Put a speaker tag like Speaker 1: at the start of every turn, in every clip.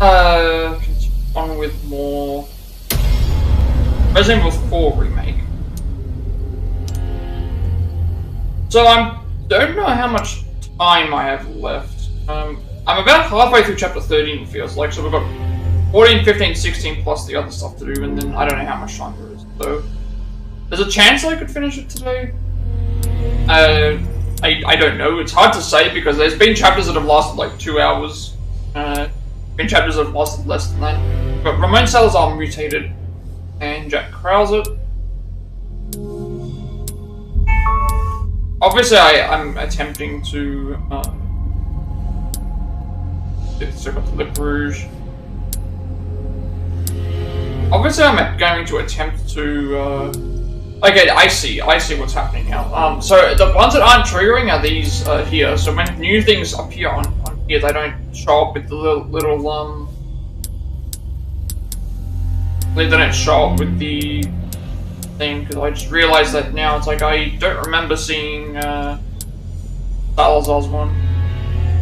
Speaker 1: Continue on with more Resident Evil 4 Remake. So I don't know how much time I have left. I'm about halfway through chapter 13, it feels like, so we've got 14, 15, 16 plus the other stuff to do, and then I don't know how much time there is. So there's a chance I could finish it today. I don't know. It's hard to say because there's been chapters that have lasted like 2 hours. Been chapters that have lasted less than that. But Ramon Salazar mutated, and Jack Krauser. Obviously, I'm attempting to. So got the Lip Rouge. Obviously, I'm going to attempt to. Okay, I see what's happening now. So the ones that aren't triggering are these here. So when new things appear on here, they don't show up with the little they don't show up with the thing, because I just realized that now. It's like I don't remember seeing Salazar's one.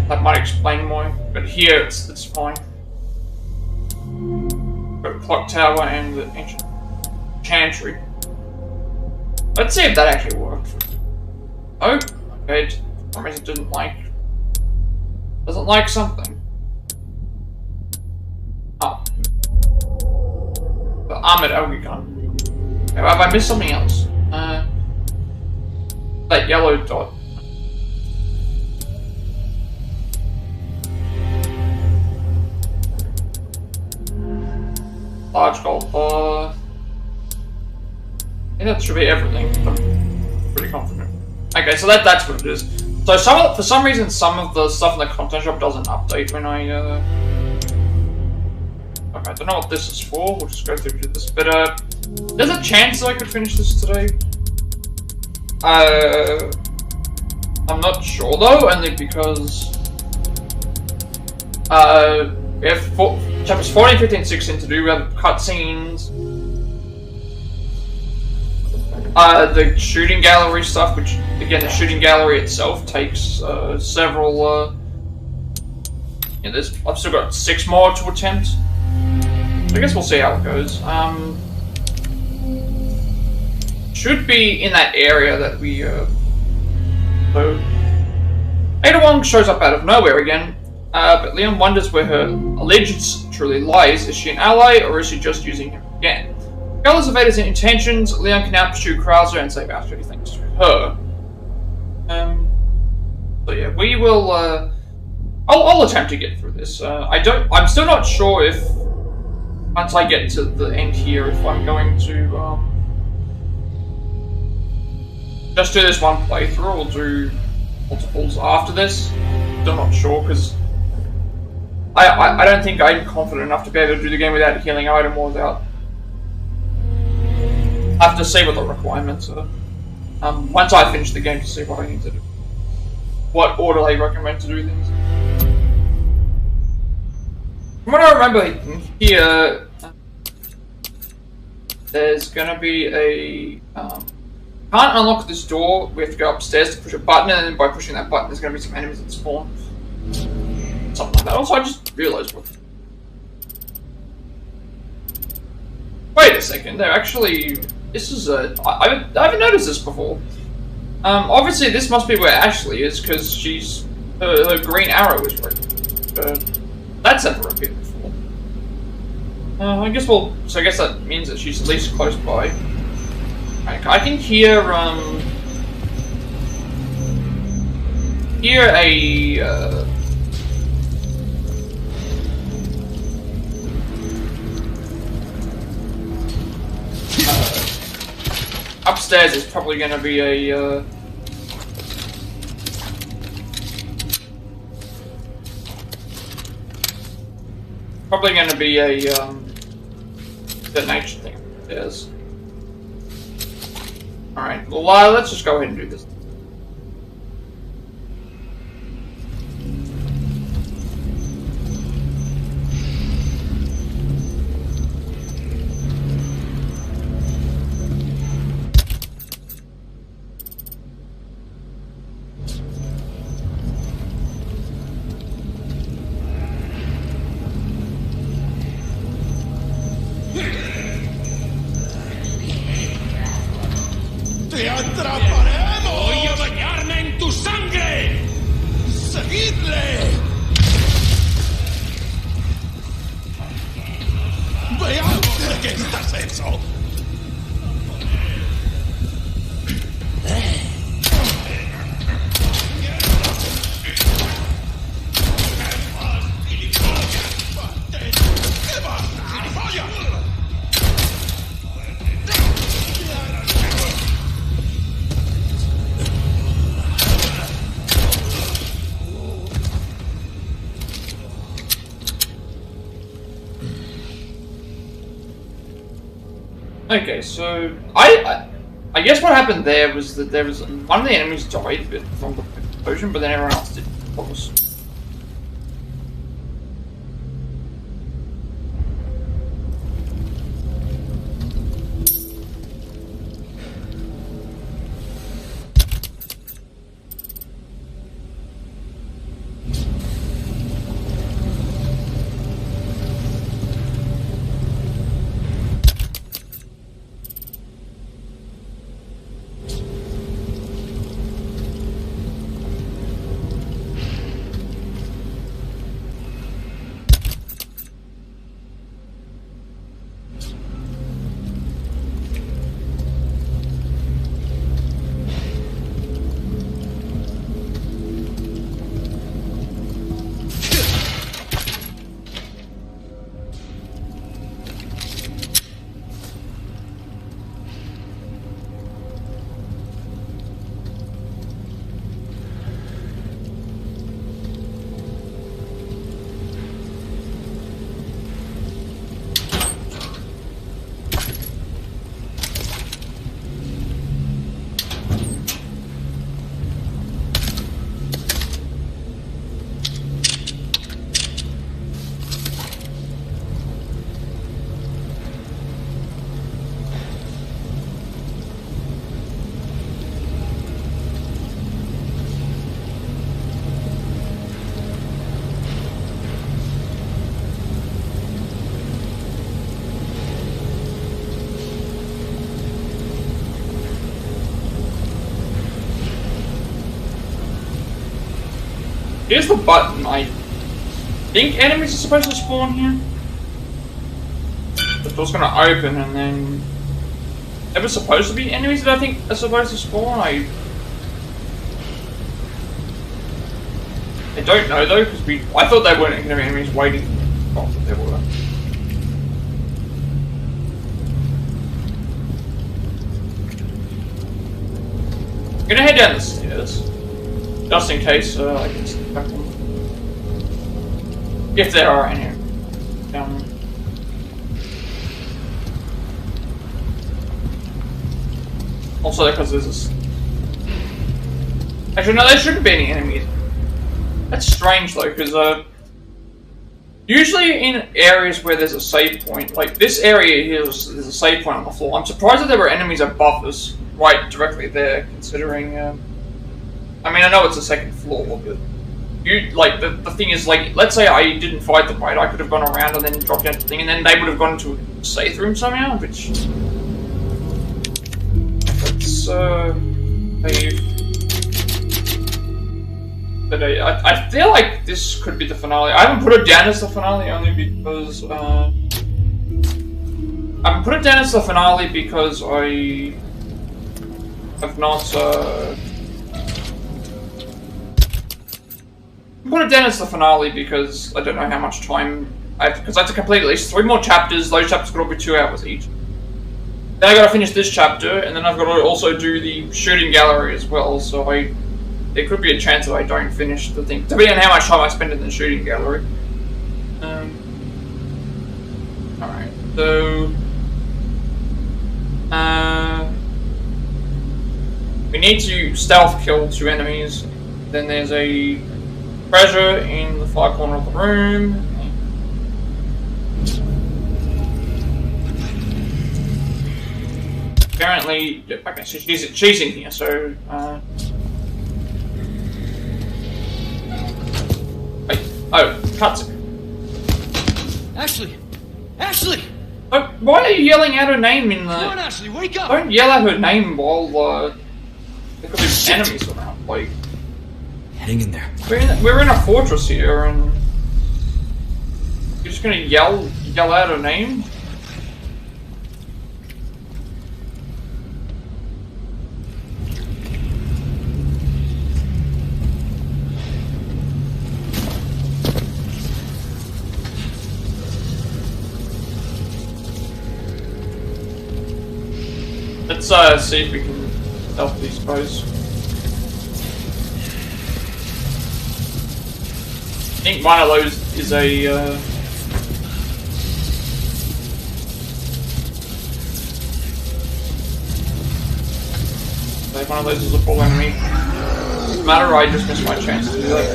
Speaker 1: That might explain more, but here it's fine. Got Clock Tower and the Ancient Chantry. Let's see if that actually worked. Oh, okay. For some reason, doesn't like something. Oh, the armored algae gun. Okay, have I missed something else? That yellow dot. Large gold bar. I think that should be everything. I'm pretty confident. Okay, so that's what it is. So for some reason, some of the stuff in the content shop doesn't update when I. Okay, I don't know what this is for. We'll just go through this. But there's a chance that I could finish this today. I'm not sure though, only because we have chapters 14, 15, 16 to do. We have cutscenes. The shooting gallery stuff, which, again, the shooting gallery itself takes several, I've still got 6 more to attempt. So I guess we'll see how it goes. Should be in that area that we, so Ada Wong shows up out of nowhere again, but Leon wonders where her allegiance truly lies. Is she an ally, or is she just using him again? Regardless of Ada's intentions, Leon can now pursue Krauser and save Astrid thanks to her. So yeah, we will. I'll attempt to get through this. I'm still not sure if once I get to the end here, if I'm going to just do this one playthrough or do multiples after this. Still not sure because I don't think I'm confident enough to be able to do the game without a healing item or without. I have to see what the requirements are. Once I finish the game to see what I need to do. What order they recommend to do things. From what I remember here, there's gonna be a... can't unlock this door, we have to go upstairs to push a button, and then by pushing that button there's gonna be some enemies that spawn. Something like that. Also, I just realized what... Wait a second, they're actually... This is a... I haven't noticed this before. Obviously this must be where Ashley is, because she's... Her green arrow is right. That's never appeared before. I guess we'll... So I guess that means that she's at least close by. I can hear, a... upstairs is probably going to be a, detonation thing upstairs. Alright, well, let's just go ahead and do this.
Speaker 2: ¡Atraparemos!
Speaker 3: ¡Voy a bañarme en tu sangre!
Speaker 2: ¡Seguidle! ¡Veamos de qué estás hecho!
Speaker 1: Okay, so I guess what happened there was that there was one of the enemies died from the explosion, but then everyone else did. Of course. Here's the button. I think enemies are supposed to spawn here. The door's gonna open and then... There was supposed to be enemies that I think are supposed to spawn. I don't know though, because I thought they weren't gonna be enemies waiting. Oh, but they were. I'm gonna head down the stairs. Just in case I can sneak back on. If there are any down there. Also because there's this... Actually no, there shouldn't be any enemies. That's strange though, because usually in areas where there's a save point, like this area here, there's a save point on the floor. I'm surprised that there were enemies above us, right directly there, considering... I mean, I know it's a second floor, but the thing is, like, let's say I didn't fight them right, I could have gone around and then dropped down the thing, and then they would have gone into a safe room somehow, which... Let's, save. But I feel like this could be the finale. I haven't put it down as the finale only because, I haven't put it down as the finale because I have not, put it down as the finale because I don't know how much time because I have to complete at least 3 more chapters. Those chapters could all be 2 hours each. Then I gotta finish this chapter, and then I've got to also do the shooting gallery as well, so there could be a chance that I don't finish the thing, depending on how much time I spend in the shooting gallery. Alright, so... we need to stealth kill 2 enemies. Then there's a treasure in the far corner of the room. Apparently, okay, so she's in here, so, wait, oh, cuts.
Speaker 3: Ashley! Ashley!
Speaker 1: Oh, why are you yelling out her name in the...
Speaker 3: Come on, Ashley, wake up!
Speaker 1: Don't yell out her name while, There could be enemies around. Like,
Speaker 4: Hang in there.
Speaker 1: we're in a fortress here, and you're just gonna yell out a name. Let's see if we can help these guys. I think one of those is a one of those is a full enemy. Doesn't matter, I just missed my chance to do that.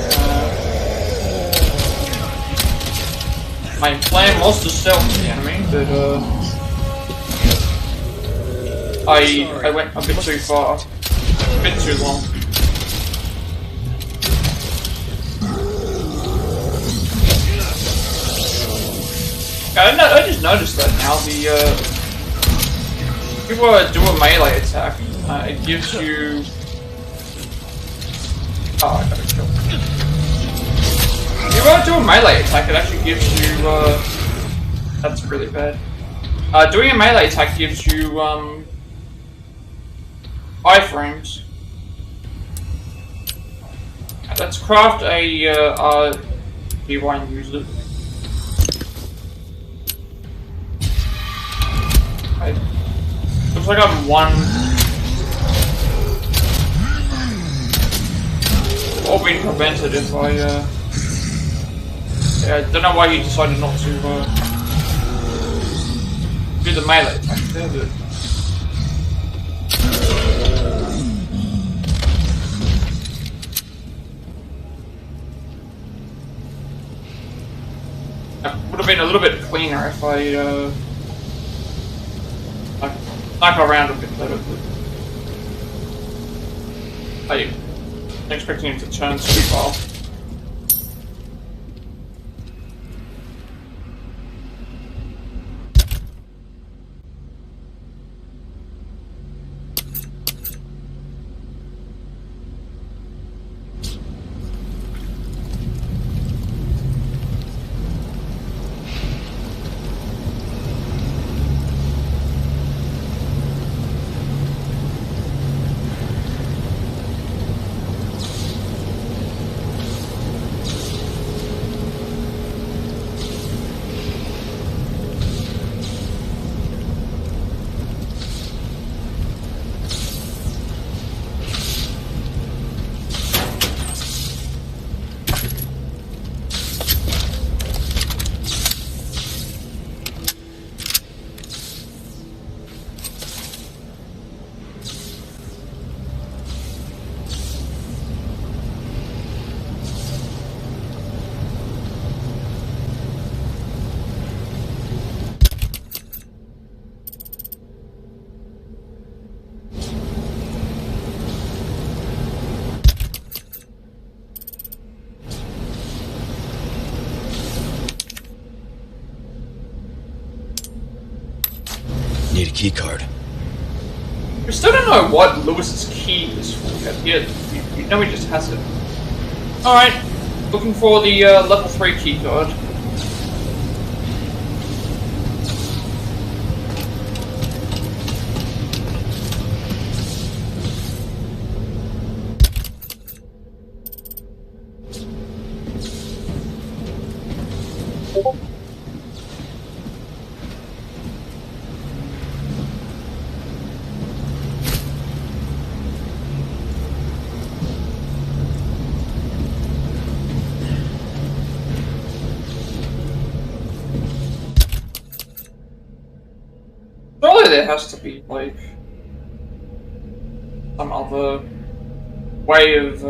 Speaker 1: My plan was to stealth the enemy, but I went a bit too far, a bit too long. I just noticed that now. If you do a melee attack, it gives you. Oh, I gotta kill. If you do a melee attack, it actually gives you. That's really bad. Doing a melee attack gives you iframes. Let's craft a DY and use it. Looks like I'm one. All being prevented if I. Yeah, I don't know why he decided not to do the melee attack there, but. Would have been a little bit cleaner if I snipe around a bit better. But I'm expecting him to turn too far.
Speaker 4: Need a key card.
Speaker 1: We still don't know what Lewis's key is for yet. You know he just has it. Alright, looking for the level 3 key card. Surely there has to be, like, some other way of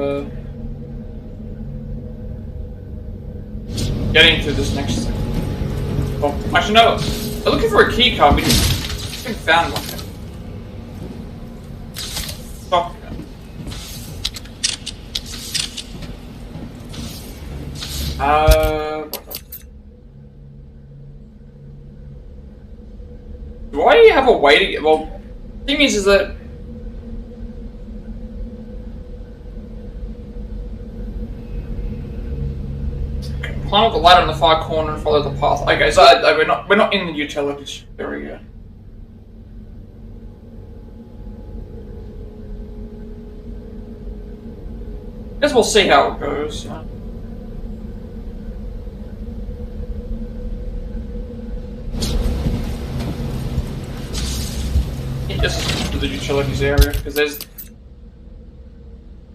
Speaker 1: getting to this next thing. Well, actually, no. I'm looking for a key card. We haven't found one yet. Shotgun. Do I have a way to get? Well, the thing is that Climb up the ladder in the far corner and follow the path. Okay, so we're not in the utilities area. Guess we'll see how it goes. Just to the utilities area because there's.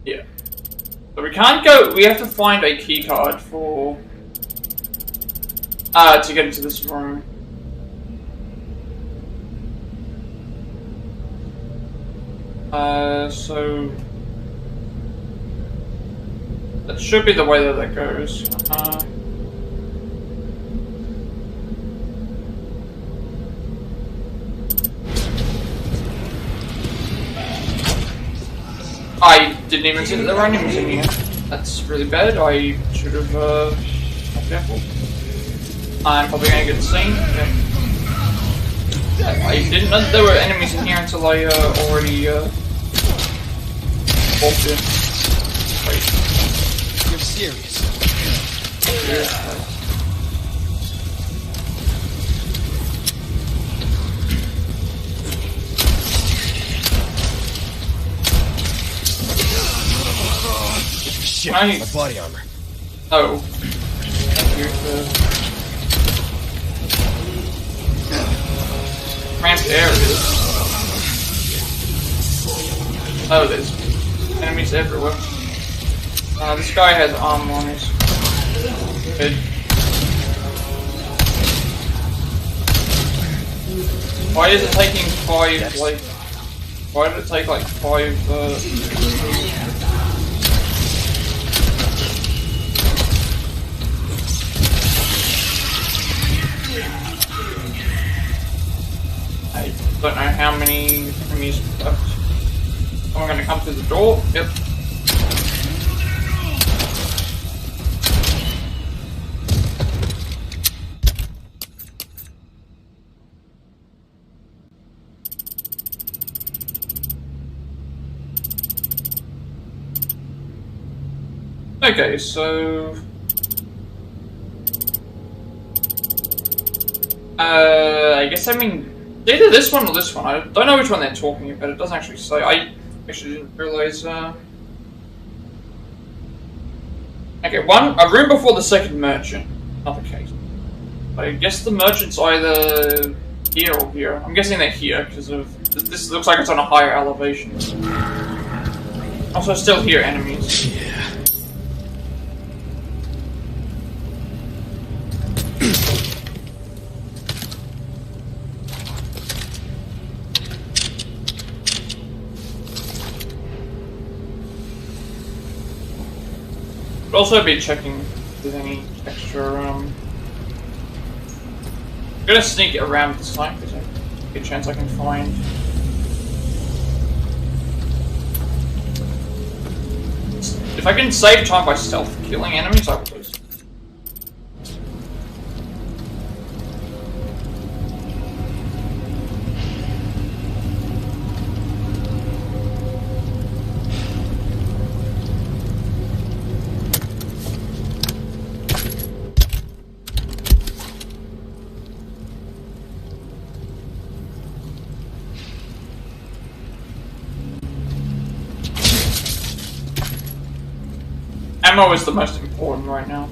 Speaker 1: Yeah. So we can't go. We have to find a key card for. To get into this room. So. That should be the way that goes. I didn't even see that there were enemies in here. That's really bad. I should have been careful. I'm probably gonna get seen. Yeah. I didn't know that there were enemies in here until I already walked in. Wait.
Speaker 3: You're serious.
Speaker 1: Yeah.
Speaker 3: Shit,
Speaker 1: my
Speaker 3: body armor.
Speaker 1: Oh. Here's the ramped areas. Oh, there's enemies everywhere. This guy has armor on his head. Why is it taking 5, like... Why did it take, like, 5, I don't know how many enemies left. Am I gonna come through the door? Yep. Okay, so... I guess I mean... Either this one or this one. I don't know which one they're talking about. It doesn't actually say. I actually didn't realize. Okay, a room before the second merchant. Not the case. I guess the merchant's either here or here. I'm guessing they're here because of this. Looks like it's on a higher elevation. Also, still hear enemies.
Speaker 3: Yeah.
Speaker 1: Also be checking if there's any extra, I'm gonna sneak around this time because there's a good chance I can find. If I can save time by stealth killing enemies, I will do. Ammo is the most important right now.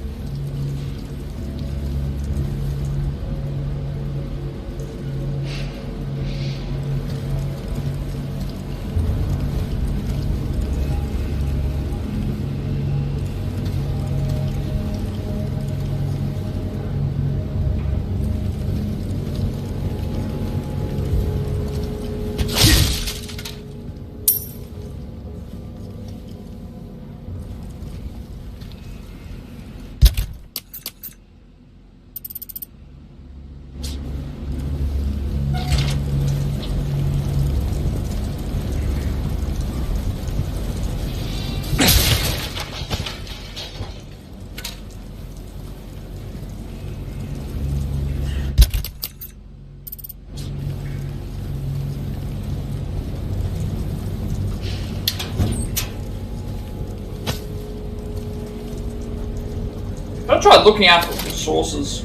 Speaker 1: looking out for sources.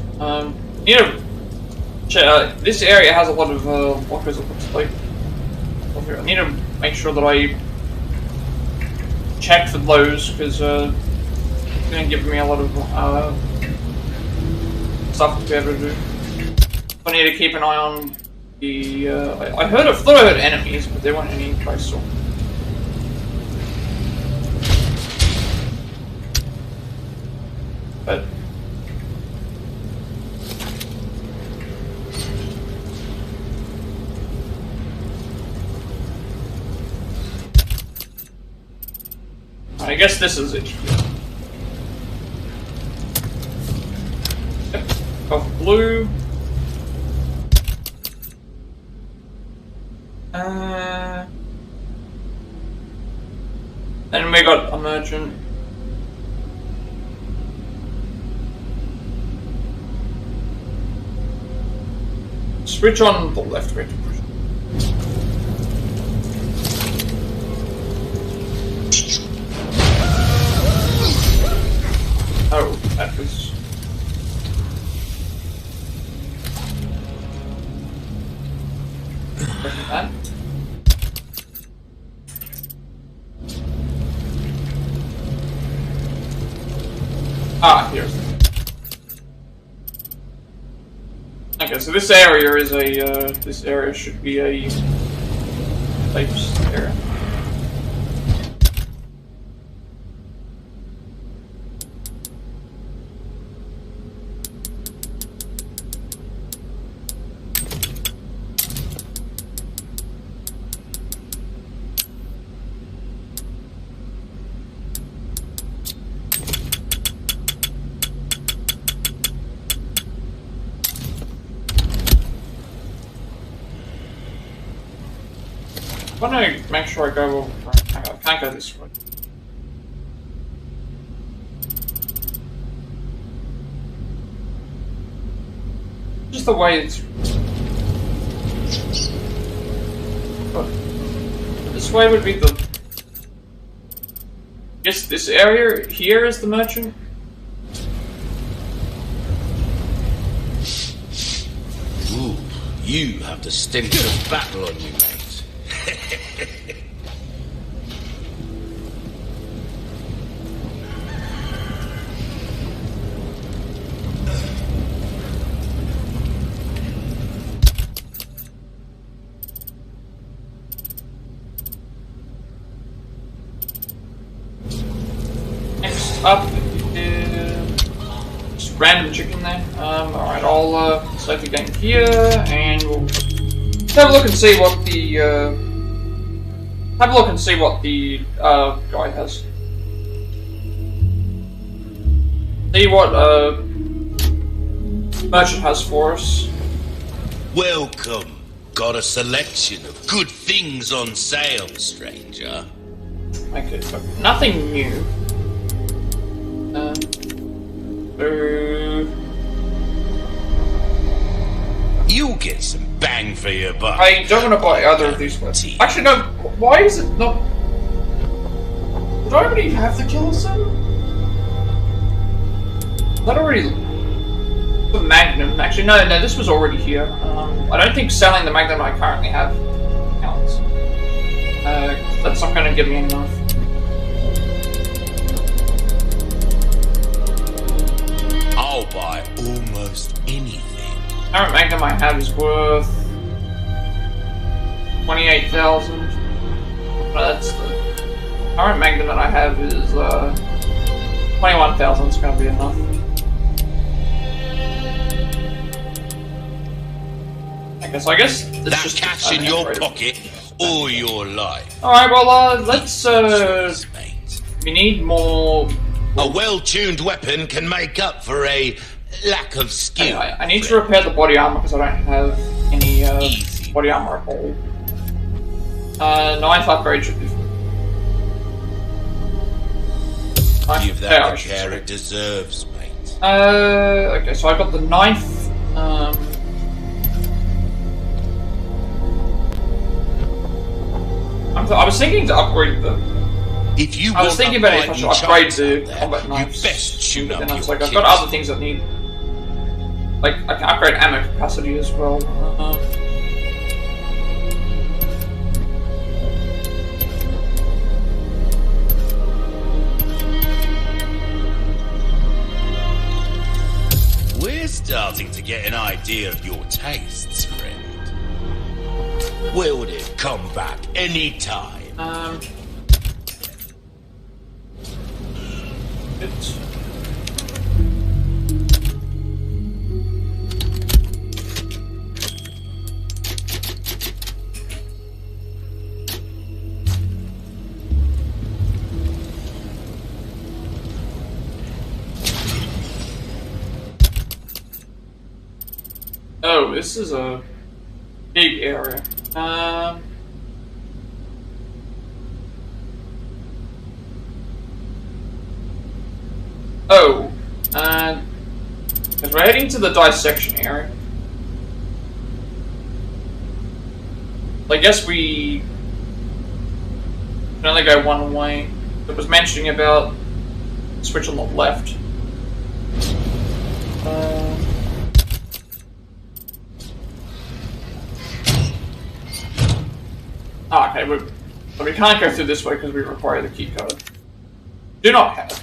Speaker 1: You know, this area has a lot of lockers. It looks like. I need to make sure that I check for those because it's going to give me a lot of stuff to be able to do. I need to keep an eye on the. I thought I heard enemies, but there weren't any I saw. But I guess this is it. Yep. Of blue. Then we got a merchant. Switch on the left way to push. Oh, that was. That. Ah, here's. Okay, so this area is a. This area should be a. Safe area. I want to make sure I go. I can't go this way. Just the way it's. But this way would be the. I guess this area here is the merchant.
Speaker 2: Ooh, you have the stench of battle on you, mate.
Speaker 1: Next up is just random chicken there. Alright, I'll save the game here and we'll have a look and see what the guy has. See what merchant has for us.
Speaker 2: Welcome. Got a selection of good things on sale, stranger.
Speaker 1: Okay, so nothing new.
Speaker 2: You'll get some bang for your buck.
Speaker 1: I don't want to buy either of these ones. Actually, no. Why is it not? Did I already have the killer set? That already. The Magnum. Actually, no. This was already here. I don't think selling the Magnum I currently have counts. That's not going to give me enough.
Speaker 2: I'll buy almost anything.
Speaker 1: The current Magnum I have is worth 28,000. That's the current Magnum that I have is 21,000. It's going to be enough. Okay, so I guess
Speaker 2: that cash in your pocket all your life.
Speaker 1: All right, well, let's. We need more.
Speaker 2: A well-tuned weapon can make up for a lack of skill.
Speaker 1: Anyway, I need to repair the body armor because I don't have any body armor at all. 9th upgrade should be fine.
Speaker 2: Give that the care it deserves, mate.
Speaker 1: Okay, so I got the 9th. I was thinking to upgrade the
Speaker 2: If you
Speaker 1: I was
Speaker 2: want
Speaker 1: thinking
Speaker 2: a
Speaker 1: about it if I should upgrade the
Speaker 2: there,
Speaker 1: combat
Speaker 2: you
Speaker 1: knives.
Speaker 2: best tune
Speaker 1: But
Speaker 2: up
Speaker 1: then I was
Speaker 2: your
Speaker 1: like, I've
Speaker 2: kit.
Speaker 1: got other things I need. Like, I can upgrade ammo capacity as well.
Speaker 2: We're starting to get an idea of your tastes, friend. Will it come back anytime?
Speaker 1: It's... Oh, this is a big area. Because we're heading to the dissection area. I guess we can only go one way. It was mentioning about the switch on the left. Okay, but we can't go through this way because we require the key code. Do not have.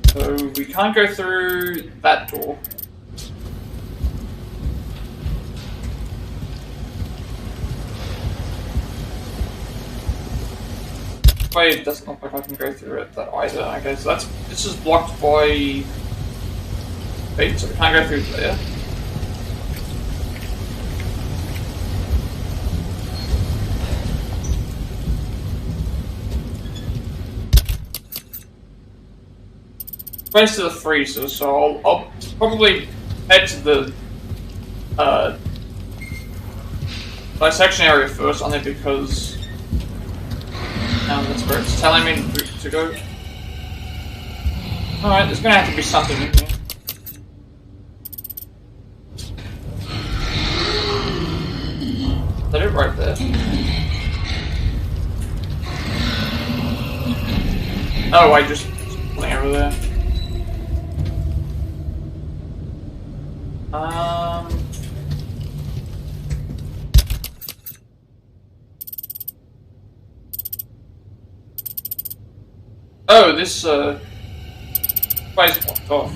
Speaker 1: So we can't go through that door. Wait, it doesn't look like I can go through it that either. Okay, so this is blocked by feet, so we can't go through there. Place to the freezer, so I'll probably head to the dissection area first, only because that's where it's telling me to go. Alright, there's gonna have to be something in here. Is that it right there? Oh, I just went over there. Oh, this place blocked off.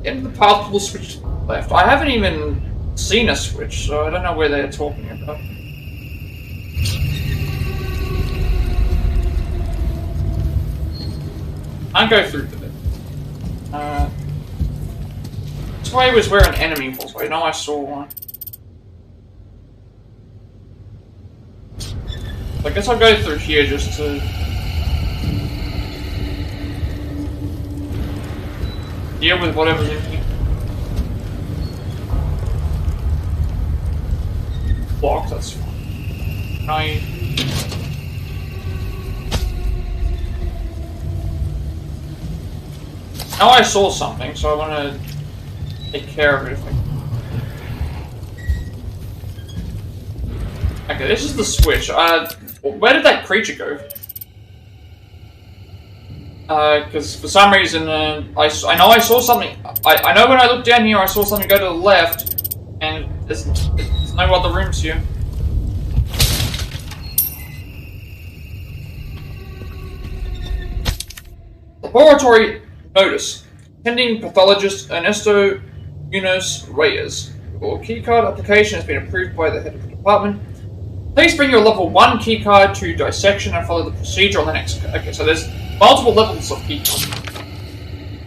Speaker 1: In the path will switch to the left. I haven't even seen a switch, so I don't know where they're talking about. I'll go through to it. This way was where an enemy was. Wait, no, I saw one. I guess I'll go through here just to deal with whatever's in here. Blocked, that's fine. Can I... Now I saw something, so I want to take care of it if I can. Okay, this is the switch. Where did that creature go? Because for some reason, I know I saw something. I know when I looked down here, I saw something go to the left, and there's no other rooms here. Laboratory notice. Pending pathologist Ernesto Munoz Reyes. Your keycard application has been approved by the head of the department. Please bring your level 1 keycard to dissection and follow the procedure on the next. Okay, so there's multiple levels of keycard.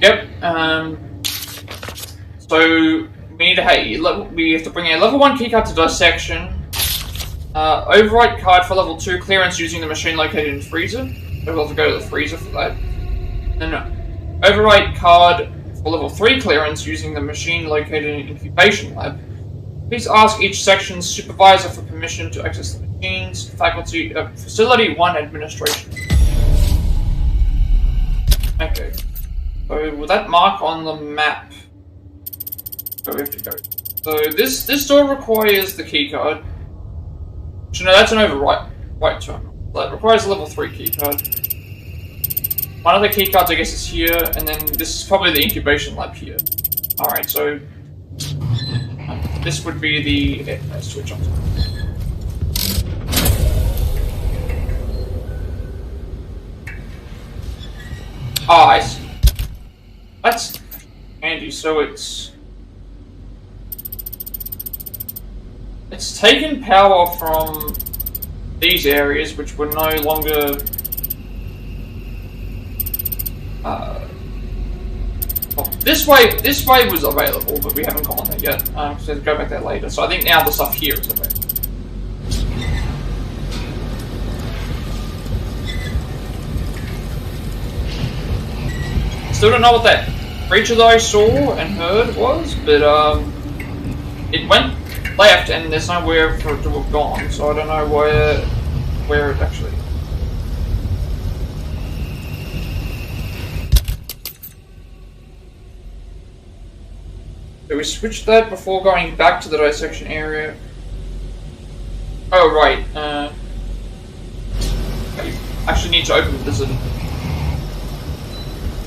Speaker 1: Yep. So we have to bring a level 1 keycard to dissection. Override card for level 2 clearance using the machine located in freezer. We'll have to go to the freezer for that. And override card for level 3 clearance using the machine located in Incubation Lab. Please ask each section's supervisor for permission to access the machines. Facility 1 administration. Okay. So with that mark on the map, where we have to go. So this door requires the keycard. No, that's an overwrite terminal. That requires a level 3 keycard. One of the keycards, I guess, is here, and then this is probably the Incubation Lab here. Alright, so this would be the switch on. Ah, I see. That's handy. So it's taken power from these areas, which were no longer. Well, this way was available, but we haven't gone there yet. So we'll go back there later. So I think now the stuff here is available. Still don't know what that creature that I saw and heard was, but it went left and there's nowhere for it to have gone, so I don't know where it actually is. So we switched that before going back to the dissection area. Oh right, I actually need to open this and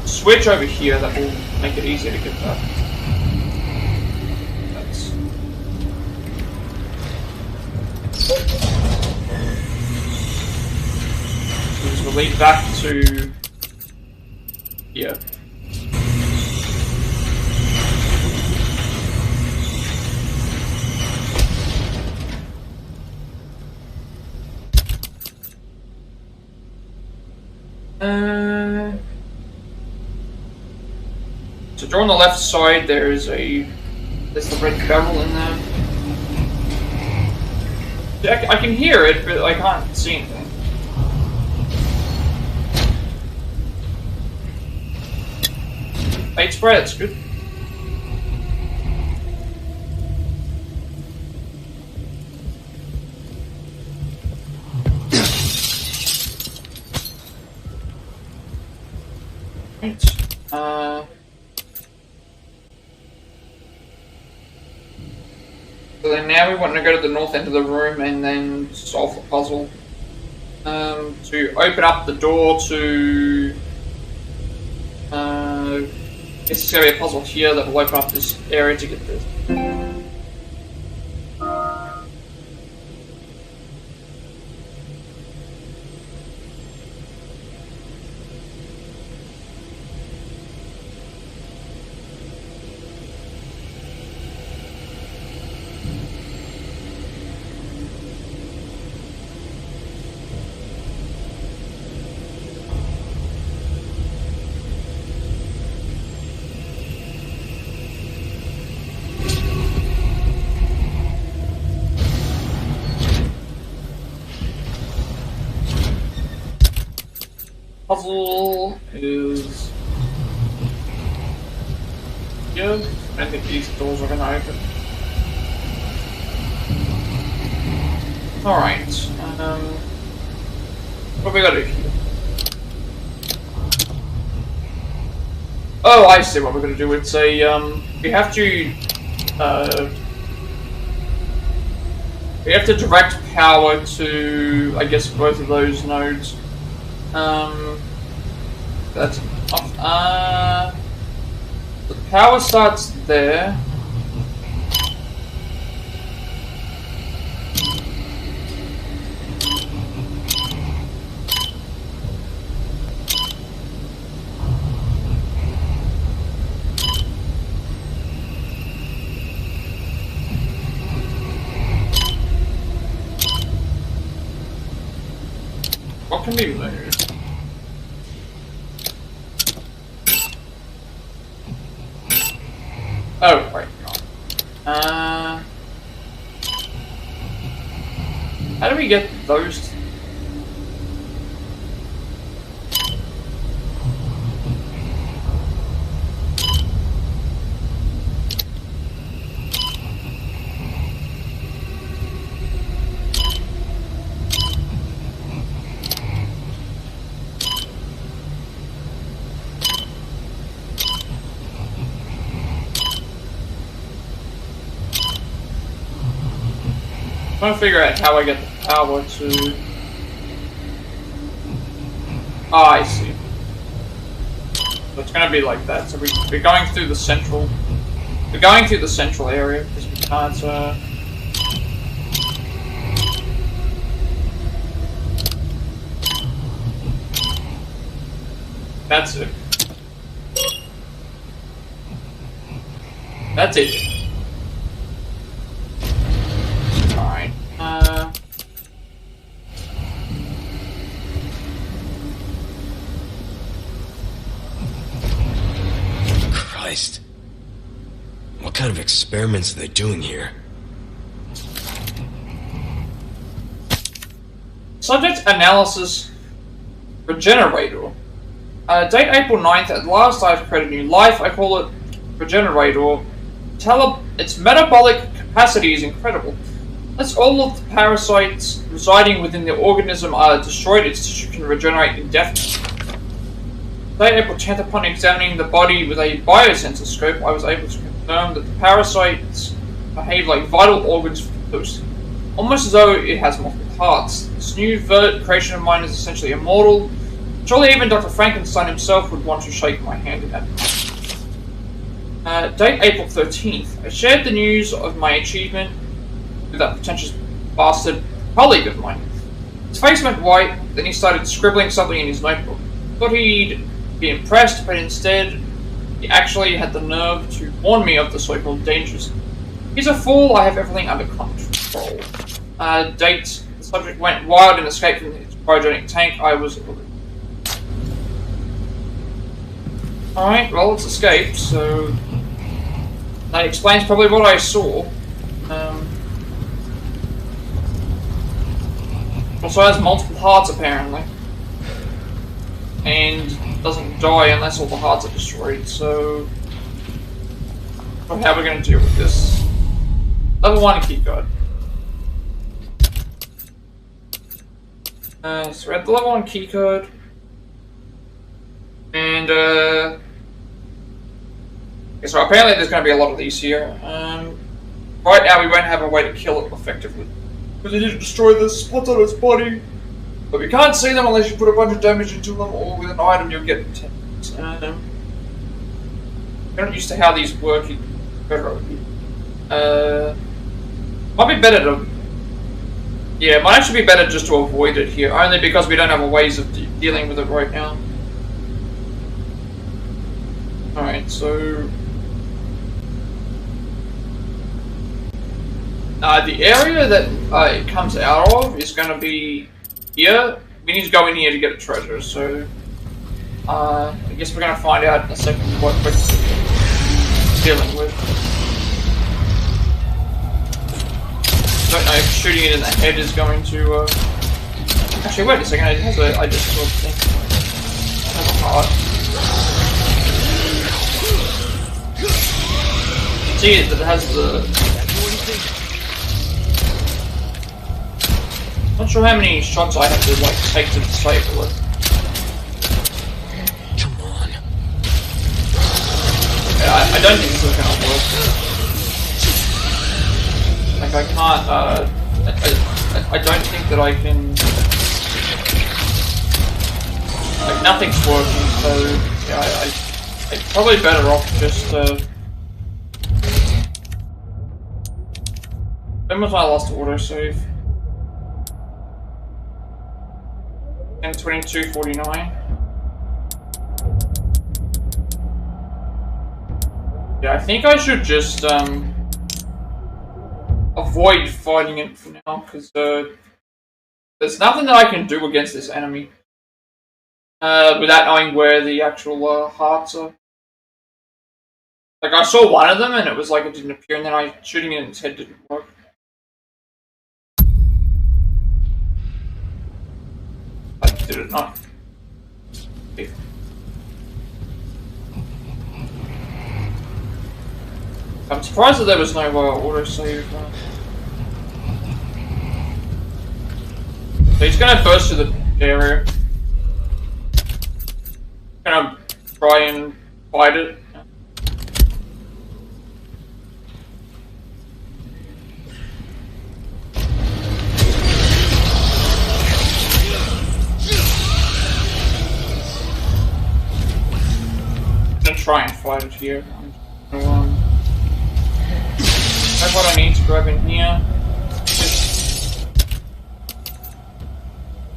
Speaker 1: switch over here. That will make it easier to get that. This will lead back to here. So on the left side, there's the red barrel in there. I can hear it, but I can't see anything. Paint spray, that's good. Right. So then now we want to go to the north end of the room and then solve the puzzle. To open up the door to... I guess it's going to be a puzzle here that will open up this area to get this. Puzzle is here. I think these doors are going to open. Alright. What have we got to do here? Oh, I see what we're going to do. It's a, we have to direct power to, I guess, both of those nodes. That's off. The power starts there. What can we move? Oh, right. How do we get those? trying to figure out how I get the power to... Ah, I see. So it's gonna be like that. So we're going through the central... We're going through the central area, because we can't, That's it. That's it. Alright,
Speaker 4: Christ. What kind of experiments are they doing here?
Speaker 1: Subject analysis Regenerator. Date April 9th. At last I've created new life. I call it Regenerator. Its metabolic capacity is incredible. Unless all of the parasites residing within the organism are destroyed, its tissue can regenerate indefinitely. Date April 10th. Upon examining the body with a biosensor scope, I was able to confirm that the parasites behave like vital organs for the host, almost as though it has multiple parts. This new creation of mine is essentially immortal. Surely even Dr. Frankenstein himself would want to shake my hand in that. Date April 13th. I shared the news of my achievement with that pretentious bastard colleague of mine. His face went white, then he started scribbling something in his notebook. I thought he'd be impressed, but instead he actually had the nerve to warn me of the so-called dangers. He's a fool, I have everything under control. Date. The subject went wild and escaped from his cryogenic tank. I was... Alright, well, it's escaped, so... That explains probably what I saw. Also has multiple hearts, apparently. And doesn't die unless all the hearts are destroyed, so... How are we going to deal with this? Level 1 keycard. So we have the level 1 keycard. And, so apparently there's going to be a lot of these here. Right now we won't have a way to kill it effectively, because you need to destroy the spots on its body. But we can't see them unless you put a bunch of damage into them, or with an item you'll get intense. I'm not used to how these work. Might be better to... Yeah, it might actually be better just to avoid it here, only because we don't have a ways of dealing with it right now. Alright, so... the area that it comes out of is going to be here. We need to go in here to get a treasure, so... I guess we're going to find out in a second what we're dealing with. Don't know if shooting it in the head is going to... Actually, wait a second, it has a... I just saw the thing. It has a heart. See it, that it has the... Not sure how many shots I have to like take to disable it.
Speaker 4: Come on.
Speaker 1: Yeah, I don't think this is gonna work. Like I can't. I don't think that I can. Like nothing's working, so yeah, I'm probably better off just. When was my last autosave? 22:49. Yeah, I think I should just avoid fighting it for now, because there's nothing that I can do against this enemy without knowing where the actual hearts are. Like I saw one of them and it was like it didn't appear, and then shooting it in its head didn't work. Did it not? Okay. I'm surprised that there was no autosave. So he's gonna burst through the area. Gonna try and fight it. try and fight it here. So, that's what I need to grab in here.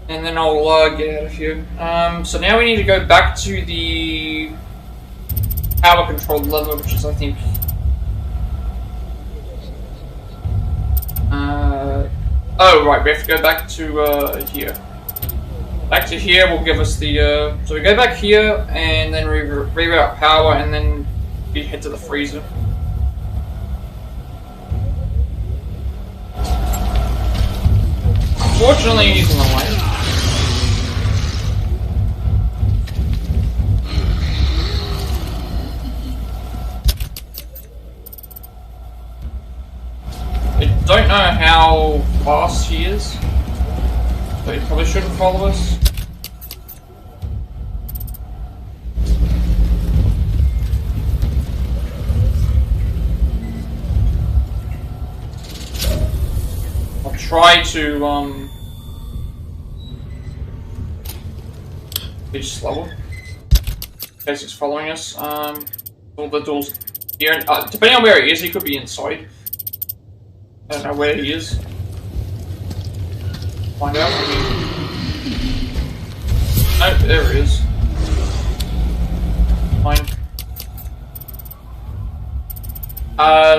Speaker 1: And then I'll get out of here. So now we need to go back to the power control lever, which is, I think... oh, right, we have to go back to here. Back to here will give us the... so we go back here, and then reroute power, and then we head to the freezer. Unfortunately, he's in the way. I don't know how fast he is, but he probably shouldn't follow us. I'll try to be slower in case he's following us. All the doors here, depending on where he is, he could be inside. I don't know where he is. Find out. Oh, there he is. Fine.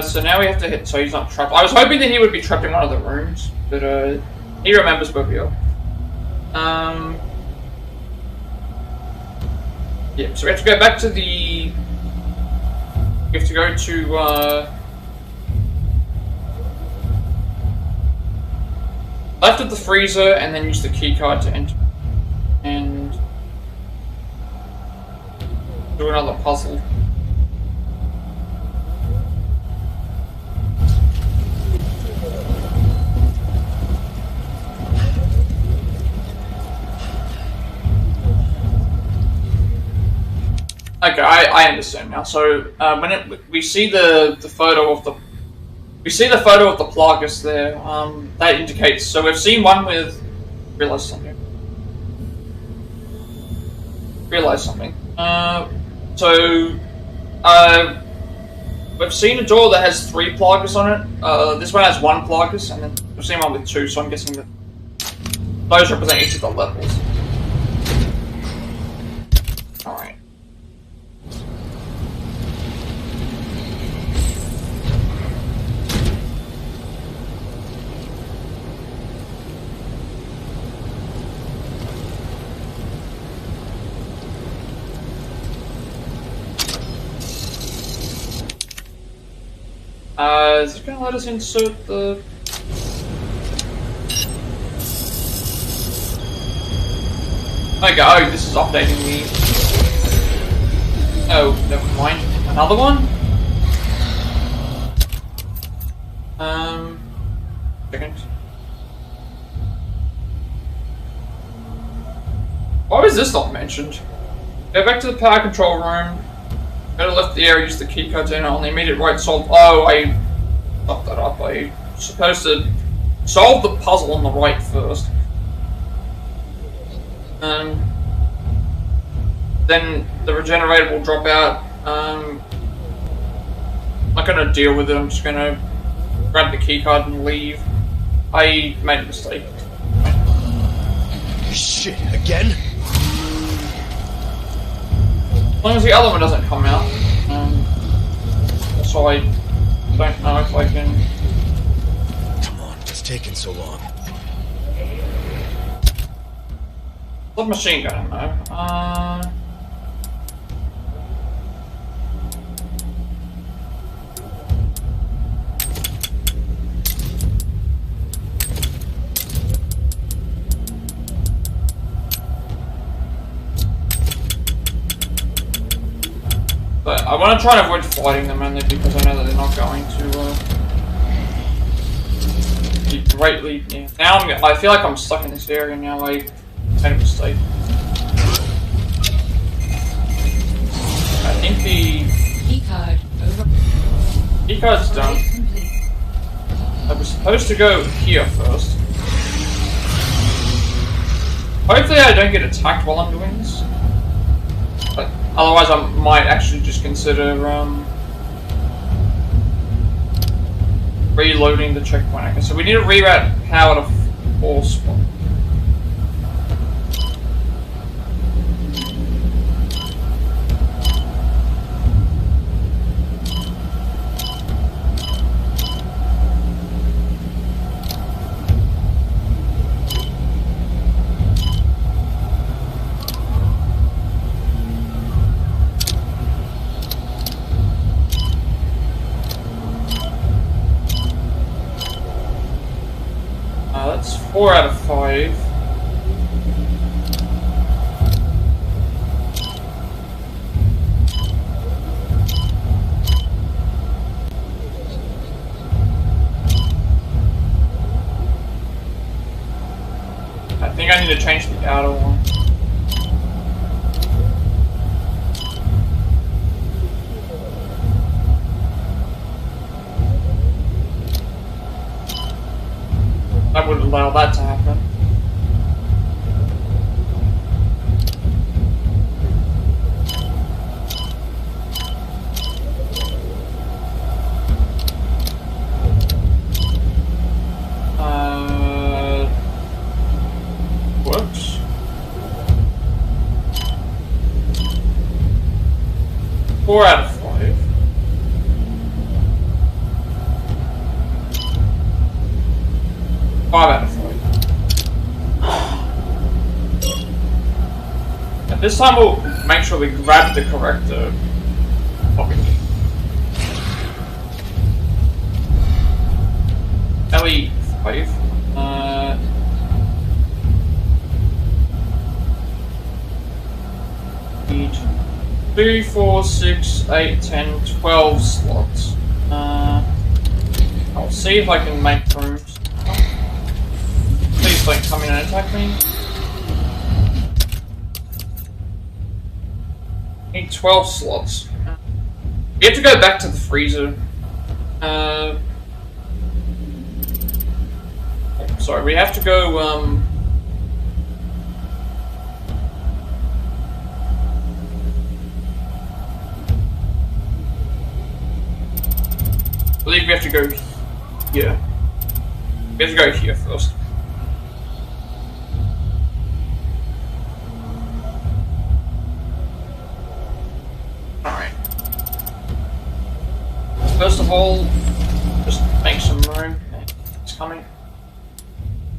Speaker 1: So now we have to hit. So he's not trapped. I was hoping that he would be trapped in one of the rooms, but he remembers where we are. Yeah. So we have to go back to the. We have to go to. Left of the freezer, and then use the keycard to enter. And do another puzzle. Okay, I understand now. So when we see the photo of the Plagas there, that indicates, so we've seen one with, realize something. We've seen a door that has 3 Plagas on it, this one has 1 Plagas, and then we've seen one with 2, so I'm guessing that those represent each of the levels. Alright. Is it going to let us insert the... Okay, oh, this is updating me. Oh, never mind. Another one? Second. Why was this not mentioned? Go back to the power control room. Go to left the area, use the keycard to enter on the immediate right solve. Oh, I fucked that up. I was supposed to solve the puzzle on the right first. Then the regenerator will drop out. I'm not gonna deal with it, I'm just gonna grab the keycard and leave. I made a mistake.
Speaker 3: Shit, again?
Speaker 1: As long as the other one doesn't come out. So I don't know if I can...
Speaker 4: Come on, what's taking so long?
Speaker 1: Submachine gun ammo. But I want to try to avoid fighting them only because I know that they're not going to be greatly... Yeah. Now I feel like I'm stuck in this area now. I made a mistake. I think the... Keycard's done. I was supposed to go here first. Hopefully I don't get attacked while I'm doing this. But otherwise I might actually just just consider reloading the checkpoint. Okay, so we need to reroute power to 4 spot. That's 4 out of 5. I think I need to change the outer one. That would allow that to happen. Works. Four out of 5. Five out of 5. And this time we'll make sure we grab the correct topic. LE5. 2, 4, 6, 8, 10, 12 slots. I'll see if I can make rooms. Please don't come in and attack me. Need 12 slots. We have to go back to the freezer. Sorry, we have to go, I believe we have to go here. We have to go here first. Alright. First of all, just make some room. It's coming.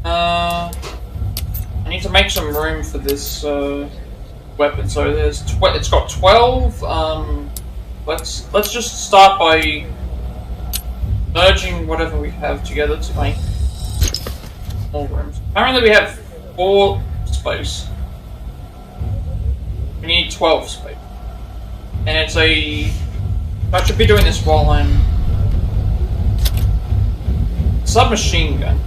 Speaker 1: I need to make some room for this weapon. So there's it's got 12. Let's just start by merging whatever we have together to make more rooms. Apparently we have 4 space. We need 12 space. And it's a... I should be doing this while I'm... submachine gun.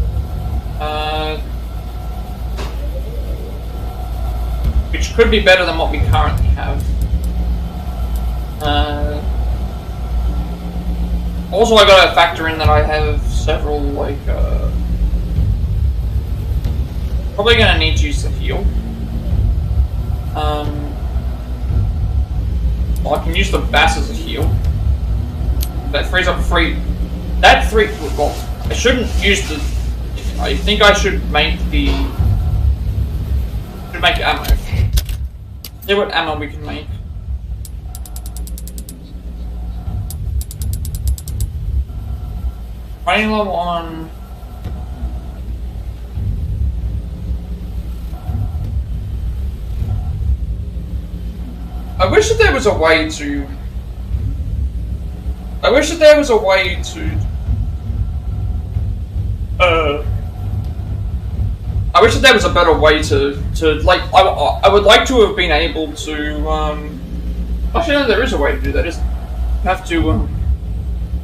Speaker 1: Which could be better than what we currently have. Also, I gotta factor in that I have several, like, probably gonna need to use the heal. Well, I can use the bass as a heal. That frees up 3. That 3. Well, I shouldn't use the. I think I should make the. Should make ammo. See what ammo we can make. Running low on. I wish that there was a way to. I wish that there was a way to. I wish that there was a better way to like. I would like to have been able to. Actually, no, there is a way to do that. Isn't it? You have to.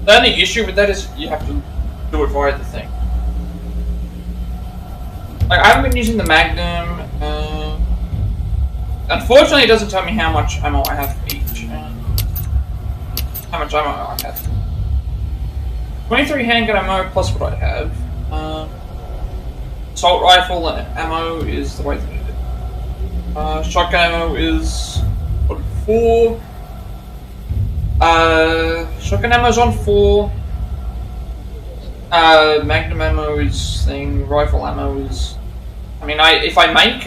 Speaker 1: The only issue with that is you have to do it via the thing. Like, I haven't been using the Magnum. Unfortunately, it doesn't tell me how much ammo I have for each. How much ammo I have. 23 handgun ammo plus what I have. Assault rifle and ammo is the way to do it. Shotgun ammo is 4. Shotgun ammo's on 4. Magnum ammo is thing. Rifle ammo is. I mean, if I make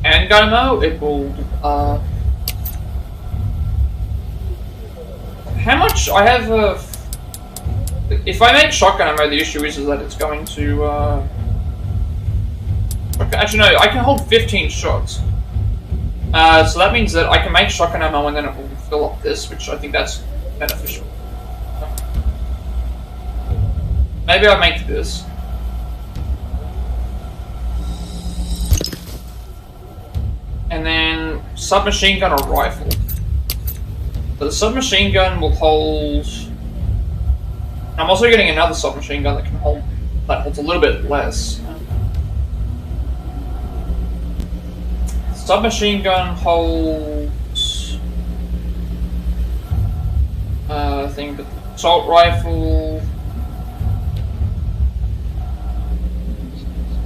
Speaker 1: handgun ammo, it will. How much I have? If I make shotgun ammo, the issue is that it's going to. Actually, no. I can hold 15 shots. So that means that I can make shotgun ammo and then it will fill up this, which I think that's beneficial. Maybe I'll make this. And then submachine gun or rifle. So the submachine gun will hold. I'm also getting another submachine gun that holds a little bit less. Submachine gun holds thing, but the assault rifle.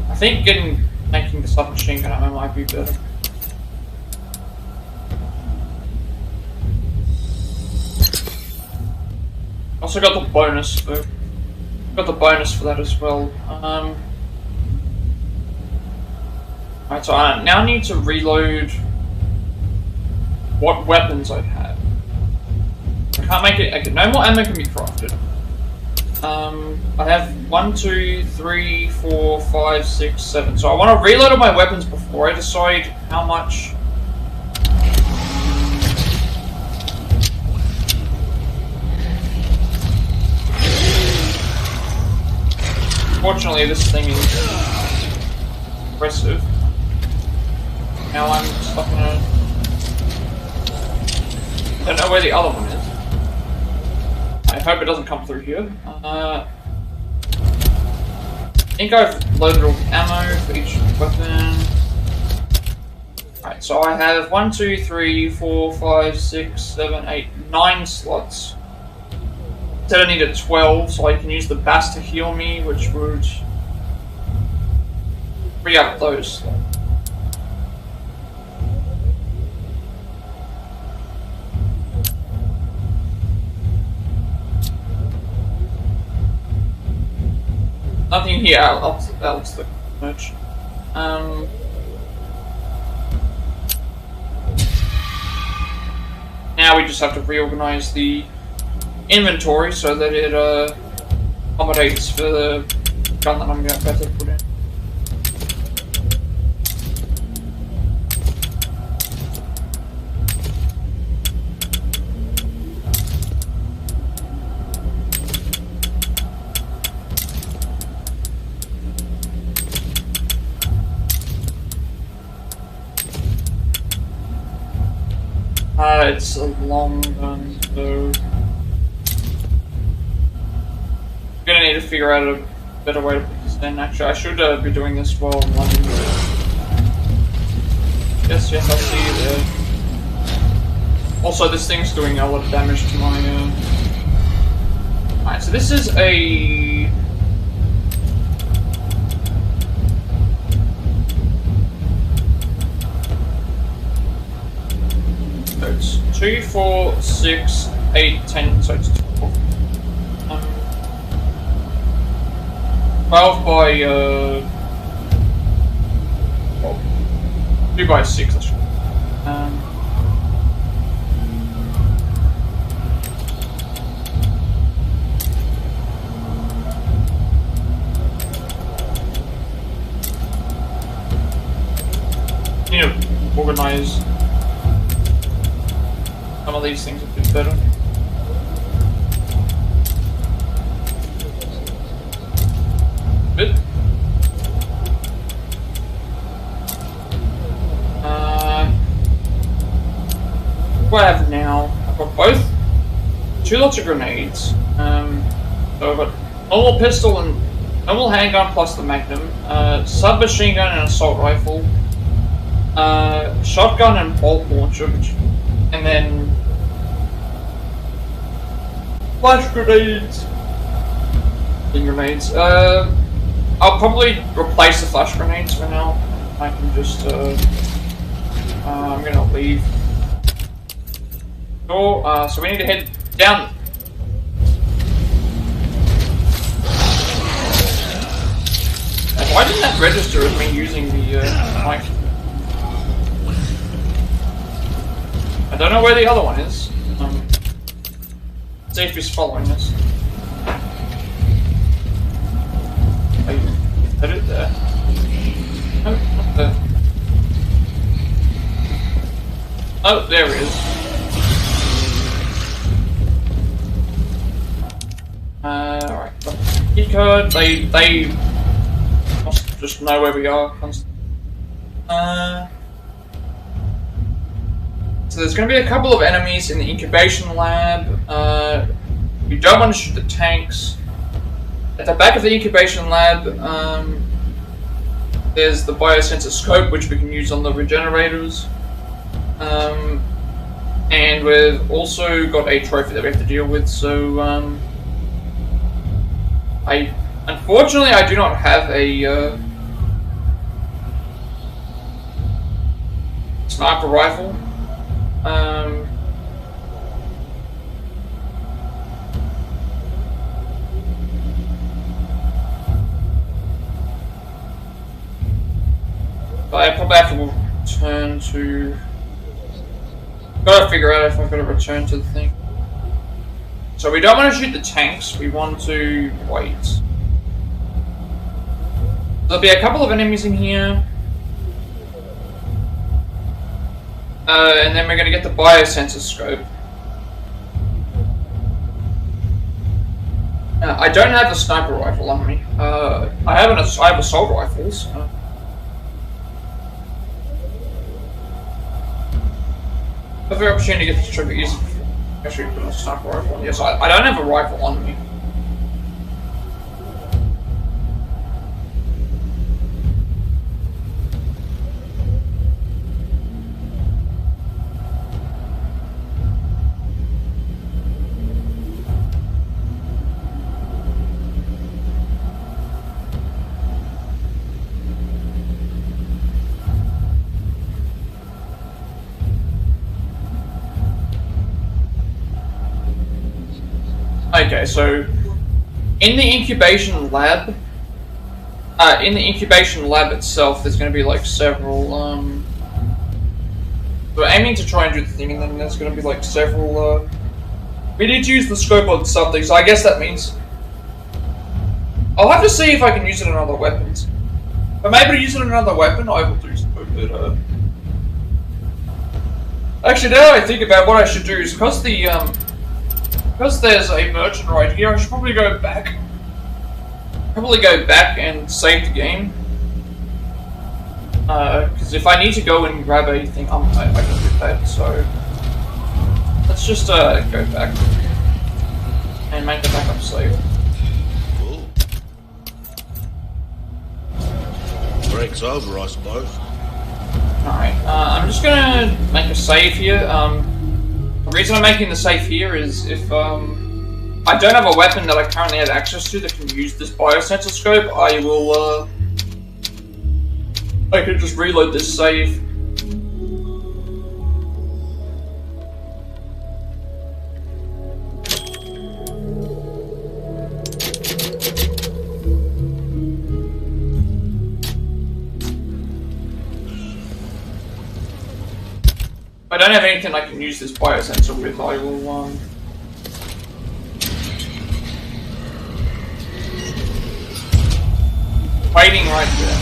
Speaker 1: I think making the submachine gun ammo might be better. Also got the bonus for that as well. Alright, so I now need to reload what weapons I have. I can't make it. Okay, no more ammo can be crafted. I have 1, 2, 3, 4, 5, 6, 7. So I want to reload all my weapons before I decide how much. Fortunately, this thing is impressive. Now I'm stuck in a. I don't know where the other one is. I hope it doesn't come through here. I think I've loaded all the ammo for each weapon. Alright, so I have 1, 2, 3, 4, 5, 6, 7, 8, 9 slots. Instead I needed 12, so I can use the bass to heal me, which would free up those slots. Nothing here else that much. Now we just have to reorganize the inventory so that it accommodates for the gun that I'm about to put in. It's a long gun, so I'm gonna need to figure out a better way to put this in. Actually, I should be doing this while I'm running. Yes, I see you there. Also, this thing's doing a lot of damage to my. Alright, so this is a. So it's 2, 4, 6, 8, 10, so it's 12. 12 by, well, 2 by 6, that's right. You know, organize some of these things a bit better. Bit. What I have now, I've got both 2 lots of grenades. So I've got normal pistol and normal handgun plus the Magnum, submachine gun and assault rifle, shotgun and bolt launcher, and then flash grenades. Grenades. I'll probably replace the flash grenades for now. I can just. I'm gonna leave. door, so we need to head down. And why didn't that register as me using the mic? I don't know where the other one is. See if he's following us. Put it there. No, not there. Oh, there he is. Alright. Key code. They must just know where we are constantly. So there's going to be a couple of enemies in the Incubation Lab. You don't want to shoot the tanks. At the back of the Incubation Lab, there's the biosensor scope, which we can use on the Regenerators. And we've also got a trophy that we have to deal with, so unfortunately I do not have a sniper rifle. But I probably have to return to... Gotta figure out if I've got to return to the thing. So we don't want to shoot the tanks, we want to wait. There'll be a couple of enemies in here. And then we're going to get the biosensor scope. I don't have a sniper rifle on me. I have assault rifles. Every opportunity to get this trigger is actually put a sniper rifle on. Yes, I don't have a rifle on me. Okay, so in the Incubation Lab, itself, there's going to be like several. We're aiming to try and do the thing, and then there's going to be like several. We need to use the scope on something, so I guess that means I'll have to see if I can use it on other weapons. If I'm able to use it on another weapon, I will do so. But actually, now that I think about what I should do is because there's a merchant right here, I should probably go back. And save the game. Because if I need to go and grab anything, I can do that. So let's just go back and make the backup save.
Speaker 2: Cool. Break's over, I suppose.
Speaker 1: Alright, I'm just gonna make a save here. The reason I'm making the save here is if I don't have a weapon that I currently have access to that can use this biosensor scope, I can just reload this save. If I don't have anything I can use this biosensor with, I will, waiting right there.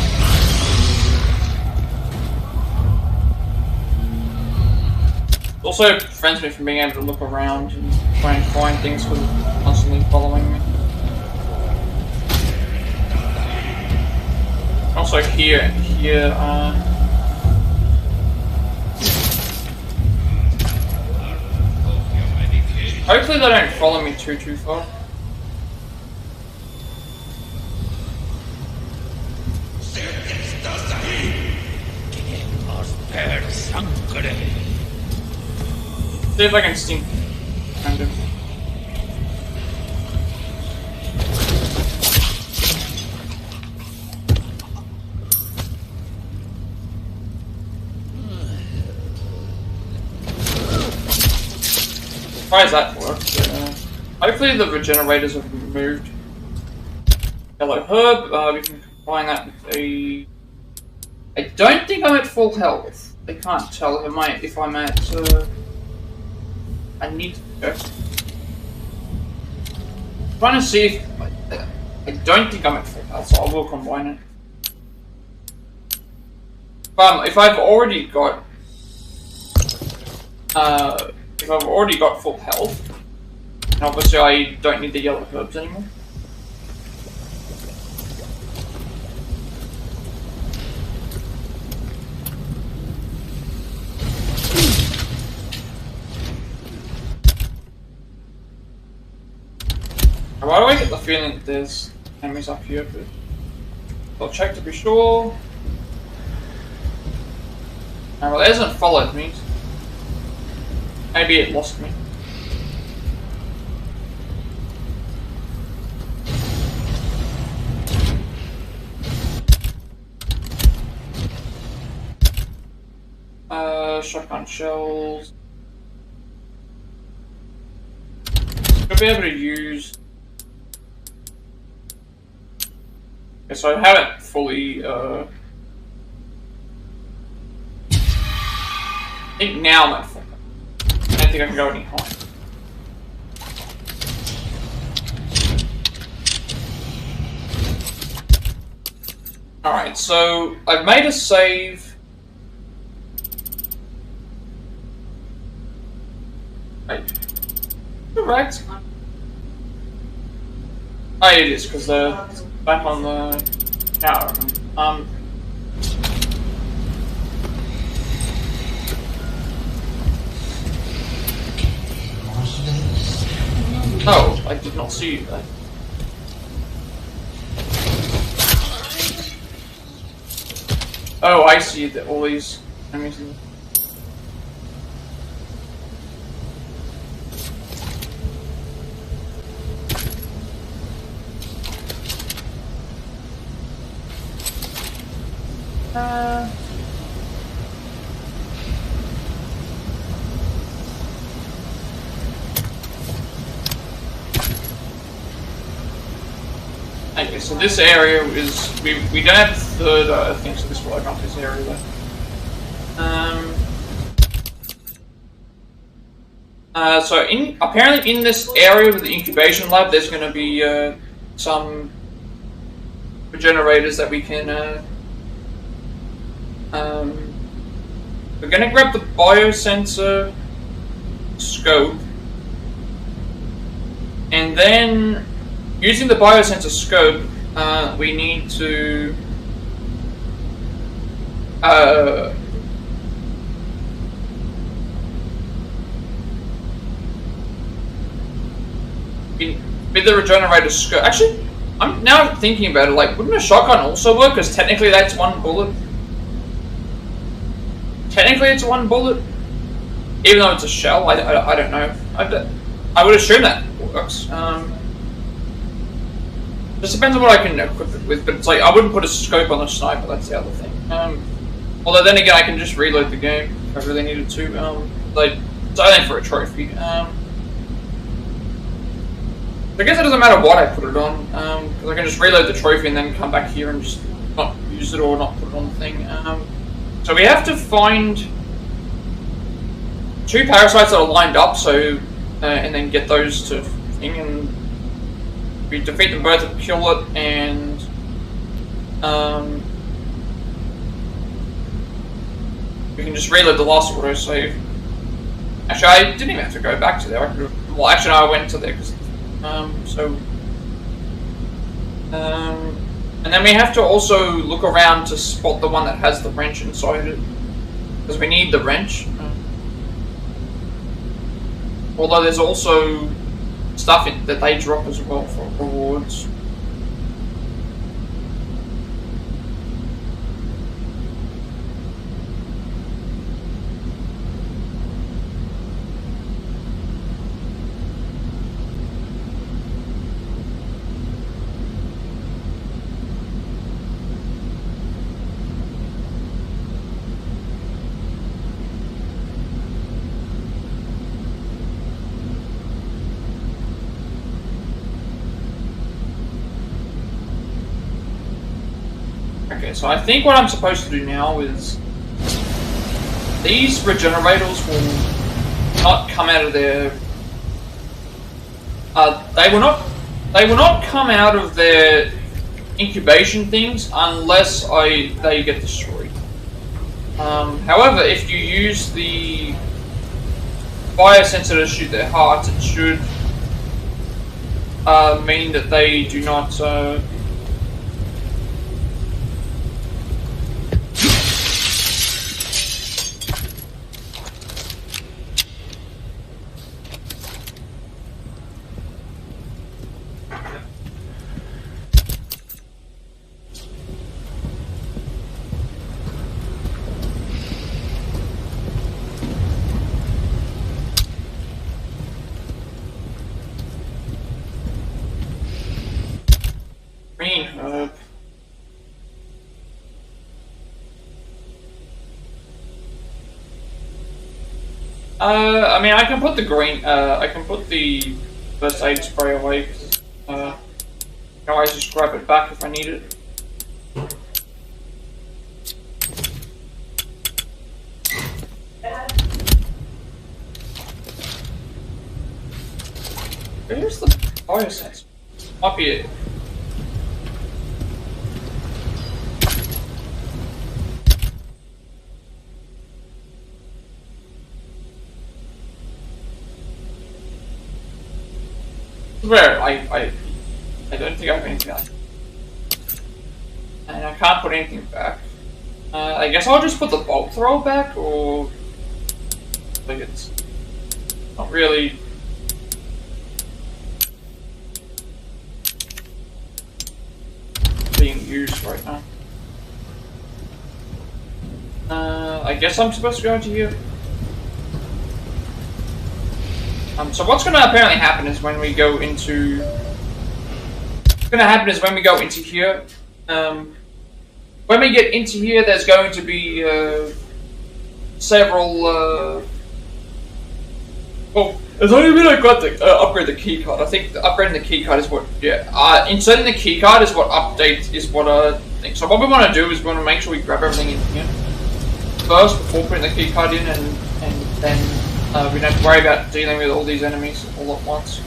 Speaker 1: Also prevents me from being able to look around and try and find things because it's constantly following me. Also here, hopefully they don't follow me too far. See if I can steam kind of. Why does that work? Hopefully the Regenerators have removed yellow herb. We can combine that with a... I don't think I'm at full health. I can't tell if I'm at... I need to check. I'm trying to see if... I don't think I'm at full health, so I will combine it. If I've already got... if I've already got full health, and obviously I don't need the yellow herbs anymore. Why do I get the feeling that there's enemies up here? But I'll check to be sure. Well, it hasn't followed me. Maybe it lost me. Shotgun shells. Should be able to use. Okay, so I haven't fully. I think now I'm at full. I don't think I can go any higher. Alright, so I've made a save. Correct. Oh, it is, because they're back on the tower. Oh, I did not see you there. Oh, I see that all these enemies in. Okay, so this area is we don't have third thing, so this will open up this area there. So apparently in this area with the Incubation Lab, there's going to be some Regenerators that we can. We're going to grab the biosensor scope, and then using the biosensor scope, we need to with the Regenerator scope. Actually, I'm now thinking about it. Like, wouldn't a shotgun also work? Because technically, that's one bullet. Technically, it's one bullet, even though it's a shell. I don't know. I would assume that works. Just depends on what I can equip it with, but it's like I wouldn't put a scope on a sniper. That's the other thing. Although then again, I can just reload the game if I really needed to. Like it's only for a trophy. I guess it doesn't matter what I put it on, because I can just reload the trophy and then come back here and just not use it or not put it on the thing. So we have to find 2 parasites that are lined up, so and then get those to thing, and we defeat them both and kill it, and we can just reload the last autosave. Actually, I didn't even have to go back to there. Well, actually, no, I went to there because and then we have to also look around to spot the one that has the wrench inside it, because we need the wrench. Although there's also stuff that they drop as well for rewards. Okay, so I think what I'm supposed to do now is these Regenerators will not come out of their. They will not come out of their incubation things unless they get destroyed. However, if you use the biosensor to shoot their hearts, it should mean that they do not. Green herb. I mean, I can put the green. I can put the first aid spray away. I can always just grab it back if I need it. Where's the biosensor? Might be it. Where I don't think I have anything else. And I can't put anything back. I guess I'll just put the bolt thrower back, or like it's not really. Being used right now. I guess I'm supposed to go into here. So what's going to apparently happen is when we go into. What's going to happen is when we go into here. When we get into here, there's going to be several. Well, it's only when I got the upgrade the keycard. I think upgrading the keycard is what. Yeah, inserting the keycard is what updates is what I think. So what we want to do is we want to make sure we grab everything in here first before putting the keycard in, and then. We don't have to worry about dealing with all these enemies all at once.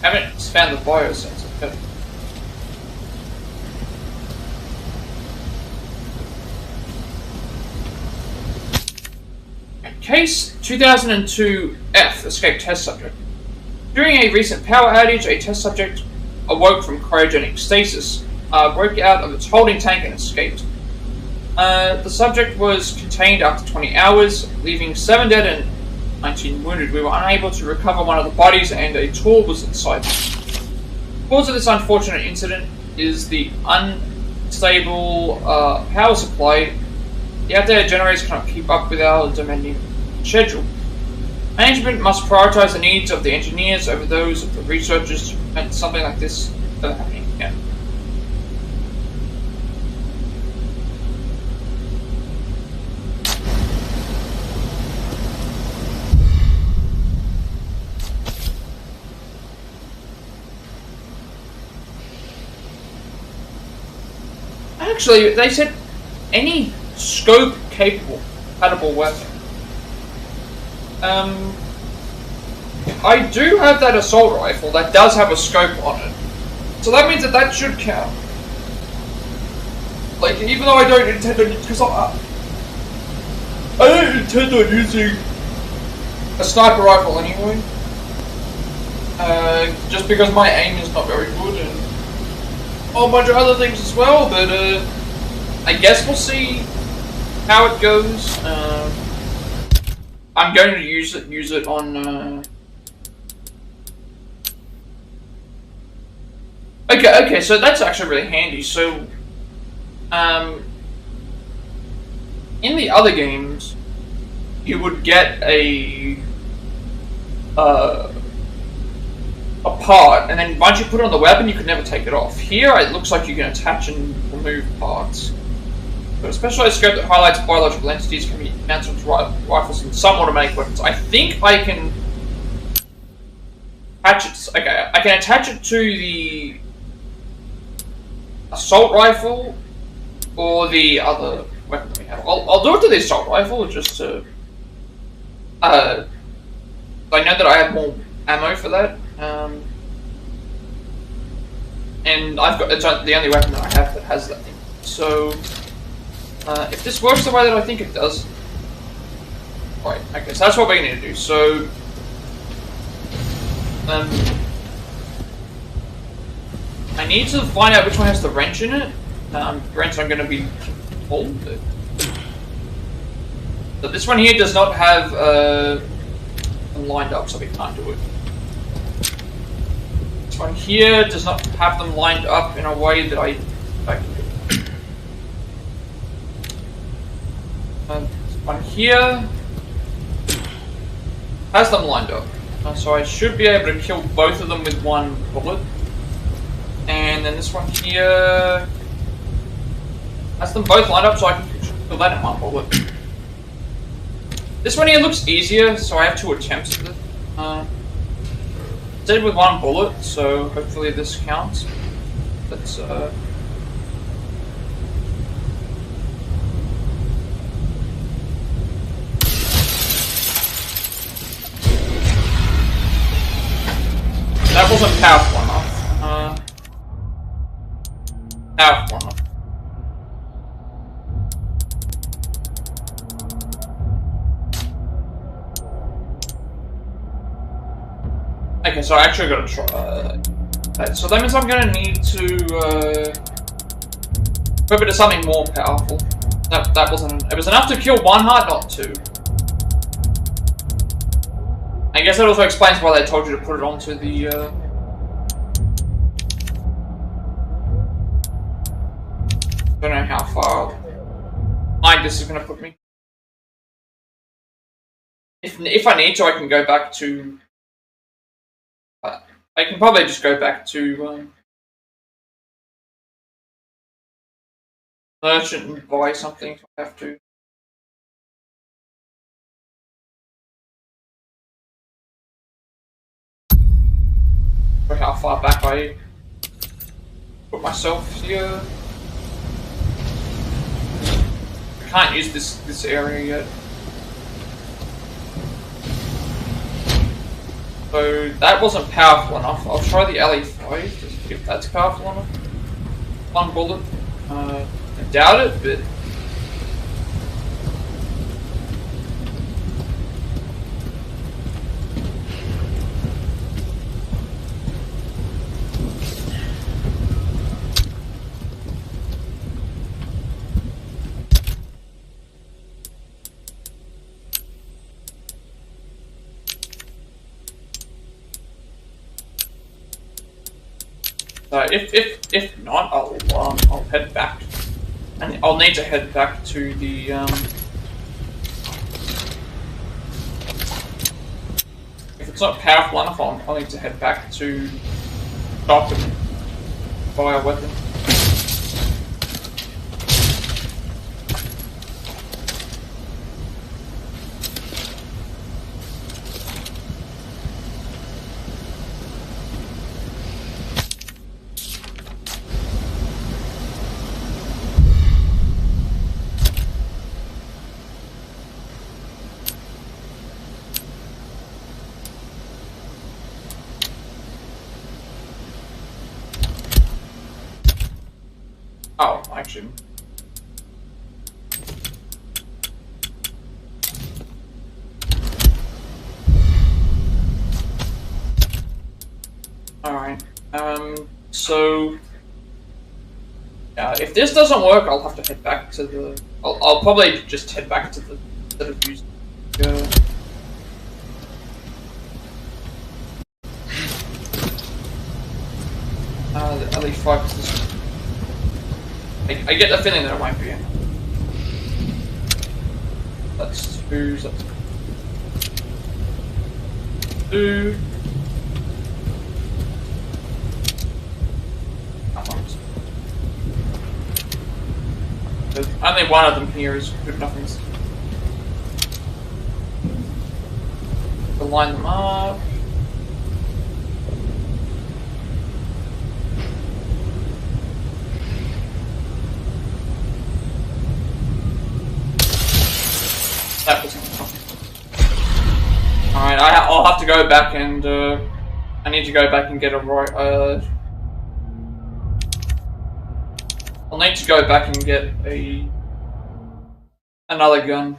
Speaker 1: Haven't found the biosensor. Okay. Case 2002F escaped test subject. During a recent power outage, a test subject awoke from cryogenic stasis, broke out of its holding tank and escaped. The subject was contained after 20 hours, leaving 7 dead and 19 wounded. We were unable to recover one of the bodies and a tool was inside. The cause of this unfortunate incident is the unstable power supply. The outdated generators cannot keep up with our demanding schedule. Management must prioritize the needs of the engineers over those of the researchers to prevent something like this from happening again. Actually, they said any scope capable, compatible weapon. I do have that assault rifle that does have a scope on it. So that means that should count. Like, even though I don't intend on, because I don't intend on using a sniper rifle anyway. Just because my aim is not very good and a whole bunch of other things as well, but I guess we'll see how it goes. I'm going to use it on. Okay, so that's actually really handy. So, in the other games, you would get a part, and then once you put it on the weapon, you could never take it off. Here, it looks like you can attach and remove parts. A specialized scope that highlights biological entities can be mounted onto rifles and some automatic weapons. I think I can attach it. Okay, I can attach it to the assault rifle or the other weapon we have. I'll do it to the assault rifle just to. I know that I have more ammo for that. And it's the only weapon that I have that has that thing. So, if this works the way that I think it does, right? Okay, so that's what we need to do. So, I need to find out which one has the wrench in it. Wrench I'm going to be told. But this one here does not have them lined up, so we can't do it. This one here does not have them lined up in a way that I can do. This one here has them lined up, so I should be able to kill both of them with one bullet. And then this one here has them both lined up, so I can kill that in one bullet. This one here looks easier, so I have 2 attempts at it. Did with one bullet, so hopefully this counts. Let's that wasn't powerful enough. Powerful enough. Okay, so I actually got to try that. So that means I'm going to need to equip it to something more powerful. That wasn't. It was enough to kill 1 heart, not 2. I guess that also explains why they told you to put it onto the. Don't know how far this is going to put me. If I need to, I can go back to. I can probably just go back to merchant and buy something if I have to. For how far back I put myself here. I can't use this area yet. So that wasn't powerful enough. I'll try the LE5 to see if that's powerful enough. 1 bullet. I doubt it, but. If not, I'll head back, and I'll need to head back to the If it's not powerful enough, I'll need to head back to shop and buy a weapon. Oh, actually. Alright, so... if this doesn't work, I'll have to head back to the... I'll probably just head back to the... instead of using... the LE5 is this... I get the feeling that it won't be in. That's 2, that's 2. Only one of them here is good enough. To line them up. That was alright. I'll have to go back and I need to go back and get a right. I'll need to go back and get another gun.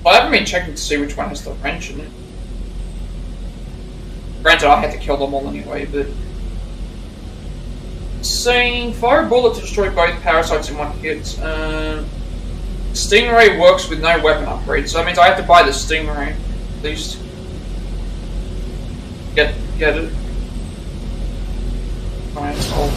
Speaker 1: I haven't been checking to see which one has the wrench in it. Granted, I had to kill them all anyway, but... Saying, fire a bullet to destroy both parasites in one hit. Stingray works with no weapon upgrade, so that means I have to buy the Stingray, at least. Get it. Alright, so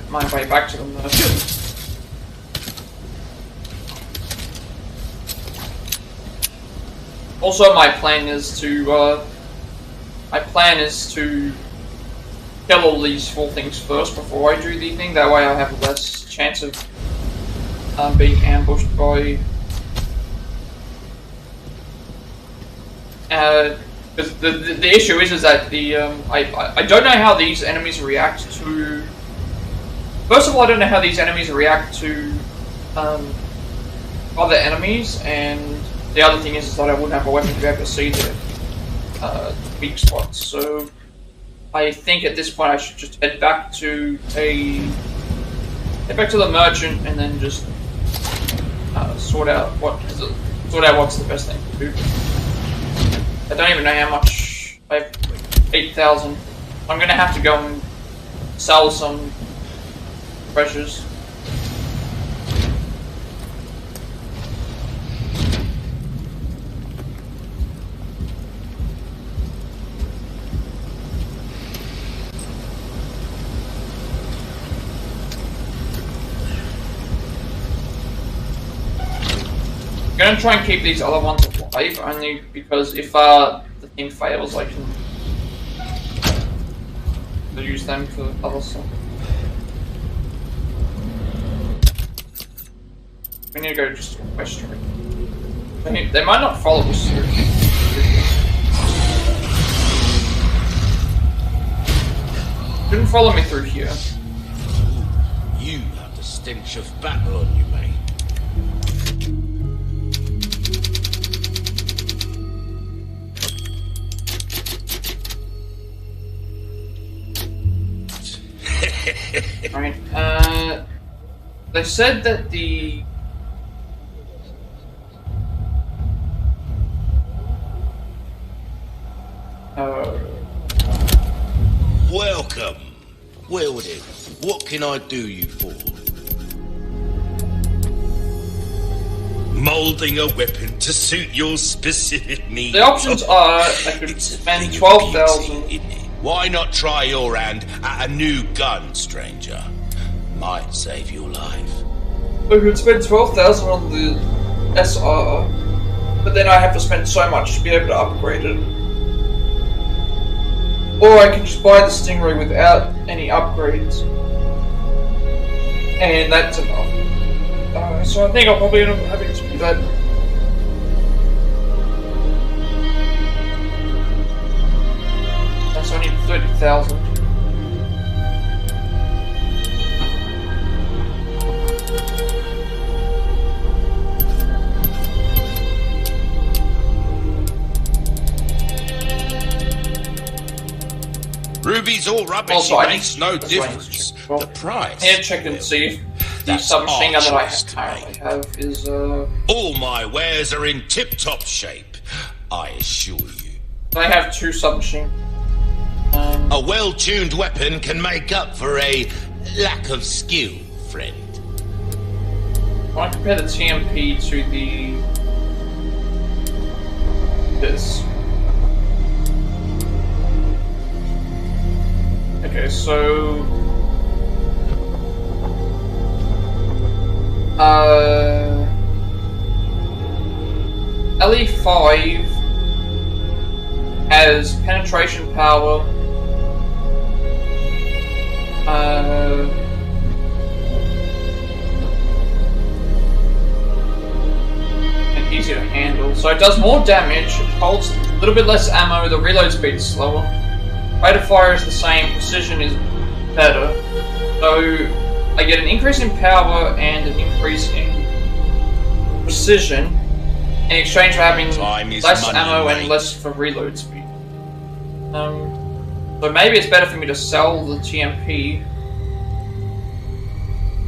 Speaker 1: my way back to them though. Also, my plan is to kill all these 4 things first before I do the thing. That way, I have less chance of being ambushed by. Because the issue is that I don't know how these enemies react to. First of all, I don't know how these enemies react to other enemies, and the other thing is that I wouldn't have a weapon to be able to see the weak spots. So I think at this point I should just head back to the merchant and then just sort out what's the best thing to do. I don't even know how much. I have 8,000. I'm gonna have to go and sell some pressures. I'm gonna try and keep these other ones alive, only because if the thing fails, I can use them for other stuff. We need to go just to West Street. They might not follow us through. Didn't follow me through here.
Speaker 2: You have the stench of battle on you, mate.
Speaker 1: Right, they said that the...
Speaker 2: Welcome. Well then, what can I do you for? Moulding a weapon to suit your specific needs.
Speaker 1: The options are, I could spend 12,000.
Speaker 2: Why not try your hand at a new gun, stranger? Might save your life.
Speaker 1: I could spend 12,000 on the SR, but then I have to spend so much to be able to upgrade it. Or I can just buy the Stingray without any upgrades. And that's enough. So I think I'll probably end up having to do that. That's only 30,000.
Speaker 2: Ruby's all rubbish.
Speaker 1: Also,
Speaker 2: It
Speaker 1: I
Speaker 2: makes no
Speaker 1: that's why I need to
Speaker 2: difference.
Speaker 1: check. Well,
Speaker 2: The price.
Speaker 1: Here, check and see if the
Speaker 2: That's
Speaker 1: submachine gun that I
Speaker 2: our choice to
Speaker 1: currently
Speaker 2: make.
Speaker 1: have is
Speaker 2: All my wares are in tip-top shape, I assure you.
Speaker 1: I have 2 submachine.
Speaker 2: A well-tuned weapon can make up for a lack of skill, friend.
Speaker 1: I want to compare the TMP to this. Okay, so LE5 has penetration power. And easier to handle. So it does more damage, it holds a little bit less ammo, the reload speed is slower. Rate of fire is the same, precision is better. So I get an increase in power and an increase in precision in exchange for having less ammo and less for reload speed. So maybe it's better for me to sell the TMP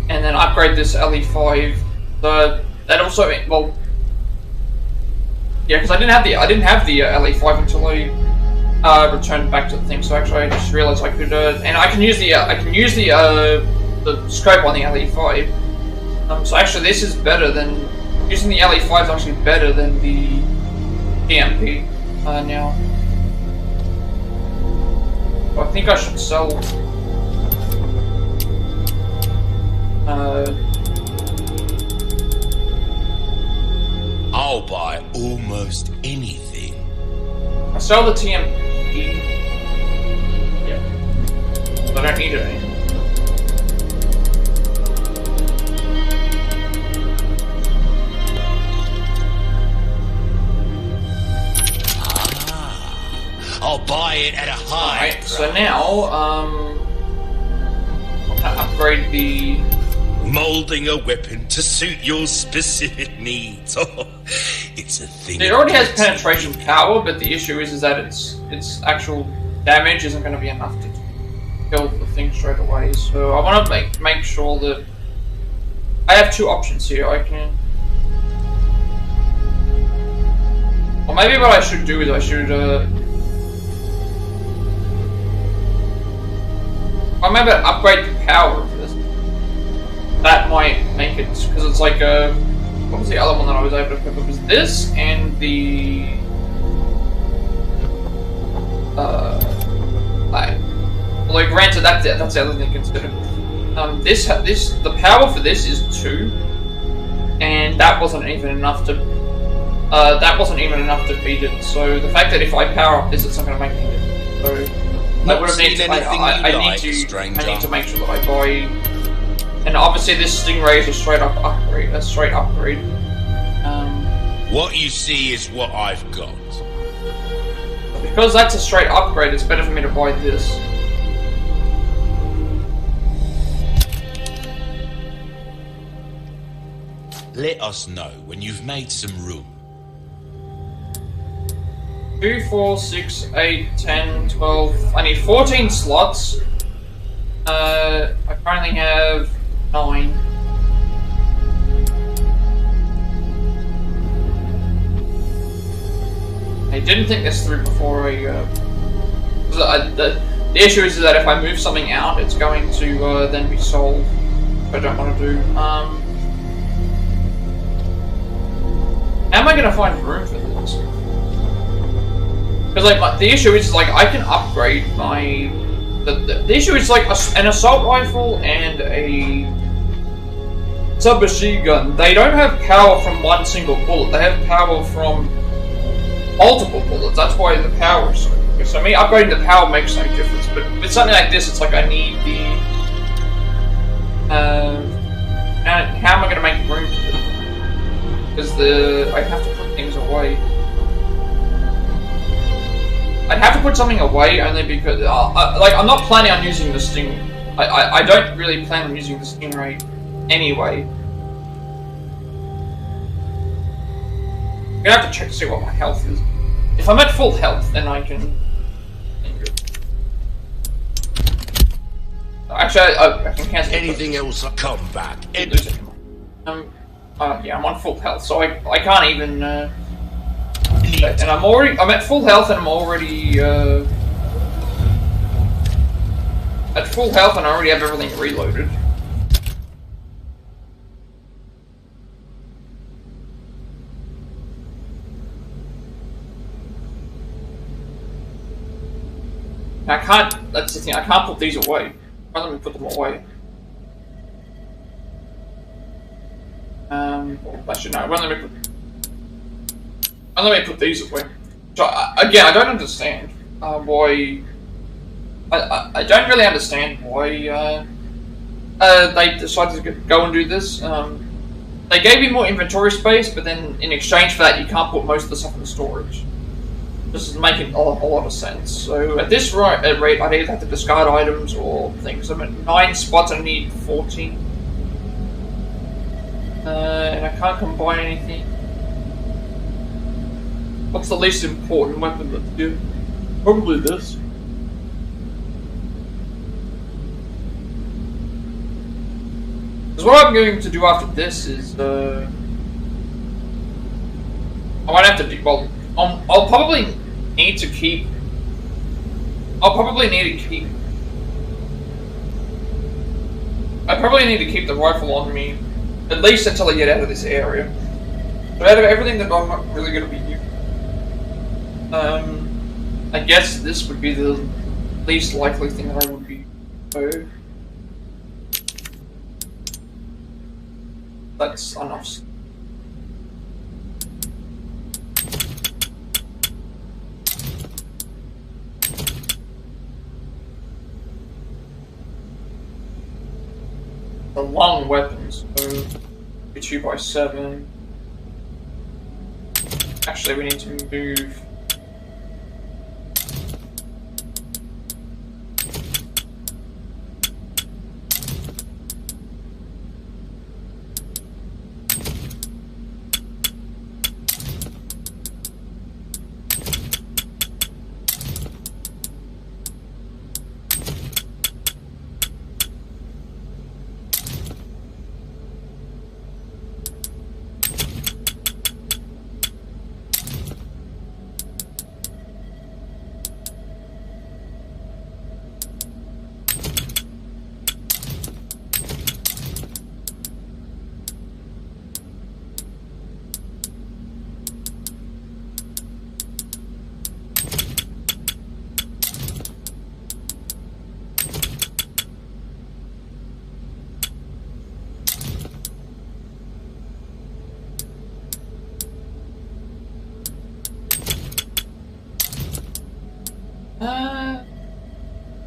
Speaker 1: and then upgrade this LE5. That also, well, yeah, because I didn't have the LE5 until I returned back to the thing. So actually, I just realized I could, and I can use the scope on the LE5. So actually, this is better than using the LE5 is actually better than the TMP now. So I think I should sell.
Speaker 2: I'll buy almost anything.
Speaker 1: I sell the TMP. Yeah. I don't need it anymore.
Speaker 2: I'll buy it at a high
Speaker 1: Alright,
Speaker 2: price.
Speaker 1: so now, I'll upgrade the...
Speaker 2: Molding a weapon to suit your specific needs. Oh, it's a thing.
Speaker 1: It already has penetration power, but the issue is that its actual damage isn't going to be enough to kill the thing straight away. So I want to make sure that I have 2 options here. I can, or maybe what I should do is I should I maybe upgrade the power of this. That might make it, because it's like what was the other one that I was able to pick up? It was this and the although granted that's the other thing to consider. The power for this is 2, and that wasn't even enough to beat it. So the fact that if I power up this, it's not going to make me different. So I would have needed to. I need to make sure that I buy. And obviously, this Stingray is a straight upgrade.
Speaker 2: What you see is what I've got.
Speaker 1: Because that's a straight upgrade, it's better for me to buy this.
Speaker 2: Let us know when you've made some room.
Speaker 1: 2, 4, 6, 8, 10, 12. I need 14 slots. I currently have 9. I didn't think this through before the issue is that if I move something out, it's going to then be sold. Which I don't want to do. How am I going to find room for this? Because like the issue is like I can upgrade my. The issue is like an assault rifle and a submachine gun. They don't have power from one single bullet. They have power from multiple bullets. That's why the power is so good. So me upgrading the power makes no difference. But with something like this, it's like I need the. And how am I going to make room for this? Because I have to put things away. I'd have to put something away only because, like, I'm not planning on using the Sting. I don't really plan on using the Stingray anyway. I'm gonna have to check to see what my health is. If I'm at full health, then I can. Actually, I can cancel
Speaker 2: Anything else, come back.
Speaker 1: Yeah, I'm on full health, so I can't even, and I'm at full health and I'm already, at full health and I already have everything reloaded. I can't, that's the thing, I can't put these away. Let me put them away. Actually no, let me put these away. So, again, I don't understand why... I don't really understand why they decided to go and do this. They gave you more inventory space, but then in exchange for that you can't put most of the stuff in the storage. This is making a lot of sense. So at this rate, I'd either have to discard items or things. I'm at 9 spots, I need 14. And I can't combine anything. What's the least important weapon to do? Probably this. Because what I'm going to do after this is, I might have to do, well, I'll probably need to keep, I probably need to keep the rifle on me, at least until I get out of this area. But out of everything that I'm not really going to be using, I guess this would be the least likely thing that I would be. So that's enough. The long weapons, so 2x7. Actually, we need to move.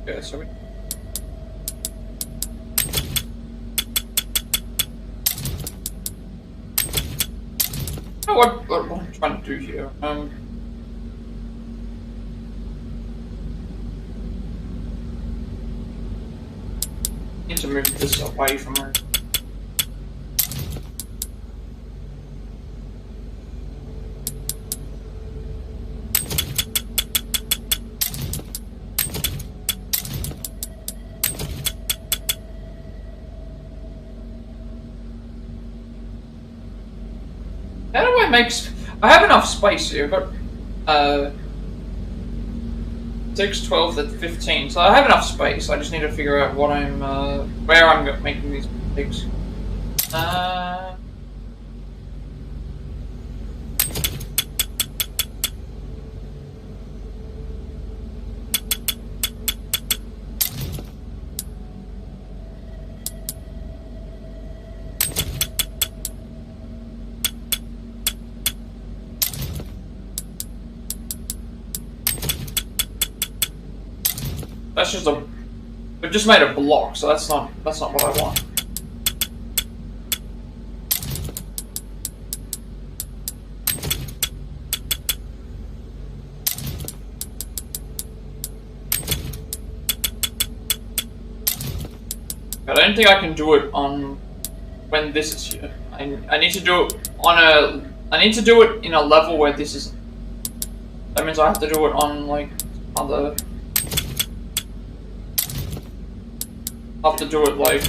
Speaker 1: Yeah, so we... what I'm trying to do here, need to move this away from her. How do I make... I have enough space here, but 6, 12, 15, so I have enough space. I just need to figure out what I'm, where I'm making these mistakes. That's just a... We've just made a block, so that's not what I want. But I don't think I can do it on when this is here. I need to do it on a... I need to do it in a level where this isn't. That means I have to do it on like other I'll have to do it like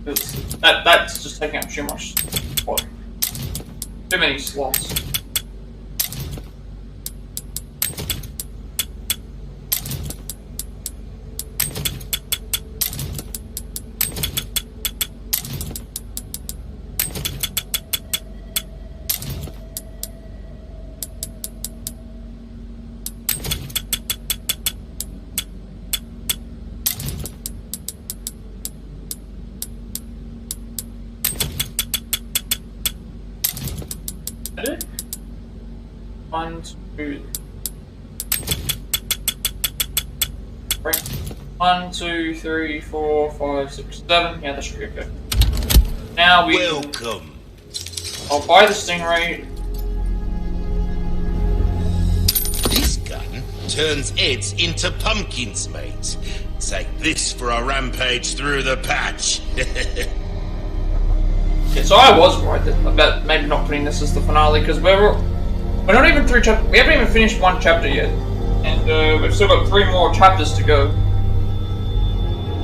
Speaker 1: that's just taking up too much spot. Too many slots. One, two, three. 1, 2, 3, 4, 5, 6, 7. Yeah, that should be okay. Now we.
Speaker 2: Welcome.
Speaker 1: I'll buy the Stingray.
Speaker 2: This gun turns heads into pumpkins, mate. Take this for a rampage through the patch.
Speaker 1: Yeah, so I was right about maybe not putting this as the finale because we're not even through chapter. We haven't even finished one chapter yet, and we've still got 3 more chapters to go.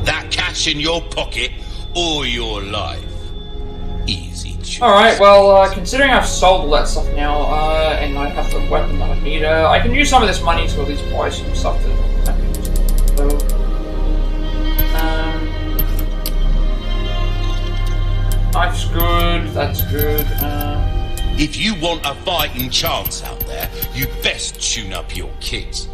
Speaker 2: That cash in your pocket or your life. Easy choice.
Speaker 1: All right. Well, considering I've sold all that stuff now, and I have the weapon that I need, I can use some of this money to at least buy some stuff to. So, knife's good. That's good.
Speaker 2: If you want a fighting chance out there, you best tune up your kit.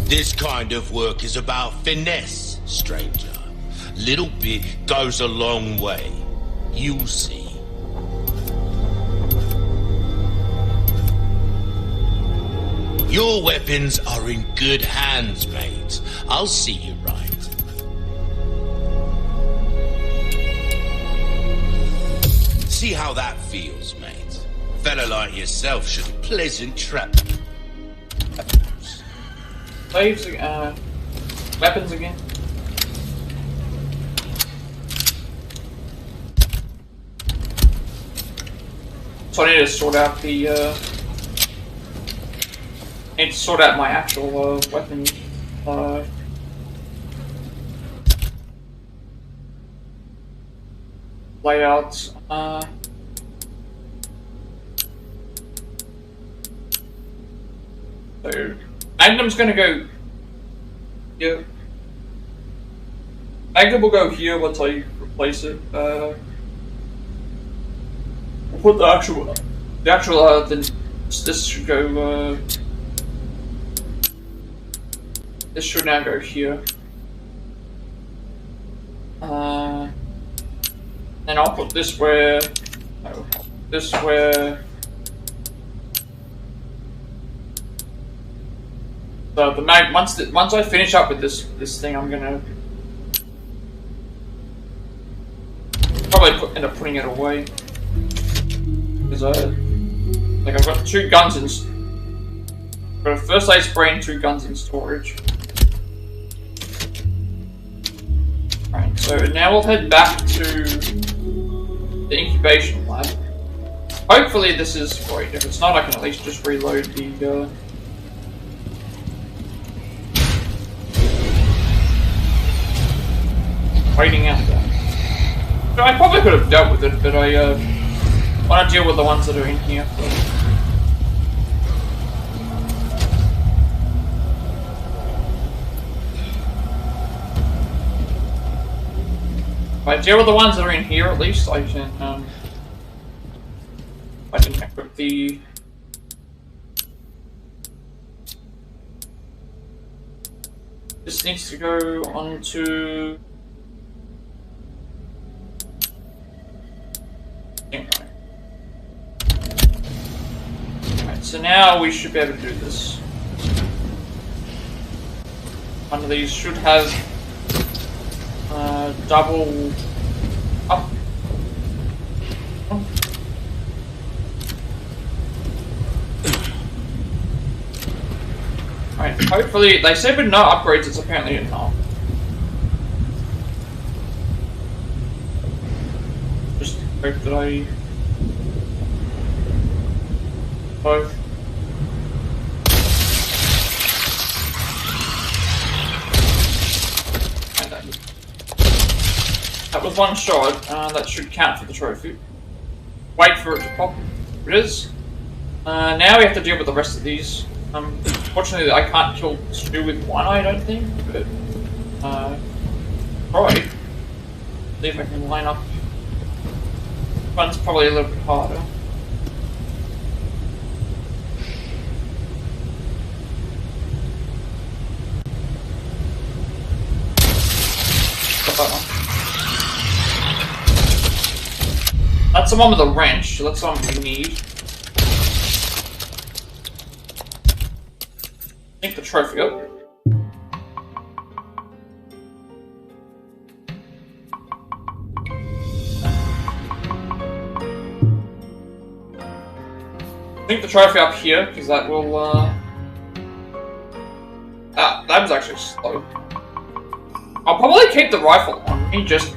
Speaker 2: This kind of work is about finesse, stranger. Little bit goes a long way. You'll see. Your weapons are in good hands, mate. I'll see you right. See how that feels, mate. A fella like yourself should pleasant trap.
Speaker 1: Slaves, weapons again. So I need to sort out the, I need to sort out my actual, weapon, layouts, so Magnum's gonna go here. Magnum will go here once I replace it. We'll put then this should go, this should now go here. Then I'll put this where, no, this where. So the once I finish up with this thing, I'm gonna probably end up putting it away because like I've got 2 guns in. I've got a first aid spray and 2 guns in storage. Right, so now we'll head back to the Incubation Lab. Hopefully this is right. If it's not, I can at least just reload the. Waiting out there. So I probably could have dealt with it, but I want to deal with the ones that are in here first. If I deal with the ones that are in here, at least I can equip the. This needs to go onto. Alright, so now we should be able to do this. one of these should have double up. Alright, hopefully, they said with no upgrades, it's apparently enough. Just hope that I... both. And that was one shot, that should count for the trophy. Wait for it to pop. Here it is. Now we have to deal with the rest of these. Fortunately, I can't kill two with one, I don't think, but, try. See if I can line up. One's probably a little bit harder. Got that one. That's the one with the wrench, so that's the one we need. Take the trophy up. Take the trophy up here, because that will, that was actually slow. I'll probably keep the rifle on me, just,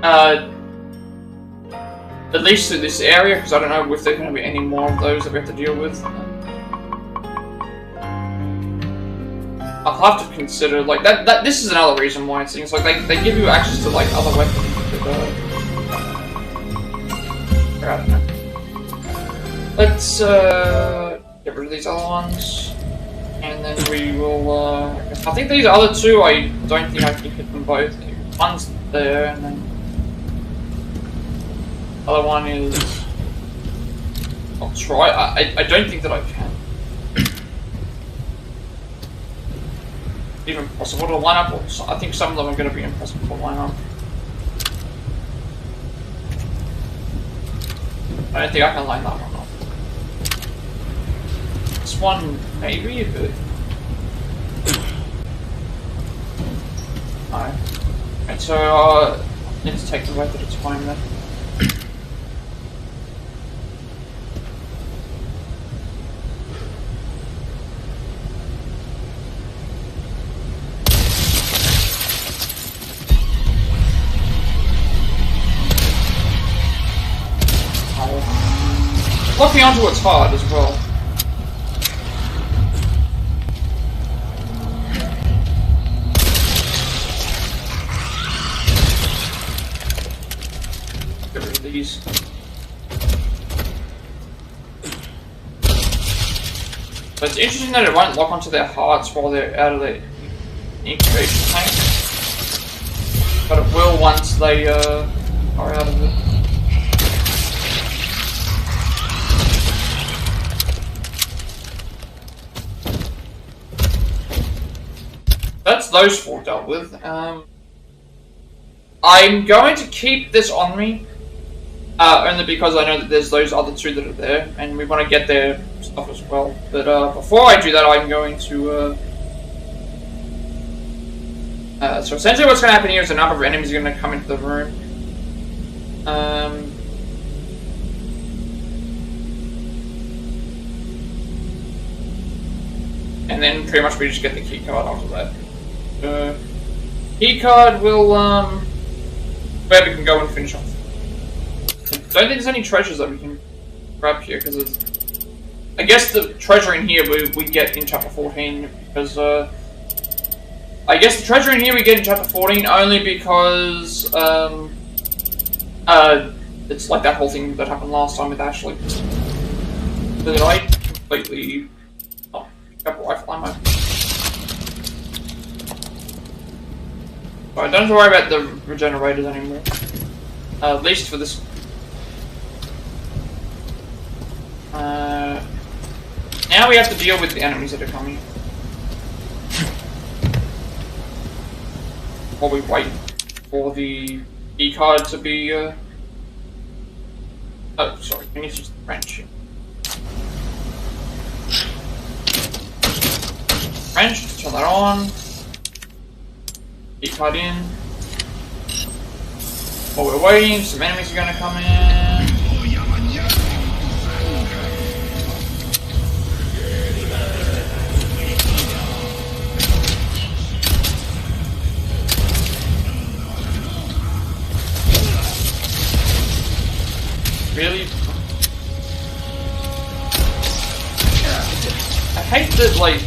Speaker 1: at least through this area, because I don't know if there's going to be any more of those that we have to deal with. I'll have to consider, like, this is another reason why it seems like they give you access to, like, other weapons. I don't know. Let's, get rid of these other ones. And then we will, I think these other two, I don't think I can hit them both. One's there, and then... the other one is... I'll try. I don't think that I can. Even possible to line up, or I think some of them are going to be impossible to line up. I don't think I can line that one up. This one, maybe, but... Alright. Right, so, I need to take the weight at a time then. Locking onto it's hard as well. Get rid of these. But it's interesting that it won't lock onto their hearts while they're out of the incubation tank. But it will once they are out of it. That's those four dealt with. I'm going to keep this on me, only because I know that there's those other two that are there, and we want to get their stuff as well. But before I do that, I'm going to... so essentially what's going to happen here is a number of enemies are going to come into the room. And then pretty much we just get the key card after that. Key card will, where we can go and finish off. I don't think there's any treasures that we can grab here, because I guess the treasure in here we get in chapter 14, because, I guess the treasure in here we get in chapter 14 only because, it's like that whole thing that happened last time with Ashley. So that I completely, pick up a rifle ammo. I don't have to worry about the Regenerators anymore. At least for this. Now we have to deal with the enemies that are coming. While we wait for the key card to be, oh, sorry, I need to use the wrench. Wrench, turn that on. Keep cut in. While we're waiting, some enemies are gonna come in. Really? I hate that, like...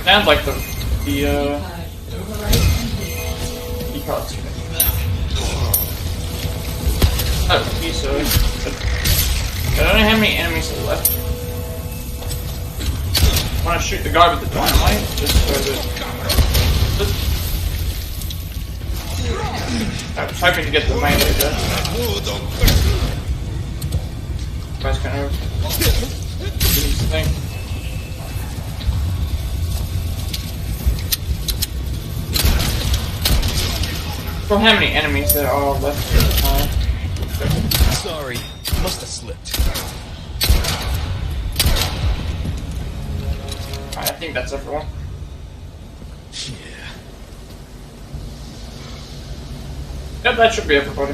Speaker 1: Sounds like the key cards. Oh, key surge. I don't know how many enemies are left. I want to shoot the guy with the dynamite, just so that... I was hoping to get the melee there. Guy's gonna do his thing. For how many enemies there are left at the time.
Speaker 3: Sorry, must have slipped.
Speaker 1: Alright, I think that's everyone.
Speaker 3: Yeah.
Speaker 1: Yep, that should be everybody.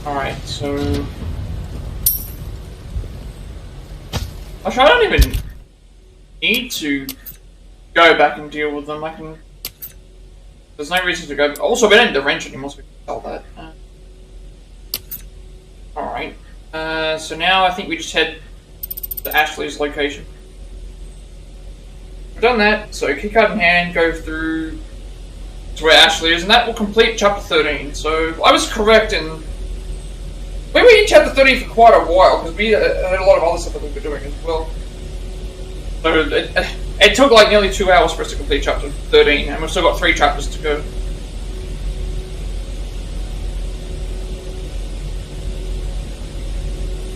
Speaker 1: Alright, so... Actually, I don't even need to go back and deal with them. I can... There's no reason to go... Also, we don't need the wrench anymore, so we can sell that. Alright. So now I think we just head to Ashley's location. We've done that, so keycard in hand, go through to where Ashley is, and that will complete chapter 13. So I was correct in... We were in chapter 13 for quite a while, because we had a lot of other stuff that we were doing as well. So it took like nearly 2 hours for us to complete chapter 13, and we've still got 3 chapters to go.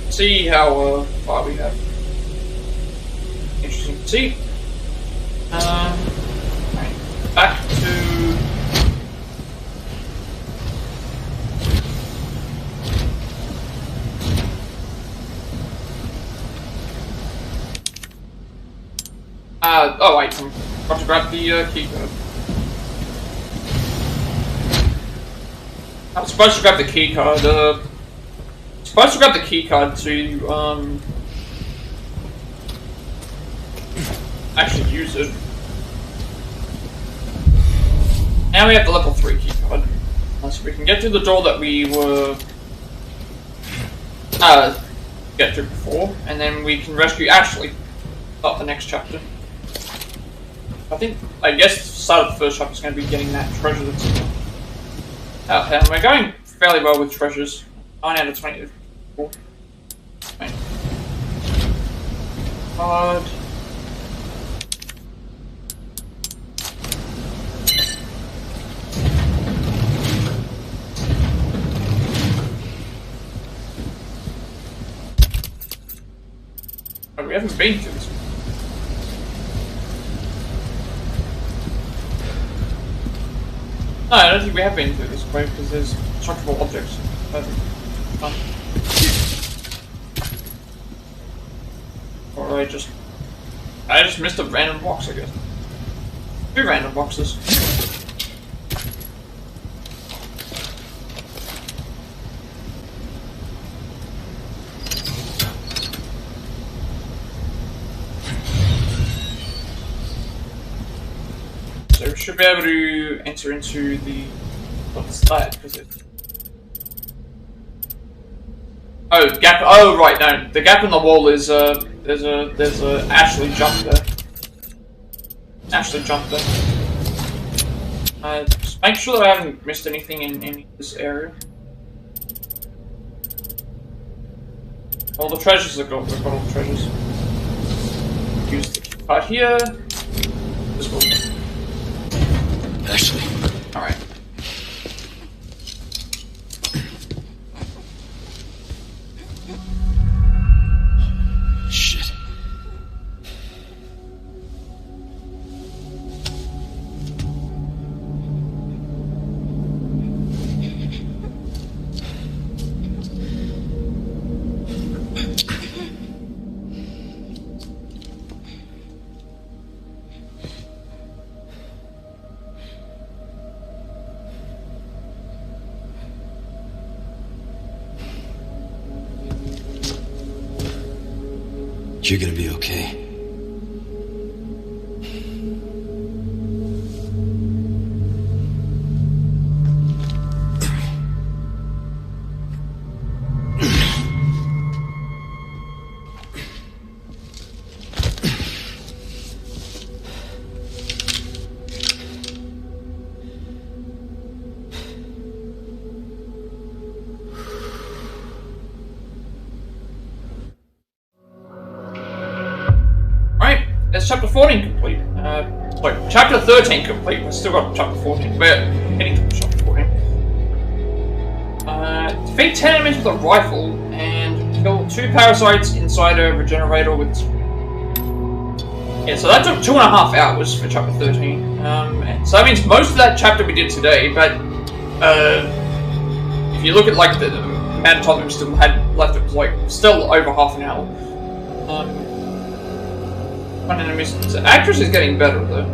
Speaker 1: See how far we have. Interesting to see. Right. Back to... oh wait, I forgot to grab the key card. I was supposed to grab the key card, supposed to grab the key card to, actually use it. Now we have the level 3 key card. So we can get to the door that we were, get to before, and then we can rescue Ashley. Start the next chapter. I guess the start of the first chapter is going to be getting that treasure that's out there. And we're going fairly well with treasures. 9 out of 20. Cool. Card. Oh, we haven't been through this one. No, I don't think we have been through this way because there's structural objects. Or I just missed a random box, I guess. 2 random boxes. So we should be able to enter into the... What's that? Is it... Oh, gap. Oh, right. No, the gap in the wall is there's a Ashley jump there. Ashley jump there. Just make sure that I haven't missed anything in any of this area. All the treasures are gone. We've got all the treasures. Use the key card here. This one.
Speaker 4: Ashley.
Speaker 1: All right.
Speaker 4: You're gonna be okay.
Speaker 1: That's chapter 14 complete. Sorry, chapter 13 complete. We've still got chapter 14. We're heading to chapter 14. Defeat 10 enemies with a rifle and kill 2 parasites inside a Regenerator with... Yeah, so that took 2.5 hours for chapter 13. And so that means most of that chapter we did today, but if you look at like the amount of time we still had left, it was like still over half an hour. The actress is getting better though.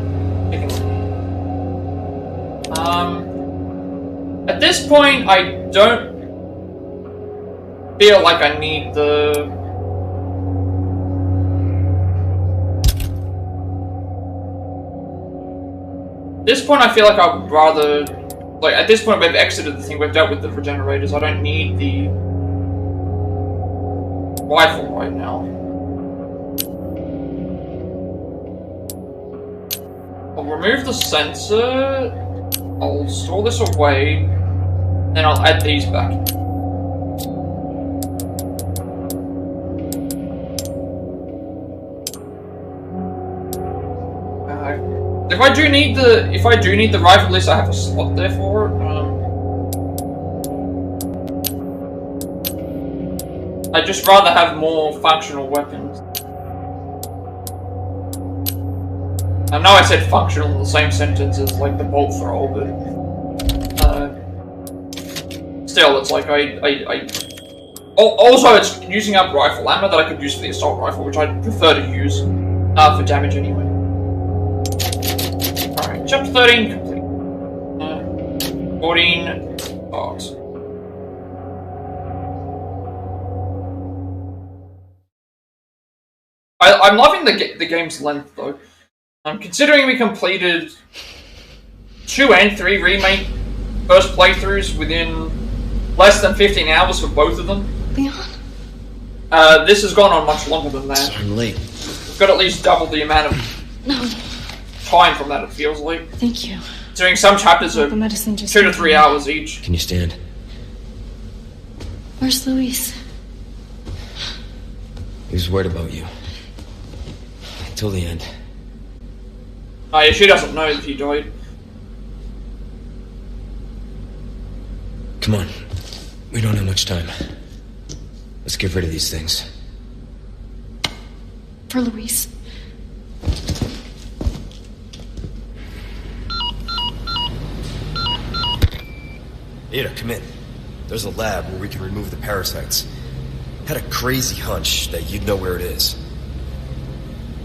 Speaker 1: At this point, I don't feel like I need the. At this point, I feel like I would rather. Like at this point, we've exited the thing. We've dealt with the Regenerators. I don't need the rifle right now. I'll remove the sensor, I'll store this away, then I'll add these back. If I do need the rifle, at least I have a slot there for it. I'd just rather have more functional weapons. I know I said functional in the same sentence as like the bolt thrower, but still, it's like also, it's using up rifle ammo that I could use for the assault rifle, which I'd prefer to use for damage anyway. All right, chapter 13 complete. 14 dogs. I'm loving the game's length though. Considering we completed 2 and 3 Remake first playthroughs within less than 15 hours for both of them.
Speaker 5: Leon?
Speaker 1: This has gone on much longer than that.
Speaker 4: So I'm late.
Speaker 1: We've got at least double the amount of time from that, it feels like.
Speaker 5: Thank you.
Speaker 1: Doing some chapters are
Speaker 5: The medicine just
Speaker 1: 2 to 3 hours each.
Speaker 4: Can you stand?
Speaker 5: Where's Luis?
Speaker 4: He was worried about you. Until the end.
Speaker 1: Oh yeah, she doesn't know that he died.
Speaker 4: Come on. We don't have much time. Let's get rid of these things.
Speaker 5: For Luis.
Speaker 3: Ada, come in. There's a lab where we can remove the parasites. Had a crazy hunch that you'd know where it is.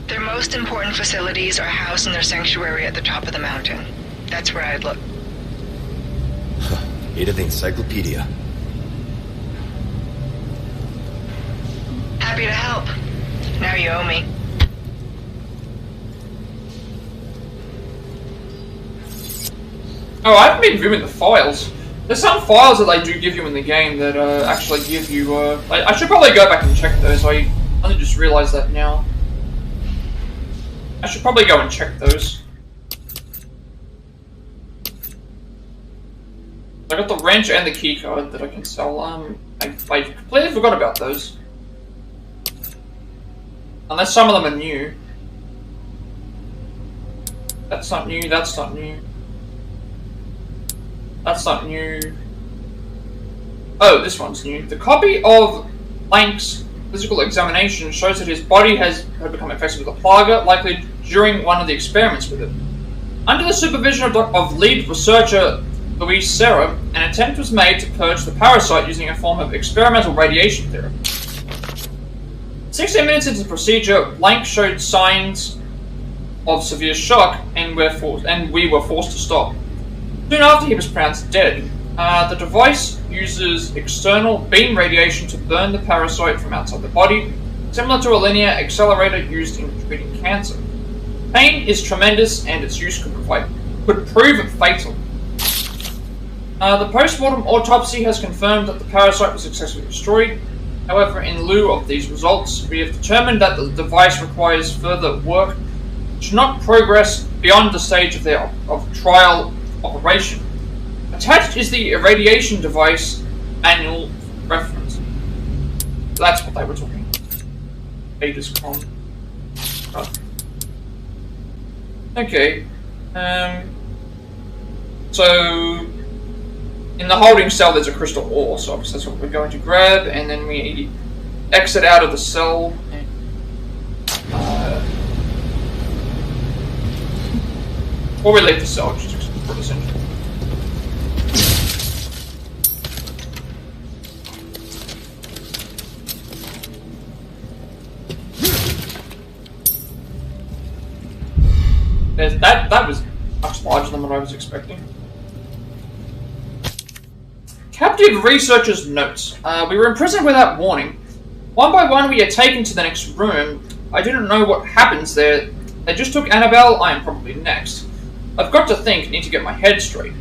Speaker 6: Their most important facilities are housed in their sanctuary at the top of the mountain. That's where I'd look.
Speaker 3: Ada the encyclopedia.
Speaker 6: Happy to help. Now you owe me.
Speaker 1: Oh, I haven't been viewing the files. There's some files that they do give you in the game that actually give you. I should probably go back and check those. I only just realised that now. I should probably go and check those. I got the wrench and the key card that I can sell. I completely forgot about those. Unless some of them are new. That's not new, that's not new. That's not new. Oh, this one's new. The copy of Blank's physical examination shows that his body had become infected with a plaga, likely during one of the experiments with it. Under the supervision of lead researcher Luis Serra, an attempt was made to purge the parasite using a form of experimental radiation therapy. 16 minutes into the procedure, Blank showed signs of severe shock, and we were forced to stop. Soon after, he was pronounced dead. The device uses external beam radiation to burn the parasite from outside the body. similar to a linear accelerator used in treating cancer. Pain is tremendous, and its use could prove fatal. The post-mortem autopsy has confirmed that the parasite was successfully destroyed. However, in lieu of these results, we have determined that the device requires further work, should not progress beyond the stage of trial operation. Attached is the irradiation device manual reference. That's what they were talking about. Aegis Con. Okay. So in the holding cell there's a crystal ore, so obviously that's what we're going to grab, and then we exit out of the cell and or we leave the cell, just for this engine. That was much larger than what I was expecting. Captive researchers' notes. We were imprisoned without warning. One by one we are taken to the next room. I didn't know what happens there. They just took Annabelle. I am probably next. I've got to think, need to get my head straight.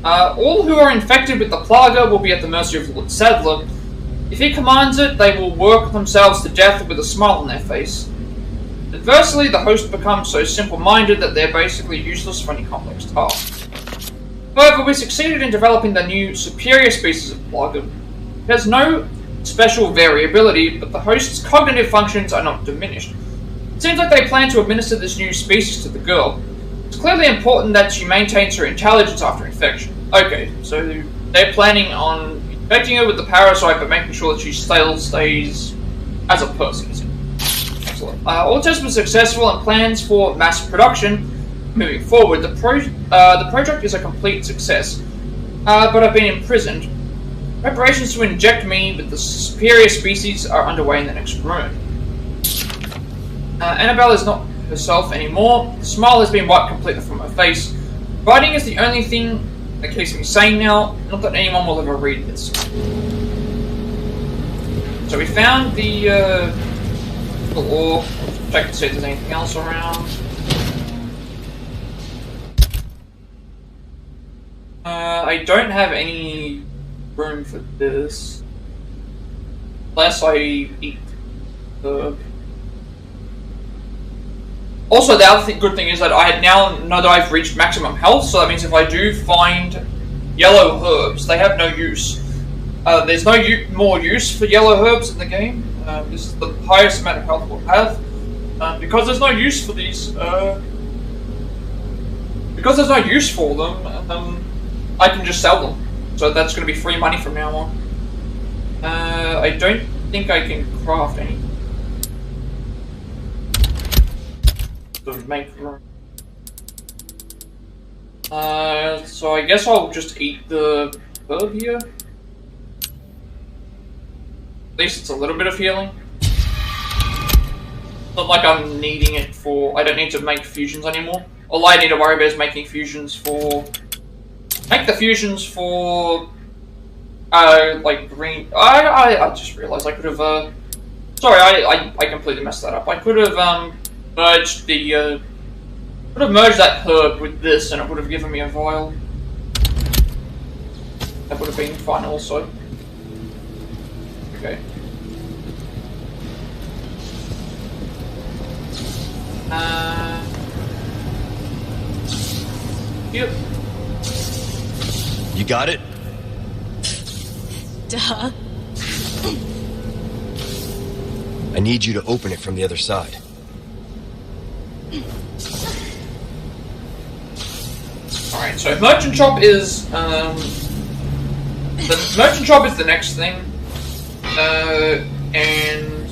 Speaker 1: All who are infected with the plaga will be at the mercy of Lord Saddler. If he commands it, they will work themselves to death with a smile on their face. Adversely, the host becomes so simple-minded that they're basically useless for any complex task. However, we succeeded in developing the new superior species of plaga. It has no special variability, but the host's cognitive functions are not diminished. It seems like they plan to administer this new species to the girl. It's clearly important that she maintains her intelligence after infection. Okay, so they're planning on infecting her with the parasite, but making sure that she still stays as a person. Excellent. All tests were successful, and plans for mass production moving forward. The project is a complete success, but I've been imprisoned. Preparations to inject me with the superior species are underway in the next room. Annabelle is not herself anymore. The smile has been wiped completely from her face. Writing is the only thing that keeps me sane now. Not that anyone will ever read this. So we found the ore. Check to see if there's anything else around. I don't have any room for this. Unless I eat the... Also, the other good thing is that I now know that I've reached maximum health, so that means if I do find yellow herbs, they have no use. There's no more use for yellow herbs in the game. This is the highest amount of health we'll have. Because there's no use for these, because there's no use for them, I can just sell them. So that's going to be free money from now on. I don't think I can craft any. To make room. So I guess I'll just eat the herb here. At least it's a little bit of healing. Not like I'm needing it for... I don't need to make fusions anymore. All I need to worry about is making fusions for... Make the fusions for... like green... I just realized I could have... Sorry, I completely messed that up. I could have merged the... could have merged that herb with this and it would have given me a vial. That would have been fun also. Okay. Yep.
Speaker 3: You got it?
Speaker 5: Duh.
Speaker 3: I need you to open it from the other side.
Speaker 1: Alright, so Merchant Shop is, the Merchant Shop is the next thing. And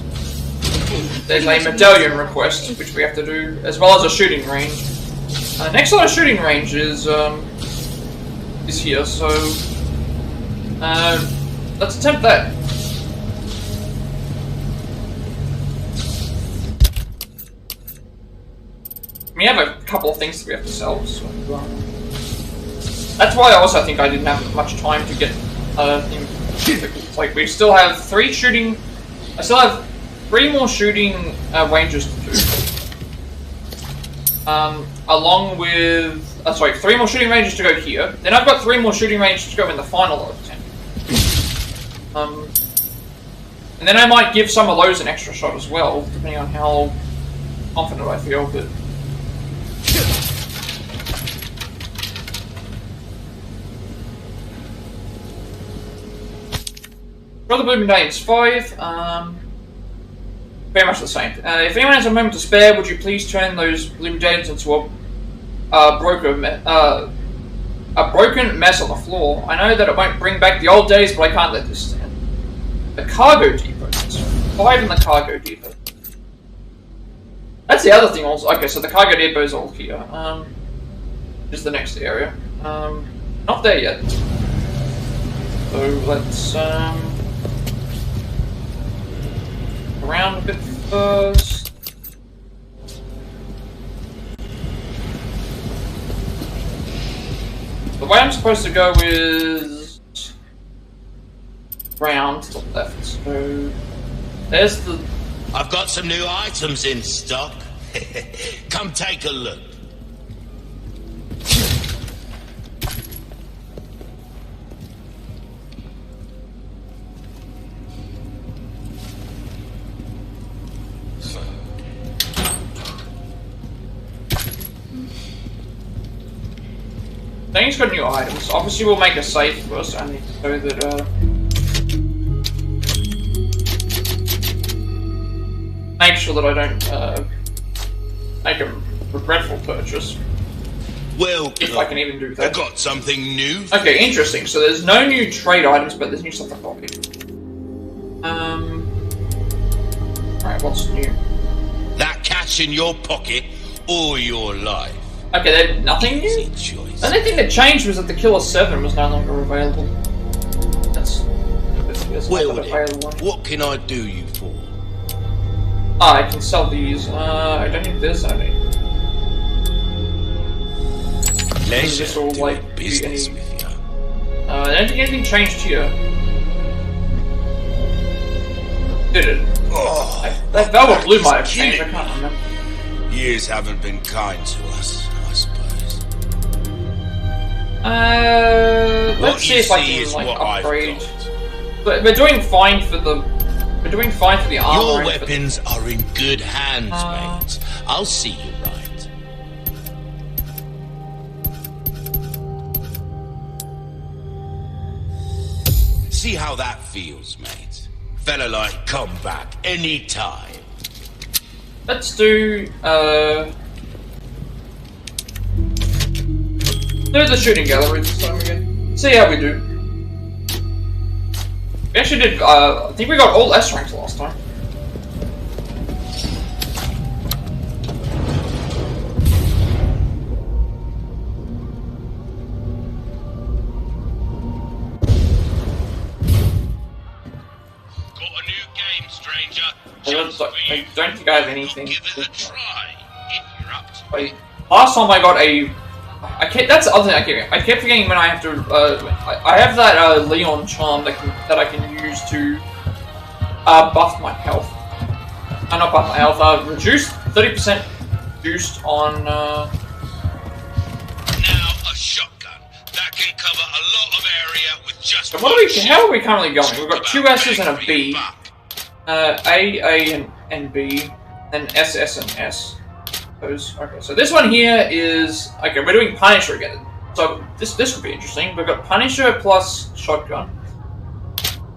Speaker 1: there's a medallion request, which we have to do, as well as a shooting range. Next on our shooting range is here, so let's attempt that. We have a couple of things that we have to sell, so that's why I also think I didn't have much time to get like we still have 3 shooting. I still have 3 more shooting ranges to do. Along with... sorry, 3 more shooting ranges to go here. Then I've got 3 more shooting ranges to go in the final attempt. And then I might give some of those an extra shot as well, depending on how confident I feel, but... For the Blooming Day, it's 5. Very much the same. If anyone has a moment to spare, would you please turn those Blooming Days into a broken mess on the floor? I know that it won't bring back the old days, but I can't let this stand. The cargo depot. It's 5 in the cargo depot. That's the other thing also. Okay, so the cargo depot is all here. Is the next area. Not there yet. So let's around a bit first. The way I'm supposed to go is round to the left. So there's the.
Speaker 2: I've got some new items in stock. Come take a look.
Speaker 1: Thing's got new items. Obviously, we'll make a safe first, only so that make sure that I don't make a regretful purchase.
Speaker 2: Well,
Speaker 1: if I can even do that.
Speaker 2: I got something new.
Speaker 1: Okay, interesting. So there's no new trade items, but there's new stuff for copy. Alright, what's new?
Speaker 2: That cash in your pocket or your life.
Speaker 1: Okay, there's nothing new? The only thing that changed was that the Killer 7 was no longer available. That's
Speaker 2: well, what can I do you for?
Speaker 1: I can sell these. I don't think there's any.
Speaker 2: Pleasure
Speaker 1: this all, like,
Speaker 2: business with you.
Speaker 1: I don't think anything changed here. Did it?
Speaker 2: Oh,
Speaker 1: that Velvet Blue might have changed, I can't remember.
Speaker 2: Years haven't been kind to us, I suppose.
Speaker 1: Let's see if I can, like, upgrade. But we're doing fine for the... We're doing fine for the armor.
Speaker 2: Your weapons are in good hands, mate. I'll see you right. See how that feels, mate. Fella like come back anytime.
Speaker 1: Let's do the shooting gallery this time again. See how we do. We actually did, I think we got all S ranks last time.
Speaker 2: Got a new game, stranger.
Speaker 1: I don't think I have anything.
Speaker 2: Give it a try, if you're up to it.
Speaker 1: Last time I got a... that's the other thing I kept forgetting when I have to... I have that Leon charm that I can use to buff my health. Not buff my health, reduce 30% reduced on...
Speaker 2: Now a shotgun. That can cover a lot of area with just
Speaker 1: So how are we currently going? We've got 2 S's and a B. A, and B, then S, and S. Okay, so this one here is... Okay, we're doing Punisher again. So this could be interesting. We've got Punisher plus Shotgun.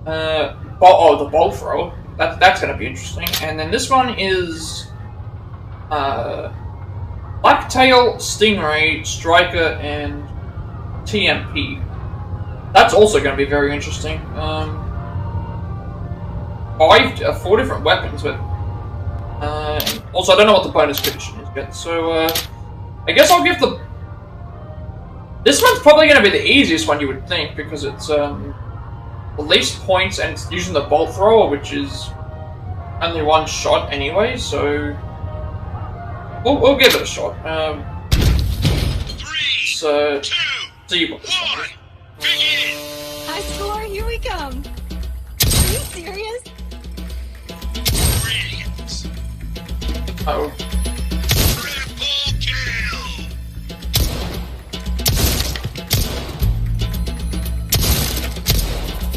Speaker 1: The Bolt Thrower. That's going to be interesting. And then this one is... Blacktail, Stingray, Striker, and TMP. That's also going to be very interesting. 4 different weapons, but... also, I don't know what the bonus condition is yet, so, I guess I'll give the... This one's probably going to be the easiest one, you would think, because it's, the least points, and it's using the Bolt Thrower, which is only 1 shot anyway, so... We'll give it a shot.
Speaker 2: 3, 2,
Speaker 1: see what
Speaker 2: 1, begin!
Speaker 5: High score, here we come. Are you serious?
Speaker 2: 3,
Speaker 1: Oh.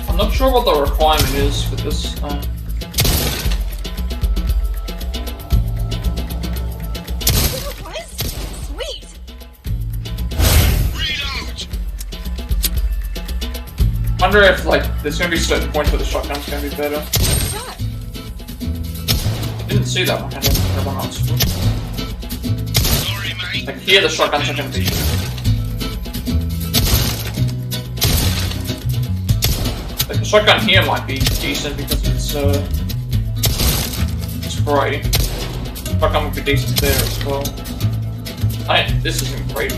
Speaker 1: I'm not sure what the requirement is for this.
Speaker 5: Sweet.
Speaker 2: Reload.
Speaker 1: Wonder if like there's gonna be certain points where the shotgun's gonna be better.
Speaker 5: Shot.
Speaker 1: Didn't see that one. I don't know everyone else.
Speaker 2: Sorry, mate.
Speaker 1: Like here, the shotguns are gonna be. Like the shotgun here might be decent because it's spray. Shotgun would be decent there as well. This isn't great.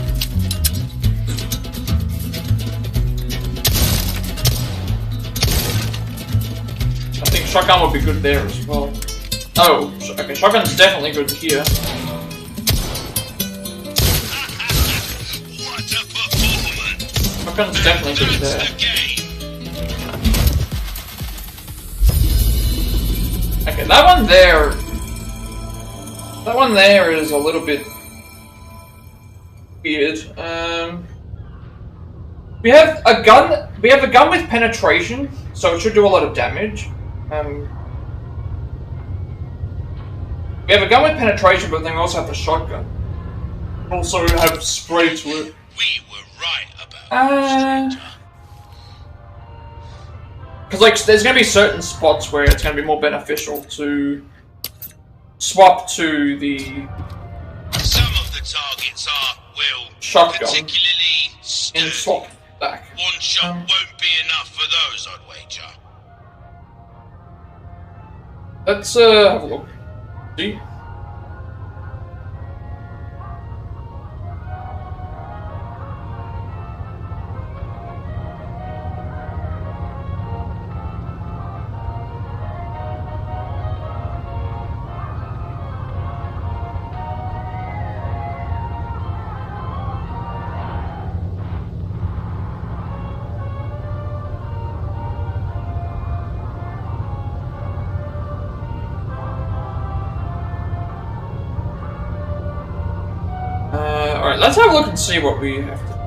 Speaker 1: I think shotgun would be good there as well. Oh, okay, shotgun's definitely good here.
Speaker 2: What a performance!
Speaker 1: Shotgun's definitely good
Speaker 2: That's
Speaker 1: there.
Speaker 2: the game.
Speaker 1: Okay, that one there is a little bit weird. We have a gun with penetration, so it should do a lot of damage. We have a gun with penetration, but then we also have the shotgun. Also have spray to it.
Speaker 2: We were right about stranger.
Speaker 1: Because like, there's going to be certain spots where it's going to be more beneficial to swap to the
Speaker 2: Some of the targets are, well,
Speaker 1: shotgun
Speaker 2: particularly
Speaker 1: and
Speaker 2: sturdy.
Speaker 1: swap back.
Speaker 2: One shot won't be enough for those, I'd wager.
Speaker 1: Let's have a look. See? Alright, let's have a look and see what we have to.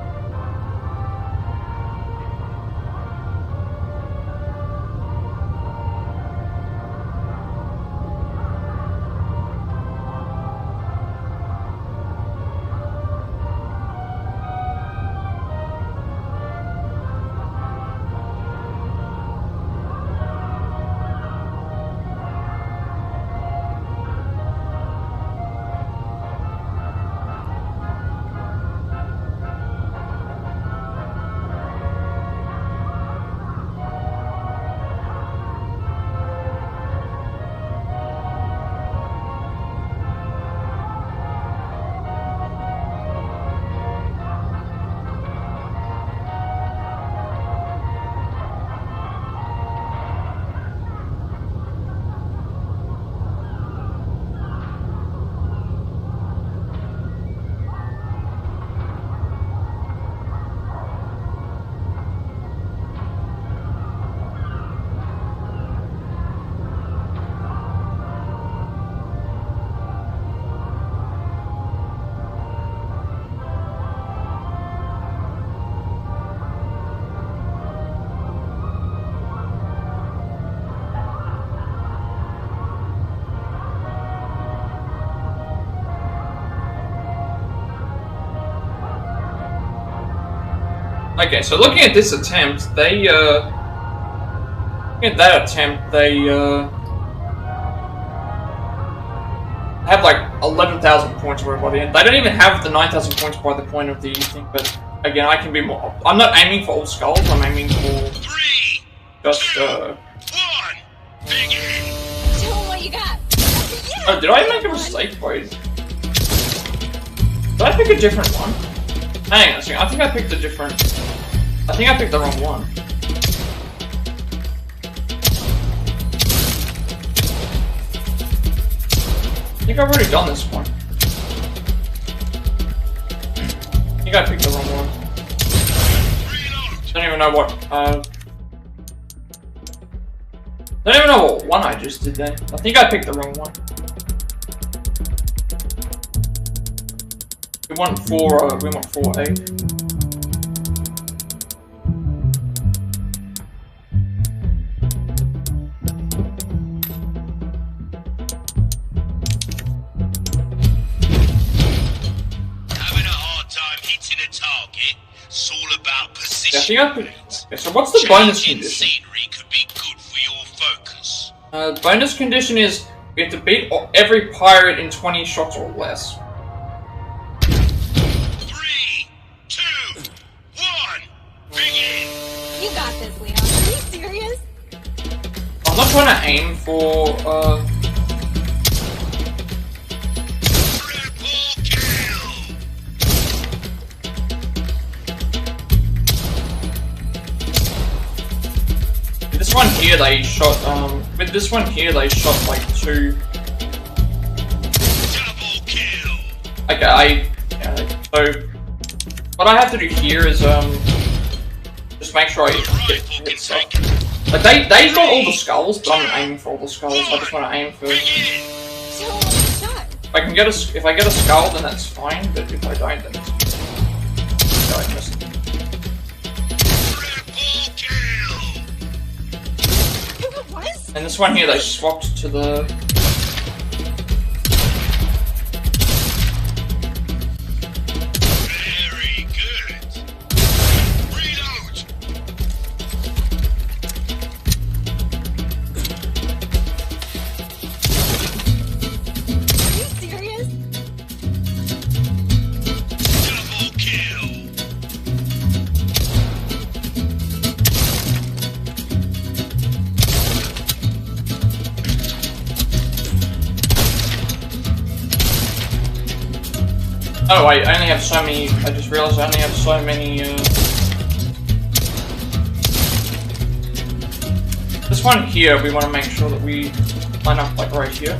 Speaker 1: Okay, so looking at this attempt, they, have like 11,000 points by the end. They don't even have the 9,000 points by the point of the thing, but again, I can be more. I'm not aiming for all skulls, I'm aiming for just,
Speaker 2: 3, 2, 1, begin!
Speaker 5: Show 'em what you got. Yeah,
Speaker 1: oh, did I make a mistake? Wait. Did I pick a different one? Hang on a second, I think I picked the wrong one. I think I've already done this one. I think I picked the wrong one. Don't even know what, don't even know what one I just did then. I think I picked the wrong one. We want 4A.
Speaker 2: Having a hard time hitting a target. It's all about position.
Speaker 1: Yeah, okay, so what's the bonus
Speaker 2: Changing
Speaker 1: condition?
Speaker 2: scenery could be good for your focus.
Speaker 1: Bonus condition is we have to beat every pirate in 20 shots or less.
Speaker 2: 3, 2, 1, begin!
Speaker 5: You got this, Leon. Are you serious?
Speaker 1: I'm not trying to aim for,
Speaker 2: Triple kill!
Speaker 1: this one here they shot, with this one here they shot like 2.
Speaker 2: Double kill!
Speaker 1: Okay, so what I have to do here is, just make sure I hit stuff. Like, they got all the skulls, but I'm not aiming for all the skulls, I just want to aim for...
Speaker 2: Begin!
Speaker 5: So what's the shot?
Speaker 1: If I get a skull, then that's fine, but if I don't, then it's... No, I missed it.
Speaker 2: Triple kill!
Speaker 5: What?
Speaker 1: And this one here, they swapped to the...
Speaker 2: Very good! Reload!
Speaker 5: Are you serious?
Speaker 2: Double kill!
Speaker 1: Oh wait, I only have so many, I just realized I only have so many, This one here, we want to make sure that we line up like right here.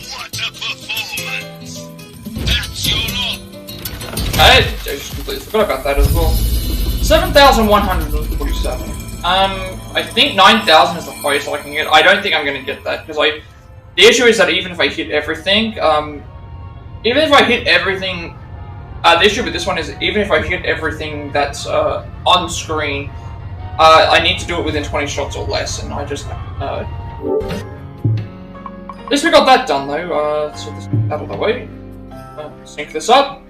Speaker 2: What a performance! That's your lot!
Speaker 1: I just completely forgot about that as well. 7,147. I think 9,000 is the highest I can get. I don't think I'm going to get that, because the issue is that even if I hit everything, the issue with this one is even if I hit everything that's on screen, I need to do it within 20 shots or less, and I just, at least we got that done though, so this out of the way. Sync this up.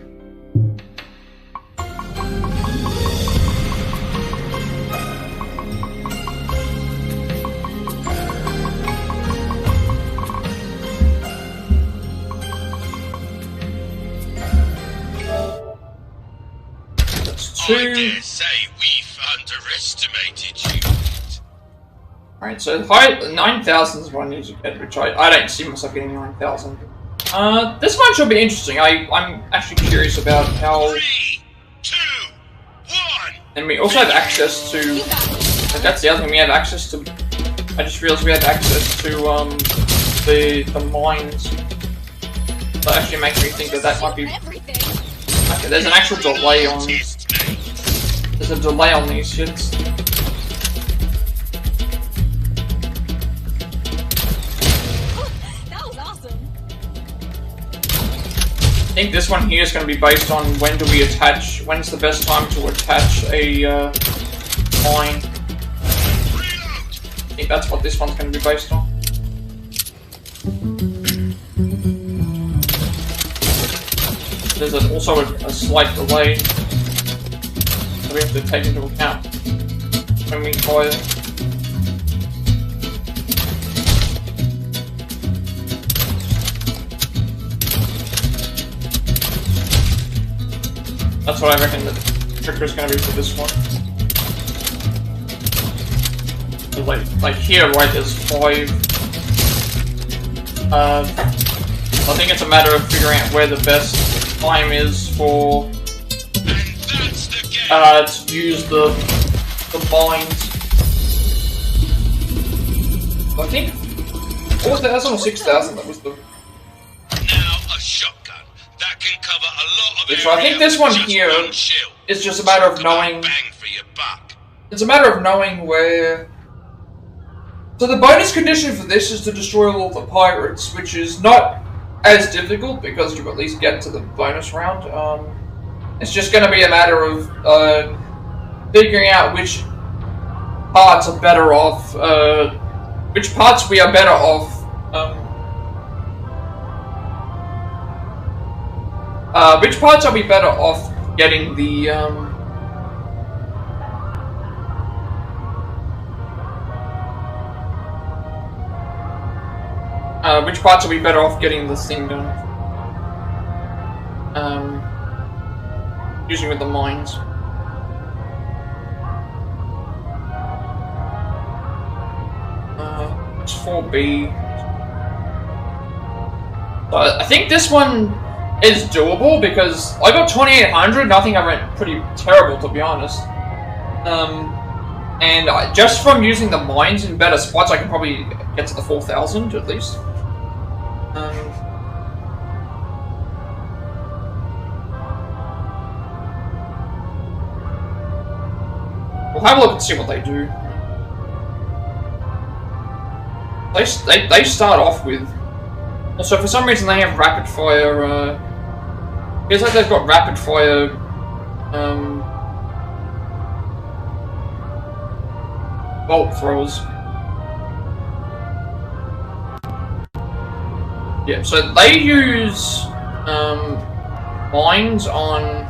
Speaker 2: I dare say we've underestimated you.
Speaker 1: Alright, so high 9,000 is what I need to get, which I don't see myself getting 9,000. This one should be interesting. I'm actually curious about how...
Speaker 2: 3, 2, 1!
Speaker 1: And we also have access to...
Speaker 5: You got this.
Speaker 1: Like, that's the other thing, we have access to... I just realized we have access to, the mines. That actually makes me think that might be...
Speaker 5: Everything.
Speaker 1: Okay, there's an actual delay on...
Speaker 2: Test me.
Speaker 1: There's a delay on these shits.
Speaker 5: That was awesome.
Speaker 1: I think this one here is going to be based on when's the best time to attach a, mine. I think that's what this one's going to be based on. There's also a slight delay that we have to take into account when we fire. That's what I reckon the trigger is going to be for this one. So like here, right, there's 5. I think it's a matter of figuring out where the best time is for to use the mines. I think 4,000 or 6,000. That was the.
Speaker 2: Now a shotgun that can cover a lot of
Speaker 1: So I think this one
Speaker 2: just
Speaker 1: here
Speaker 2: one shell.
Speaker 1: is just a matter of knowing.
Speaker 2: Bang for your buck.
Speaker 1: It's a matter of knowing where. So the bonus condition for this is to destroy all the pirates, which is not as difficult because you at least get to the bonus round. It's just going to be a matter of figuring out which parts are better off, which parts we are better off, which parts are we better off getting the, which parts are we better off getting this thing done? Using with the mines. It's 4B. But I think this one is doable because I got 2800 and I think I went pretty terrible, to be honest. And just from using the mines in better spots, I can probably get to the 4000 at least. We'll have a look and see what they do. They start off with. Also, for some reason, they have rapid fire. Feels like they've got rapid fire. Bolt throwers. Yeah, so they use mines on.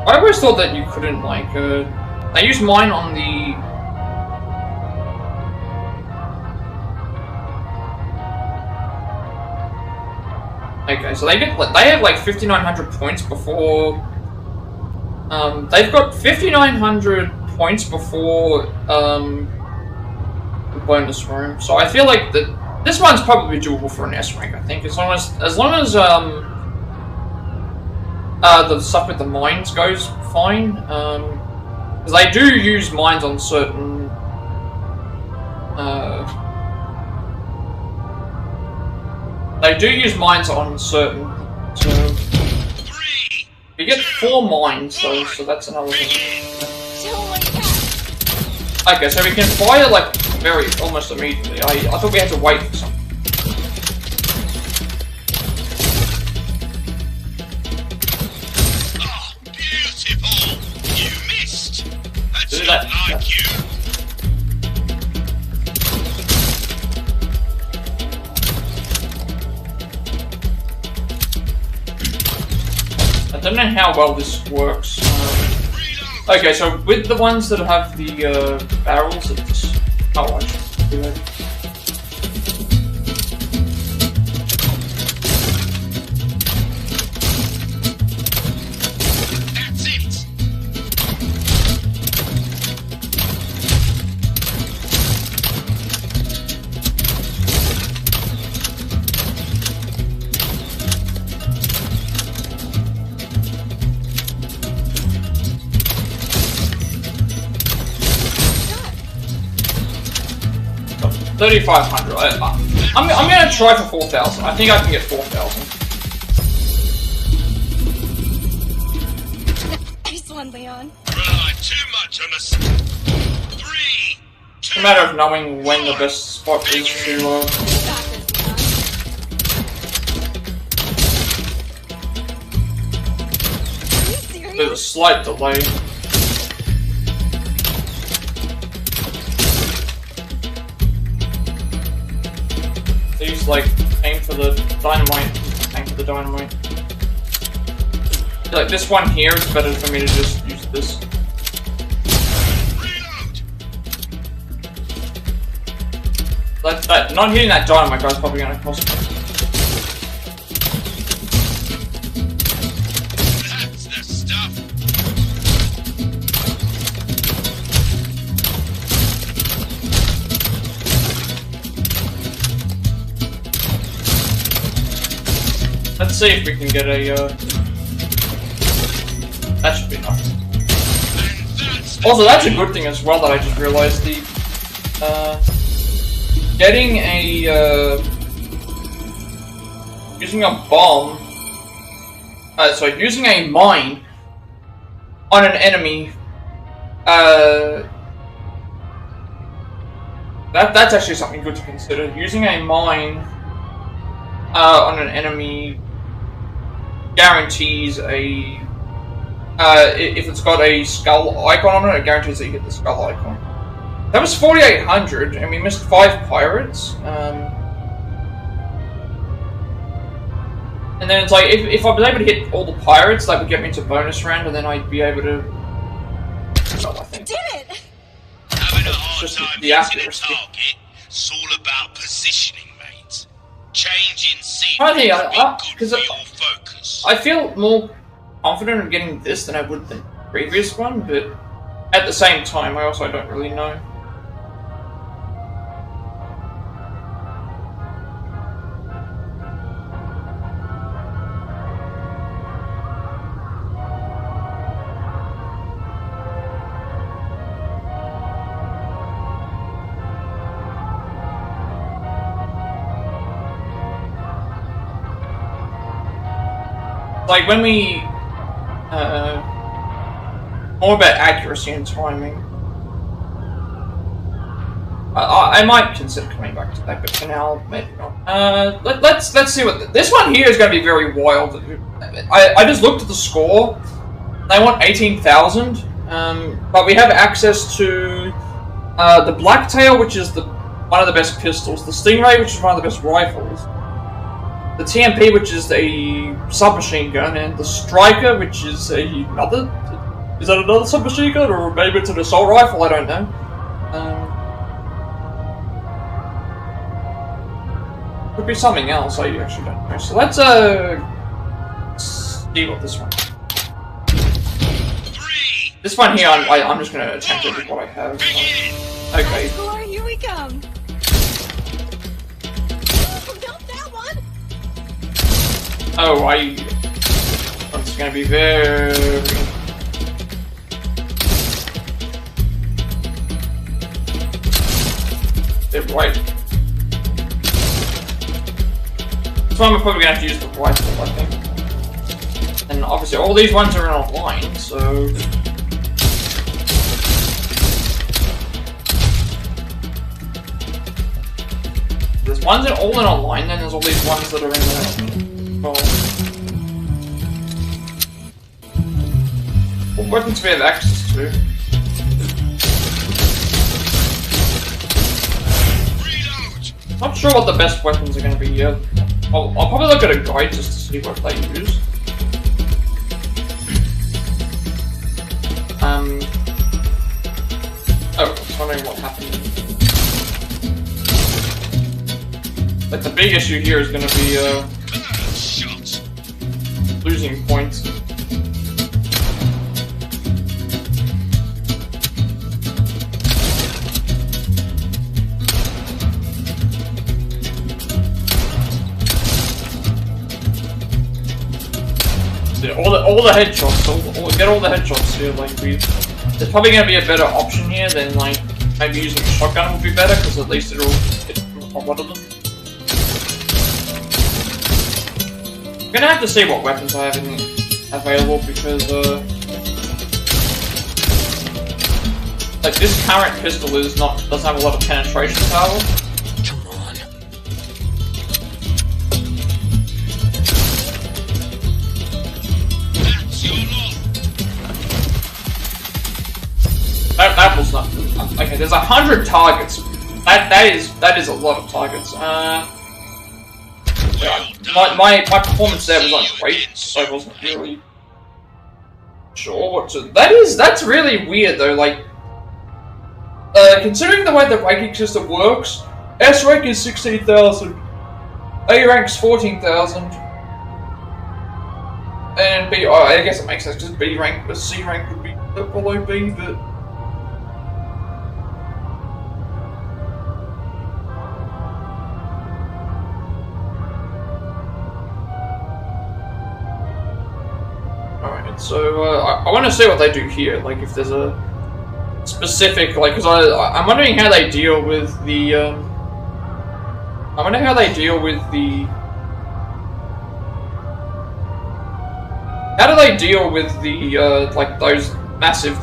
Speaker 1: I always thought that you couldn't, like, I use mine on the... Okay, so they have like 5,900 points before... they've got 5,900 points before, the bonus room. So I feel like that this one's probably doable for an S rank, I think, as long as the stuff with the mines goes fine, because they do use mines on certain, so you get 4 mines though, so that's another thing. Okay, so we can fire like almost immediately. I thought we had to wait for something. I don't know how well this works. Okay, so with the ones that have the barrels, it's... Oh, I should do it. $3,500. I'm gonna try for 4,000. I think I can get 4,000.
Speaker 5: Nice one, Leon.
Speaker 2: Too much on us. 3, 2.
Speaker 1: It's a matter of knowing when the best spot is to.
Speaker 5: You got this, Leon. Are you serious?
Speaker 1: There's a slight delay. These like aim for the dynamite. Like this one here is better for me to just use this. That not hitting that dynamite guy is probably gonna cost me.
Speaker 2: That's the stuff.
Speaker 1: Let's see if we can get a, that should be enough. Also, that's a good thing as well that I just realized, the, getting a, using a bomb So using a mine on an enemy, that's actually something good to consider. Using a mine on an enemy guarantees a if it's got a skull icon on it, it guarantees that you get the skull icon. That was 4,800, and we missed 5 pirates. And then it's like, if I was able to hit all the pirates, that would get me to bonus round, and then I'd be able to... Oh, I think.
Speaker 5: Did it!
Speaker 2: Having a
Speaker 1: It's
Speaker 2: hard
Speaker 1: just
Speaker 2: time
Speaker 1: the
Speaker 2: hitting a
Speaker 1: accuracy.
Speaker 2: target. It's all about positioning, mate. Changing seat
Speaker 1: I think
Speaker 2: would be good
Speaker 1: because
Speaker 2: for your focus.
Speaker 1: I feel more confident in getting this than I would the previous one, but at the same time, I also don't really know. Like when we more about accuracy and timing. I might consider coming back to that, but for now, maybe not. Let's see what this one here is going to be very wild. I just looked at the score. They want 18,000, but we have access to the Blacktail, which is one of the best pistols, the Stingray, which is one of the best rifles, the TMP, which is a submachine gun, and the Striker, which is another... Is that another submachine gun, or maybe it's an assault rifle? I don't know. Could be something else, I actually don't know. So let's see what this one... This one here, I'm just going to attempt it with what I have. Okay.
Speaker 5: Score, here we come. Not that one.
Speaker 1: Oh, it's going to be very... bit right. So I'm probably going to have to use the rifle, I think. And obviously all these ones are online, so... There's ones that are all in online, then there's all these ones that are in the... What weapons do we have access to? Not sure what the best weapons are going to be yet. I'll probably look at a guide just to see what they use. Oh, I was wondering what happened. Like, the big issue here is going to be, losing points. All the headshots, get all the headshots here, like, there's probably going to be a better option here than, like, maybe using a shotgun would be better, because at least it'll hit one of them. I'm going to have to see what weapons I have available, because, like, this current pistol doesn't have a lot of penetration power. That was not good. Okay, there's 100 targets. That is a lot of targets. My performance there was not great, so I wasn't really sure what to. That's really weird though. Like, considering the way the ranking system works, S rank is 16,000, A rank's 14,000, and B. I guess it makes sense because B rank, C rank would be below B, but. So, I want to see what they do here, like, if there's a specific, like, because I'm wondering how they deal with the, How do they deal with the, like, those massive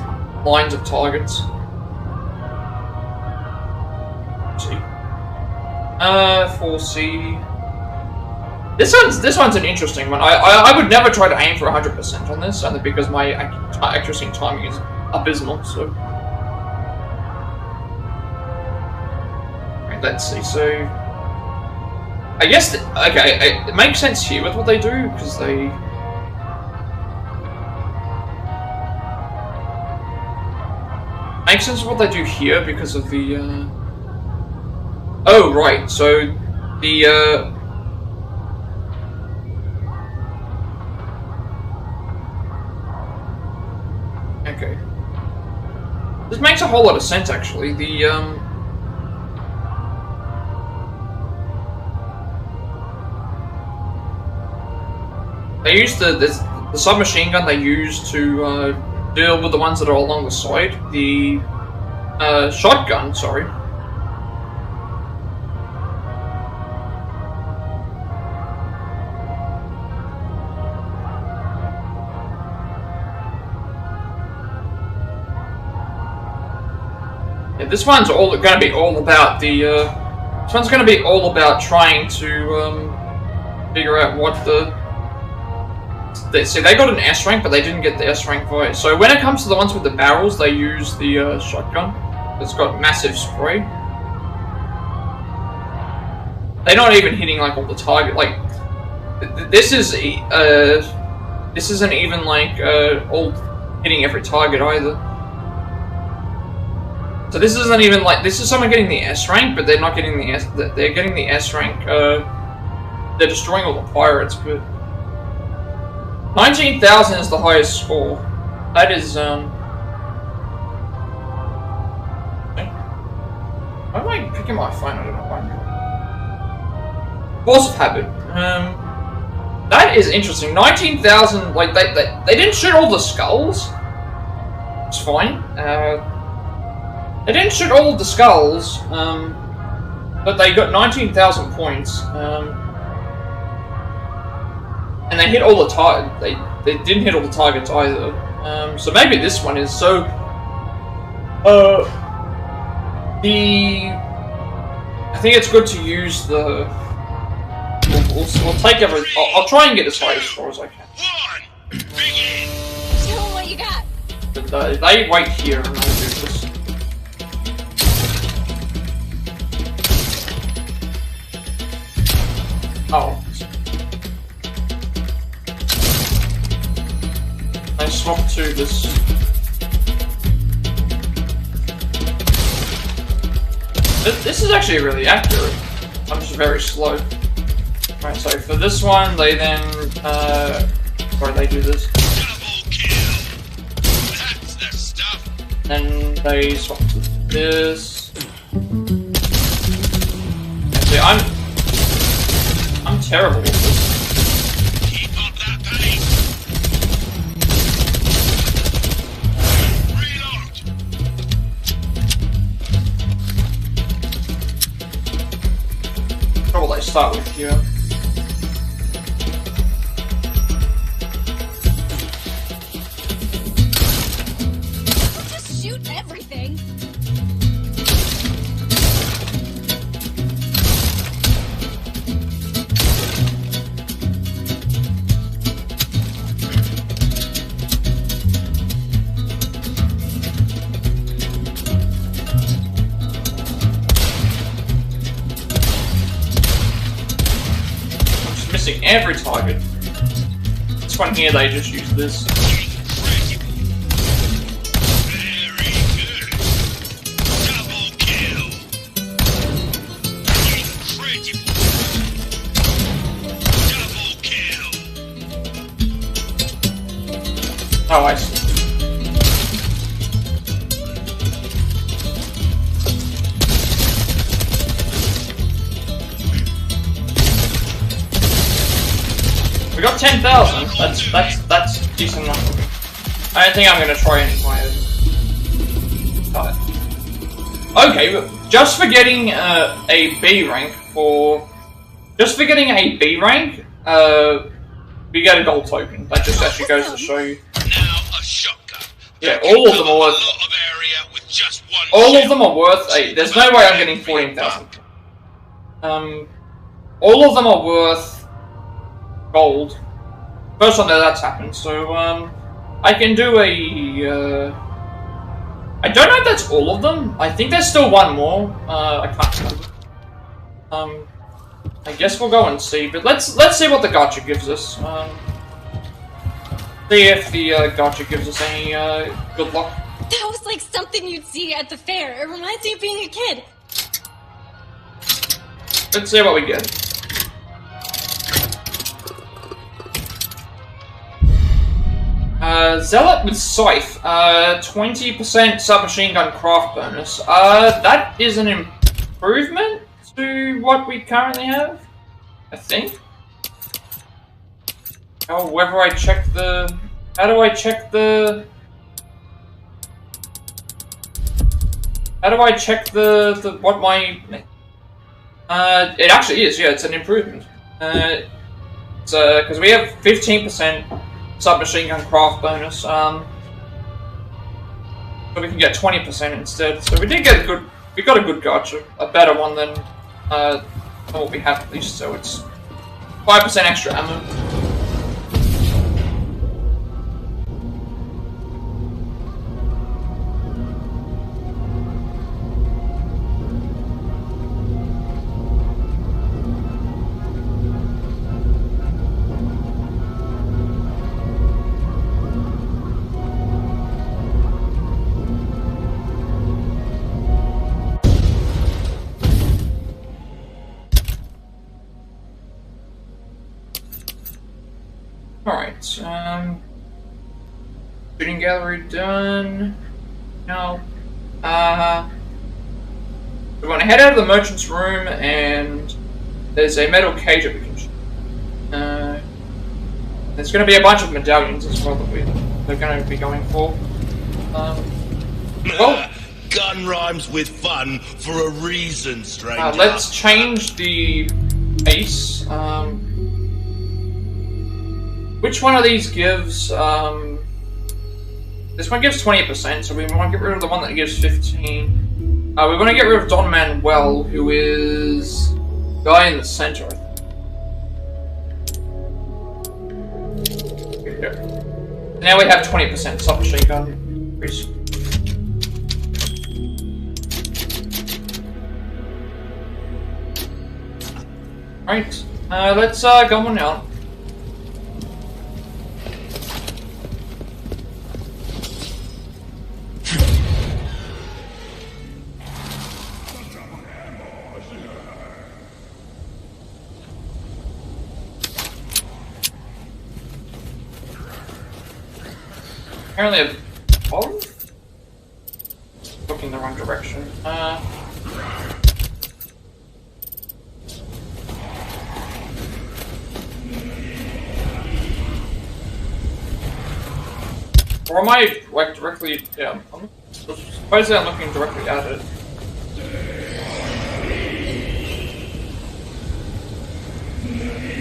Speaker 1: lines of targets? Let's see. 4C. This one's an interesting one. I would never try to aim for 100% on this, only because my accuracy and timing is abysmal, so... Right, let's see, so... I guess, okay, it makes sense here with what they do, because they... Makes sense with what they do here, because of the, Oh, right, so... The, Okay. This makes a whole lot of sense, actually. The, They use the submachine gun they use to, deal with the ones that are along the side. The, shotgun, sorry. This one's going to be all about the. This one's going to be all about trying to figure out what the. See, they got an S rank, but they didn't get the S rank for it. So when it comes to the ones with the barrels, they use the shotgun. It's got massive spray. They're not even hitting like all the target. Like this isn't even like all hitting every target either. So this isn't even like, this is someone getting the S rank, but they're not getting the S, they're getting the S rank, they're destroying all the pirates, but 19,000 is the highest score. That is, why am I picking my phone? I don't know why. Force of habit. That is interesting. 19,000, like, they didn't shoot all the skulls. It's fine. They didn't shoot all of the skulls, but they got 19,000 points, and they hit all the targets. They didn't hit all the targets either. So maybe this one is so. I think it's good to use the. We'll take every. I'll try and get as high a score as I can.
Speaker 5: Show 'em what you got.
Speaker 1: But they wait here and I'll do this. Oh. I swapped to this. This is actually really accurate. I'm just very slow. Right, so for this one, they then, or they do this.
Speaker 2: Double kill. That's the stuff.
Speaker 1: Then they swap to this. And see, I'm terrible with this.
Speaker 2: Keep up that pace. Reload.
Speaker 1: What will I start with here?
Speaker 5: Just shoot everything.
Speaker 1: Missing every target. This one here, they just use this.
Speaker 2: Very good. Double kill. Incredible. Double kill.
Speaker 1: Oh, I see. We got 10,000. That's decent enough. I don't think I'm gonna try any higher. Okay, but just for getting a B rank for, just for getting a B rank, we get a gold token. That just actually goes to show you.
Speaker 2: Now a shotgun.
Speaker 1: Yeah, all of them are worth.
Speaker 2: A lot of area with just one
Speaker 1: All of
Speaker 2: shell.
Speaker 1: them are worth 8. There's no way I'm getting 14,000. All of them are worth gold. First time that that's happened, so I can do a. I don't know if that's all of them. I think there's still one more. I can't remember. I guess we'll go and see, but let's see what the gacha gives us. See if the gacha gives us any good luck.
Speaker 5: That was like something you'd see at the fair. It reminds me of being a kid.
Speaker 1: Let's see what we get. Zealot with Scythe, 20% submachine gun craft bonus. That is an improvement to what we currently have, I think. However, I check the... How do I check the... How do I check the what my... it actually is, yeah, it's an improvement. It's, because we have 15% submachine gun craft bonus, so we can get 20% instead. So we did get a good... We got a good gacha. A better one than what we have at least, so it's 5% extra ammo. Alright, shooting gallery done. No. We want to head out of the merchant's room, and there's a metal cage that we can shoot. There's going to be a bunch of medallions as well that we're going to be going for. Well,
Speaker 2: gun rhymes with fun for a reason, stranger.
Speaker 1: let's change the ace. Which one of these gives, this one gives 20%, so we want to get rid of the one that gives 15. We want to get rid of Don Manuel, who is the guy in the center, I think. Here. Now we have 20% submachine gun increase. Right, let's go on out. Apparently a bomb? Looking the wrong direction. Or am I like directly? Yeah, supposedly I'm looking directly at it.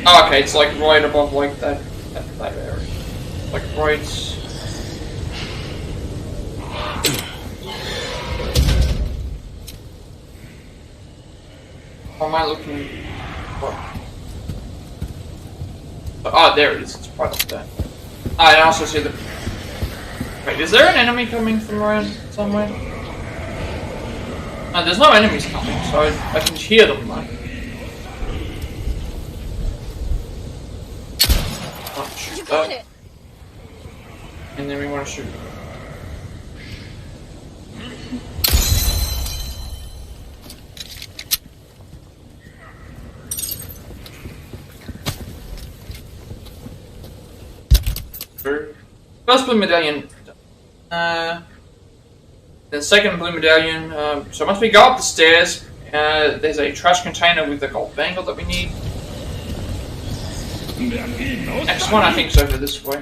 Speaker 1: Oh, okay, it's like right above like that area, like right. How am I looking? What? Oh, there it is. It's right up there. I also see the. Wait, is there an enemy coming from around somewhere? No, there's no enemies coming, so I can hear them though. Oh, shoot
Speaker 5: You got it.
Speaker 1: And then we want to shoot. First blue medallion. The second blue medallion. So once we go up the stairs, there's a trash container with the gold bangle that we need. Next one, I think, is over this way.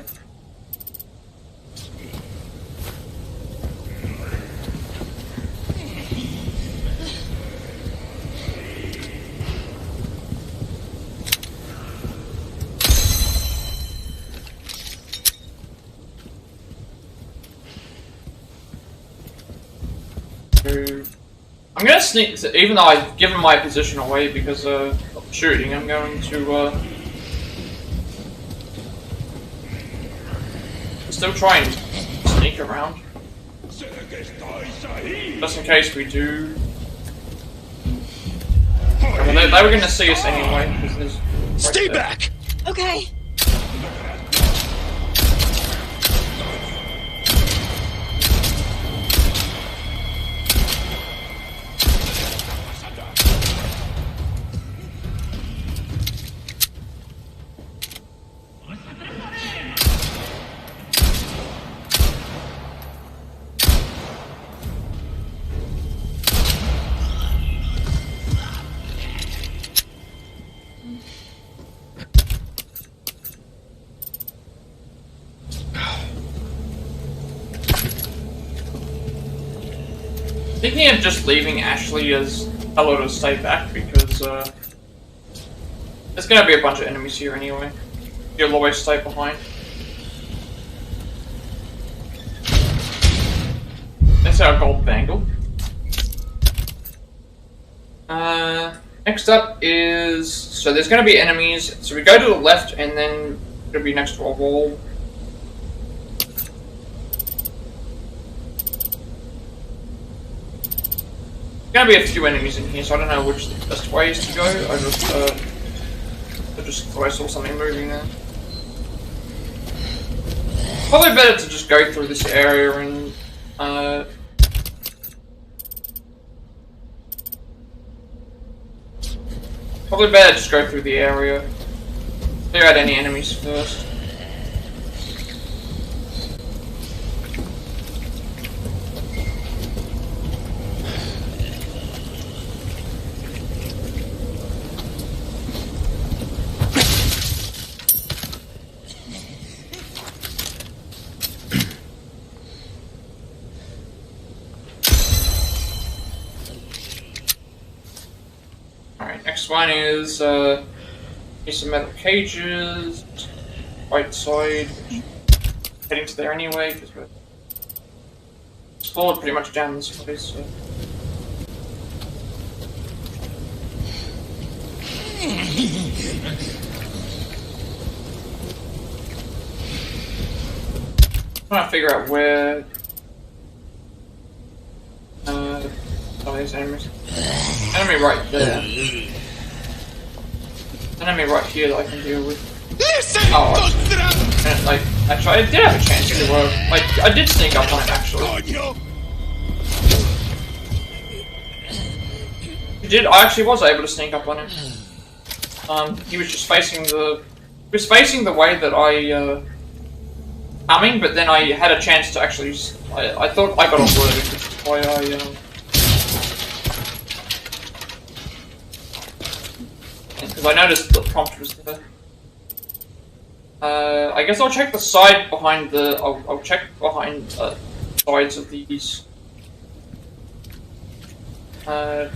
Speaker 1: I'm gonna sneak, even though I've given my position away because of shooting, I'm going to still try and sneak around. Just in case we do. Well, they were gonna see us anyway. Right.
Speaker 2: Stay back!
Speaker 5: Okay.
Speaker 1: Thinking of just leaving Ashley as hello to stay back because there's gonna be a bunch of enemies here anyway. You'll always stay behind. That's our gold bangle. Next up is, so there's gonna be enemies. So we go to the left and then it'll be next to a wall. There's gonna be a few enemies in here, so I don't know which the best way is to go. I just thought I saw something moving there. Probably better to just go through this area and probably better just go through the area. Clear out any enemies first. Next one is here's some metal cages, right side, heading to there anyway because we're explored pretty much down this place. So. Trying to figure out where these enemies. Enemy right there. Enemy right here that I can deal with. Oh, like, actually, I did have a chance to work. Like, I did sneak up on it, actually. I actually was able to sneak up on him. He was just facing the... He was facing the way that I, coming, but then I had a chance to actually... I thought I got alerted, which is why I, because I noticed the prompt was there. I guess I'll check the side behind the... I'll check behind the sides of these. We're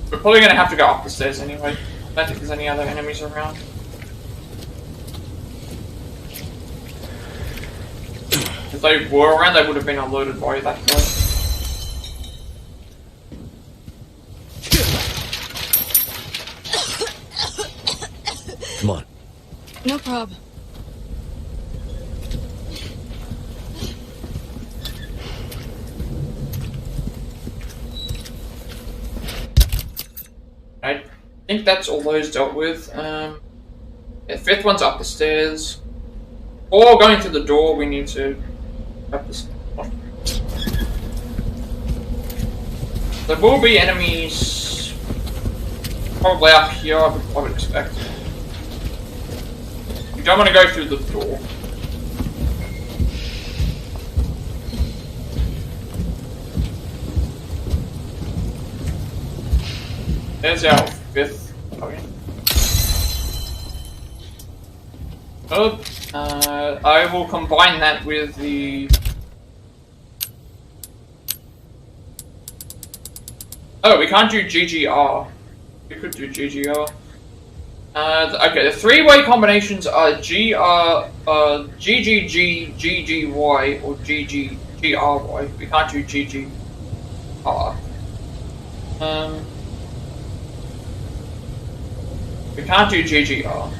Speaker 1: probably gonna have to go up the stairs anyway. I don't think there's any other enemies around. If they were around, they would have been alerted by that guy.
Speaker 3: Come on.
Speaker 5: No problem.
Speaker 1: I think that's all those dealt with. The fifth one's up the stairs. Or going through the door, we need to up the stairs. There will be enemies probably up here, I would expect. You don't want to go through the door. There's our fifth. Okay. Oh, I will combine that with the... Oh, we can't do GGR. We could do GGR. Okay, the three-way combinations are GGG, GGY, or GGGRY. We can't do GGR. We can't do GGR.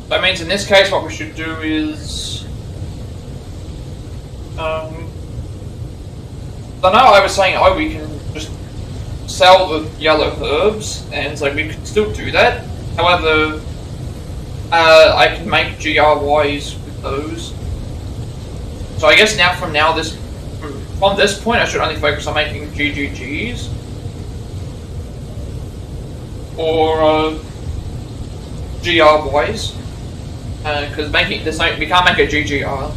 Speaker 1: That means in this case what we should do is... I know I was saying, oh, we can just sell the yellow herbs, and so we could still do that. However, I can make GRYs with those. So I guess now from this point I should only focus on making GGGs. Or GRYs. Because we can't make a GGR.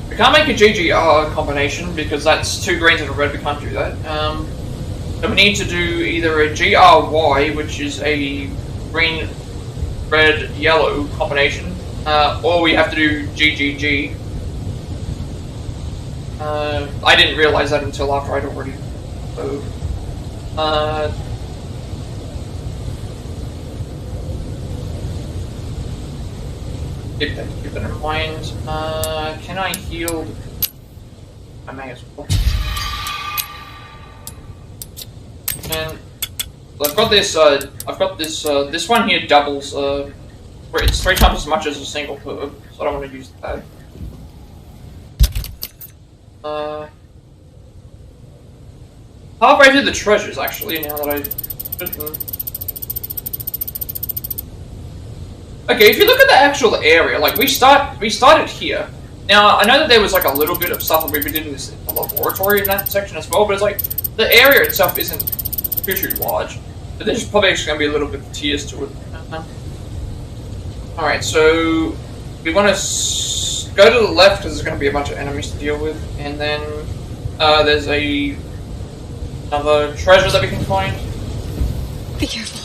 Speaker 1: We can't make a GGR combination because that's two greens and a red. We can't do that. So we need to do either a GRY, which is a green, red, yellow combination, or we have to do GGG. I didn't realize that until after I'd already. So, keep that in mind. Can I heal? I may as well. And I've got this. This one here doubles. It's 3 times as much as a single herb, so I don't want to use that. Halfway through the treasures, actually. Now that I've written. Okay, if you look at the actual area, like we started here. Now I know that there was like a little bit of stuff that we did in this laboratory in that section as well, but it's like the area itself isn't too large. But there's probably actually going to be a little bit of tiers to it. Alright, so we want to go to the left because there's going to be a bunch of enemies to deal with, and then there's another treasure that we can find.
Speaker 5: Be careful.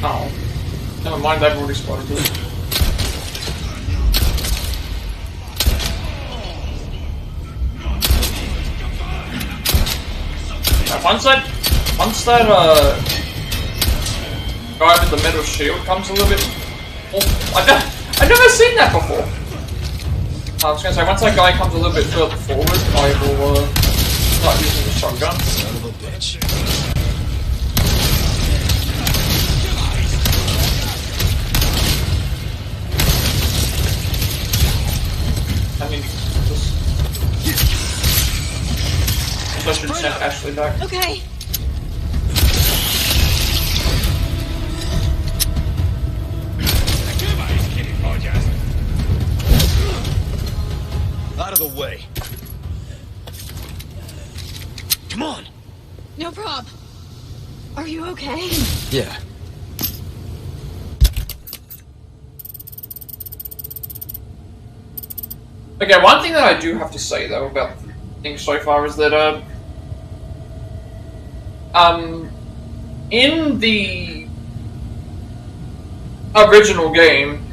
Speaker 1: Oh. Never mind, I've already spotted it. Once that guy with the metal shield comes a little bit... I've never seen that before. I was going to say, once that guy comes a little bit further forward, I will start using the shotgun.
Speaker 3: Son of a bitch.
Speaker 1: I mean, I should send Ashley back.
Speaker 5: Okay.
Speaker 3: Out of the way. Come on.
Speaker 5: No prob. Are you okay?
Speaker 3: Yeah.
Speaker 1: Okay, one thing that I do have to say though about things so far is that in the original game,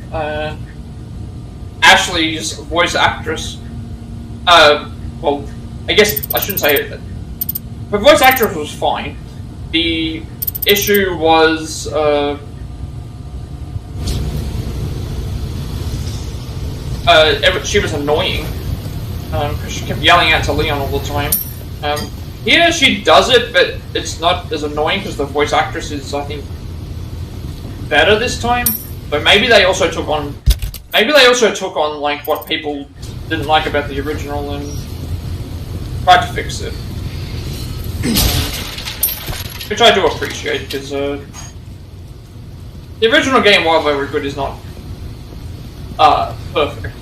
Speaker 1: Ashley's voice actress, well, I guess I shouldn't say it. Her voice actress was fine. The issue was she was annoying because she kept yelling out to Leon all the time. Here she does it, but it's not as annoying because the voice actress is, I think, better this time. But maybe they also took on like what people didn't like about the original and tried to fix it, which I do appreciate because the original game, while very good, is not perfect.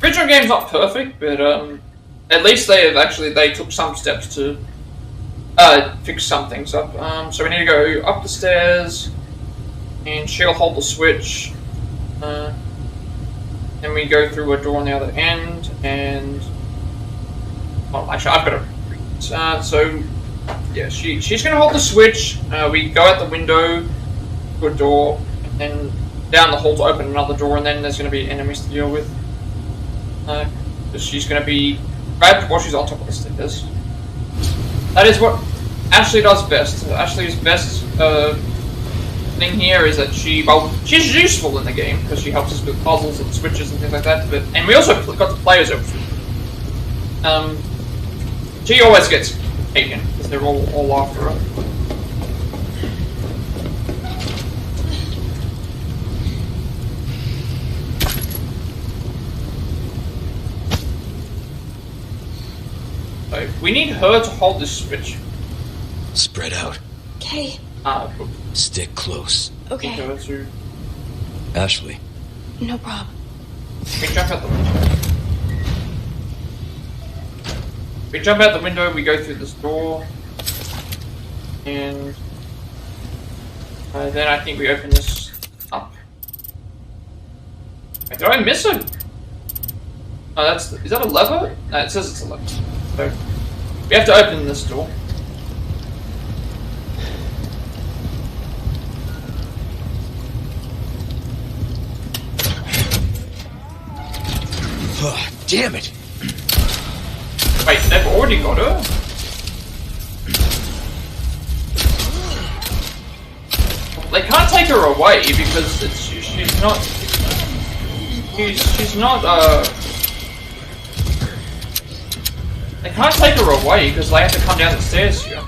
Speaker 1: Original game's not perfect, but at least they took some steps to fix some things up. So we need to go up the stairs, and she'll hold the switch. Then we go through a door on the other end, and well, actually, I've got to. So yeah, she's gonna hold the switch. We go out the window to a door, and then down the hall to open another door, and then there's gonna be enemies to deal with. She's gonna be grabbed while she's on top of the stairs. That is what Ashley does best. Ashley's best thing here is that she's useful in the game because she helps us with puzzles and switches and things like that. And we also got the players over. She always gets taken because they're all after her. So we need her to hold this switch.
Speaker 4: Spread out.
Speaker 5: Okay.
Speaker 4: Stick close.
Speaker 5: Okay.
Speaker 4: Ashley.
Speaker 5: No problem.
Speaker 1: We jump out the window. We jump out the window, we go through this door, and then I think we open this up. Wait, did I miss it? Oh, is that a lever? No, it says it's a lever. So, we have to open this door.
Speaker 4: Oh, damn it!
Speaker 1: Wait, they've already got her? They can't take her away because she's not. They can't take her away because they have to come down the stairs here.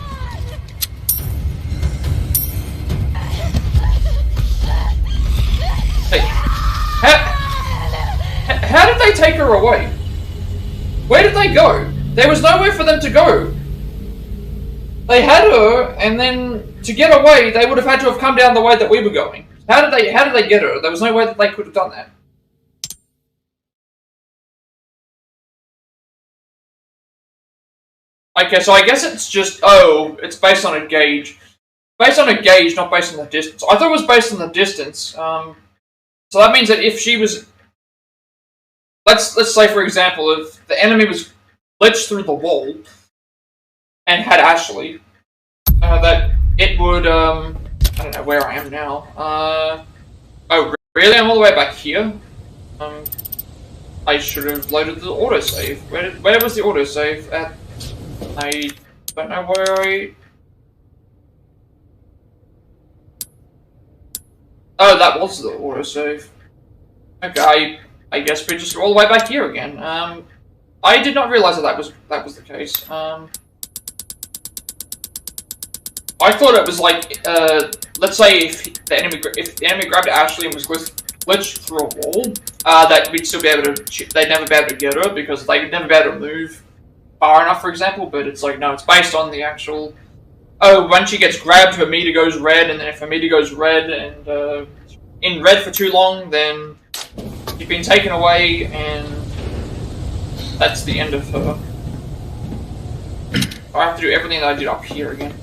Speaker 1: Hey, how did they take her away? Where did they go? There was nowhere for them to go. They had her, and then to get away, they would have had to have come down the way that we were going. How did they get her? There was no way that they could have done that. Okay, so I guess it's just it's based on a gauge. Based on a gauge, not based on the distance. I thought it was based on the distance. So that means that if she was, let's say for example, if the enemy was glitched through the wall and had Ashley, that it would I don't know where I am now. Oh really? I'm all the way back here. I should have loaded the autosave. Where was the autosave at? I don't know where I. Oh, that was the autosave. Okay, I guess we just go all the way back here again. I did not realize that that was the case. I thought it was like, let's say if the enemy grabbed Ashley and was glitched through a wall, that we'd still be able to. They'd never be able to get her because they'd never be able to move far enough, for example. But it's like no, it's based on the actual. Oh, when she gets grabbed, her meter goes red, and then if her meter goes red and in red for too long, then you've been taken away, and that's the end of her. I have to do everything that I did up here again.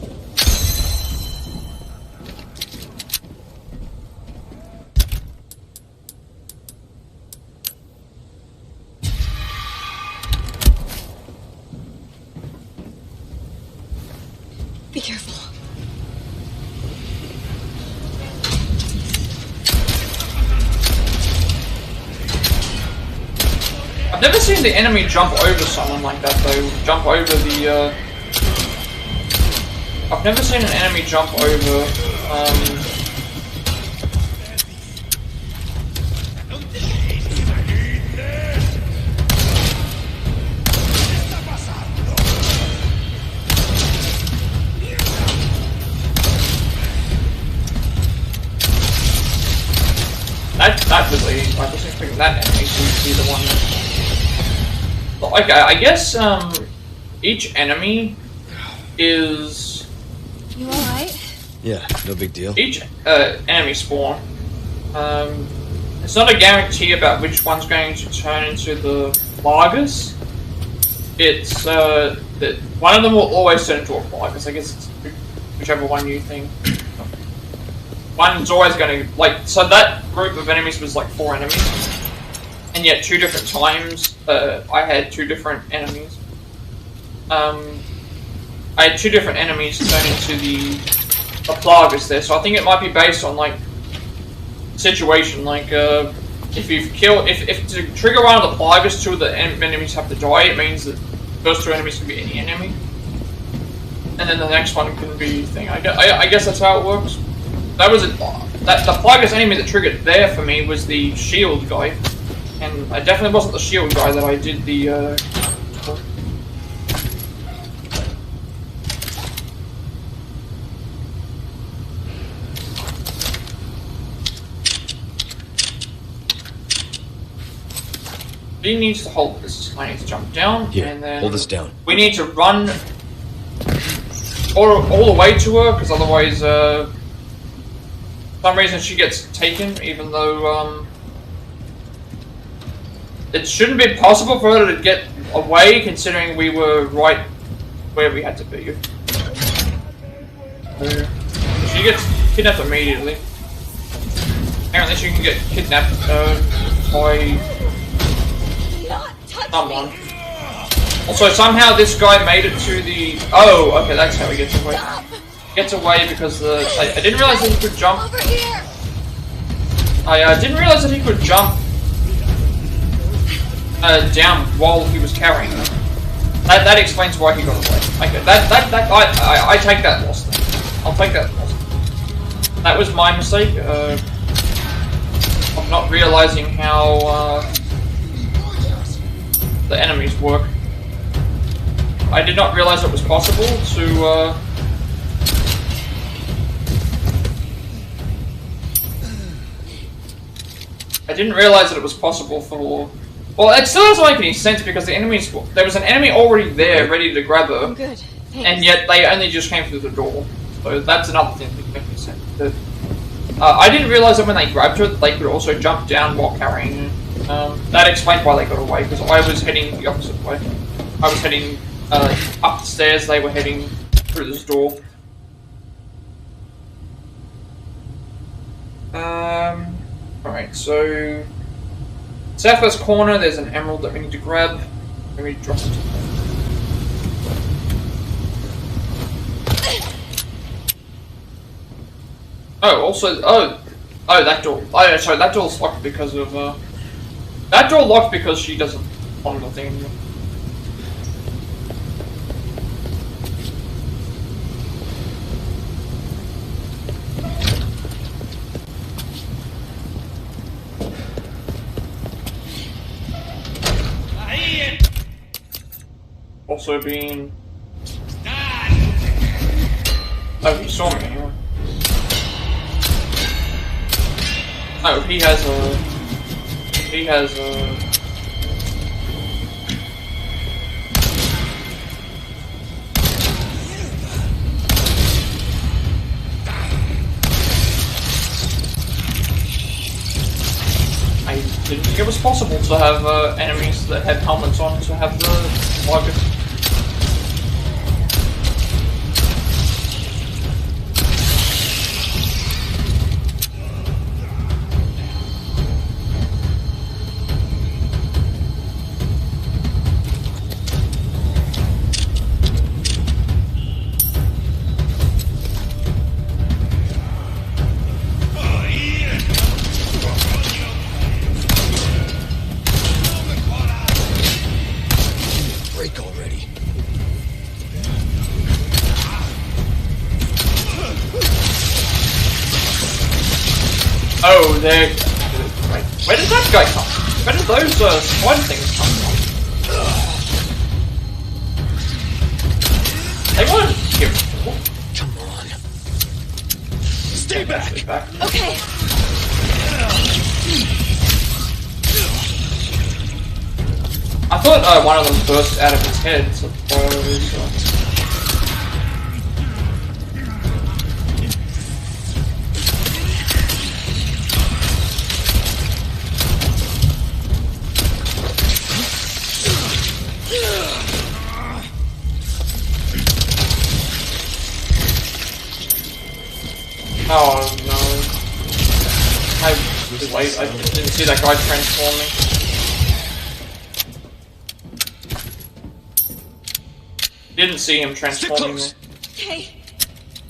Speaker 5: Be careful.
Speaker 1: I've never seen the enemy jump over someone like that though. Jump over the I've never seen an enemy jump over that really, I was expecting that enemy to be the one that... Okay, I guess, each enemy is...
Speaker 5: You alright?
Speaker 3: Yeah, no big deal.
Speaker 1: Each, enemy spawn, it's not a guarantee about which one's going to turn into the Largus. It's, that one of them will always turn into a Largus. I guess it's whichever one you think. one's always going to, like, so that group of enemies was like 4 enemies, and yet 2 different times I had 2 different enemies. I had 2 different enemies turn into the Plagas there, so I think it might be based on, like, situation, like, if you kill, if to trigger one of the Plagas, 2 of the enemies have to die, it means that the first 2 enemies can be any enemy. And then the next one can be thing. I guess that's how it works. That was the Plagas enemy that triggered there for me was the shield guy, and I definitely wasn't the shield guy that I did the. He needs to hold this. I need to jump down,
Speaker 3: Here,
Speaker 1: and then
Speaker 3: hold this down.
Speaker 1: We need to run all the way to her, because otherwise, for some reason she gets taken, even though, it shouldn't be possible for her to get away, considering we were right where we had to be. She gets kidnapped immediately. Apparently she can get kidnapped, by someone. Also, somehow this guy made it to the... Oh, okay, that's how he gets away. He gets away because the... I didn't realize that he could jump.
Speaker 5: Over here.
Speaker 1: I didn't realize that he could jump down while he was carrying her. That explains why he got away. Okay, I take that loss then. I'll take that loss. That was my mistake, of not realizing how, the enemies work. I did not realize it was possible to, I didn't realize that it was possible for... Well, it still doesn't make any sense because the enemies... There was an enemy already there, ready to grab her.
Speaker 5: I'm good. Thanks.
Speaker 1: And yet they only just came through the door. So that's another thing that makes sense. I didn't realize that when they grabbed her, they could also jump down while carrying her. That explained why they got away, because I was heading the opposite way. I was heading up the stairs, they were heading through this door. Alright, so... Southwest corner, there's an emerald that we need to grab. Let me drop it. Oh, also... Oh, that door. Oh, sorry, that door's locked because of, that door locked because she doesn't want the thing anymore. Also being... Oh, he saw me anyway. Oh, he has a... He has a... I didn't think it was possible to have enemies that had helmets on to have the target. Oh, they're... Wait, where did that guy come from? Where did those spider things come from? They weren't here before.
Speaker 3: Come on. Stay back!
Speaker 5: Okay.
Speaker 1: I thought one of them burst out of his head, so... Oh no. too late. I didn't see that guy transforming. Didn't see him transforming.
Speaker 5: Hey,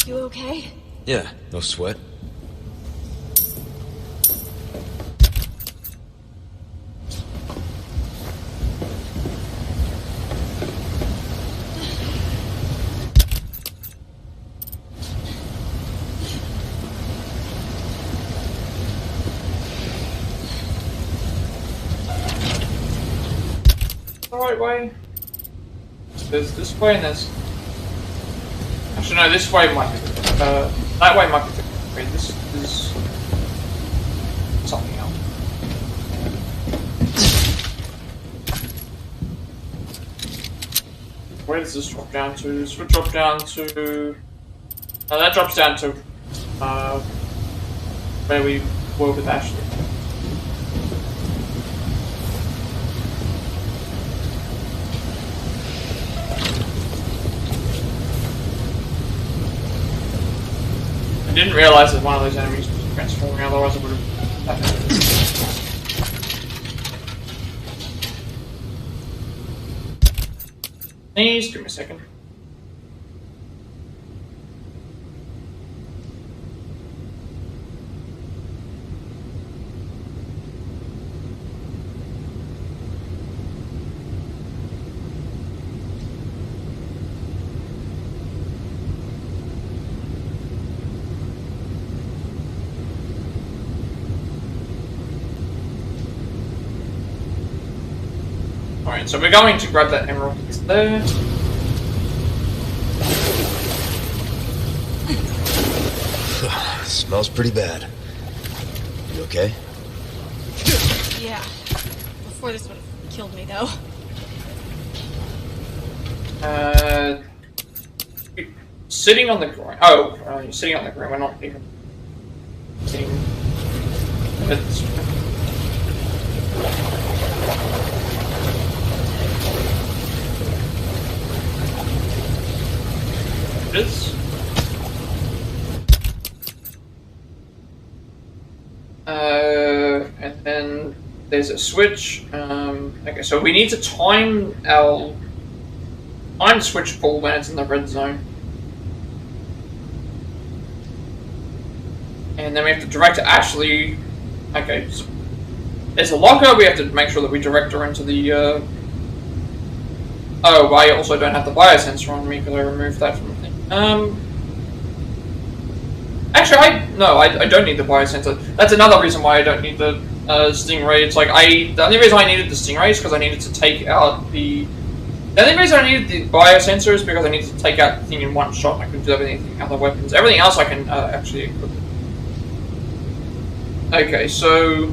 Speaker 5: you okay?
Speaker 3: Yeah, no sweat.
Speaker 1: The right way? There's this way and there's... Actually no, this way might be... that way might be... Wait, this is... something else. Where does this drop down to? This would drop down to... No, that drops down to... where we were with Ashley. I didn't realize that one of those enemies was transforming, otherwise I would have... Please, give me a second. Alright, so we're going to grab that emerald piece there.
Speaker 3: Smells pretty bad. You okay?
Speaker 5: Yeah. Before this would have killed me, though.
Speaker 1: Sitting on the ground. Oh, you're sitting on the ground. We're not even sitting. This. And then there's a switch. Okay, so we need to time our switch pull when it's in the red zone. And then we have to direct Ashley. Okay, so there's a locker. We have to make sure that we direct her into the. Oh, I also don't have the biosensor on me because I removed that from the thing. Actually, I don't need the biosensor. That's another reason why I don't need the Stingray. It's like the only reason I needed the Stingray is because I needed to take out the. The only reason I needed the biosensor is because I needed to take out the thing in one shot. I couldn't do everything other weapons. Everything else I can actually equip. Okay, so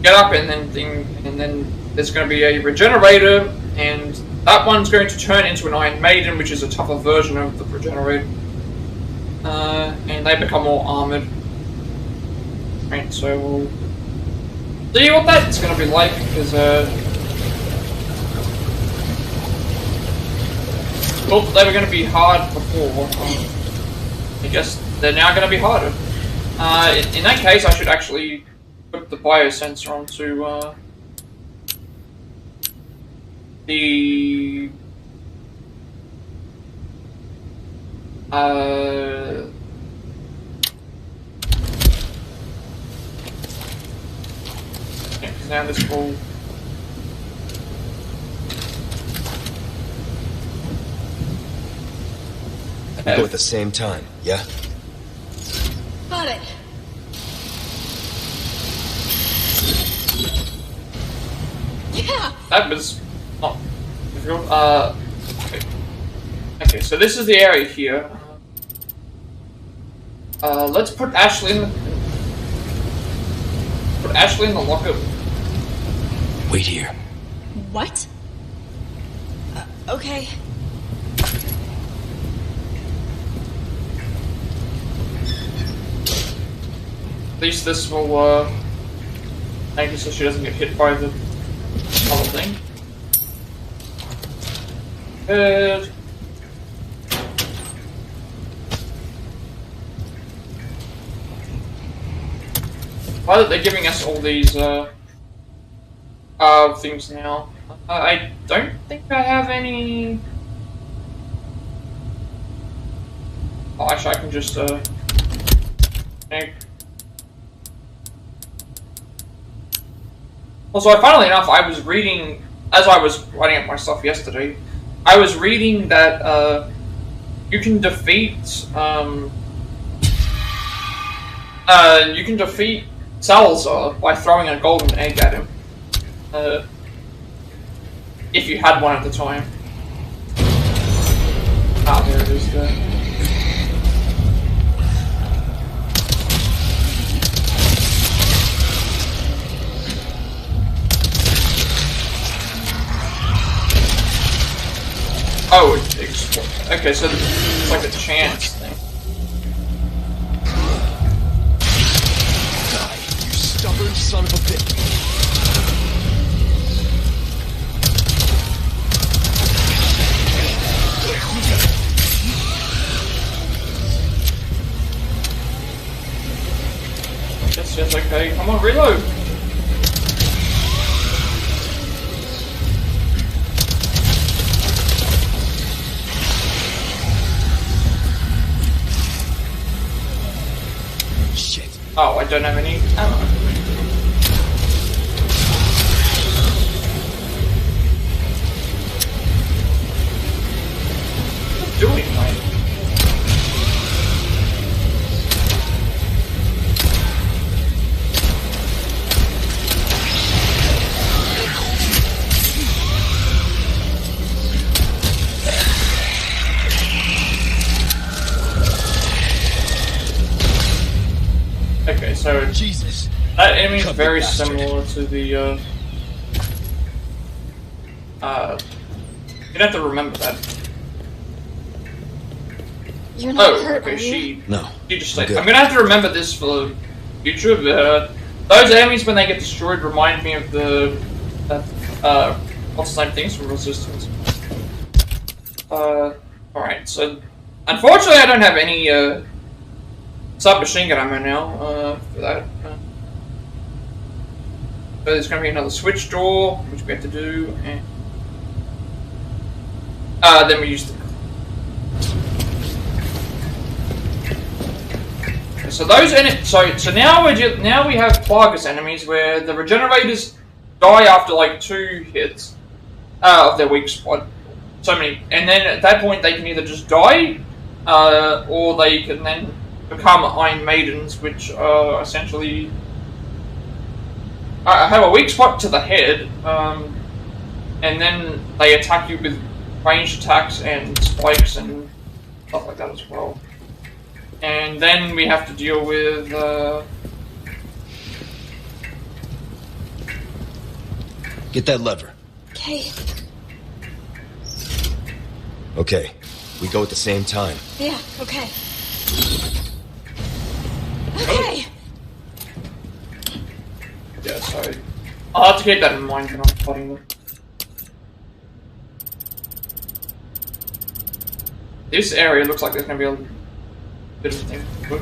Speaker 1: get up and then there's going to be a Regenerator, and that one's going to turn into an Iron Maiden, which is a tougher version of the Regenerator, and they become more armored. Right, so we'll see what that's going to be like, because thought they were going to be hard before. I guess they're now going to be harder. In that case, I should actually put the biosensor onto the because now this will.
Speaker 3: Go at the same time, yeah?
Speaker 5: Got it. Yeah.
Speaker 1: That was not difficult. Okay, so this is the area here. Let's put Ashley in the locker.
Speaker 3: Wait here.
Speaker 5: What? Okay.
Speaker 1: At least this will make it so she doesn't get hit by the other thing. Good. Why are they giving us all these things now? I don't think I have any. Oh, actually, I can just Also, funnily enough, I was reading as I was writing up my stuff yesterday. I was reading that you can defeat Salazar by throwing a golden egg at him. If you had one at the time. Ah, there it is there. Oh, okay, so it's like a chance thing.
Speaker 3: Die, you stubborn son of a bitch.
Speaker 1: Yes, okay. Come on, reload. Oh, I don't have any ammo. What are you doing, mate? Okay, so
Speaker 3: Jesus,
Speaker 1: that enemy is very similar to the you have to remember that.
Speaker 5: You're not hurt,
Speaker 1: okay,
Speaker 5: are you?
Speaker 1: she just said, I'm gonna have to remember this for the future. Those enemies, when they get destroyed, remind me of the what's the name things from Resistance. Alright, so unfortunately I don't have any submachine gun ammo now for that. So there's going to be another switch door, which we have to do, and then we use the. So those so now we have Plagas enemies where the Regenerators die after like 2 hits of their weak spot. So many, and then at that point they can either just die, or they can then become Iron Maidens, which are essentially have a weak spot to the head, and then they attack you with ranged attacks and spikes and stuff like that as well. And then we have to deal with
Speaker 3: get that lever.
Speaker 5: Okay.
Speaker 3: Okay, we go at the same time.
Speaker 5: Yeah, okay. Okay.
Speaker 1: Yeah, sorry. I'll have to keep that in mind when I'm fighting them. This area looks like there's going to be a bit of a thing. Good.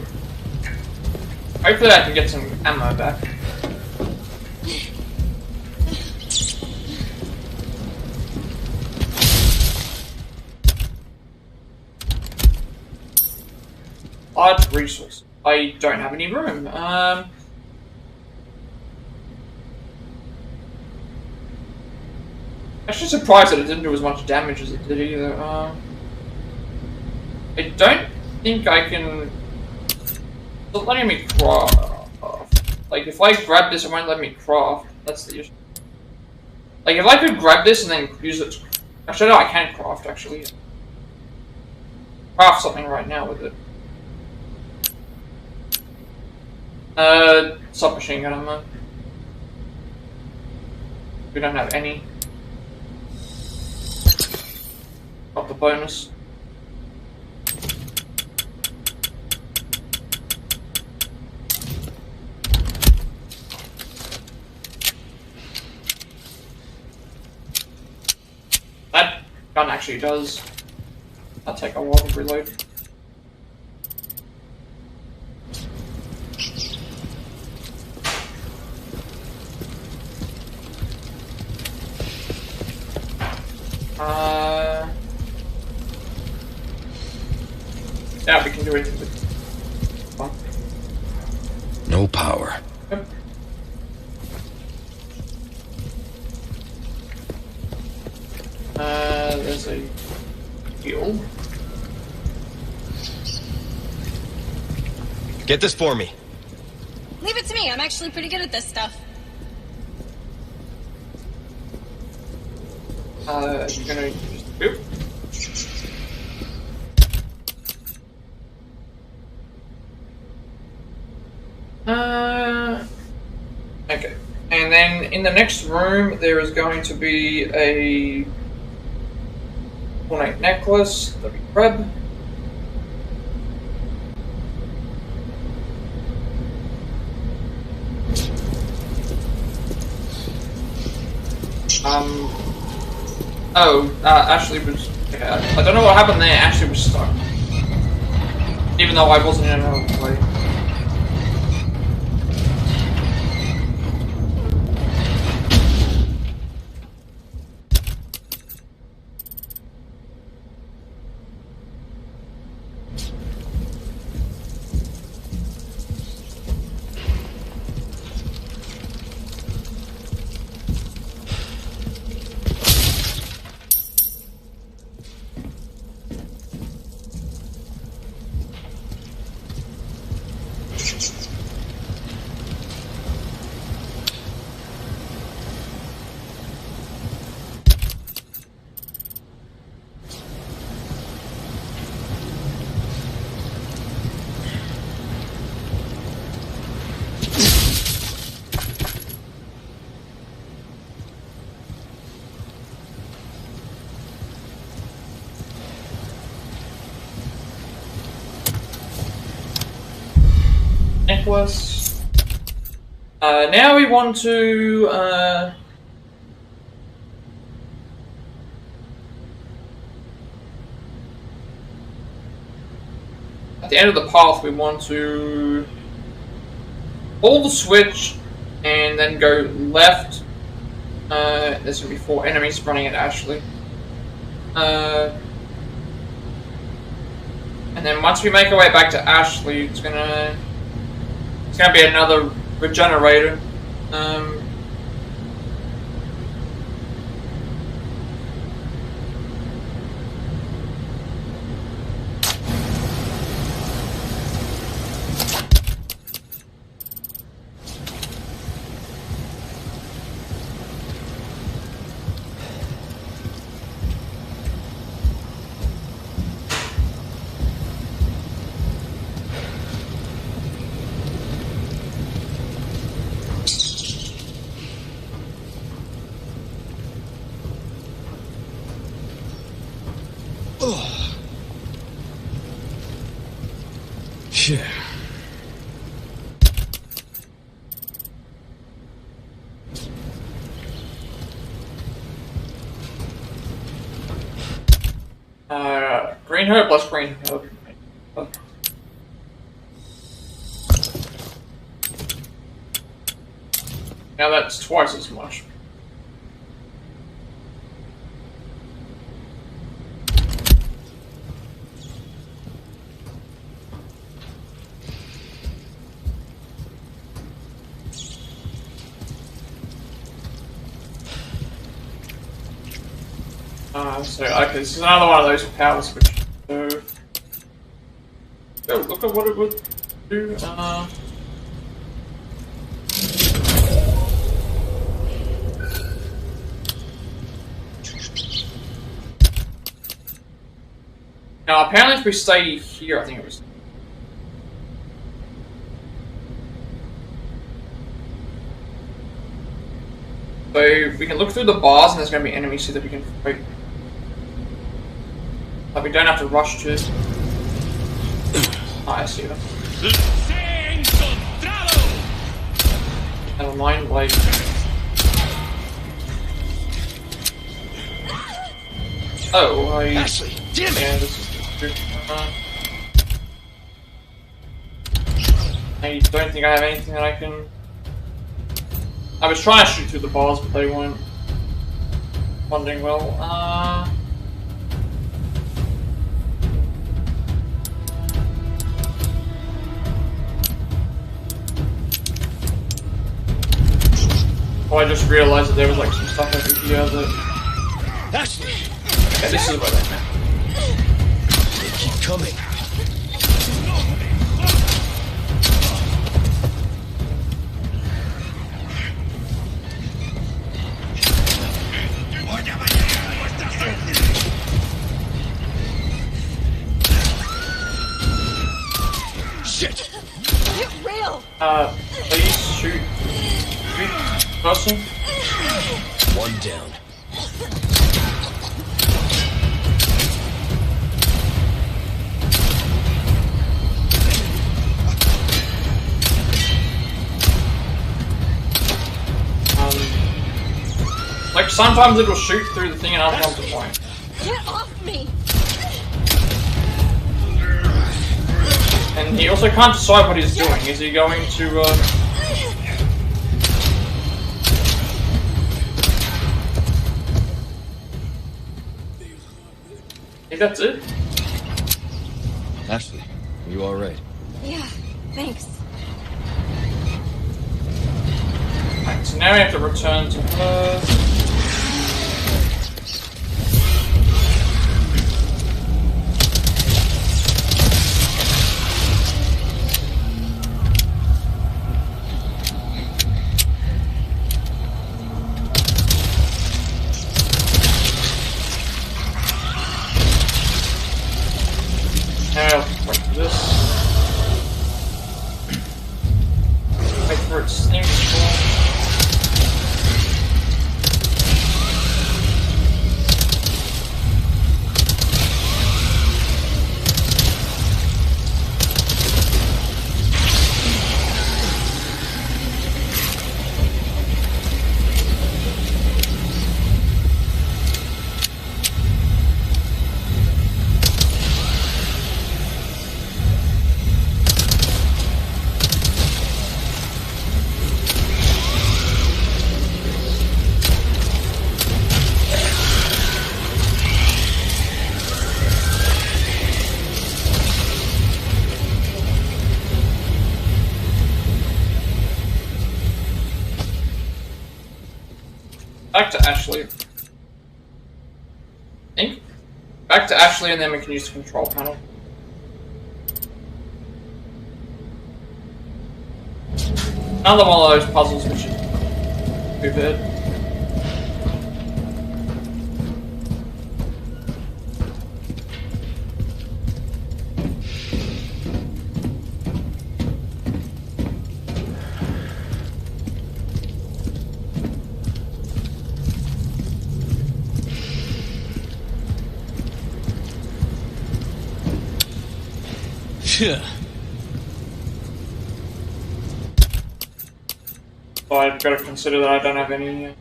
Speaker 1: Hopefully I can get some ammo back. Large resource. I don't have any room. Actually surprised that it didn't do as much damage as it did either. I don't think I can. It's not letting me craft. Like if I grab this, it won't let me craft. That's the issue. Like if I could grab this and then use it. Actually, no, I can craft. Actually, craft something right now with it. Submachine gun ammo. We don't have any. Got the bonus. That gun actually does. That'll take a while to reload. Yeah, we can do anything with it.
Speaker 4: No power.
Speaker 1: Yep. There's a heal.
Speaker 3: Get this for me.
Speaker 5: Leave it to me. I'm actually pretty good at this stuff.
Speaker 1: You're gonna use the boop. Okay. And then in the next room, there is going to be a ornate necklace that we grab. Ashley was. I don't know what happened there. Ashley was stuck. Even though I wasn't in her way. Necklace. Now we want to at the end of the path we want to hold the switch and then go left. There's gonna be 4 enemies running at Ashley. And then once we make our way back to Ashley, it's gonna be another Regenerator.
Speaker 4: Yeah.
Speaker 1: Green herb plus green herb. Now that's twice as much. So, okay, this is another one of those power switches. So, look at what it would do. Now, apparently if we stay here, I think it was... So, we can look through the bars and there's going to be enemies here that we can fight. Like, we don't have to rush to... Oh, I see them. Never mind, like... Oh,
Speaker 3: Ashley, damn it!
Speaker 1: Yeah, this is good. I don't think I have anything that I can... I was trying to shoot through the bars, but they weren't. responding well. Oh, I just realized that there was like some stuff over here that.
Speaker 2: Ashley!
Speaker 1: Okay, this is where they met.
Speaker 2: They keep coming. Shit!
Speaker 5: Get real!
Speaker 1: Please shoot. Person?
Speaker 2: One down.
Speaker 1: Like sometimes it'll shoot through the thing and other times it won't.
Speaker 5: Get off me!
Speaker 1: And he also can't decide what he's doing. Is he going to, I think that's it.
Speaker 3: Ashley, are you alright?
Speaker 5: Yeah, thanks.
Speaker 1: Right, so now we have to return to her. Now, wait for this. Wait for its thing to spawn. Back to Ashley. I think. Back to Ashley and then we can use the control panel. Another one of those puzzles which is too bad.
Speaker 2: Yeah.
Speaker 1: So I've got to consider that I don't have any here.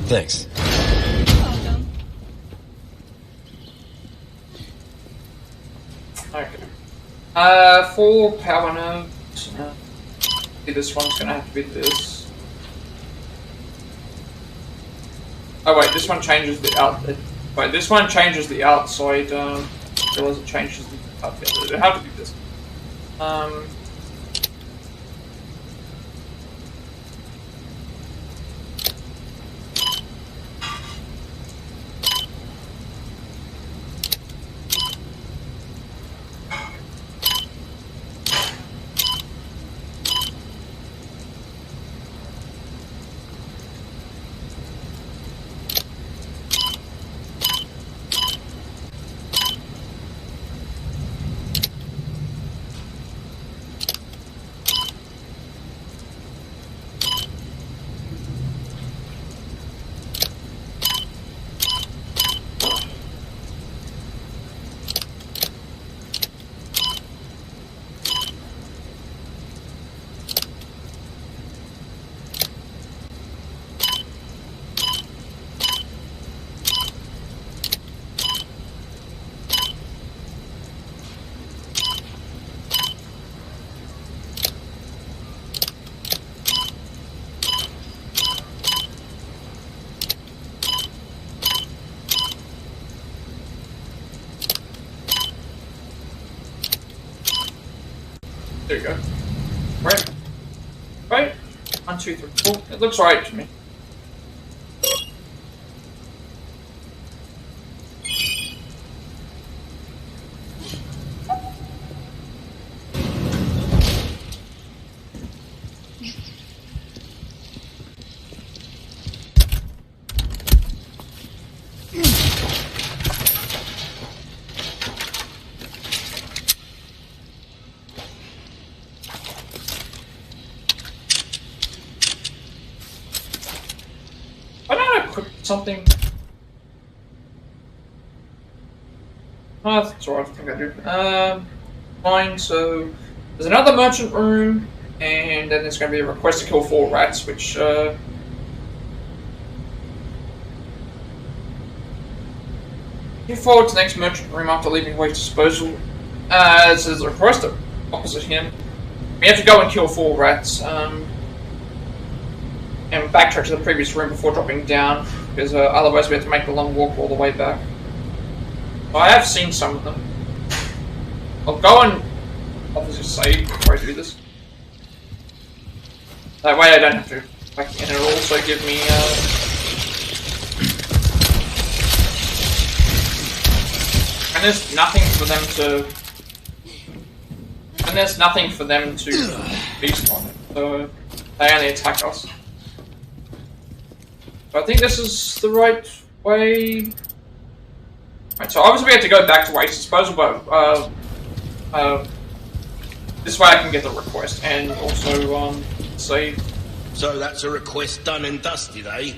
Speaker 3: Thanks.
Speaker 5: Welcome.
Speaker 1: Okay. For power nodes, this one's gonna have to be this. Oh wait, this one changes the out. Wait, this one changes the outside. Realize it changes the. It have to be this. There you go. Right. Right. 1, 2, 3, 4. It looks right to me. Something. Oh, that's alright, I think I do. Fine, so there's another merchant room, and then there's going to be a request to kill 4 rats, which, move forward to the next merchant room after leaving waste disposal. So there's a request opposite him. We have to go and kill 4 rats, and backtrack to the previous room before dropping down, because otherwise we have to make the long walk all the way back. So I have seen some of them. I'll go and obviously save before I do this. That way I don't have to back in, and it'll also give me and there's nothing for them to feast on it, so they only attack us. I think this is the right way. Right, so obviously we have to go back to waste disposal, but this way I can get the request and also save.
Speaker 2: So that's a request done and dusted, eh?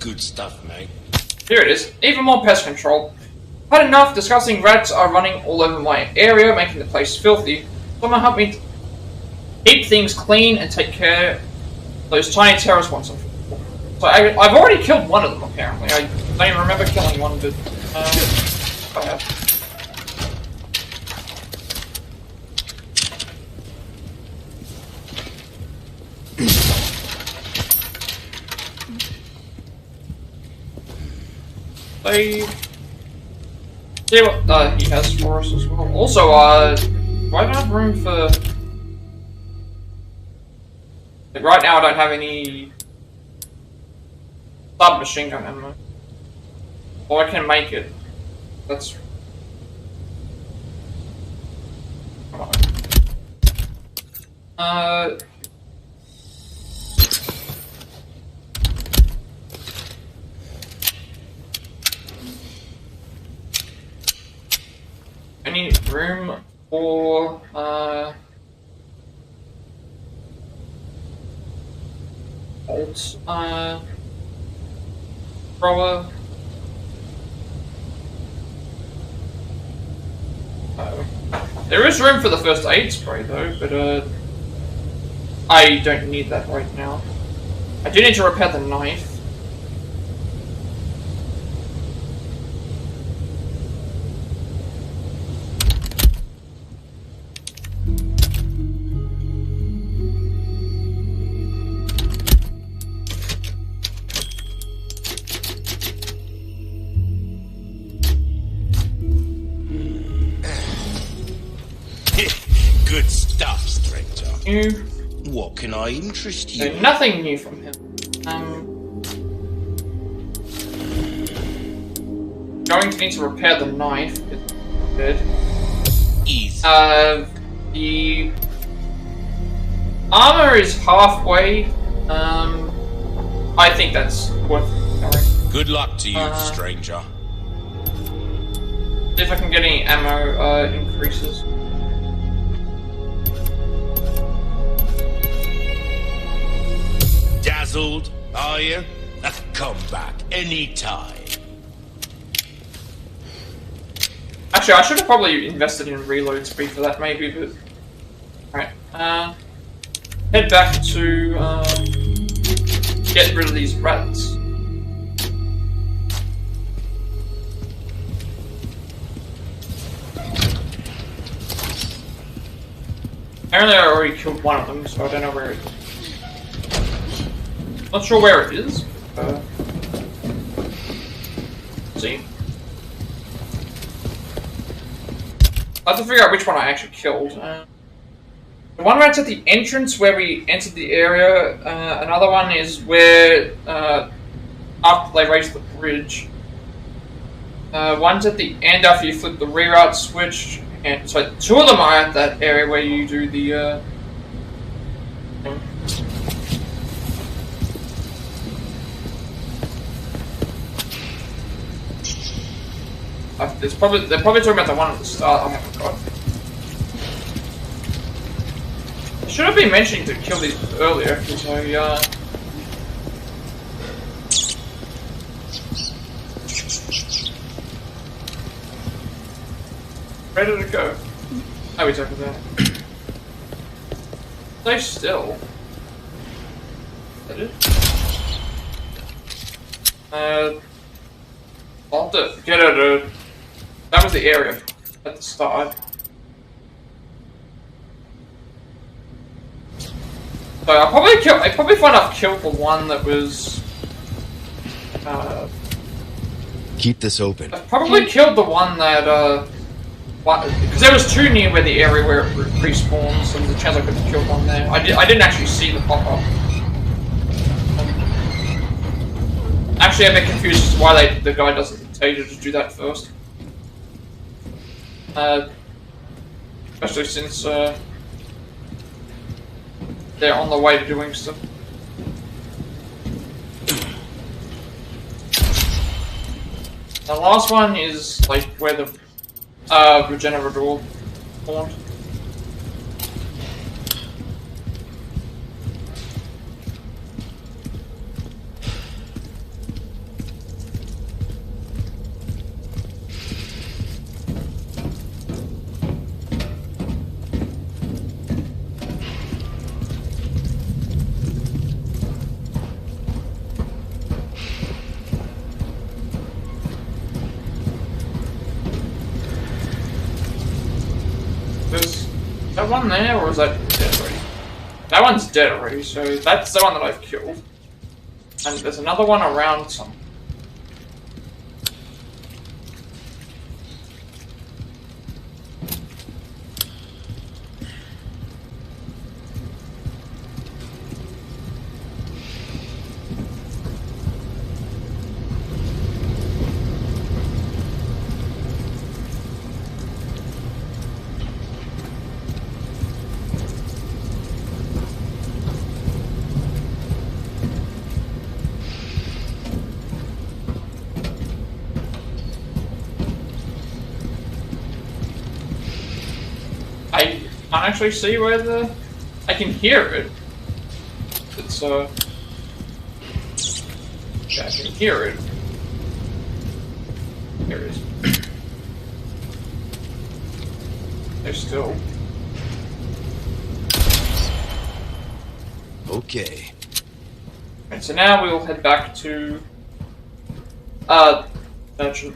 Speaker 2: Good stuff, mate.
Speaker 1: Here it is. Even more pest control. Had enough. Disgusting rats are running all over my area, making the place filthy. Someone help me keep things clean and take care of those tiny terrorist ones. So I've already killed one of them, apparently. I don't even remember killing one, but I have. See what he has for us as well. Also, do I have room for... Like, right now I don't have any submachine gun ammo. Or I can make it. That's... Come on. I need room for, bolt, thrower. There is room for the first aid spray though, but, I don't need that right now. I do need to repair the knife.
Speaker 2: Good stuff, stranger.
Speaker 1: New.
Speaker 2: What can I interest you in?
Speaker 1: Nothing new from him. Going to need to repair the knife. Good.
Speaker 2: Easy.
Speaker 1: The armor is halfway. I think that's worth going.
Speaker 2: Good luck to you, stranger.
Speaker 1: See if I can get any ammo increases.
Speaker 2: Dazzled, are you? Come back anytime.
Speaker 1: Actually, I should have probably invested in reload speed for that, maybe, but... Alright, head back to, get rid of these rats. Apparently I already killed one of them, so I don't know where it is. Not sure where it is. See? I have to figure out which one I actually killed. The one that's at the entrance where we entered the area. Another one is where after they raised the bridge. One's at the end after you flip the reroute switch. And so 2 of them are at that area where you do the they're probably talking about the one at the start. I haven't got. I should have been mentioning to kill these earlier because I ready to go. Oh, we talked about it. Stay still. That it? I'll get it. That was the area at the start. So I'll probably find I've killed the one that was.
Speaker 3: Keep this open.
Speaker 1: I've probably killed the one that because there was 2 near where the area where it respawns, so there's a chance I could have killed one there. I didn't actually see the pop up. Actually, I'm a bit confused as to why the guy doesn't tell you to just do that first. Especially since they're on the way to doing stuff. The last one is like where the Regenerador spawned. That one there, or is that dead already? That one's dead already, so that's the one that I've killed. And there's another one around somewhere. I can't actually see where I can hear it. It's yeah, I can hear it. There it is. They're still.
Speaker 3: Okay.
Speaker 1: And so now we'll head back to dungeon.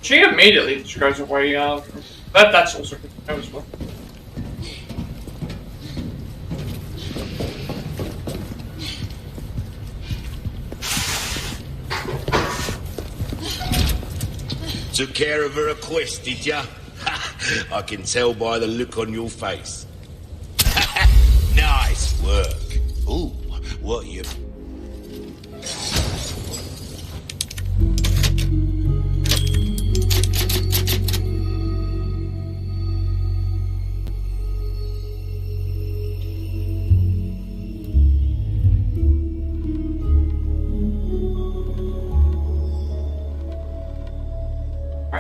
Speaker 1: She immediately just goes away. That's also good to know as well.
Speaker 2: Took care of her request, did ya? I can tell by the look on your face. Nice work. Ooh, what you...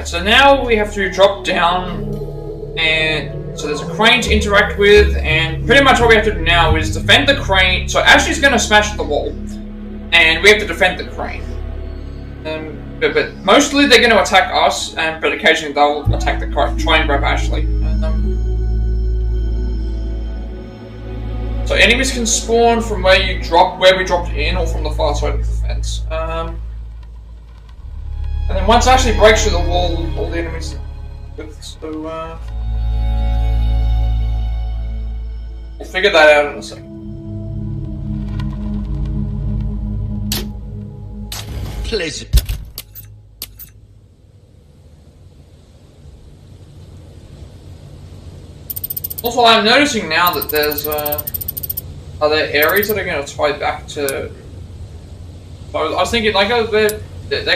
Speaker 1: So now we have to drop down, and so there's a crane to interact with, and pretty much what we have to do now is defend the crane. So Ashley's going to smash the wall, and we have to defend the crane. But mostly they're going to attack us, but occasionally they'll attack the crane, try and grab Ashley. So enemies can spawn from where we dropped in, or from the far side of the fence. And then once it actually breaks through the wall, all the enemies. So we'll figure that out in a second.
Speaker 2: Pleasure.
Speaker 1: Also, I'm noticing now that there's are there areas that are going to tie back to. I was thinking like they're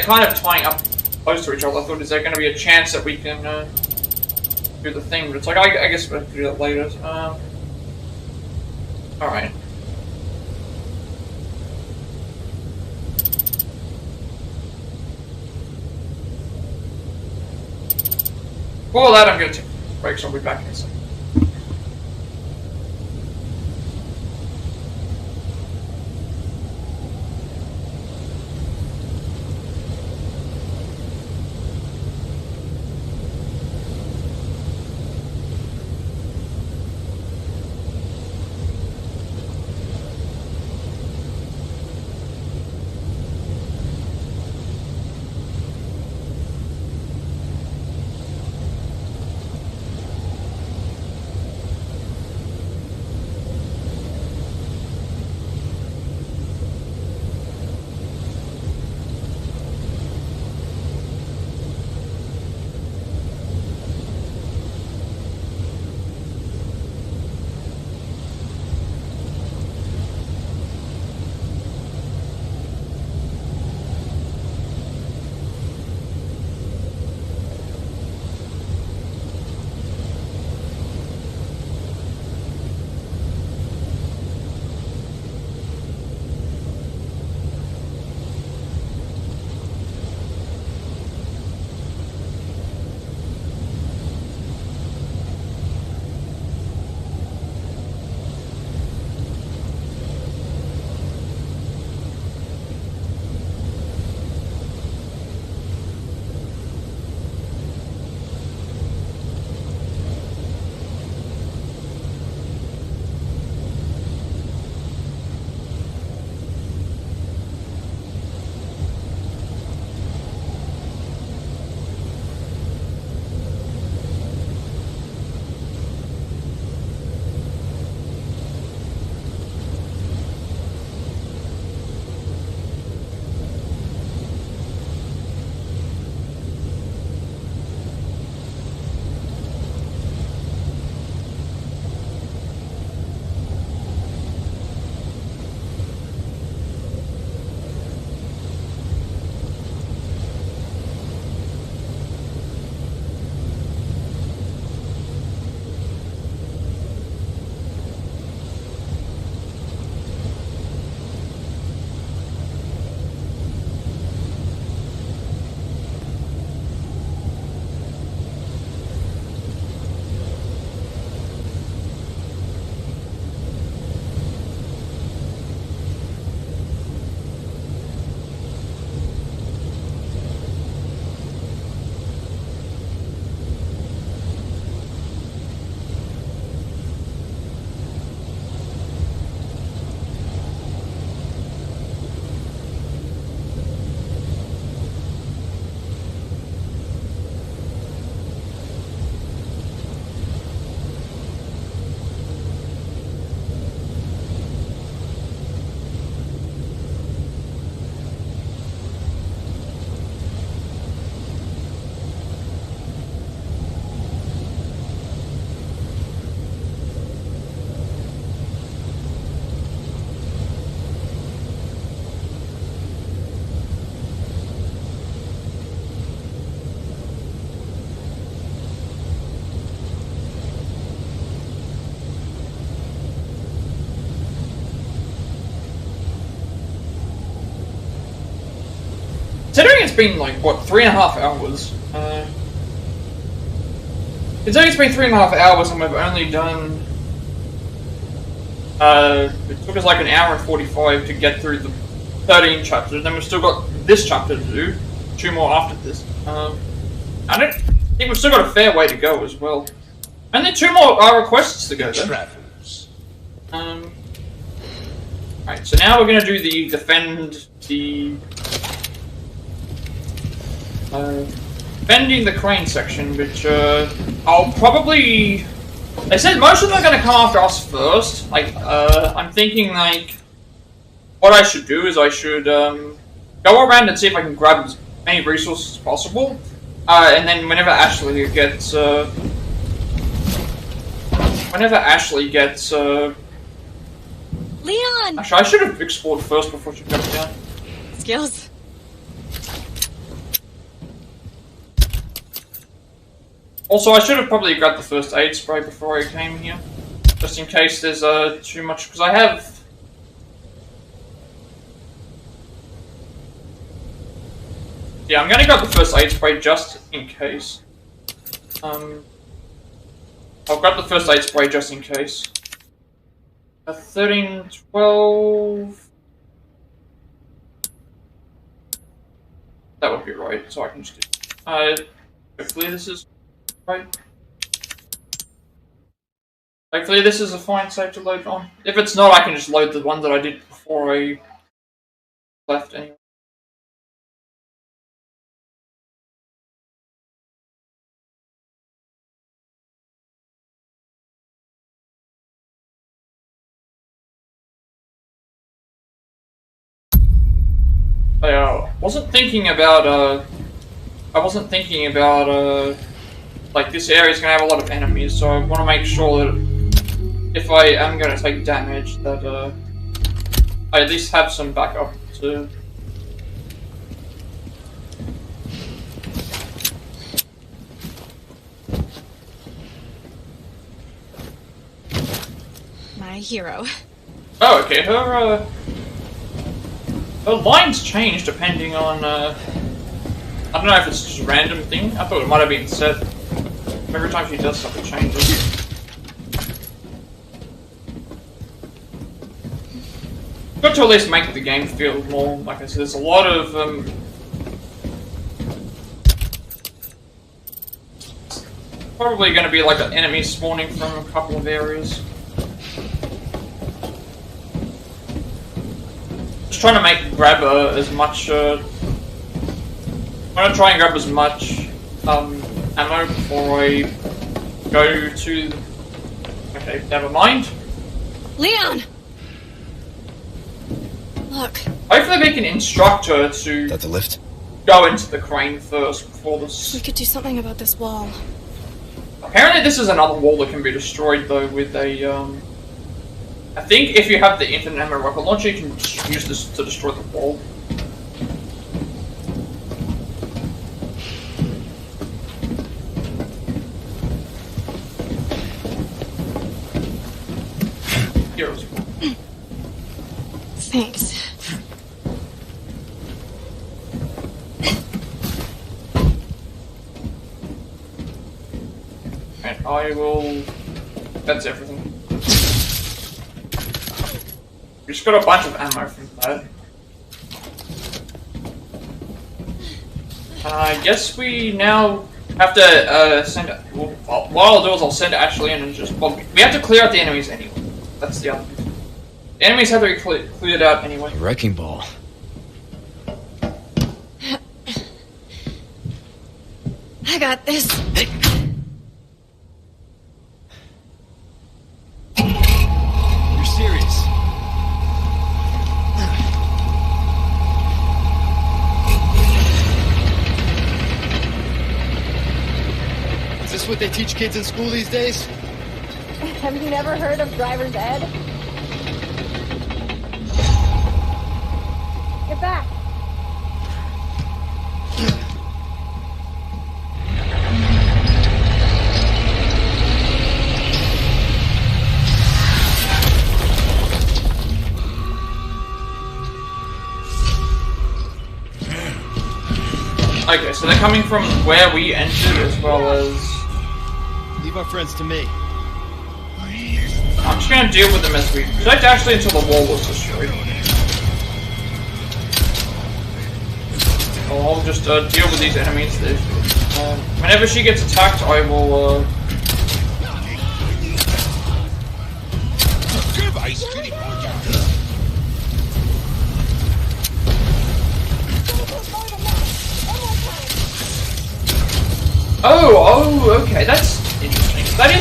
Speaker 1: kind of tying up close to each other. I thought, is there going to be a chance that we can do the thing? But it's like I guess we'll have to do that later. All right. For that, I'm going to take a break, so I'll be back in a second. Considering it's been like, what, 3.5 hours? Considering it's been 3.5 hours and we've only done... it took us like 1 hour and 45 to get through the 13 chapters, and then we've still got this chapter to do. 2 more after this. I don't think we've still got a fair way to go as well. Only 2 more requests to go then.
Speaker 2: Travels.
Speaker 1: Alright, so now we're gonna do the defending the crane section, which I'll probably. They said most of them are gonna come after us first. Like, I'm thinking like what I should do is I should go around and see if I can grab as many resources as possible, and then whenever Ashley gets
Speaker 5: Leon!
Speaker 1: Actually, I should have explored first before she comes down.
Speaker 5: Skills.
Speaker 1: Also, I should have probably grabbed the first aid spray before I came here, just in case there's too much, because I have. Yeah, I'm gonna grab the first aid spray just in case. I'll grab the first aid spray just in case. 13, 12. That would be right, so I can just do. Hopefully this is right. Hopefully this is a fine save to load on. If it's not, I can just load the one that I did before I left anyway. I wasn't thinking about like this area's gonna have a lot of enemies, so I want to make sure that if I am gonna take damage, that I at least have some backup to.
Speaker 5: My hero.
Speaker 1: Oh, okay. Her lines change depending on. I don't know if it's just a random thing. I thought it might have been set. Every time she does stuff, it changes. Got to at least make the game feel more, like I said, there's a lot of, probably going to be like an enemy spawning from a couple of areas. Just trying to grab as much, I'm going to try and grab as much, ammo before I go to. Okay, never mind.
Speaker 5: Leon! Look.
Speaker 1: Hopefully we can instruct her to
Speaker 3: That the lift?
Speaker 1: go into the crane first before this.
Speaker 5: We could do something about this wall.
Speaker 1: Apparently this is another wall that can be destroyed though with a, I think if you have the infinite ammo rocket launcher you can just use this to destroy the wall. Heroes.
Speaker 5: Thanks.
Speaker 1: And I will. That's everything. We just got a bunch of ammo from that. I guess we now have to send. Well, what I'll do is I'll send Ashley in and just. Well, we have to clear out the enemies anyway. That's the other thing. The enemies have to be cleared out anyway.
Speaker 4: A wrecking ball.
Speaker 5: I got this.
Speaker 3: You're serious? Is this what they teach kids in school these days?
Speaker 7: Have you never heard of driver's ed? Get back!
Speaker 1: Okay, so they're coming from where we entered as well as.
Speaker 3: Leave our friends to me.
Speaker 1: I'm just gonna deal with them as we protect Ashley until the wall was destroyed. I'll just deal with these enemies. Whenever she gets attacked, I will. Oh, okay, that's interesting. That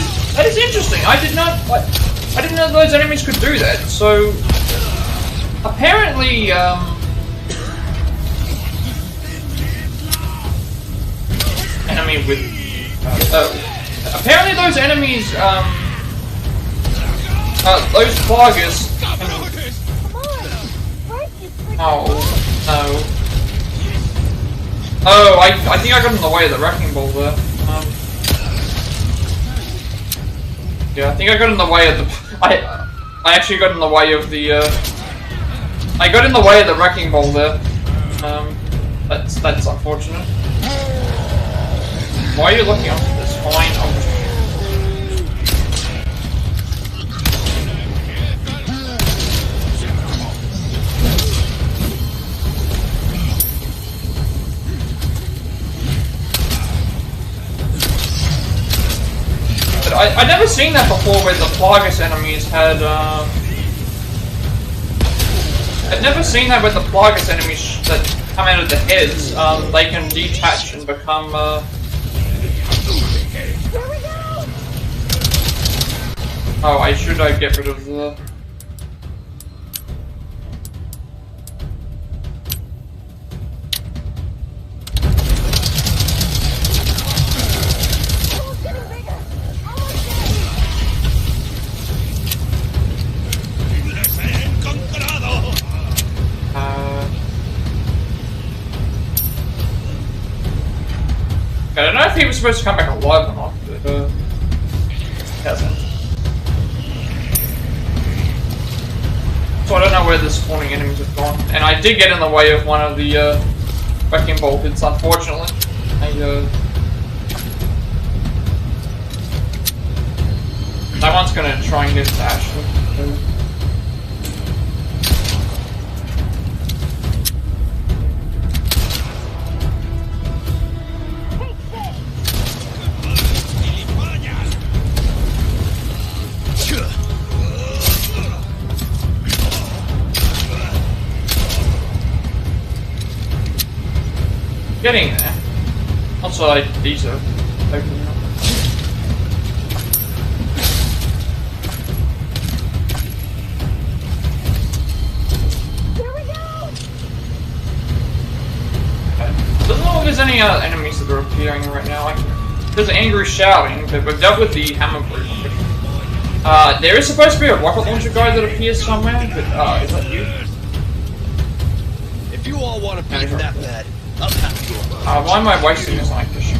Speaker 1: is interesting. I didn't know those enemies could do that. So apparently, enemy with apparently those enemies, those cloggers. Oh no. Oh, I think I got in the way of the wrecking ball there. Yeah, I think I got in the way of the. I actually got in the way of the. I got in the way of the wrecking ball there. That's unfortunate. Why are you looking up at this? Fine. I'd never seen that before where the Plagas enemies had, I'd never seen that with the Plagas enemies that come out of the heads, they can detach and become, Oh, I should get rid of the... I don't know if he was supposed to come back alive or not, but he hasn't. So I don't know where the spawning enemies have gone. And I did get in the way of one of the wrecking ball hits, unfortunately. That one's gonna try and get to Ashley. Getting there. Also, these are opening up.
Speaker 7: Here we go!
Speaker 1: Doesn't look like there's any other enemies that are appearing right now. There's angry shouting, but we've dealt with the hammer brute. There is supposed to be a rocket launcher guy that appears somewhere, but is that you?
Speaker 2: If you all want to be that bad, I'll have to go.
Speaker 1: Why am I wasting this like this?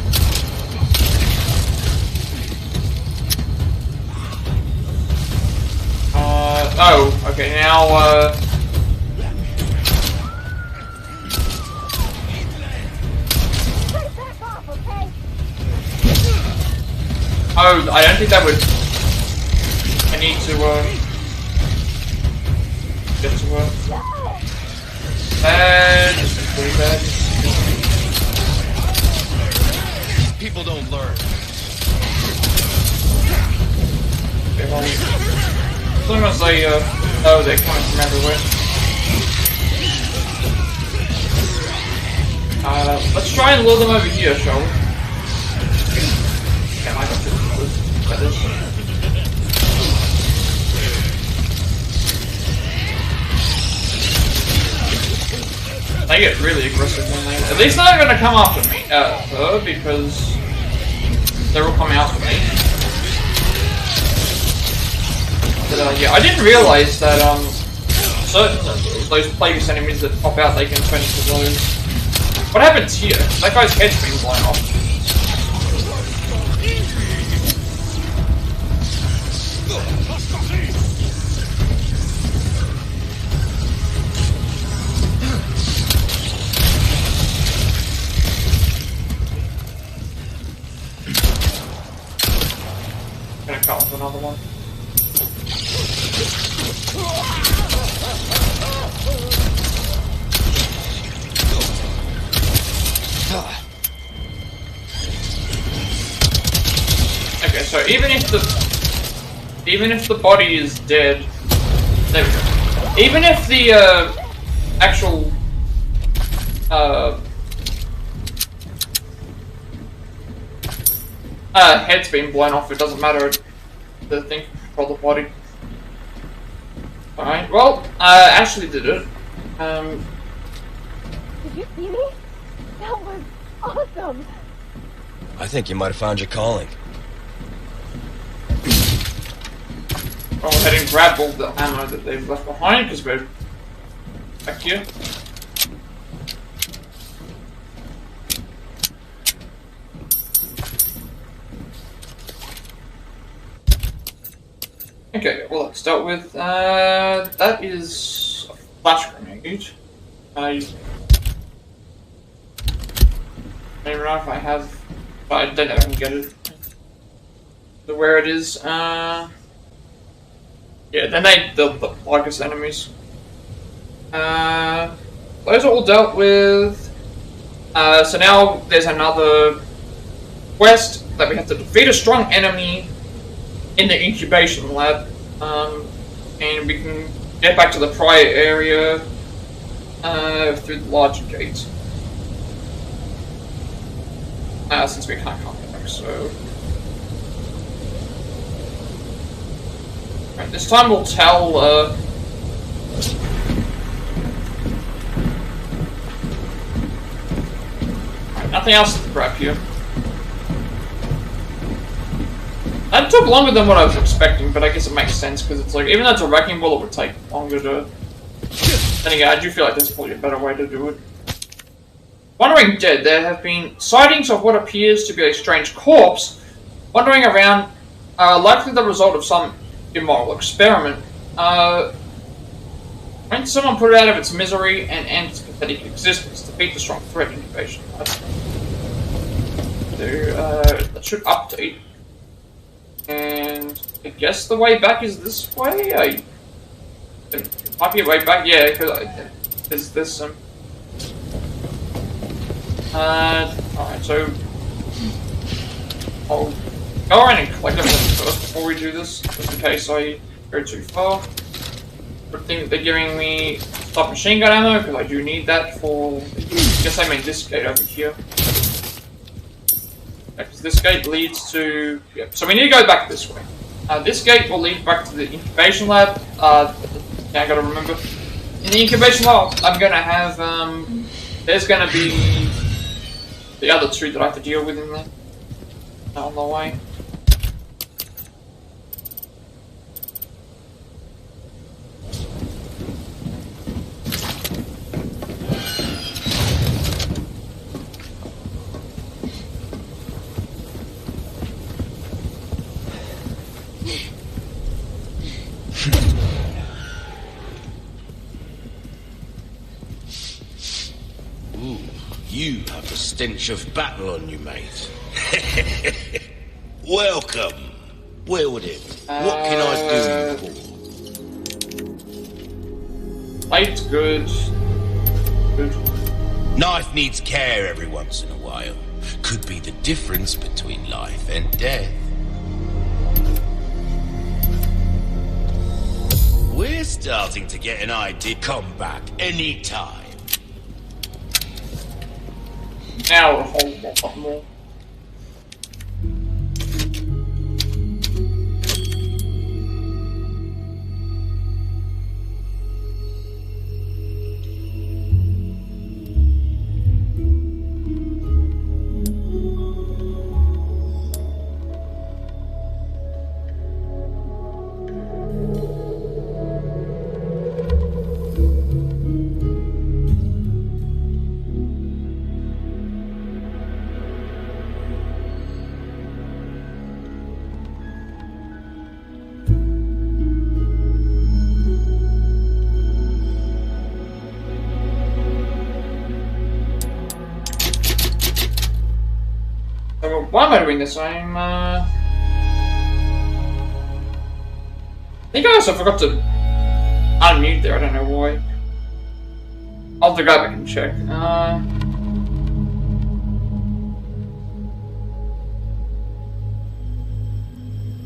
Speaker 1: Oh, okay, now, Oh, I don't think that would... I need to, get to work. Bad, pretty bad.
Speaker 2: People don't learn.
Speaker 1: Okay, well, as long as they, oh, they're coming from everywhere. Let's try and lure them over here, shall we? Yeah, I got this. They get really aggressive when they... At least they're not gonna come after me, her, because they're all coming after me. But, yeah, I didn't realize that, certain those Plagas enemies that pop out, they can turn into those. What happens here? That guy's head's being blown off. Gonna cut off another one. Okay, so even if the body is dead, there we go. Even if the actual head's been blown off, it doesn't matter. The thing can control the body. Alright, well, Ashley did it.
Speaker 7: Did you see me? That was awesome.
Speaker 3: I think you might have found your calling.
Speaker 1: I'll go ahead and grab all the ammo that they've left behind, because we're back here. Okay, well, let's start with, that is a flash grenade. I don't even know if I have, but I don't know if I can get it. So where it is, yeah, then the largest enemies. Those are all dealt with. So now there's another quest that we have to defeat a strong enemy in the Incubation Lab, and we can get back to the prior area through the large gate. Since we can't come back, so... Right, this time we'll tell, Right, nothing else to grab here. That took longer than what I was expecting, but I guess it makes sense, because it's like, even though it's a wrecking ball, it would take longer to... Then again, I do feel like there's probably a better way to do it. Wandering dead, there have been sightings of what appears to be a strange corpse wandering around, likely the result of some immoral experiment. When someone put it out of its misery and end its pathetic existence, defeat the strong threat incubation. That should update. And I guess the way back is this way? It might be a way back, yeah, because there's some... Alright, so... I'll go around and collect everything first before we do this, just in case I go too far. Good thing that they're giving me stop machine gun ammo, because I do need that for... I guess I mean this gate over here. Because this gate leads to... Yeah, so we need to go back this way. This gate will lead back to the Incubation Lab. Yeah, I gotta remember. In the Incubation Lab, I'm gonna have, there's gonna be the other two that I have to deal with in there. On the way.
Speaker 2: You have the stench of battle on you, mate. Welcome. Wield it. What can I do for?
Speaker 1: Light's good. Good.
Speaker 2: Knife needs care every once in a while. Could be the difference between life and death. We're starting to get an idea. Come back anytime.
Speaker 1: Now a whole lot more. Why am I doing this? I think I also forgot to unmute there, I don't know why. I'll have to go back and check.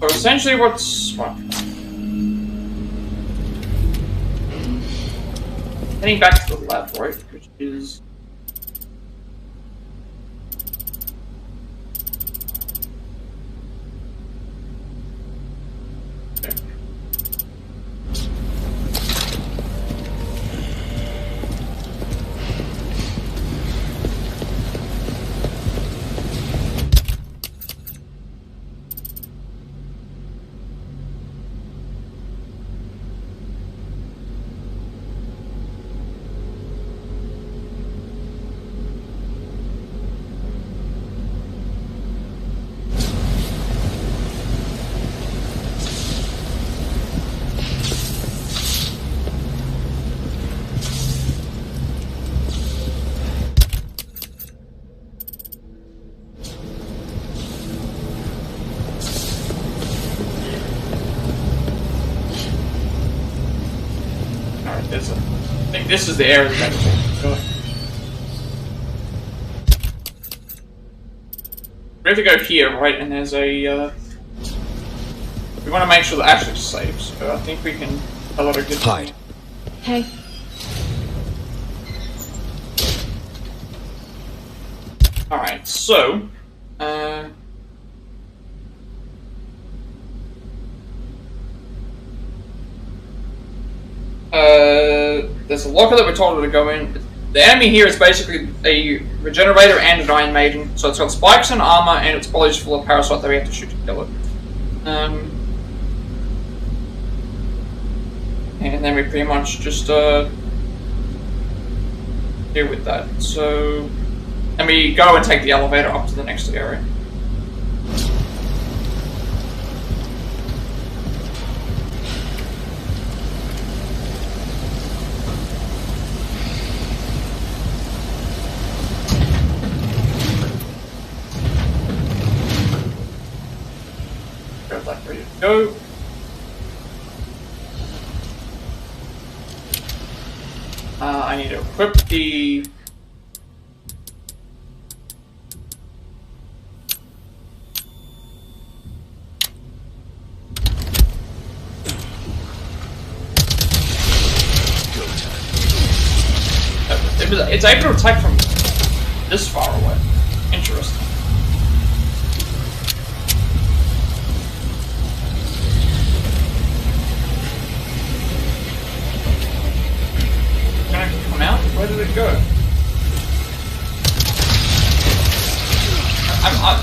Speaker 1: So essentially what's... Heading back to the lab, right? Which is... think this is the area that we're talking about. We have to go here, right? And there's a. We want to make sure that Ashley saves, so I think we can tell her to get.
Speaker 3: Hide.
Speaker 5: Hey.
Speaker 1: Alright, so. There's a locker that we're told her to go in. The enemy here is basically a Regenerator and an Iron Maiden, so it's got spikes and armor, and its body's full of parasites that we have to shoot to kill it. And then we pretty much just deal with that. So, and we go and take the elevator up to the next area. Ready to go. I need to equip the it's able to attack from this far away. Interesting. Out? Where did it go?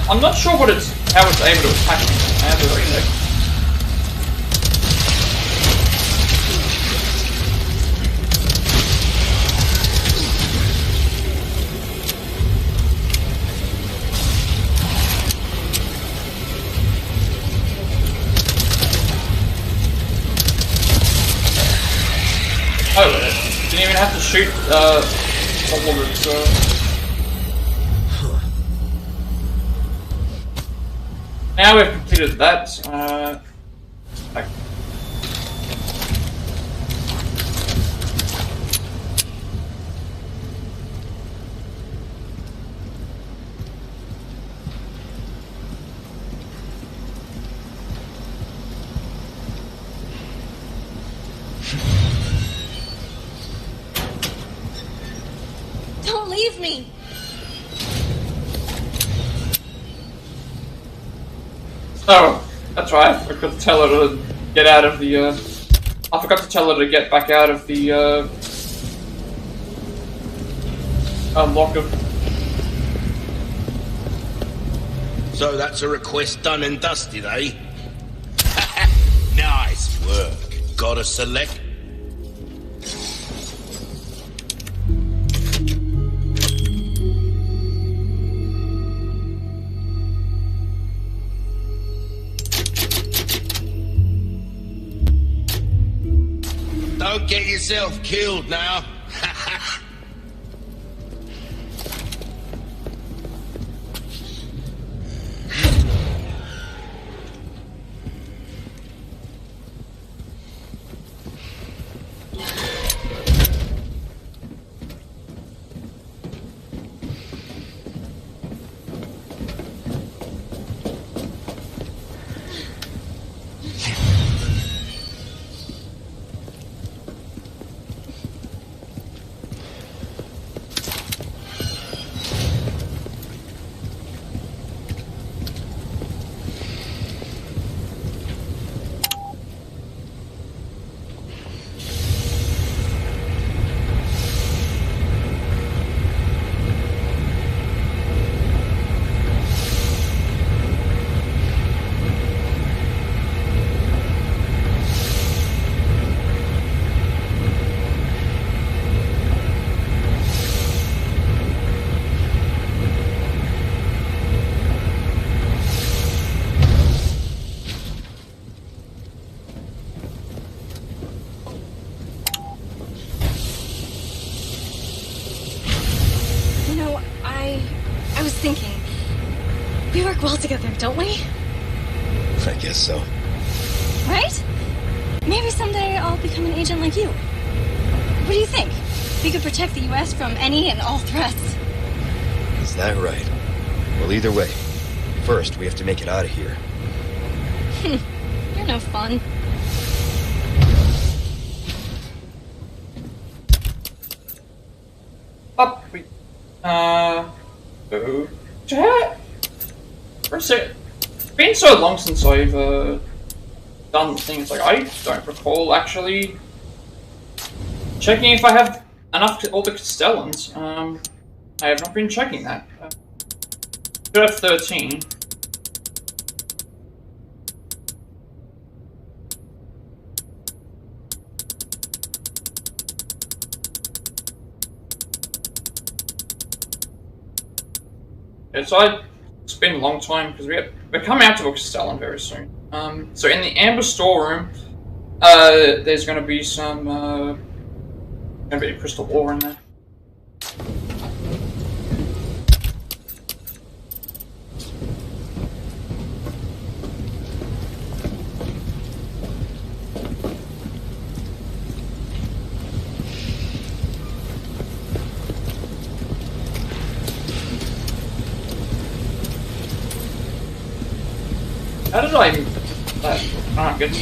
Speaker 1: I'm not sure how it's able to attack me. I have to recheck. Oh, didn't even have to shoot all of it, so. Now we've completed that.
Speaker 5: Don't leave me!
Speaker 1: Oh, that's right. I forgot to tell her to get out of the, I forgot to tell her to get back out of the, locker.
Speaker 2: So that's a request done and dusted, eh? Nice work. Gotta select. Don't get yourself killed now.
Speaker 5: Well together, don't we?
Speaker 3: I guess so.
Speaker 5: Right? Maybe someday I'll become an agent like you. What do you think? We could protect the U.S. from any and all threats.
Speaker 3: Is that right? Well, either way. First, we have to make it out of here.
Speaker 5: You're no fun.
Speaker 1: Up we go. Chat. For a sec. It's been so long since I've done things like I don't recall actually checking if I have enough all the Castellans. I have not been checking that. Should have 13. Yeah, so it's been a long time because we're coming out to a Castellan very soon. So in the Amber storeroom, there's going to be some going to be a crystal ore in there. How did I... ah, good.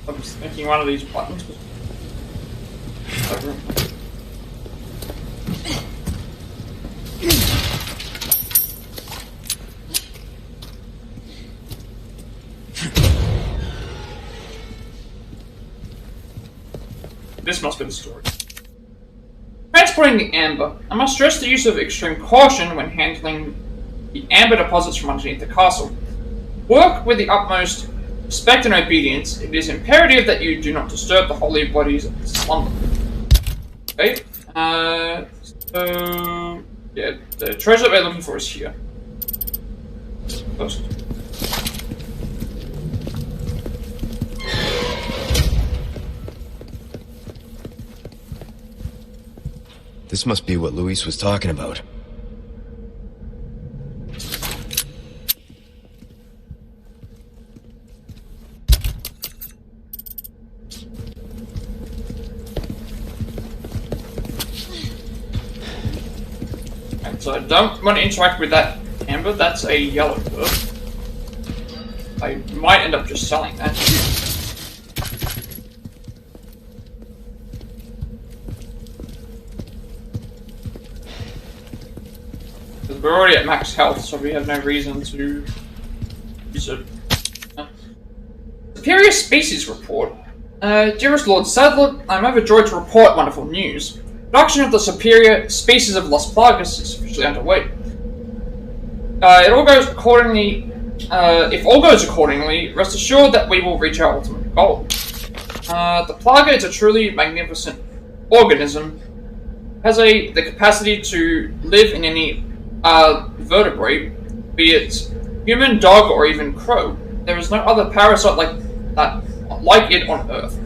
Speaker 1: I was thinking one of these buttons was over. This must be the story. Transporting the amber. I must stress the use of extreme caution when handling the amber deposits from underneath the castle. Work with the utmost respect and obedience. It is imperative that you do not disturb the holy bodies of slumber. Okay. So yeah, the treasure that we're looking for is here. First.
Speaker 3: This must be what Luis was talking about.
Speaker 1: So I don't want to interact with that amber, that's a yellow bird. I might end up just selling that. Because we're already at max health, so we have no reason to use it. Superior Species Report. Dearest Lord Saddler, I'm overjoyed to report wonderful news. Production of the superior species of Las Plagas is officially underway. If all goes accordingly, rest assured that we will reach our ultimate goal. The Plaga is a truly magnificent organism. Has the capacity to live in any vertebrate, be it human, dog, or even crow. There is no other parasite like it on Earth.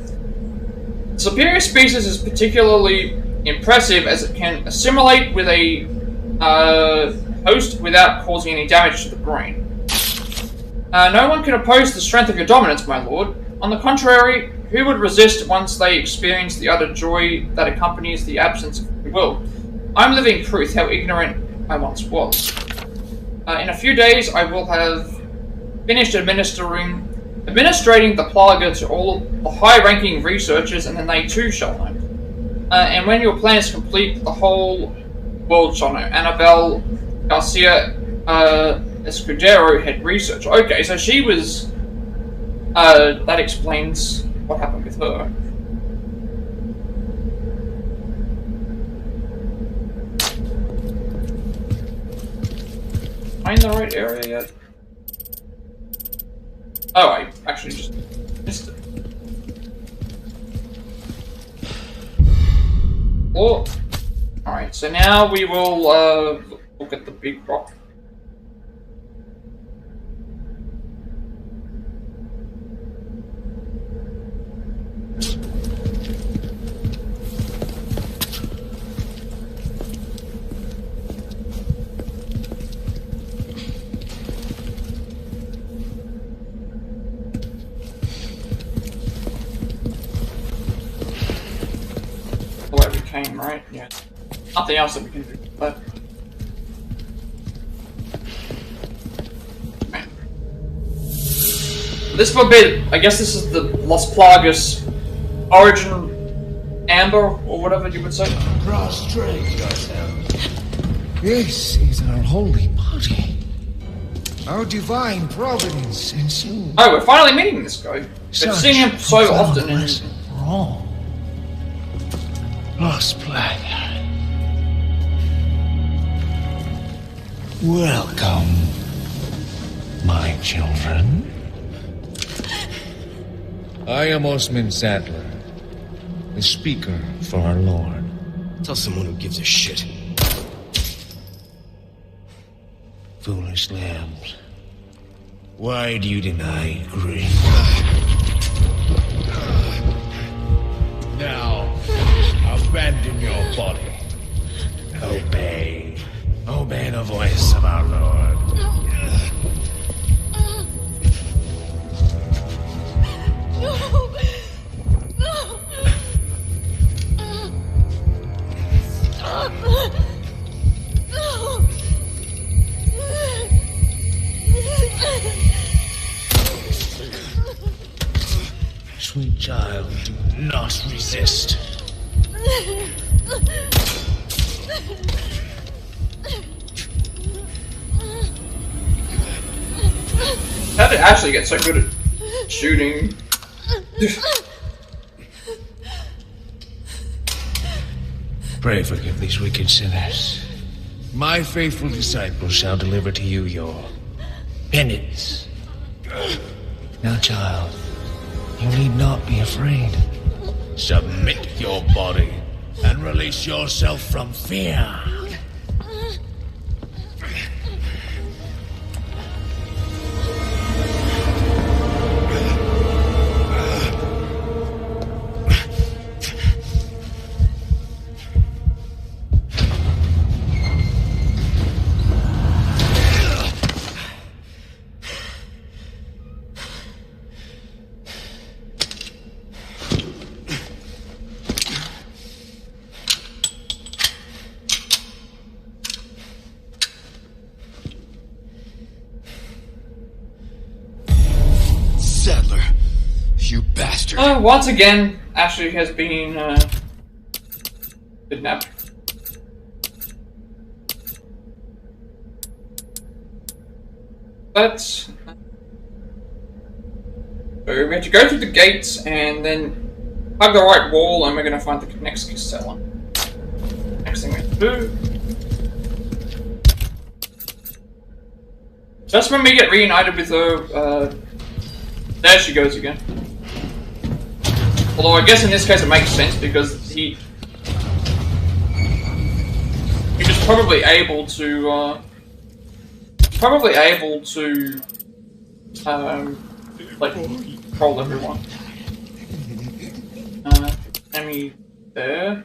Speaker 1: The superior species is particularly impressive as it can assimilate with a host without causing any damage to the brain. No one can oppose the strength of your dominance, my lord. On the contrary, who would resist once they experience the utter joy that accompanies the absence of free will? I'm living proof how ignorant I once was. In a few days, I will have finished administrating the Plaga to all the high-ranking researchers, and then they too shall know. And when your plan is complete, the whole world shall know. Annabelle Garcia Escudero head research. Okay, so she was... that explains what happened with her. Am I in the right area yet? Oh, I actually just missed it. Or Alright, so now we will look at the big rock. The way we came, right? Yeah. Nothing else that we can do. But this will be, I guess this is the Las Plagas origin amber, or whatever you would say.
Speaker 8: Prostrate yourself. This is our holy body. Our divine providence ensued.
Speaker 1: Oh, we're finally meeting this guy. Been seeing him so often in...
Speaker 8: Wrong. Lost Plat. Welcome, my children. I am Osmund Saddler, the speaker for our Lord.
Speaker 3: Tell someone who gives a shit.
Speaker 8: Foolish lambs, why do you deny grace? Now, abandon your body. Obey. Obey the voice of our Lord. Sweet child, do not resist.
Speaker 1: How did it actually get so good at shooting?
Speaker 8: Pray forgive these wicked sinners. My faithful disciples shall deliver to you your penance. Now, child, you need not be afraid. Submit your body and release yourself from fear.
Speaker 1: Once again, Ashley has been kidnapped. So we have to go through the gates and then hug the right wall, and we're going to find the next Castellan. Next thing we have to do. Just when we get reunited with her, there she goes again. Although I guess in this case it makes sense because he was probably able to like control everyone. Emmy there.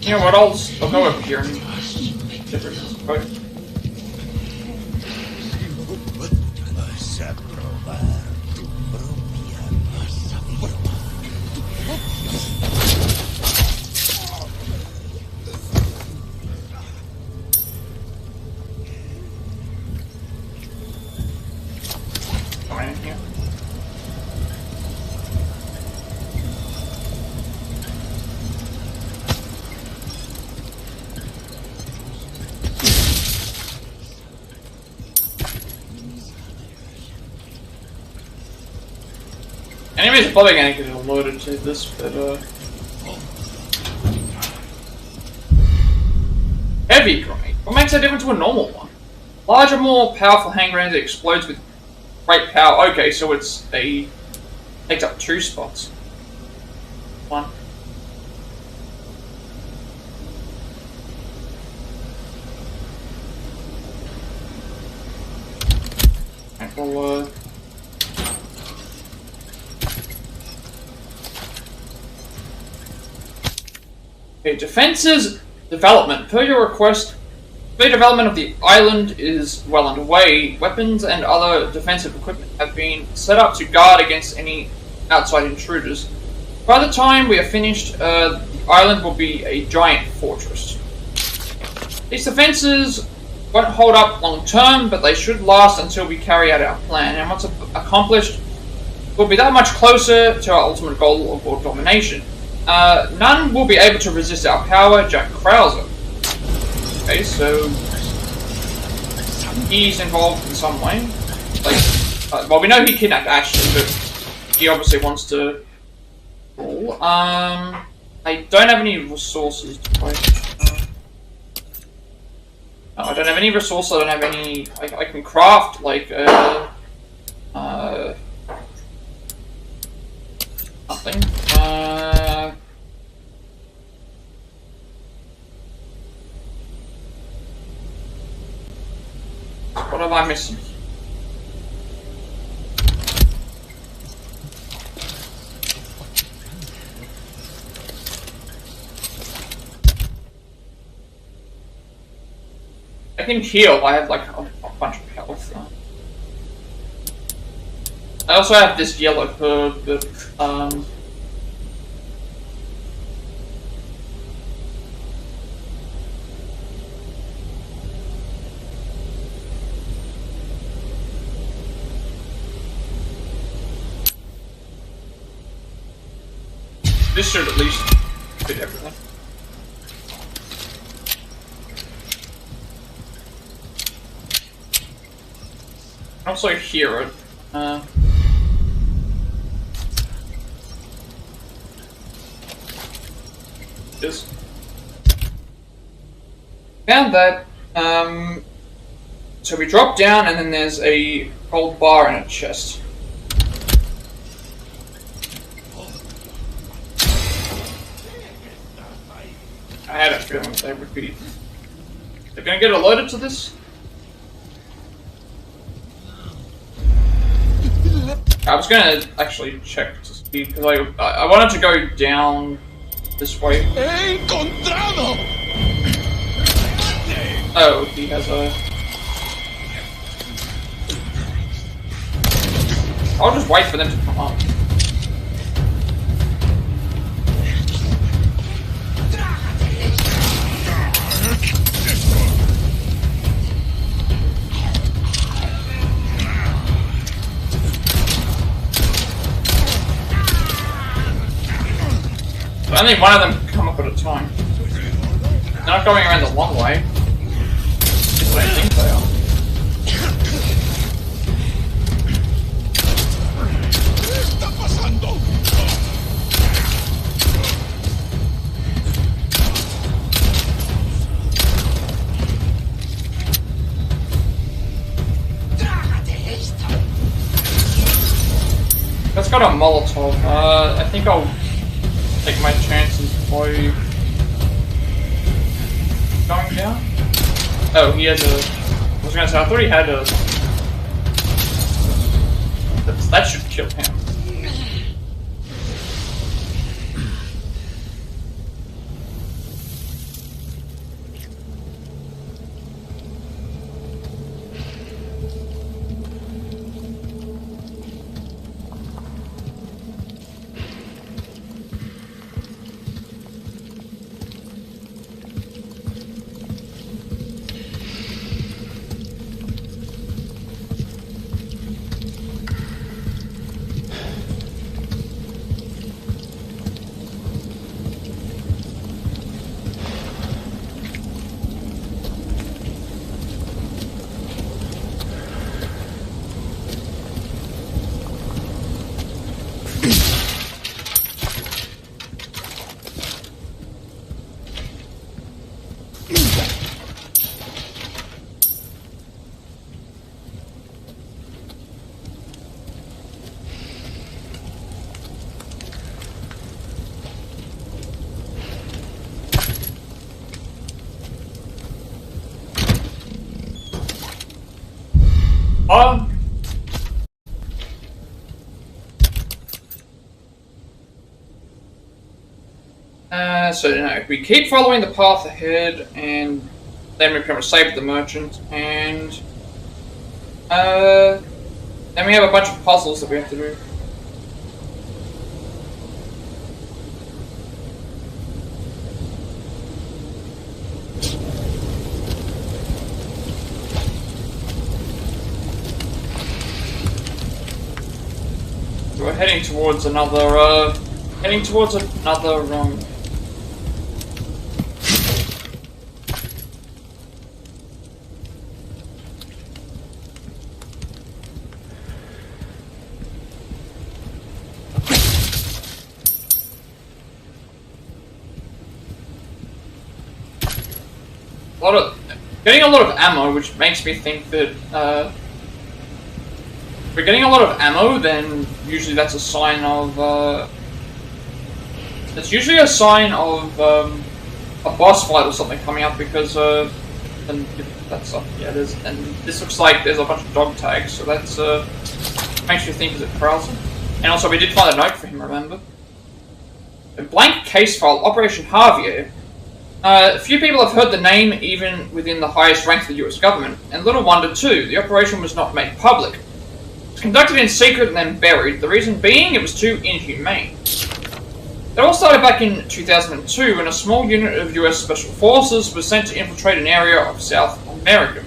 Speaker 1: You know what? I'll go over here and different. Right. Come in here. Enemies are probably going to get alerted to this, but heavy grenade. What makes that different to a normal one? Larger, more powerful hand grenade that explodes with great power. Okay, so they takes up 2 spots. 1. Right, well, okay, defenses development. Per your request, the development of the island is well underway. Weapons and other defensive equipment have been set up to guard against any outside intruders. By the time we are finished, the island will be a giant fortress. These defenses won't hold up long term, but they should last until we carry out our plan. And once accomplished, we'll be that much closer to our ultimate goal of world domination. None will be able to resist our power, Jack Krauser. Okay, so he's involved in some way. Like, well, we know he kidnapped Ashley, but he obviously wants to rule. I don't have any resources to play. No, I don't have any resources. I don't have any. I can craft like nothing. What am I missing? I can heal. I have like a bunch of health. I also have this yellow herb that this should at least fit everything. Also hear it. Just found that. So we drop down, and then there's a gold bar in a chest. I had a feeling they would be. They're gonna get alerted to this. I was gonna actually check to see because I wanted to go down this way. Encontrado! Oh, he has a. I'll just wait for them to come up. Only one of them can come up at a time. They're not going around the long way. That's what I think they are. That's got a Molotov. I think I'll take my chances before you going down. Oh, he has a. I was gonna say, I thought he had a. That should kill him. are. So no, we keep following the path ahead, and then we pretty much save the merchant, and then we have a bunch of puzzles that we have to do. We're heading towards another, getting a lot of ammo, which makes me think that, if we're getting a lot of ammo, then usually that's a sign of, it's usually a sign of, a boss fight or something coming up, because, and that's up, yeah, and this looks like there's a bunch of dog tags, so that's, makes you think, is it Krauser? And also, we did find a note for him, remember? A blank case file, Operation Javier. Few people have heard the name even within the highest ranks of the US government, and little wonder too, the operation was not made public. It was conducted in secret and then buried, the reason being it was too inhumane. It all started back in 2002 when a small unit of US Special Forces was sent to infiltrate an area of South America.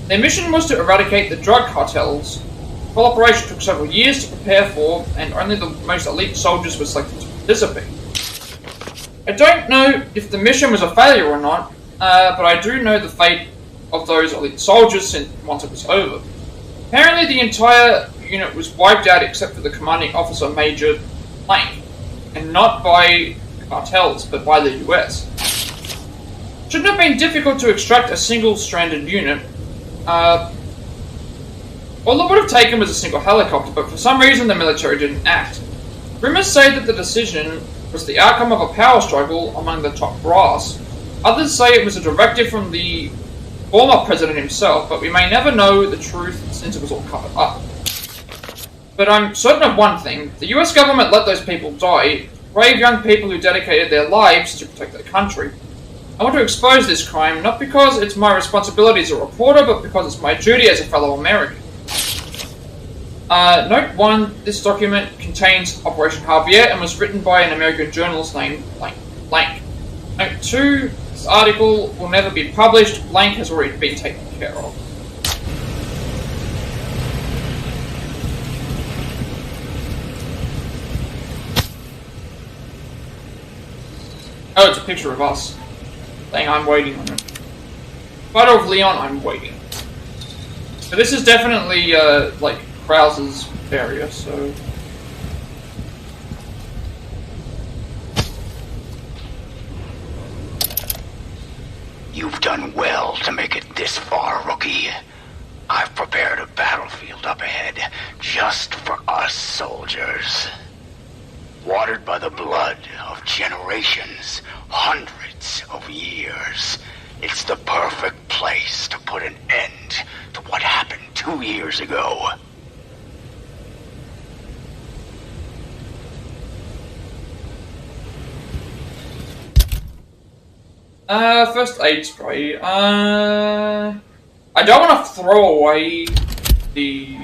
Speaker 1: Their mission was to eradicate the drug cartels. The whole operation took several years to prepare for, and only the most elite soldiers were selected to participate. I don't know if the mission was a failure or not, but I do know the fate of those elite soldiers once it was over. Apparently the entire unit was wiped out except for the commanding officer, Major Blank, and not by cartels, but by the US. Shouldn't have been difficult to extract a single-stranded unit. All it would have taken was a single helicopter, but for some reason the military didn't act. Rumors say that the decision was the outcome of a power struggle among the top brass. Others say it was a directive from the former president himself, but we may never know the truth since it was all covered up. But I'm certain of one thing, the US government let those people die, brave young people who dedicated their lives to protect their country. I want to expose this crime, not because it's my responsibility as a reporter, but because it's my duty as a fellow American. Note 1, this document contains Operation Javier and was written by an American journalist named Blank. Note 2, this article will never be published, Blank has already been taken care of. Oh, it's a picture of us. Saying I'm waiting on it. Photo of Leon, I'm waiting. So this is definitely, like, Krauser's area, so...
Speaker 9: You've done well to make it this far, rookie. I've prepared a battlefield up ahead, just for us soldiers. Watered by the blood of generations, hundreds of years. It's the perfect place to put an end to what happened 2 years ago.
Speaker 1: First aid spray. I don't want to throw away the...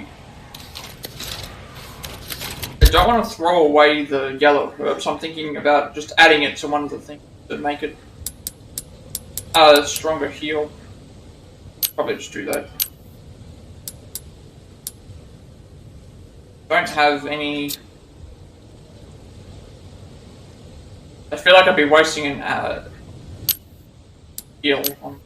Speaker 1: I don't want to throw away the yellow herb, so I'm thinking about just adding it to one of the things to make it stronger heal. Probably just do that. Don't have any... I feel like I'd be wasting an heal on...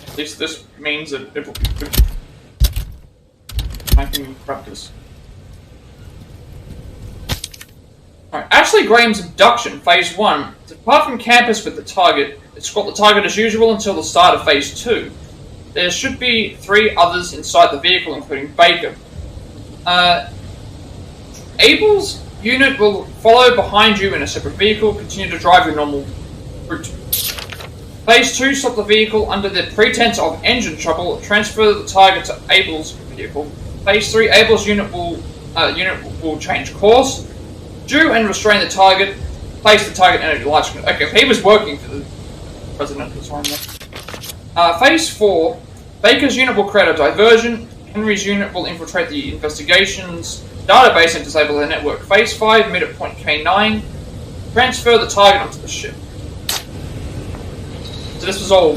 Speaker 1: At least this means that it will be good. I can practice. Alright, Ashley Graham's abduction, Phase 1. Depart from campus with the target. Escort the target as usual until the start of Phase 2. There should be 3 others inside the vehicle, including Baker. Abel's unit will follow behind you in a separate vehicle. Continue to drive your normal route. Phase 2, stop the vehicle under the pretense of engine trouble. Transfer the target to Abel's vehicle. Phase 3, Abel's unit will change course. Do and restrain the target. Place the target in a light screen. Okay, he was working for the president at the time. Phase 4, Baker's unit will create a diversion. Henry's unit will infiltrate the investigations database and disable the network. Phase 5, mid at point K9. Transfer the target onto the ship. So this was all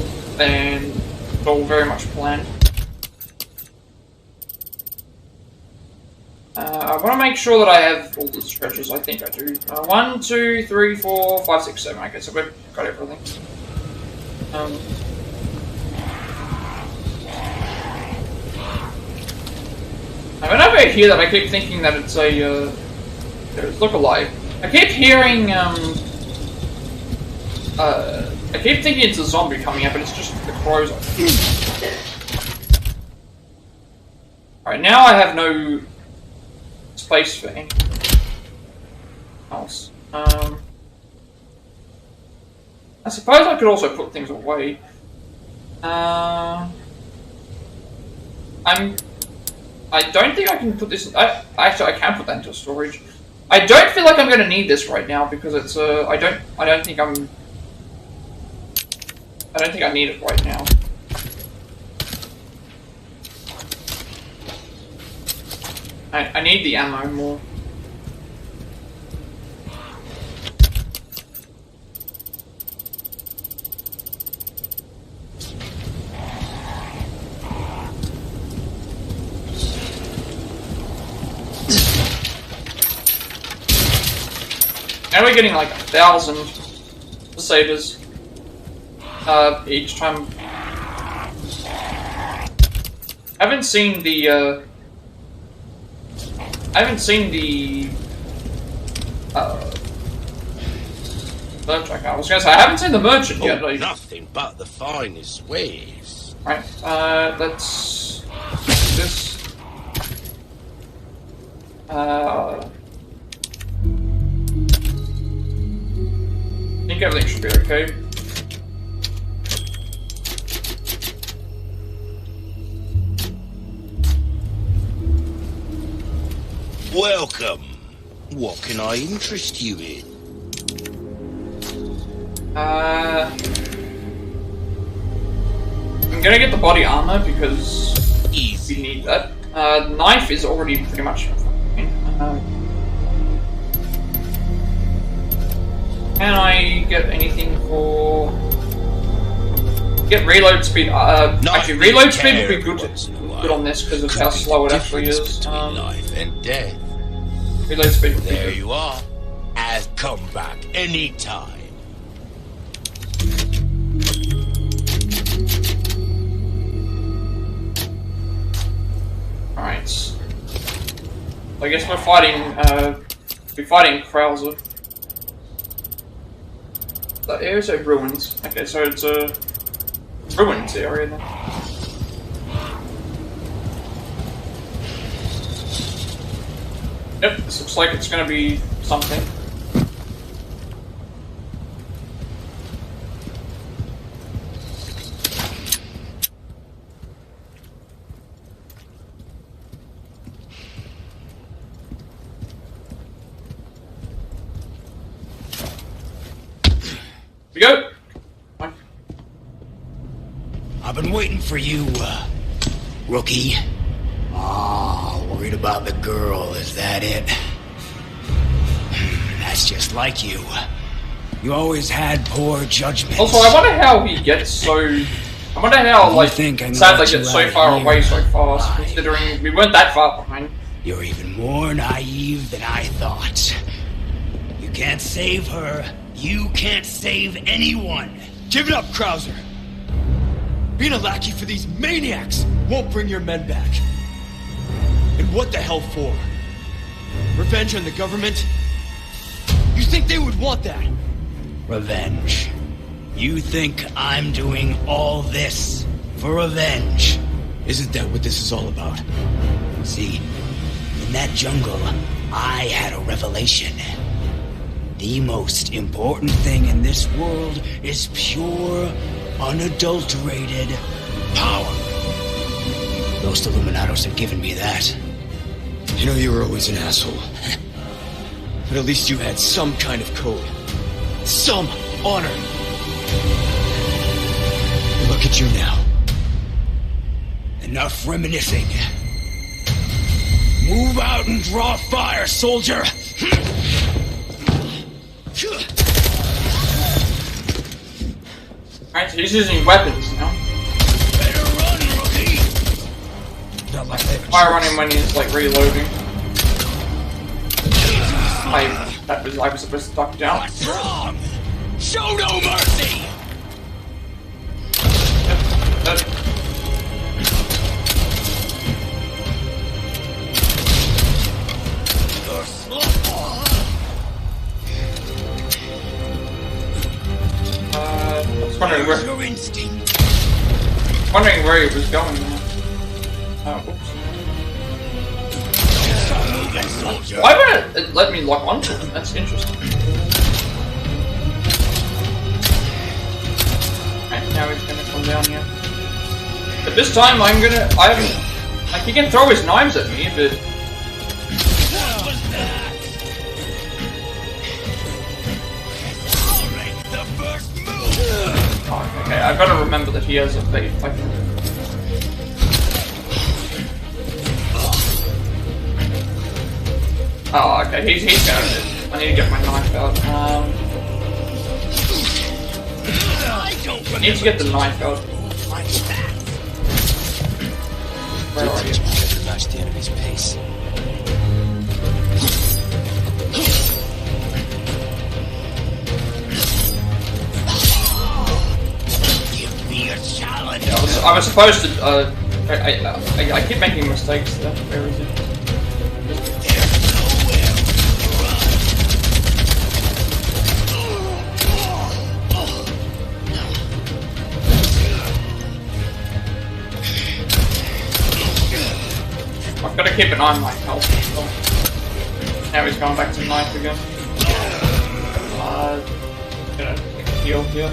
Speaker 1: very much planned. I want to make sure that I have all the stretches. I think I do. 1, 2, 3, 4, 5, 6, 7. Okay, so we've got everything. Whenever I hear that, I keep thinking that it's a look-alike. I keep hearing I keep thinking it's a zombie coming up, but it's just the crows. Alright, now I have no space for anything else. I suppose I could also put things away. I don't think I can put this. Actually, I can put that into storage. I don't feel like I'm going to need this right now because it's. I don't think I need it right now. I need the ammo more. Now we're getting like 1,000 sabers each time. I haven't seen the merchant. I was gonna say I haven't seen the merchant yet.
Speaker 2: Oh, nothing but the finest ways.
Speaker 1: Right, let's do this. I think everything should be okay.
Speaker 2: Welcome. What can I interest you in?
Speaker 1: I'm gonna get the body armor because we need that. Knife is already pretty much fine. Can I get anything for... Get reload speed? Actually, reload speed would be good on this because of how slow it actually is.
Speaker 2: Life and death.
Speaker 1: Reload speed would be
Speaker 2: There
Speaker 1: good.
Speaker 2: you are. I'll come back anytime.
Speaker 1: Alright. So I guess we're fighting Krauser. That area's a ruins. Okay, so it's a ruins area then. Yep, this looks like it's gonna be something. We go.
Speaker 9: I've been waiting for you, rookie. Ah, worried about the girl, is that it? That's just like you. You always had poor judgment.
Speaker 1: Also, I wonder how he gets so... I wonder how, like, Saddler gets so far away so fast, considering we weren't that far behind.
Speaker 9: You're even more naive than I thought. You can't save her. You can't save anyone.
Speaker 3: Give it up, Krauser. Being a lackey for these maniacs won't bring your men back. And what the hell for? Revenge on the government? You think they would want that?
Speaker 9: Revenge. You think I'm doing all this for revenge?
Speaker 3: Isn't that what this is all about?
Speaker 9: See, in that jungle, I had a revelation. The most important thing in this world is pure
Speaker 3: unadulterated power.
Speaker 4: Most Illuminados have given me that. You know you were always an asshole.
Speaker 3: But at least you had some kind of code. Some honor. Look at you now. Enough reminiscing. Move out and draw fire, soldier!
Speaker 1: Alright, so he's using weapons now.
Speaker 3: Better run, rookie!
Speaker 1: Fire on him when he's like reloading. I was supposed to duck down.
Speaker 3: What's wrong? Show no mercy!
Speaker 1: I was wondering where he was going now. Oops. Why would it let me lock onto him? That's interesting. Right, now he's gonna come down here. But this time I haven't, like, he can throw his knives at me, but... Oh, okay, I've got to remember that he has a bait. Oh, okay, he's got it. I need to get my knife out. I need to get the knife out. Where are you?
Speaker 4: Match the enemy's pace.
Speaker 1: I was supposed to. I keep making mistakes there. Where is it? I've got to keep an eye on my health. Now he's going back to knife again. Gonna take a heal here.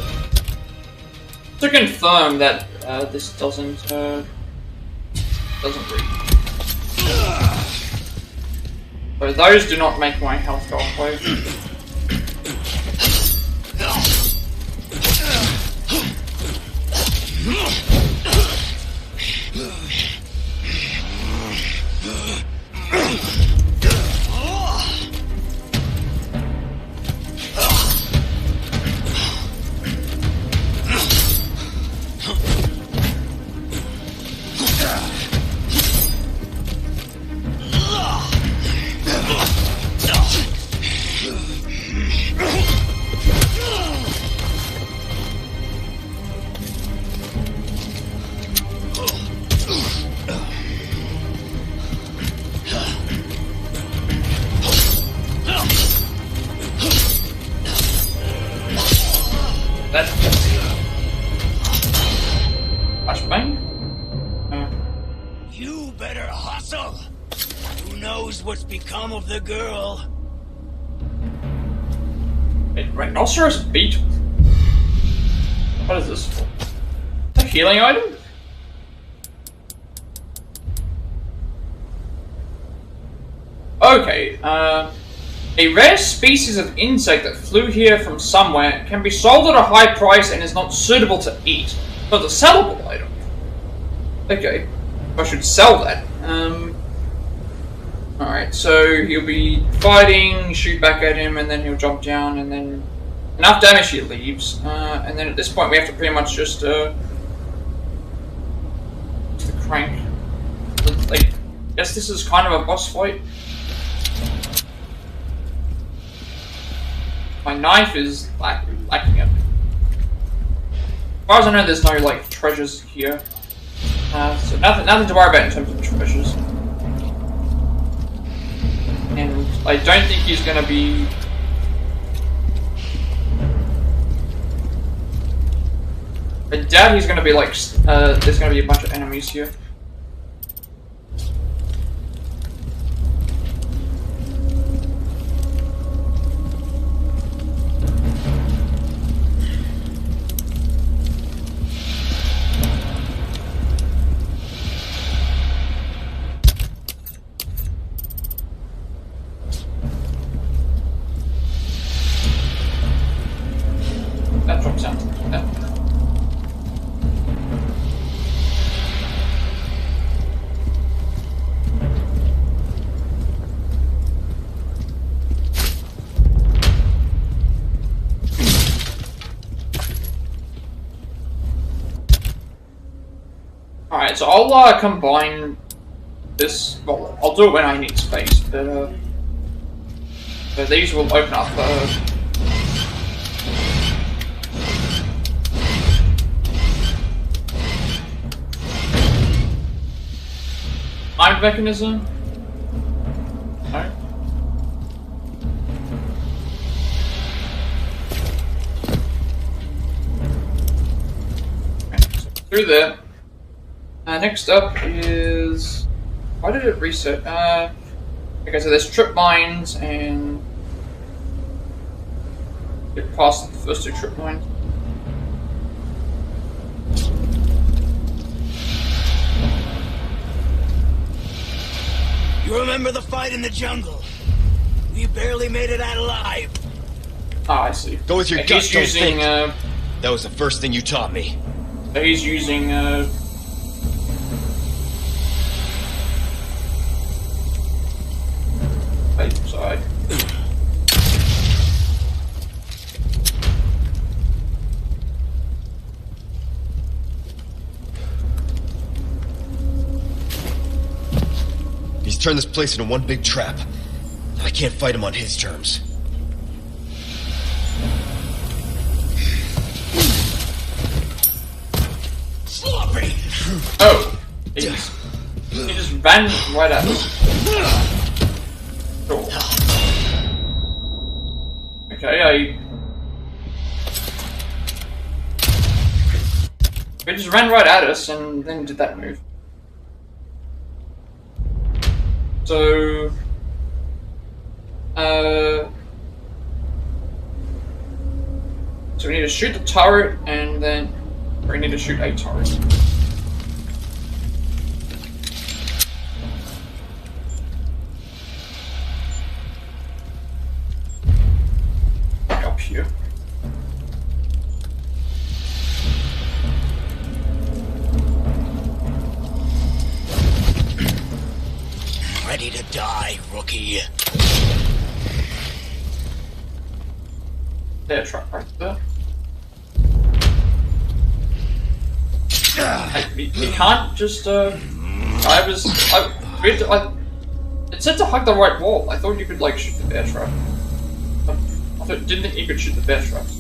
Speaker 1: To confirm that this doesn't read. So those do not make my health go away.
Speaker 3: You better hustle. Who knows what's become of the girl?
Speaker 1: Wait, rhinoceros beetle? What is this for? A healing item? Okay, a rare species of insect that flew here from somewhere can be sold at a high price and is not suitable to eat. But it's a sellable item. Okay, I should sell that. Alright, so he'll be fighting, shoot back at him, and then he'll jump down, and then enough damage he leaves. And then at this point we have to pretty much just the crank. Like, guess this is kind of a boss fight. My knife is lacking it. As far as I know, there's no like treasures here, so nothing to worry about in terms of treasures. And I don't think he's gonna be. I doubt he's gonna be like. There's gonna be a bunch of enemies here. Alright, so I'll combine this. Well, I'll do it when I need space, but these will open up. Mind mechanism? No. Okay, so through there. Next up is... Why did it reset? Okay, so there's trip mines and... Get past the first 2 trip mines.
Speaker 9: You remember the fight in the jungle? We barely made it out alive.
Speaker 1: Ah, I see.
Speaker 3: Go with your
Speaker 1: And
Speaker 3: gut,
Speaker 1: he's
Speaker 3: don't
Speaker 1: using,
Speaker 3: think. That was the first thing you taught me.
Speaker 1: so he's using, right side.
Speaker 3: He's turned this place into one big trap. I can't fight him on his terms.
Speaker 9: Sloppy!
Speaker 1: Oh! He just ran right at us. Cool. Okay, he just ran right at us and then did that move. So... So we need to shoot the turret and then... Or we need to shoot a turret. Up here.
Speaker 9: Ready to die, rookie.
Speaker 1: There, truck right there. You can't just, it said to hug the right wall. I thought you could, like, shoot the bear trap. Didn't think you could shoot the bear traps.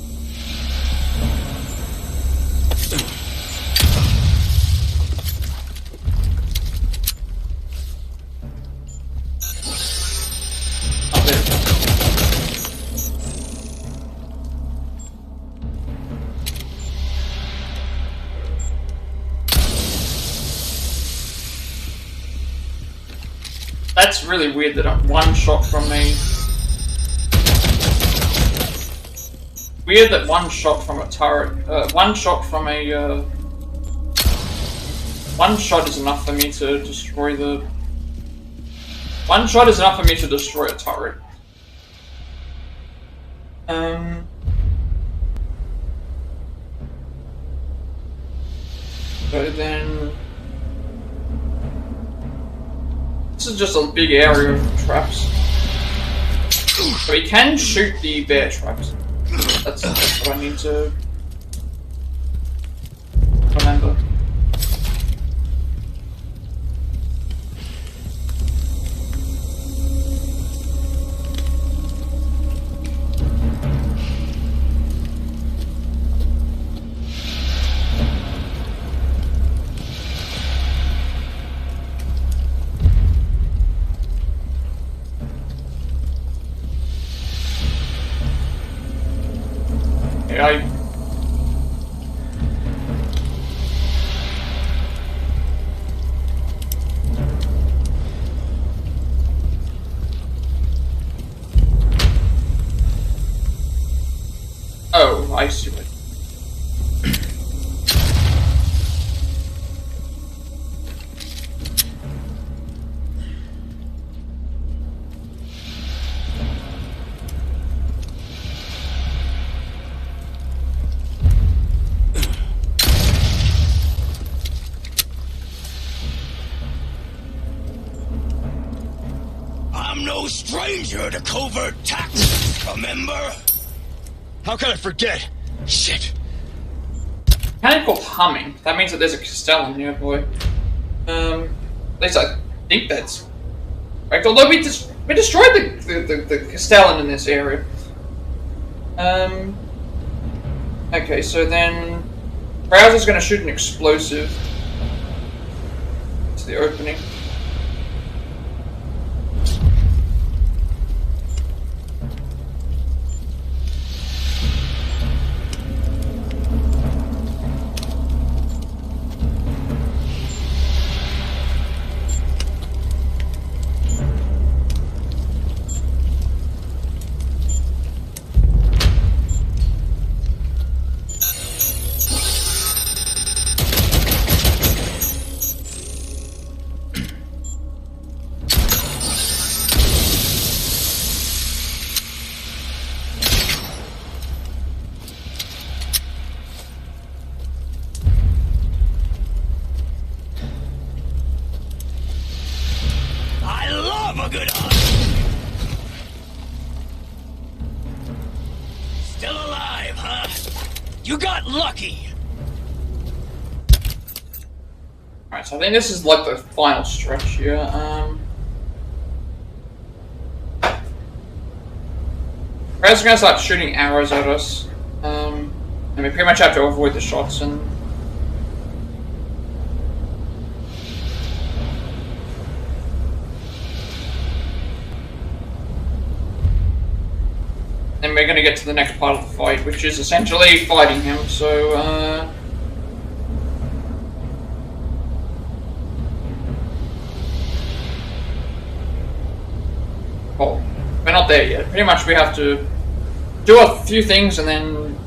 Speaker 1: Oh, there. That's really weird that I'm one shot from a... Weird that one shot from a turret... one shot from a... One shot is enough for me to destroy the... One shot is enough for me to destroy a turret. So then... This is just a big area of traps. So we can shoot the bear traps. That's what I need to remember. Oh, I see it.
Speaker 9: I'm no stranger to covert tactics, remember?
Speaker 3: How can I forget? Shit.
Speaker 1: Mechanical humming. That means that there's a Castellan nearby. At least I think that's correct. Although we destroyed the Castellan in this area. Okay, so then Krauser's going to shoot an explosive to the opening. Alright, so I think this is like the final stretch here. Krauser's gonna start shooting arrows at us. And we pretty much have to avoid the shots and... Then we're gonna get to the next part of the fight, which is essentially fighting him, so well, we're not there yet. Pretty much we have to do a few things and then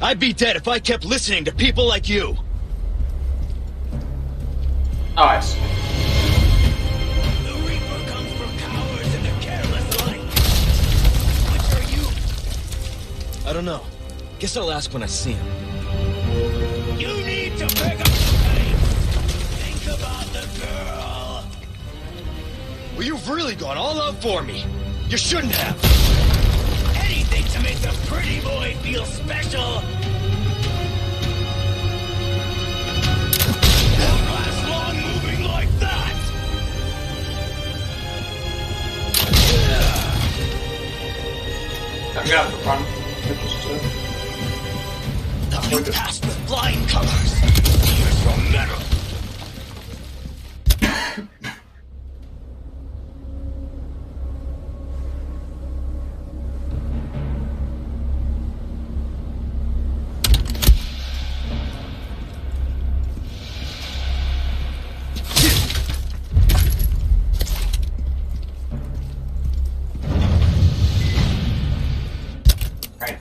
Speaker 3: I'd be dead if I kept listening to people like you.
Speaker 1: Nice.
Speaker 3: The Reaper comes from cowards and they're careless alike. Which are you? I don't know. Guess I'll ask when I see him. You need to pick up the pace. Think about the girl. Well, you've really gone all out for me. You shouldn't have. Anything to make the pretty boy feel special. Won't last long moving like that.
Speaker 1: I'm gonna have to run.
Speaker 3: Nothing passed with flying colors. Here's your medal.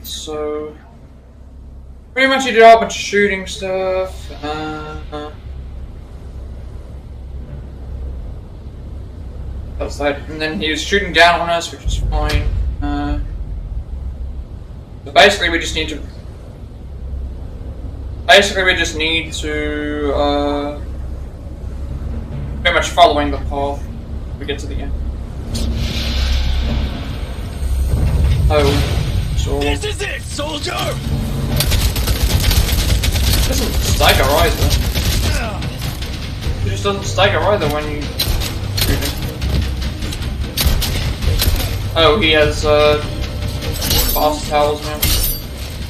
Speaker 1: So, pretty much he did a whole bunch of shooting stuff. That's that. And then he was shooting down on us, which is fine. So basically, we just need to. Pretty much following the path. We get to the end. Oh.
Speaker 3: This is it, soldier!
Speaker 1: It doesn't stagger either. It just doesn't stagger either when you shoot him. Oh, he has fast towels now.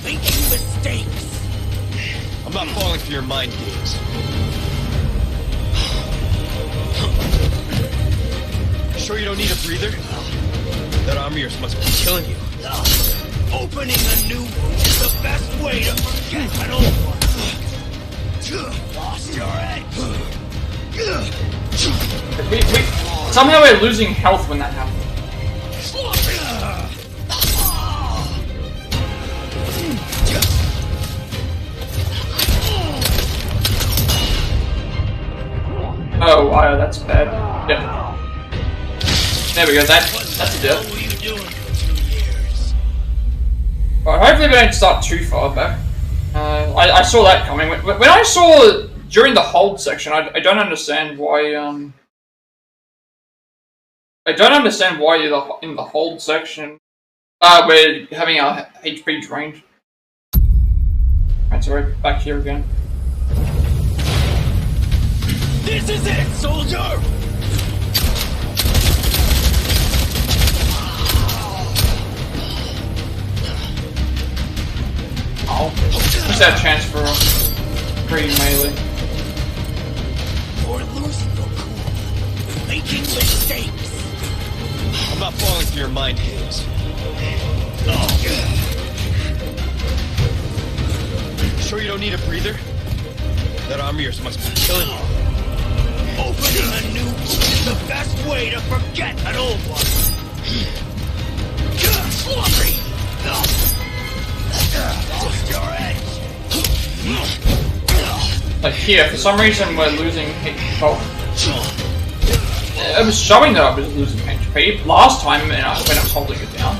Speaker 3: Making mistakes. I'm not falling for your mind games. Sure you don't need a breather? That arm of yours must be killing you.
Speaker 2: Opening a new wound is the best way to forget an old one. Lost your edge.
Speaker 1: Somehow we're losing health when that happens. Oh, wow, that's bad. Yep. There we go, that's a death. Alright, hopefully we don't start too far back. I saw that coming. When I saw during the hold section, I don't understand why. I don't understand why you're in the hold section. We're having our HP drained. Alright, so we're back here again.
Speaker 2: This is it, soldier!
Speaker 1: Oh, what's that chance for a free melee?
Speaker 2: You're losing your cool. Making mistakes.
Speaker 3: I'm not falling for your mind games. Sure you don't need a breather? That arm of yours must be killing you.
Speaker 2: Opening a new wound is the best way to forget an old one. Sloppy. Lost your edge.
Speaker 1: Like here, for some reason we're losing HP. It was showing that I was losing HP last time when I was holding it down.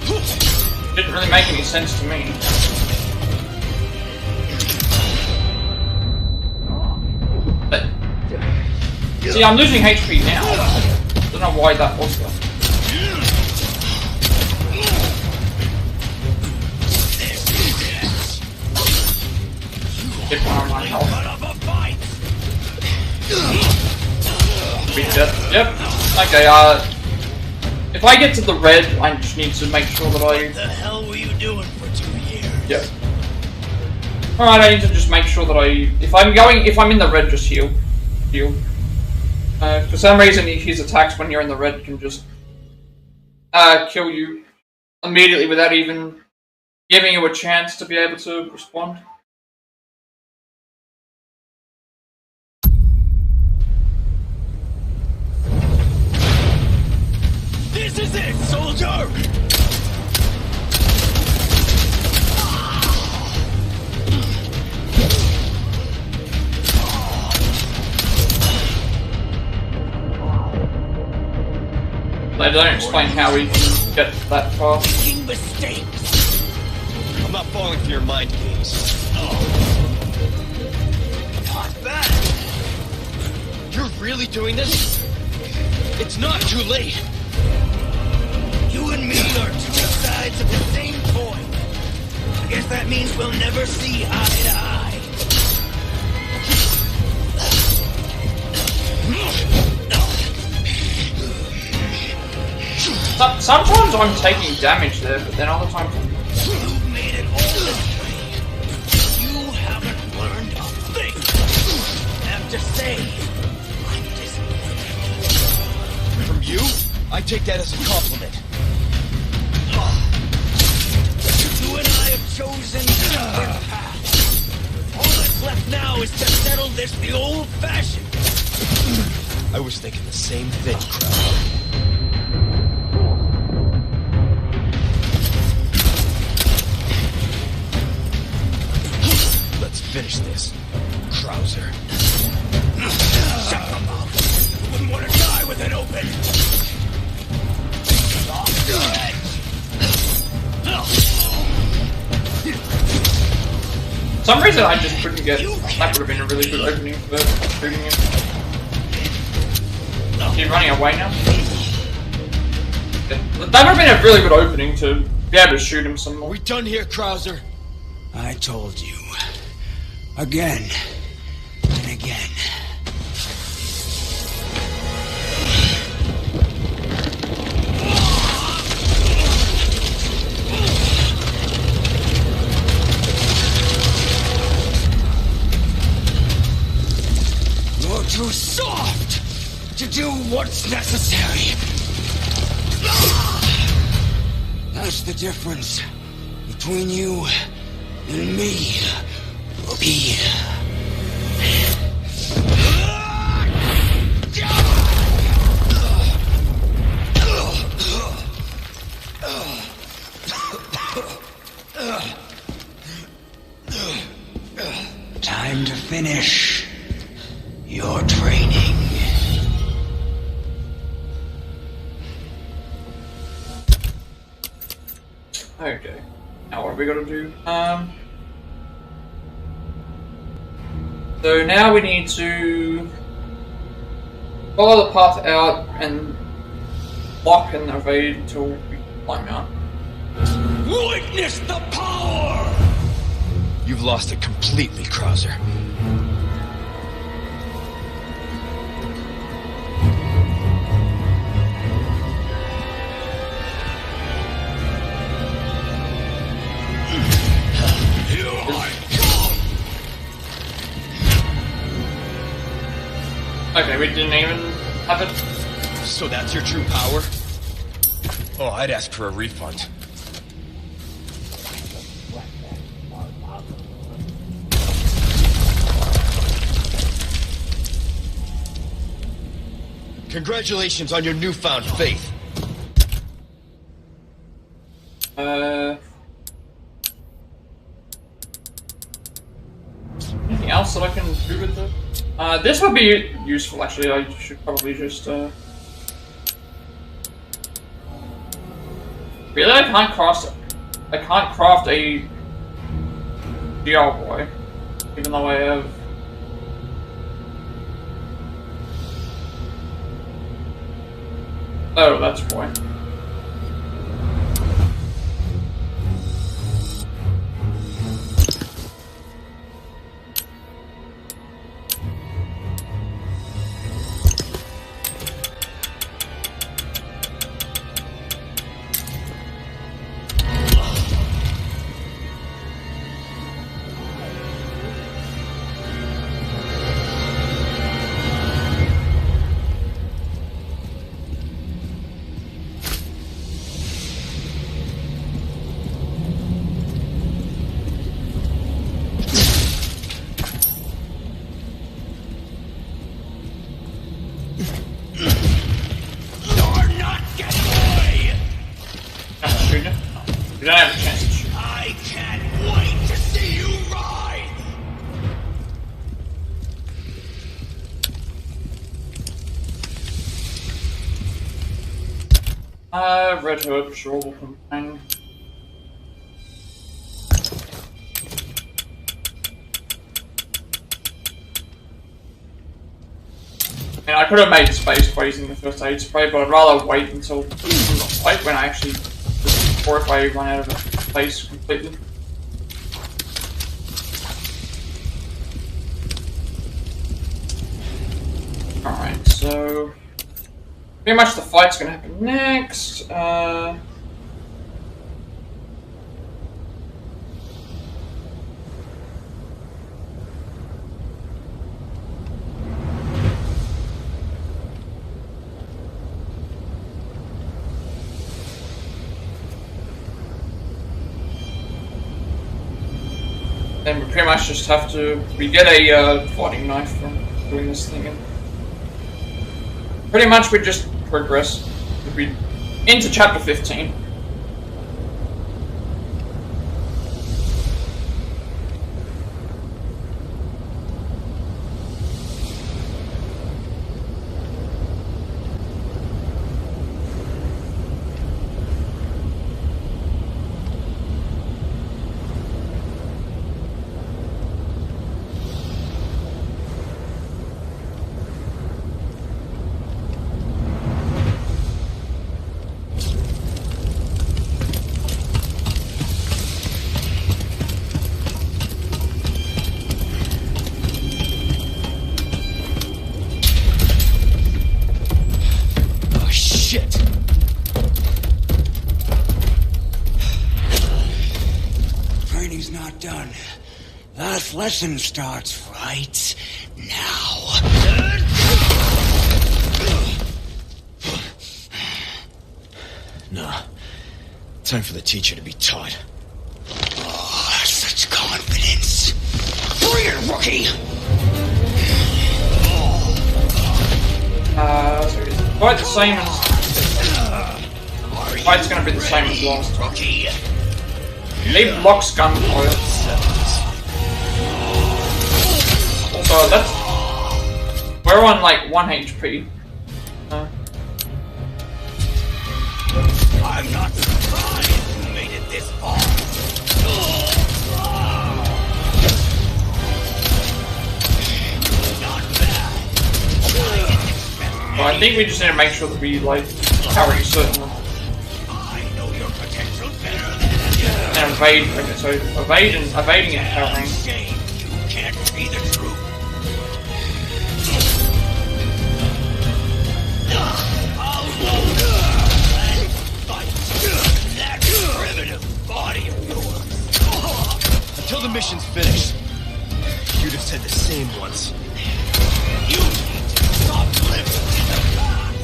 Speaker 1: It didn't really make any sense to me. But, see, I'm losing HP now. I don't know why that was though. Get one on my health. Beat death. Yep. Okay, if I get to the red, I just need to make sure that I...
Speaker 2: What the hell were you doing for 2 years?
Speaker 1: Yep. Alright, I need to just make sure that if I'm in the red, just heal. Heal. For some reason, his attacks when you're in the red can just kill you immediately without even giving you a chance to be able to respond.
Speaker 2: This is it, soldier!
Speaker 1: They don't explain how we can get that far.
Speaker 2: Making mistakes.
Speaker 3: I'm not falling for your mind games.
Speaker 2: Not bad.
Speaker 3: You're really doing this? It's not too late.
Speaker 2: You and me are two sides of the same coin. I guess that means we'll never see eye to eye.
Speaker 1: Sometimes I'm taking damage there, but then other times I'm...
Speaker 2: You've made it all this way. You haven't learned a thing. I have to say, I'm disappointed.
Speaker 3: From you? I take that as a compliment.
Speaker 2: You and I have chosen different paths. All that's left now is to settle this the old-fashioned.
Speaker 3: I was thinking the same thing, Krauser. Let's finish this, Krauser.
Speaker 2: Shut your mouth. You wouldn't want to die with it open. Lost your edge.
Speaker 1: For some reason I just couldn't get... That would have been a really good opening for shooting him. Is he running away now? Yeah. That would have been a really good opening to be able to shoot him some more.
Speaker 3: Are we done here, Krauser?
Speaker 8: I told you. Again. And again. You're too soft!
Speaker 9: to do what's necessary. That's the difference between you and me, Rookie. Time to finish your training.
Speaker 1: Okay. Now what are we gonna do? So now we need to follow the path out and block and evade until we climb out.
Speaker 3: Witness the power! You've lost it completely, Krauser.
Speaker 1: Okay, we didn't even have it.
Speaker 3: So that's your true power? Oh, I'd ask for a refund. Congratulations on your newfound faith.
Speaker 1: Anything else that I can do with it? This would be useful actually. I should probably just really, I can't craft a GL boy, even though I have. Oh, that's a boy. don't have a chance to shoot.
Speaker 3: I can't wait to see you ride!
Speaker 1: Red Hood, sure, we'll combine. I mean, I could have made space by using the first aid spray, but I'd rather wait until like when I actually, or if I run out of space completely. Alright, so pretty much the fight's gonna happen next. Then we pretty much just have to, we get a fighting knife from doing this thing, and pretty much we just progress into chapter 15.
Speaker 9: Lesson starts right now.
Speaker 3: Nah. Time for the teacher to be taught.
Speaker 9: Oh, such confidence. Bring it, rookie!
Speaker 1: So it's quite the same as... Fight's gonna be the same as last.
Speaker 9: Rookie!
Speaker 1: Leave Locke's gunfire. Also, that's... We're on like 1 HP.
Speaker 9: I'm not surprised you made it this far. Not bad.
Speaker 1: Well, I think we just need to make sure that we like carry certain
Speaker 9: I know your potential better than
Speaker 1: and evade. Okay, so evading and carrying.
Speaker 9: shame you can't see the truth. That primitive body of yours.
Speaker 3: Until the mission's finished. You'd have said the same once.
Speaker 9: You need to stop living in the past.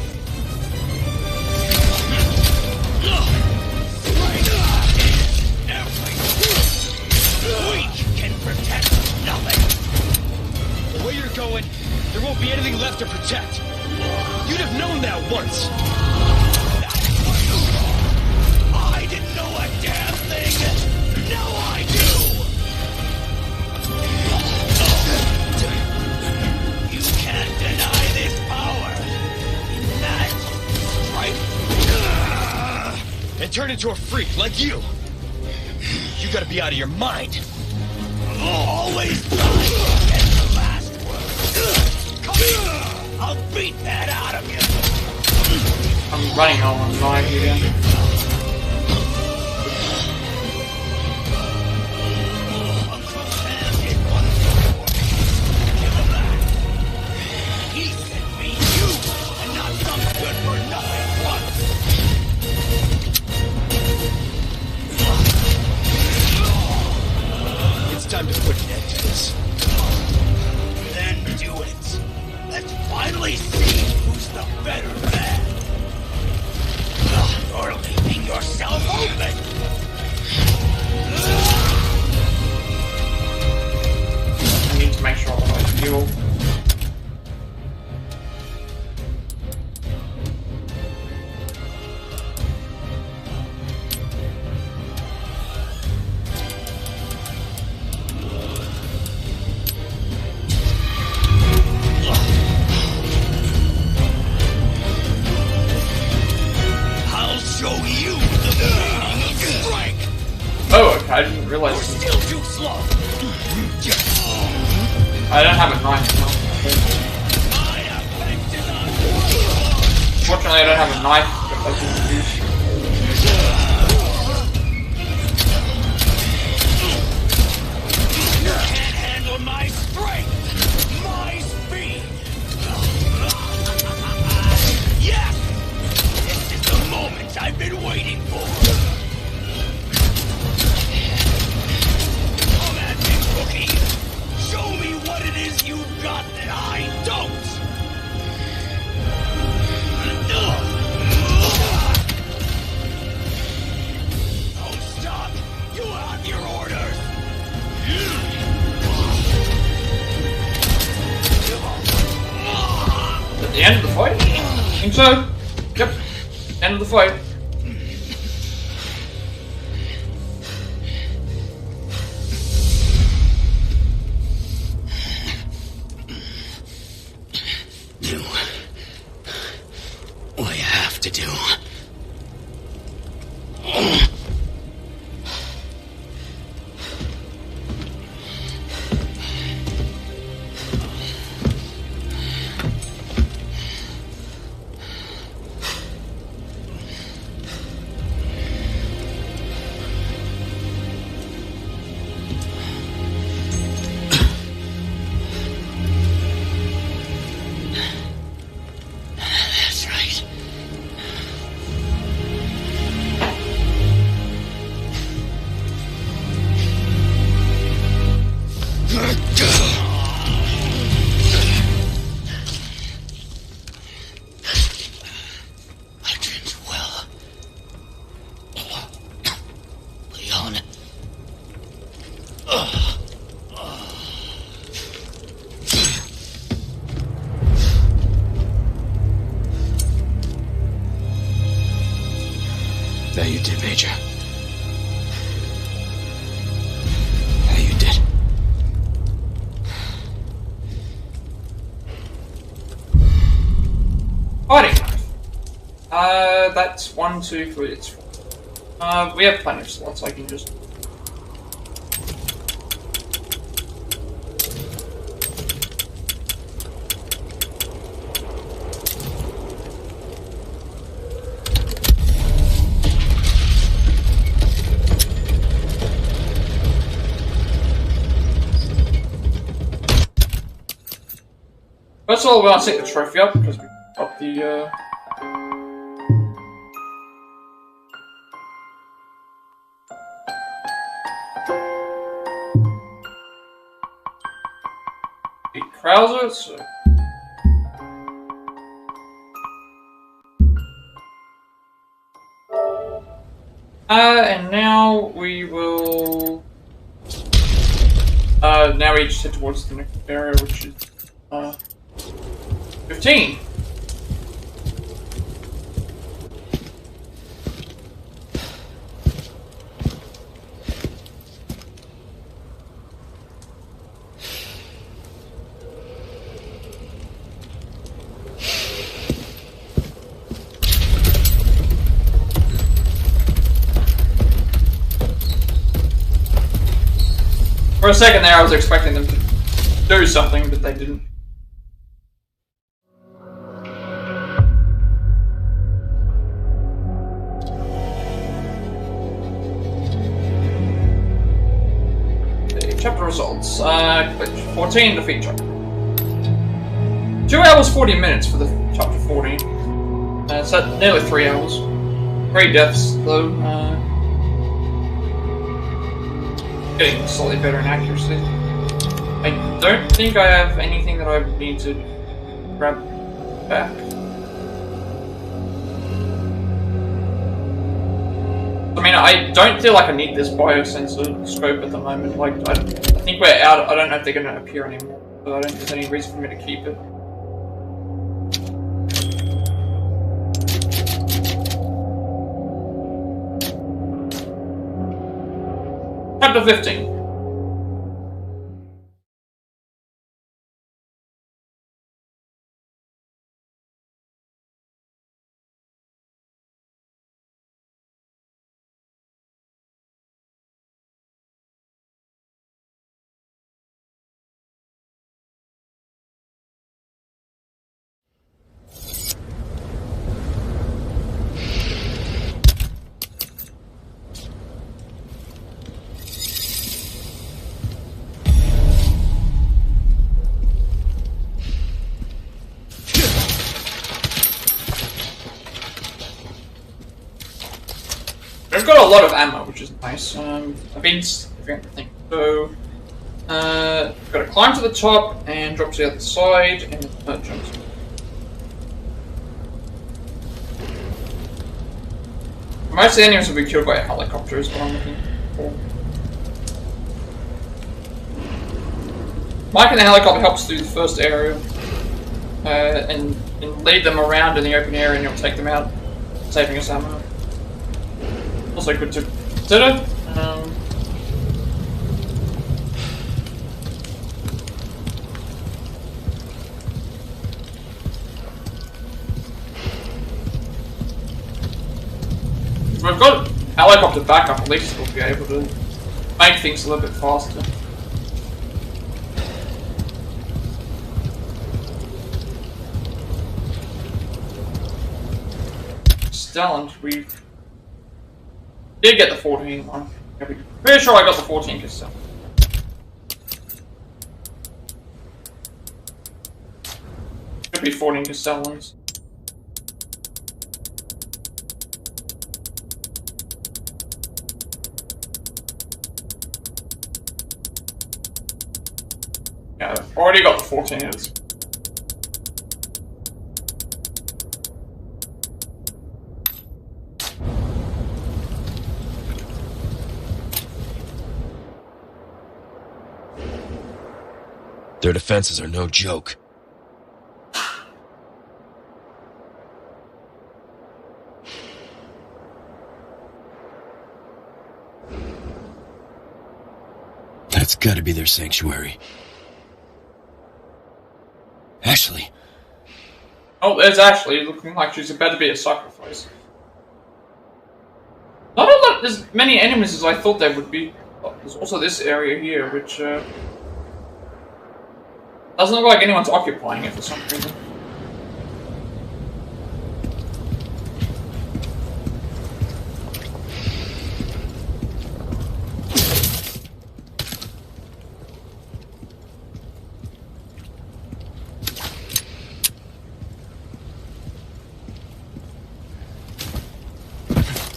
Speaker 9: Strength is everything. Weak can protect nothing.
Speaker 3: The way you're going, there won't be anything left to protect. You'd have known that once.
Speaker 9: That's where you're wrong. I didn't know a damn thing. Now I do. You can't deny this power. That's strength.
Speaker 3: And turn into a freak like you. You gotta be out of your mind.
Speaker 9: Always trying to get the last word. Come here. I'll beat that out of you.
Speaker 1: I'm running on my here.
Speaker 9: Uncle Sam did one before. Give him that. He sent me you, and not some good for nothing once.
Speaker 3: It's time to put an end to this.
Speaker 9: Then do it. Let's finally see who's the better man. You're leaving yourself open.
Speaker 1: I need to make sure I heal.
Speaker 9: I'll show you the meaning of strength.
Speaker 1: Oh, okay, I didn't realize.
Speaker 9: You're still too slow.
Speaker 1: I don't have a knife now.
Speaker 9: My effect is on.
Speaker 1: Fortunately, I don't have a knife that I can use.
Speaker 9: You can't handle my strength, my speed. Yes, this is the moment I've been waiting for. Come at me, rookie. Show me what it is you've got that I don't. Don't stop. You have your orders.
Speaker 1: At the end of the fight? I think so. Yep. End of the fight.
Speaker 9: Do what you have to do.
Speaker 4: you did, Major. Yeah, you did.
Speaker 1: Fighting knife. That's 1, 2, 3, it's 4. We have plenty of slots, I can just... First of all, we're gonna take the trophy up because we got the Krauser, so and now we will now we just head towards the next area, which is 15. For a second there, I was expecting them to do something, but they didn't. Chapter results. 14, defeat chapter. 2 hours 40 minutes for the chapter 14. So nearly 3 hours. 3 deaths though. Getting slightly better in accuracy. I don't think I have anything that I need to grab back. I mean, I don't feel like I need this biosensor scope at the moment. Like, I think we're out. I don't know if they're going to appear anymore, so I don't think there's any reason for me to keep it. Chapter 15. I've got a lot of ammo, which is nice. I've been everything. So, got to climb to the top and drop to the other side and jump. Most of the enemies will be killed by a helicopter, is what I'm looking for. Mike the helicopter helps through the first area, and lead them around in the open area, and you'll take them out, saving us ammo. Also good to consider. We've got helicopter backup, at least we'll be able to make things a little bit faster. Castellan, we did get the 14 one. Pretty sure I got the 14 Castellan. Should be 14 Castellans. Yeah, I've already got the 14ers.
Speaker 4: Their defenses are no joke. Gotta be their sanctuary. Ashley.
Speaker 1: Oh, there's Ashley, looking like she's about to be a sacrifice. Not a lot, as many enemies as I thought there would be. Oh, there's also this area here, which doesn't look like anyone's occupying it for some reason.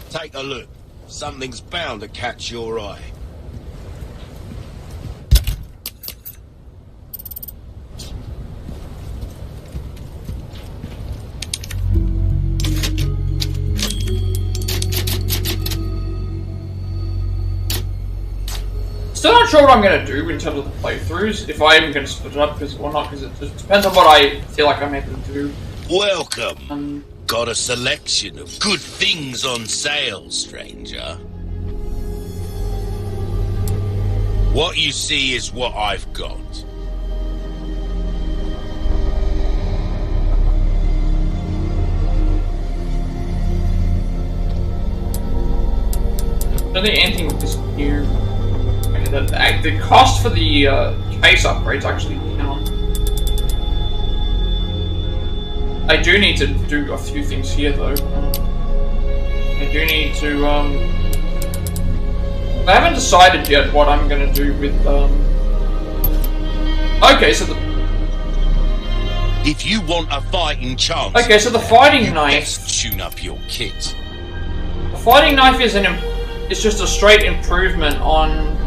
Speaker 2: Take a look. Something's bound to catch your eye.
Speaker 1: Still not sure what I'm going to do in terms of the playthroughs, if I am going to split it up or not, because it just depends on what I feel like I'm able to do.
Speaker 2: Welcome. Got a selection of good things on sale, stranger. What you see is what I've got.
Speaker 1: I don't think anything will disappear. Okay, the cost for the case upgrades actually down. I do need to do a few things here, though. I do need to, I haven't decided yet what I'm gonna do with, okay, so the...
Speaker 2: If you want a fighting chance...
Speaker 1: Okay, so the fighting knife...
Speaker 2: tune up your kit.
Speaker 1: The fighting knife is it's just a straight improvement on...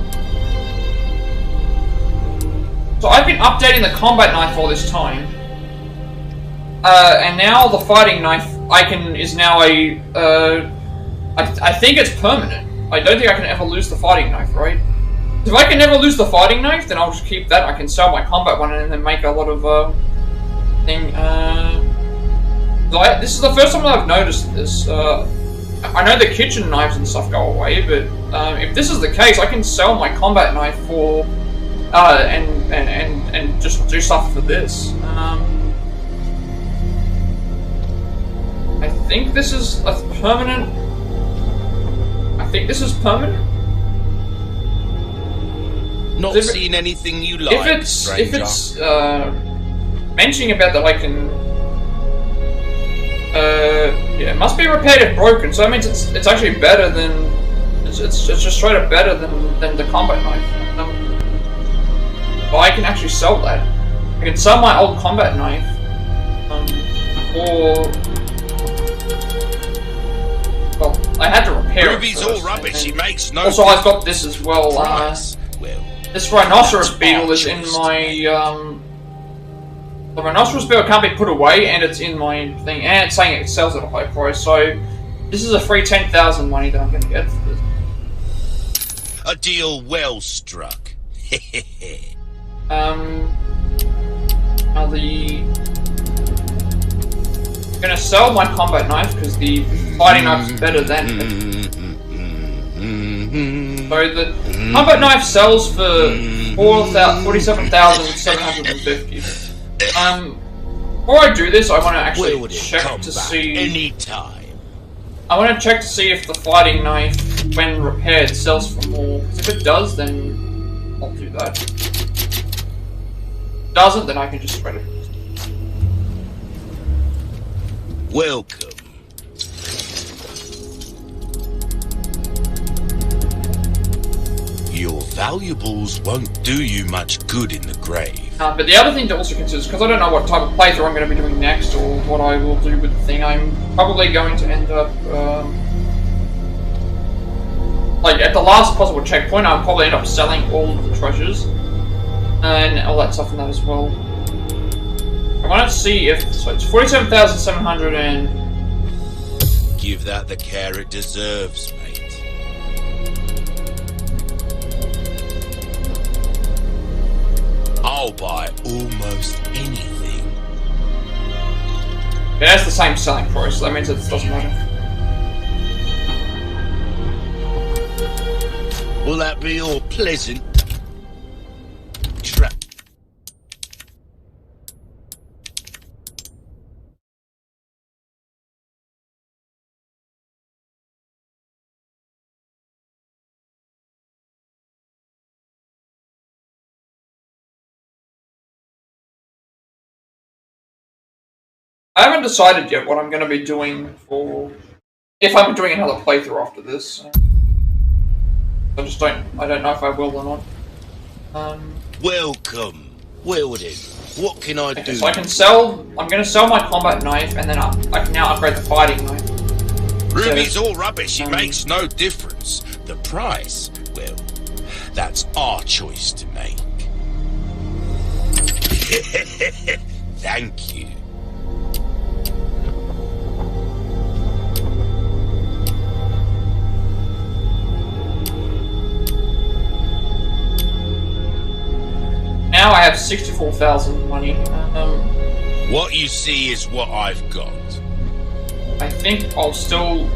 Speaker 1: So I've been updating the combat knife all this time. And now the fighting knife is now a, I think it's permanent. I don't think I can ever lose the fighting knife, right? If I can never lose the fighting knife, then I'll just keep that. I can sell my combat one and then make a lot of, this is the first time I've noticed this. I know the kitchen knives and stuff go away, but, if this is the case, I can sell my combat knife for, and just do stuff for this. I think this is a permanent... I think this is permanent?
Speaker 2: Not seeing anything you like, stranger.
Speaker 1: If it's, mentioning about that I can... yeah, it must be repaired if broken, so that means it's actually better than... It's just straight up better than the combat knife. But I can actually sell that. I can sell my old combat knife, or... Well, I had to repair
Speaker 2: Ruby's
Speaker 1: it first,
Speaker 2: all rubbish, he makes no
Speaker 1: also, I've got this as well. This rhinoceros beetle is in my, the rhinoceros beetle can't be put away, and it's in my thing, and it's saying it sells at a high price, so this is a free 10,000 money that I'm going to get for this.
Speaker 2: A deal well struck.
Speaker 1: Now I'm gonna sell my combat knife because the fighting knife is better than it. So the combat knife sells for 47,750. Before I do this, I want to actually check to see.
Speaker 2: Anytime.
Speaker 1: I want to check to see if the fighting knife, when repaired, sells for more. Because if it does, then I'll do that. If it doesn't, then I can just spread it.
Speaker 2: Welcome. Your valuables won't do you much good in the grave.
Speaker 1: But the other thing to also consider is, because I don't know what type of playthrough I'm going to be doing next, or what I will do with the thing, I'm probably going to end up, like, at the last possible checkpoint, I'll probably end up selling all of the treasures, and all that stuff in that as well. I want to see if, so it's 47,700 and...
Speaker 2: Give that the care it deserves, mate. I'll buy almost anything.
Speaker 1: Yeah, that's the same selling price, so that means it doesn't matter.
Speaker 2: Will that be all pleasant?
Speaker 1: I haven't decided yet what I'm going to be doing for... If I'm doing another playthrough after this. I don't know if I will or not.
Speaker 2: Welcome. Well then, what can I do?
Speaker 1: So I'm going to sell my combat knife, and then I can now upgrade the fighting knife.
Speaker 2: Ruby's all rubbish, it makes no difference. The price, well, that's our choice to make. Thank you.
Speaker 1: Now I have 64,000 money.
Speaker 2: What you see is what I've got.
Speaker 1: I think I'll still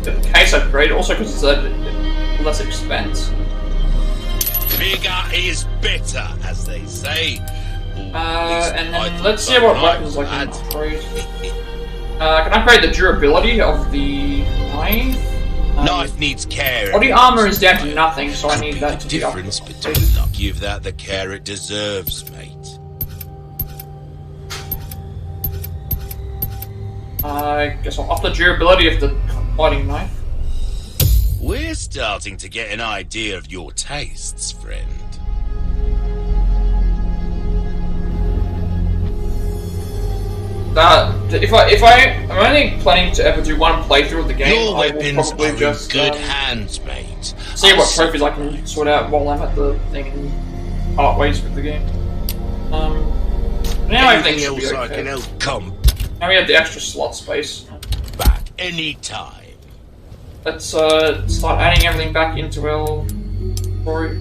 Speaker 1: get the case upgrade, also because it's a less expense.
Speaker 2: Bigger is better, as they say.
Speaker 1: And then let's see what weapons I can upgrade. Can I upgrade the durability of the knife?
Speaker 2: Knife needs care.
Speaker 1: Body armor is down to nothing, so I need that to be
Speaker 2: difference, but do not give that the care it deserves, mate.
Speaker 1: I guess I'll up the durability of the fighting knife.
Speaker 2: We're starting to get an idea of your tastes, friend.
Speaker 1: I'm only planning to ever do one playthrough of the game,
Speaker 2: Your
Speaker 1: I will
Speaker 2: weapons
Speaker 1: probably
Speaker 2: are
Speaker 1: just
Speaker 2: in good hands, mate.
Speaker 1: see what trophies I can sort out while I'm at the thing and part ways with the game. Now everything should be okay.
Speaker 2: I can help come
Speaker 1: Now we have the extra slot space.
Speaker 2: back anytime.
Speaker 1: Let's start adding everything back into our story.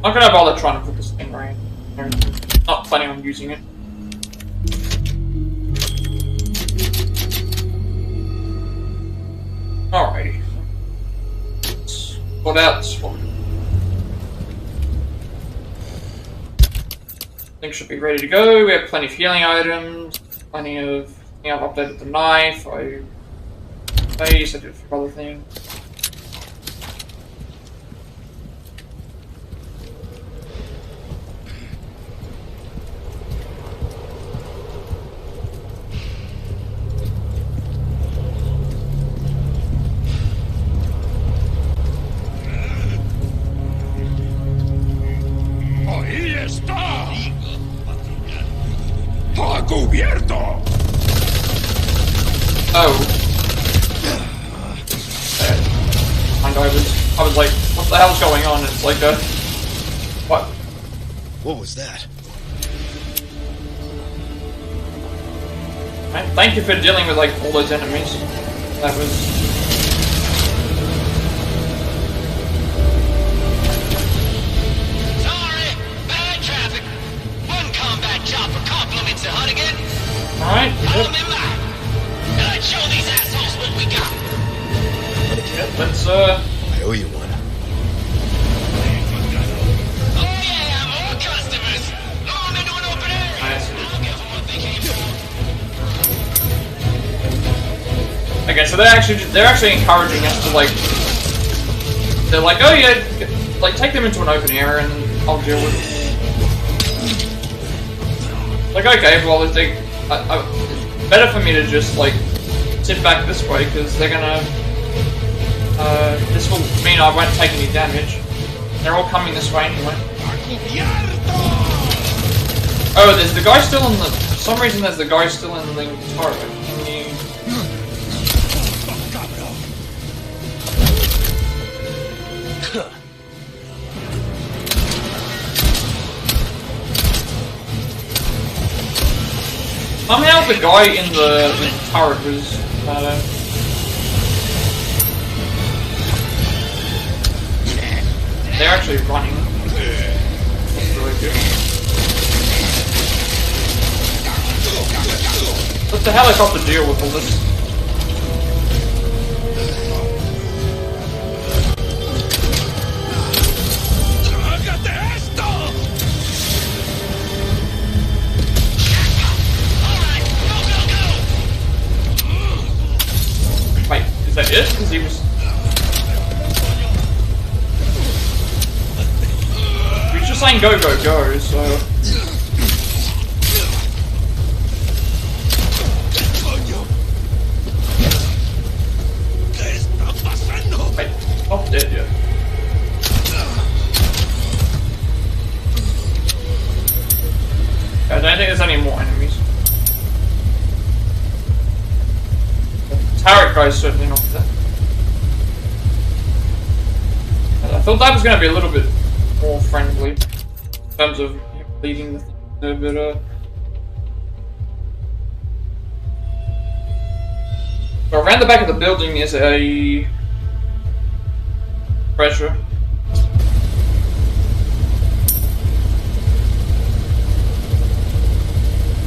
Speaker 1: I'm not gonna bother trying to put this Stingray in. Not planning on using it. Alrighty. What else? Things should be ready to go. We have plenty of healing items. Plenty of... I've updated the knife. I did a few other things. Oh. And I was like, what the hell's going on? And it's like what?
Speaker 2: What was that?
Speaker 1: And thank you for dealing with like all those enemies. That was...
Speaker 10: Sorry, bad traffic. One combat chopper compliments the hut again.
Speaker 1: Alright,
Speaker 10: Follow me back. And I'd show these assholes what we got.
Speaker 1: Let's
Speaker 4: I owe you one.
Speaker 10: Oh yeah, more customers. Lure them into an open area. I'll give them what they came for.
Speaker 1: okay, so they're actually encouraging us to like... They're like, oh yeah, like take them into an open area and I'll deal with it. Like, okay, well if they... it's better for me to just like sit back this way because they're gonna this will mean I won't take any damage. They're all coming this way anyway. Oh, there's the guy still in the... For some reason there's the guy still in the turret. Somehow the guy in the turret was, they're actually running. That's really good. Let the helicopter deal with all this. Wait, is that it? Because he was... He was just saying go, go, go, so... Wait, not dead yet. I don't think there's any more enemies. Turret guy's certainly not there. I thought that was going to be a little bit more friendly in terms of leading the thing, but so around the back of the building is a treasure.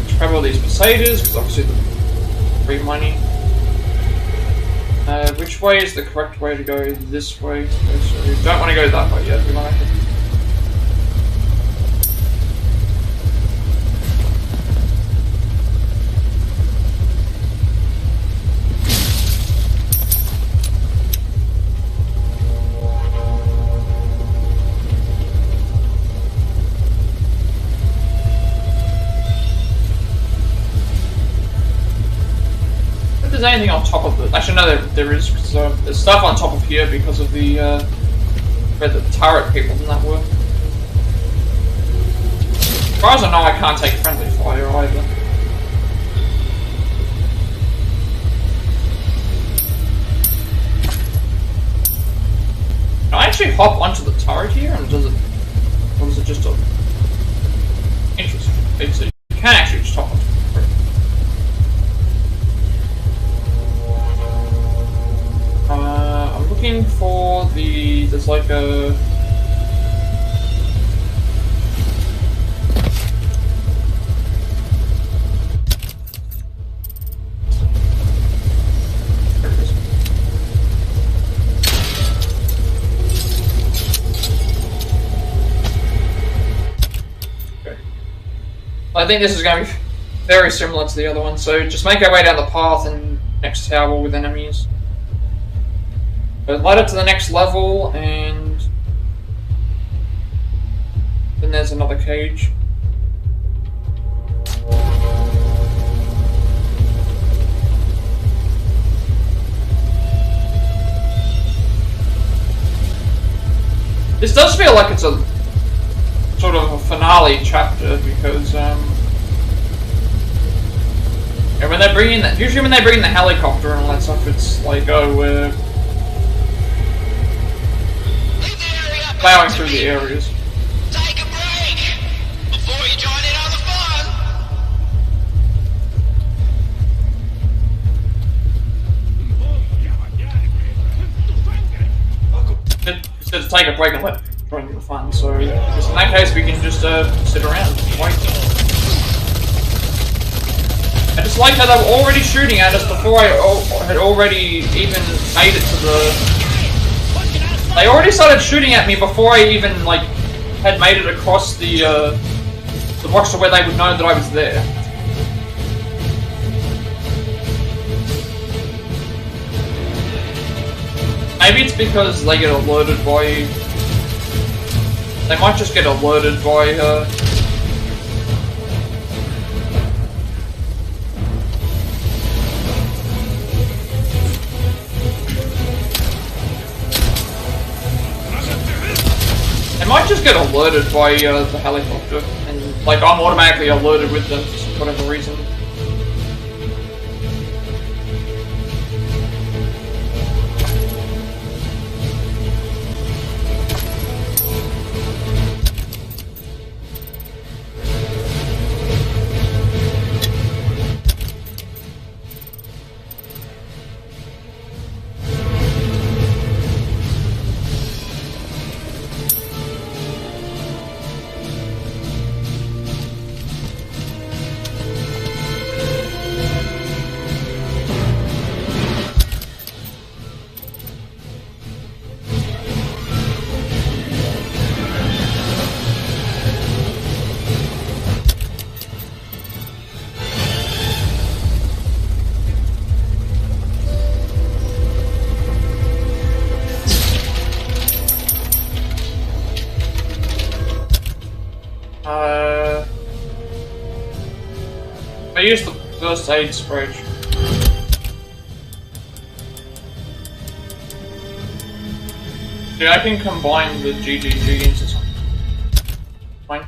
Speaker 1: Let's grab all these Crusaders because obviously the free money. Which way is the correct way to go? This way. So we don't want to go that way yet. We might have to... If there's anything on top of it. Actually, no, there is. Because there's stuff on top of here because of the where the turret people and that were. As far as I know, I can't take friendly fire either. Can I actually hop onto the turret here, and does it, or is it just a interesting? So you can actually just hop onto it. I'm looking for the... there's like a... There it is. Okay. I think this is going to be very similar to the other one, so just make our way down the path and next tower with enemies. Ladder to the next level, and then there's another cage. This does feel like it's a sort of a finale chapter because and when they bring in that, usually when they bring in the helicopter and all that stuff, it's like, oh, we're plowing through the areas.
Speaker 10: Take a break before you join in on the fun.
Speaker 1: Instead of take a break and let join in the fun, so in that case we can just sit around and wait. I just like how they were already shooting at us before I had already even made it to the... They already started shooting at me before I even, like, had made it across the box to where they would know that I was there. Maybe it's because they get alerted by... They might just get alerted by, might just get alerted by the helicopter, and like I'm automatically alerted with them for whatever reason. first aid spray. Yeah, I can combine the GGG into something. Fine.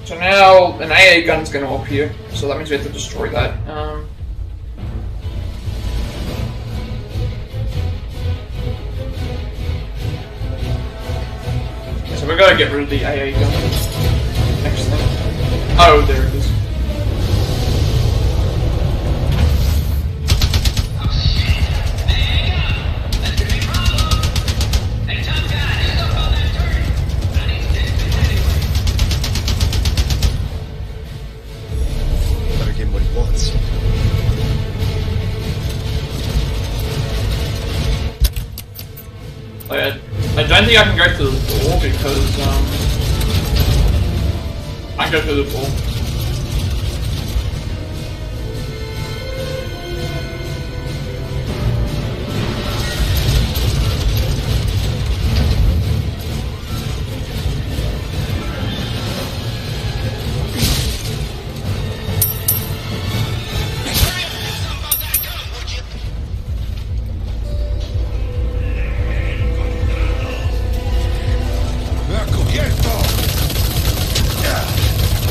Speaker 11: So now an AA gun's going to appear, so that means we have to destroy that. So we gotta get rid of the AA gun. Next thing. Oh, there it is. I don't think I can go through the door because, I can go through the door.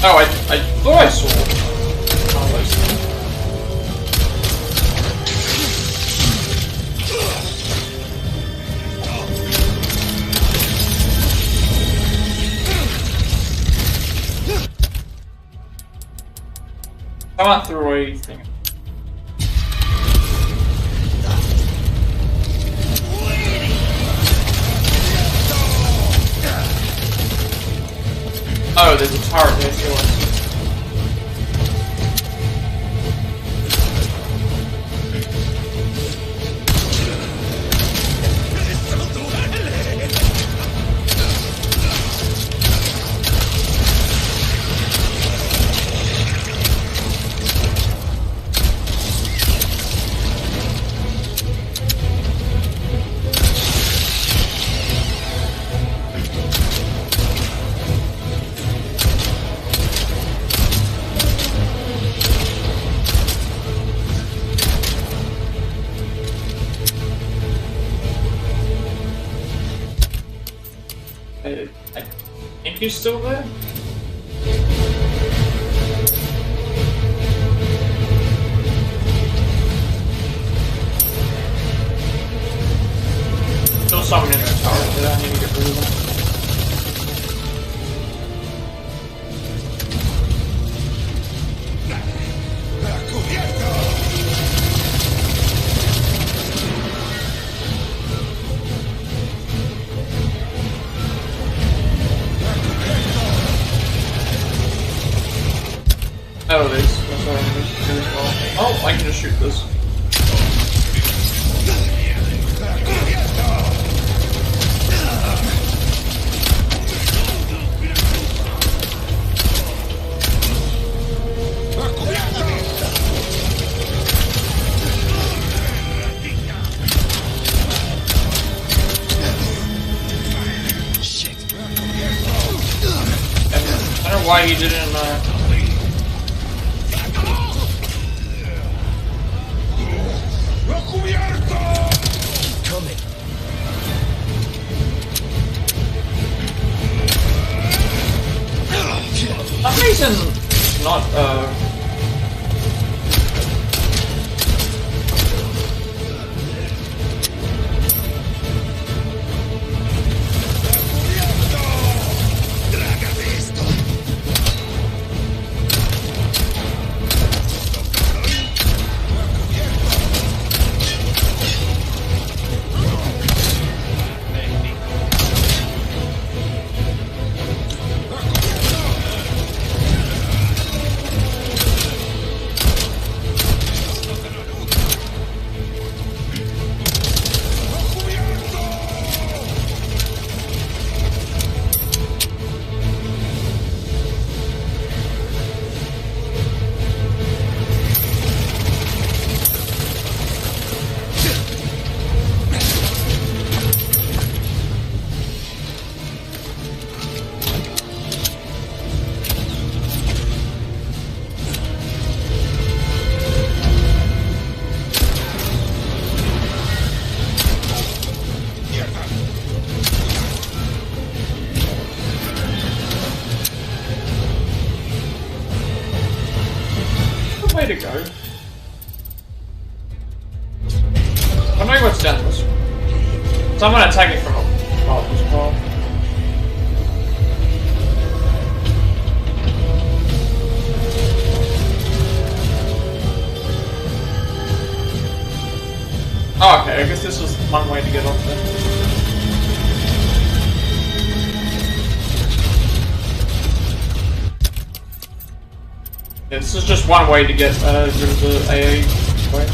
Speaker 11: Oh, I thought I saw all those things. I went through anything. Oh, there's a turret there too. I think he's still there? Still someone in the tower that I need to get rid of them. Oh, it is. That's what I'm going to do as well. Oh, I can just shoot this.
Speaker 3: Shit.
Speaker 11: I don't know why he didn't,
Speaker 3: Coming.
Speaker 11: For some reason, not,
Speaker 1: works down this way. Someone attacking from above as well. Oh, okay, I guess this was one way to get off there. Yeah, this is just one way to get rid of the AA way.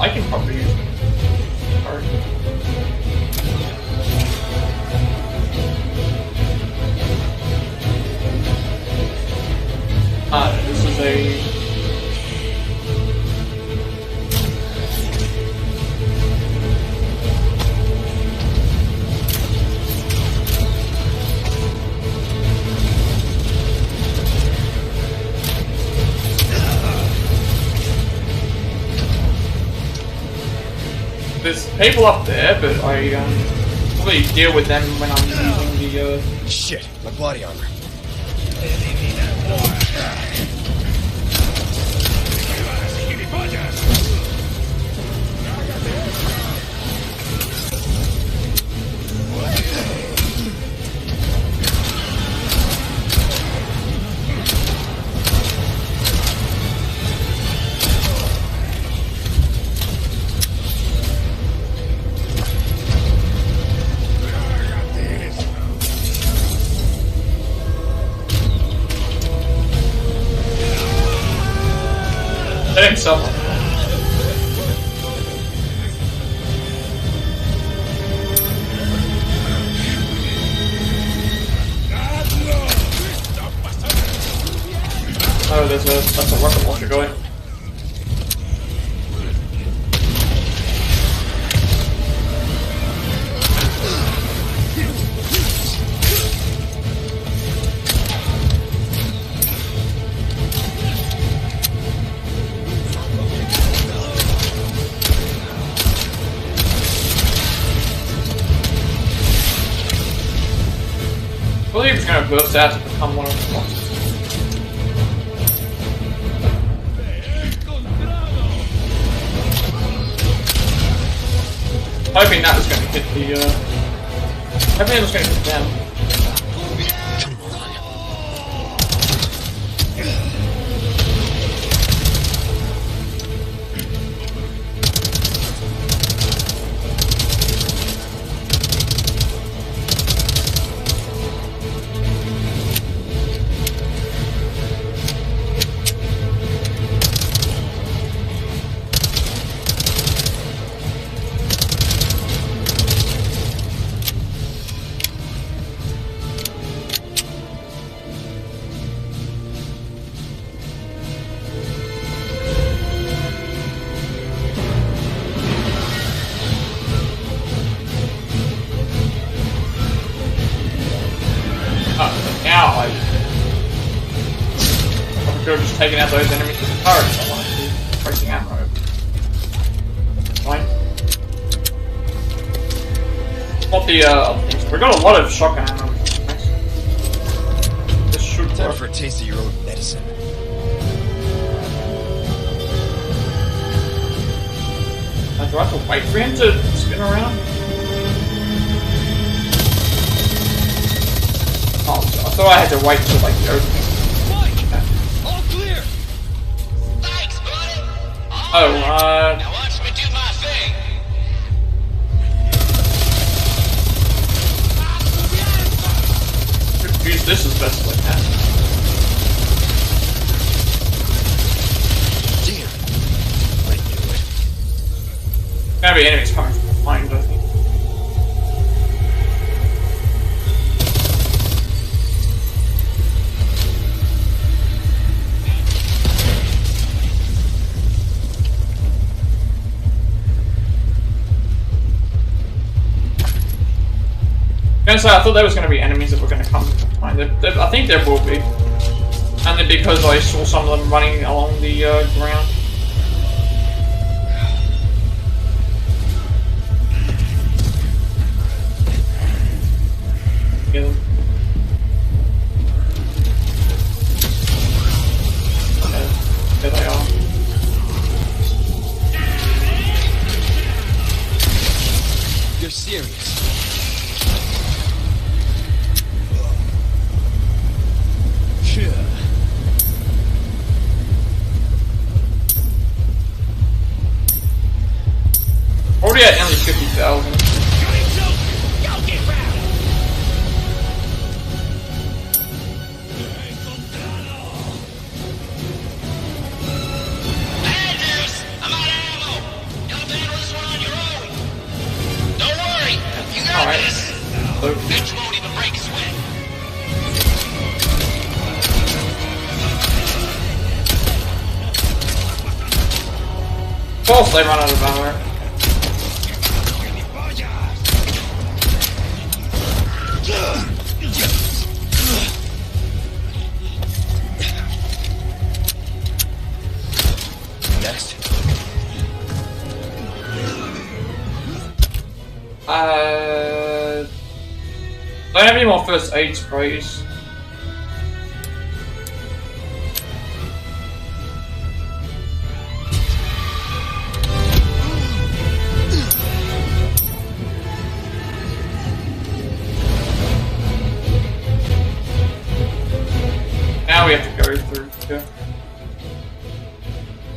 Speaker 1: I can probably use it. Alright. This is a... There's people up there, but I probably deal with them when I'm using the
Speaker 3: Shit, my body armor.
Speaker 1: Hitting someone. Oh, that's a rocket launcher going. I believe it's going to burst out to become one of the monsters. Hoping that was going to hit the, hoping it was going to hit them. Just taking out those enemies with the turrets. I want to do wasting ammo. Fine. What the other things? We got a lot of shotgun ammo. Nice. This should work.
Speaker 3: Time for a taste of your own medicine.
Speaker 1: Do I have to wait for him to spin around? Oh, I thought I had to wait till like everything.
Speaker 10: Now watch me do my thing.
Speaker 1: Could use this as best as I can.
Speaker 3: Damn. I knew it.
Speaker 1: Gonna be enemies coming from behind, I think. gonna say, I thought there was gonna be enemies that were gonna come behind it. I think there will be. Only because I saw some of them running along the ground. Get them. There they are.
Speaker 3: You're serious? Sure.
Speaker 1: Already at nearly 50,000.
Speaker 10: Bitch won't even break a sweat.
Speaker 1: Of course they run out of ammo.
Speaker 3: Next.
Speaker 1: Don't have any more first aid sprays. Now we have to go through here.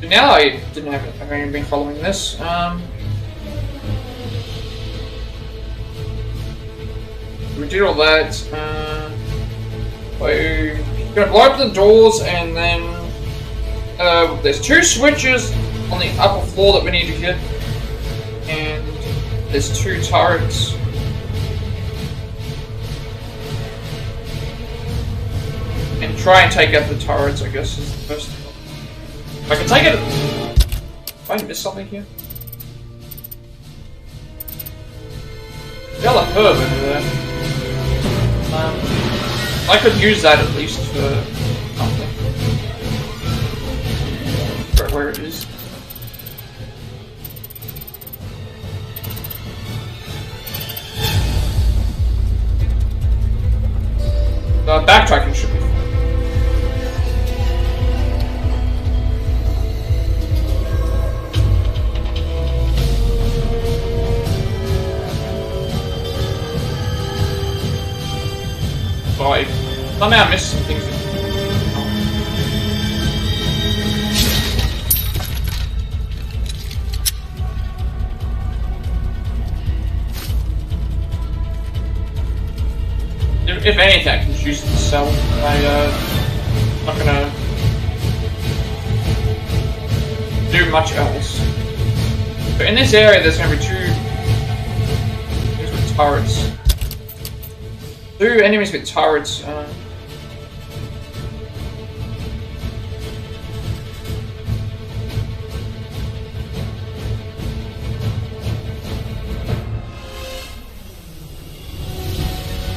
Speaker 1: So now I didn't have it. I've only been following this. We did all that. We're gonna blow up the doors, and then there's 2 switches on the upper floor that we need to get, and there's 2 turrets. And try and take out the turrets, I guess, is the first thing. If I can take it. Did I miss something here? Got a herb over there. I could use that at least for something. For where it is. Backtracking should be fun. I somehow missed some things. If anything, I can just use the cell. I'm not gonna do much else. But in this area, there's gonna be 2 things with turrets. 2 enemies with turrets.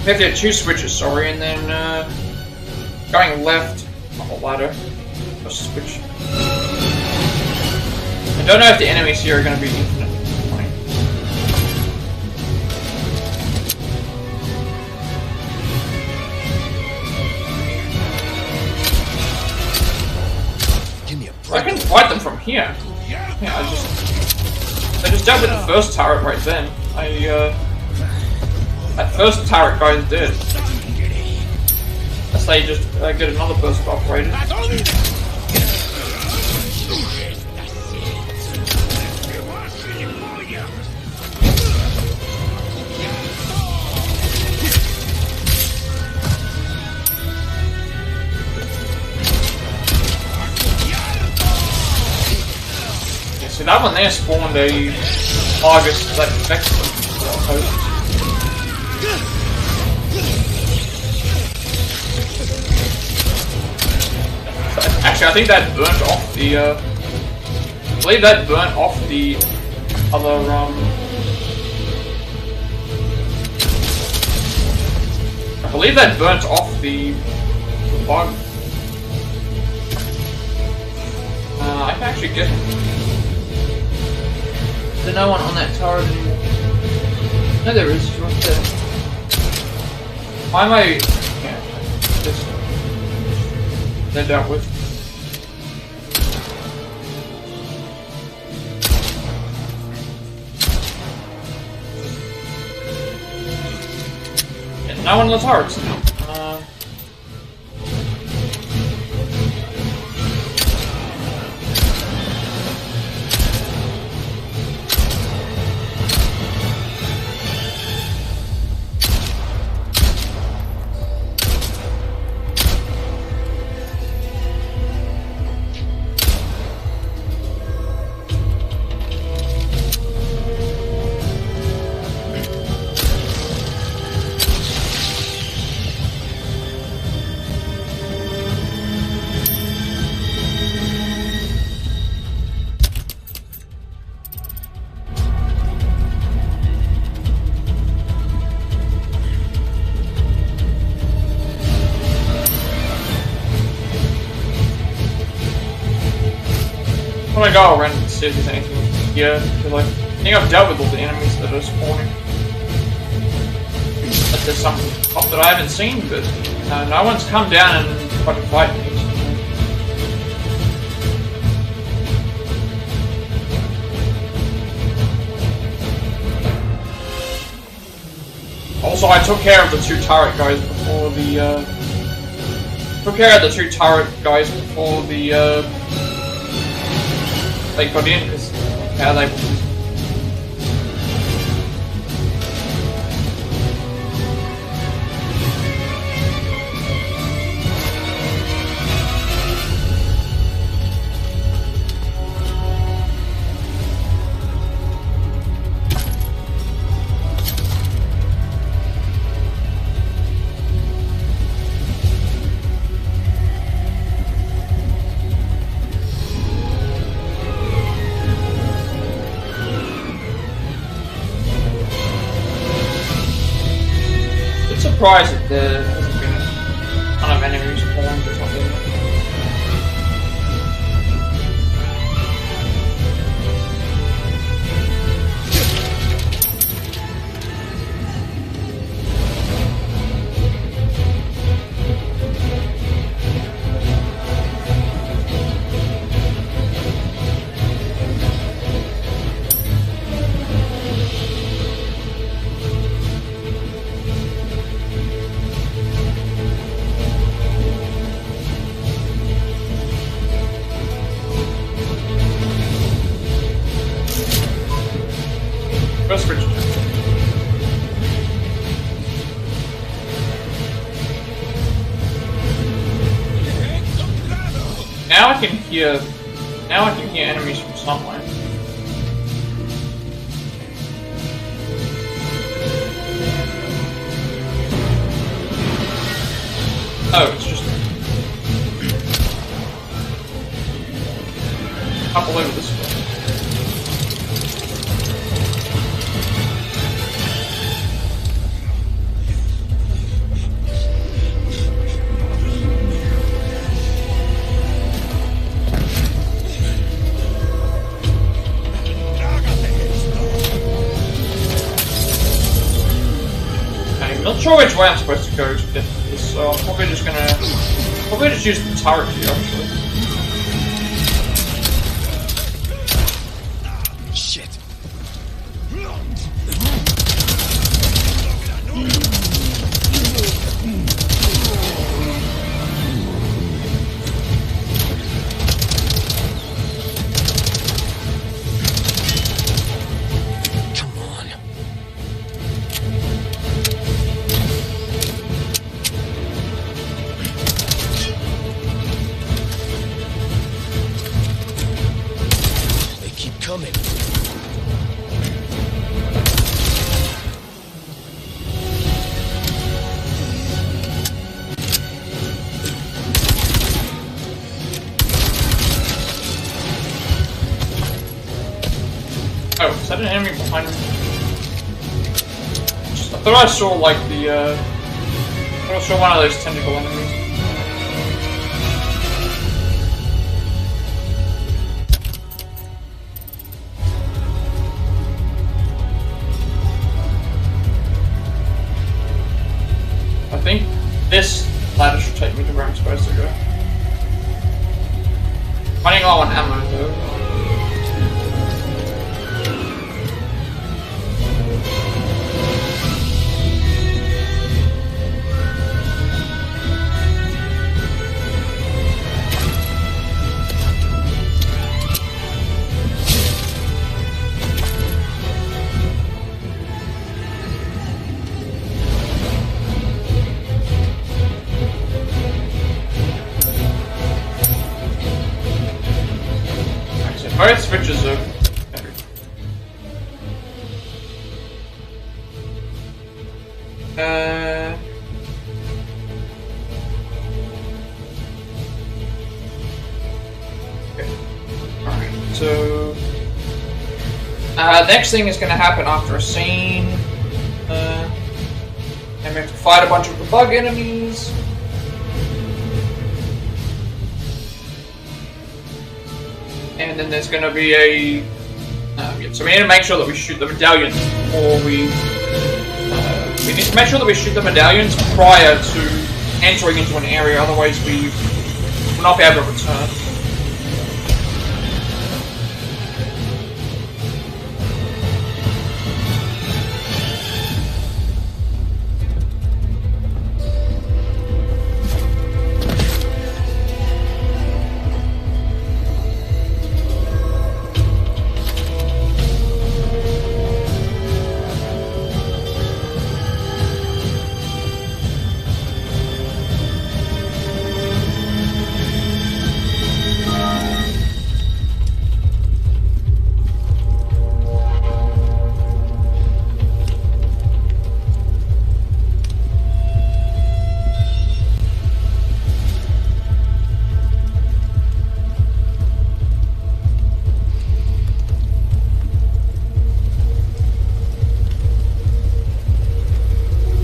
Speaker 1: We have to get 2 switches, sorry, and then going left on the ladder. Just switch. I don't know if the enemies here are going to be infinite. I can fight them from here. Yeah, I just dealt with the first turret right then. That first turret guy's dead. Unless they just get another person operated. So that one there spawned a target that affects them. Actually, I think that burnt off the. I believe that burnt off the other I believe that burnt off the bug. I can actually get him. There's no one on that turret anymore. No, there is. He's right there. Why am I... Yeah, just... They're dealt with. Yeah, no one on the turrets now. I'm gonna go around and see if there's anything here, because like, I think I've dealt with all the enemies that are spawning. But there's some up that I haven't seen, but no one's come down and tried to fight me. Also, I took care of the two turret guys before the, they got in, because how they... Surprised that there hasn't been a ton of enemies spawned or something. Now I can hear enemies from somewhere. Oh, it's just a couple over this way. I'm not sure which way I'm supposed to go to get this, so I'm probably just use the turret here actually.
Speaker 3: Shit.
Speaker 1: Oh, is that an enemy behind me? I thought I saw like the I'm sure one of those tentacle enemies. I think this ladder should take me to where I'm supposed to go. Running low on ammo though. Both switches are everything. Okay. Alright, so next thing is gonna happen after a scene. And we have to fight a bunch of the bug enemies. And then there's going to be a... so we need to make sure that we shoot the medallions before we need to make sure that we shoot the medallions prior to entering into an area, otherwise we will not be able to return.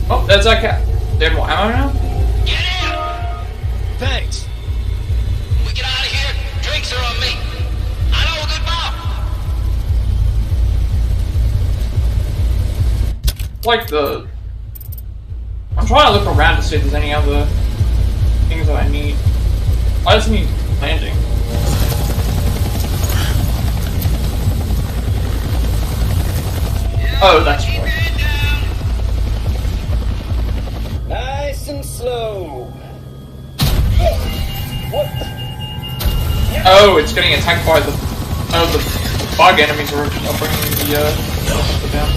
Speaker 1: Oh, there's our cat. Do you have more ammo now?
Speaker 10: Get in! Thanks. We get out of here, drinks are on me. I know a good bar.
Speaker 1: Like the... I'm trying to look around to see if there's any other things that I need. I just need landing. Oh, that's right.
Speaker 12: Nice and slow. What?
Speaker 1: Oh, it's getting attacked by the... Oh, the bug enemies are bringing the down.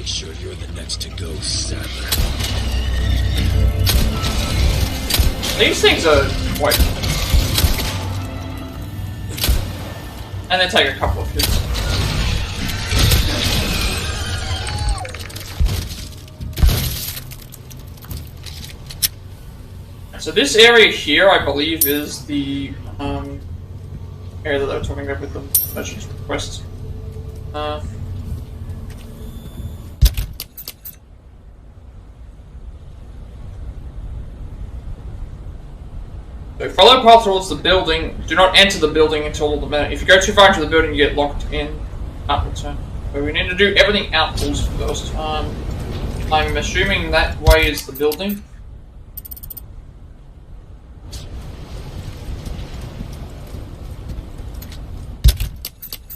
Speaker 4: Sure you're the next to go, Saddler.
Speaker 1: These things are quite... And they take a couple of hits. So this area here, I believe, is the area that I was talking about with the merchant's request. So follow path towards the building. Do not enter the building until all the men. If you go too far into the building, you get locked in. Can't return. So we need to do everything outdoors first. I'm assuming that way is the building.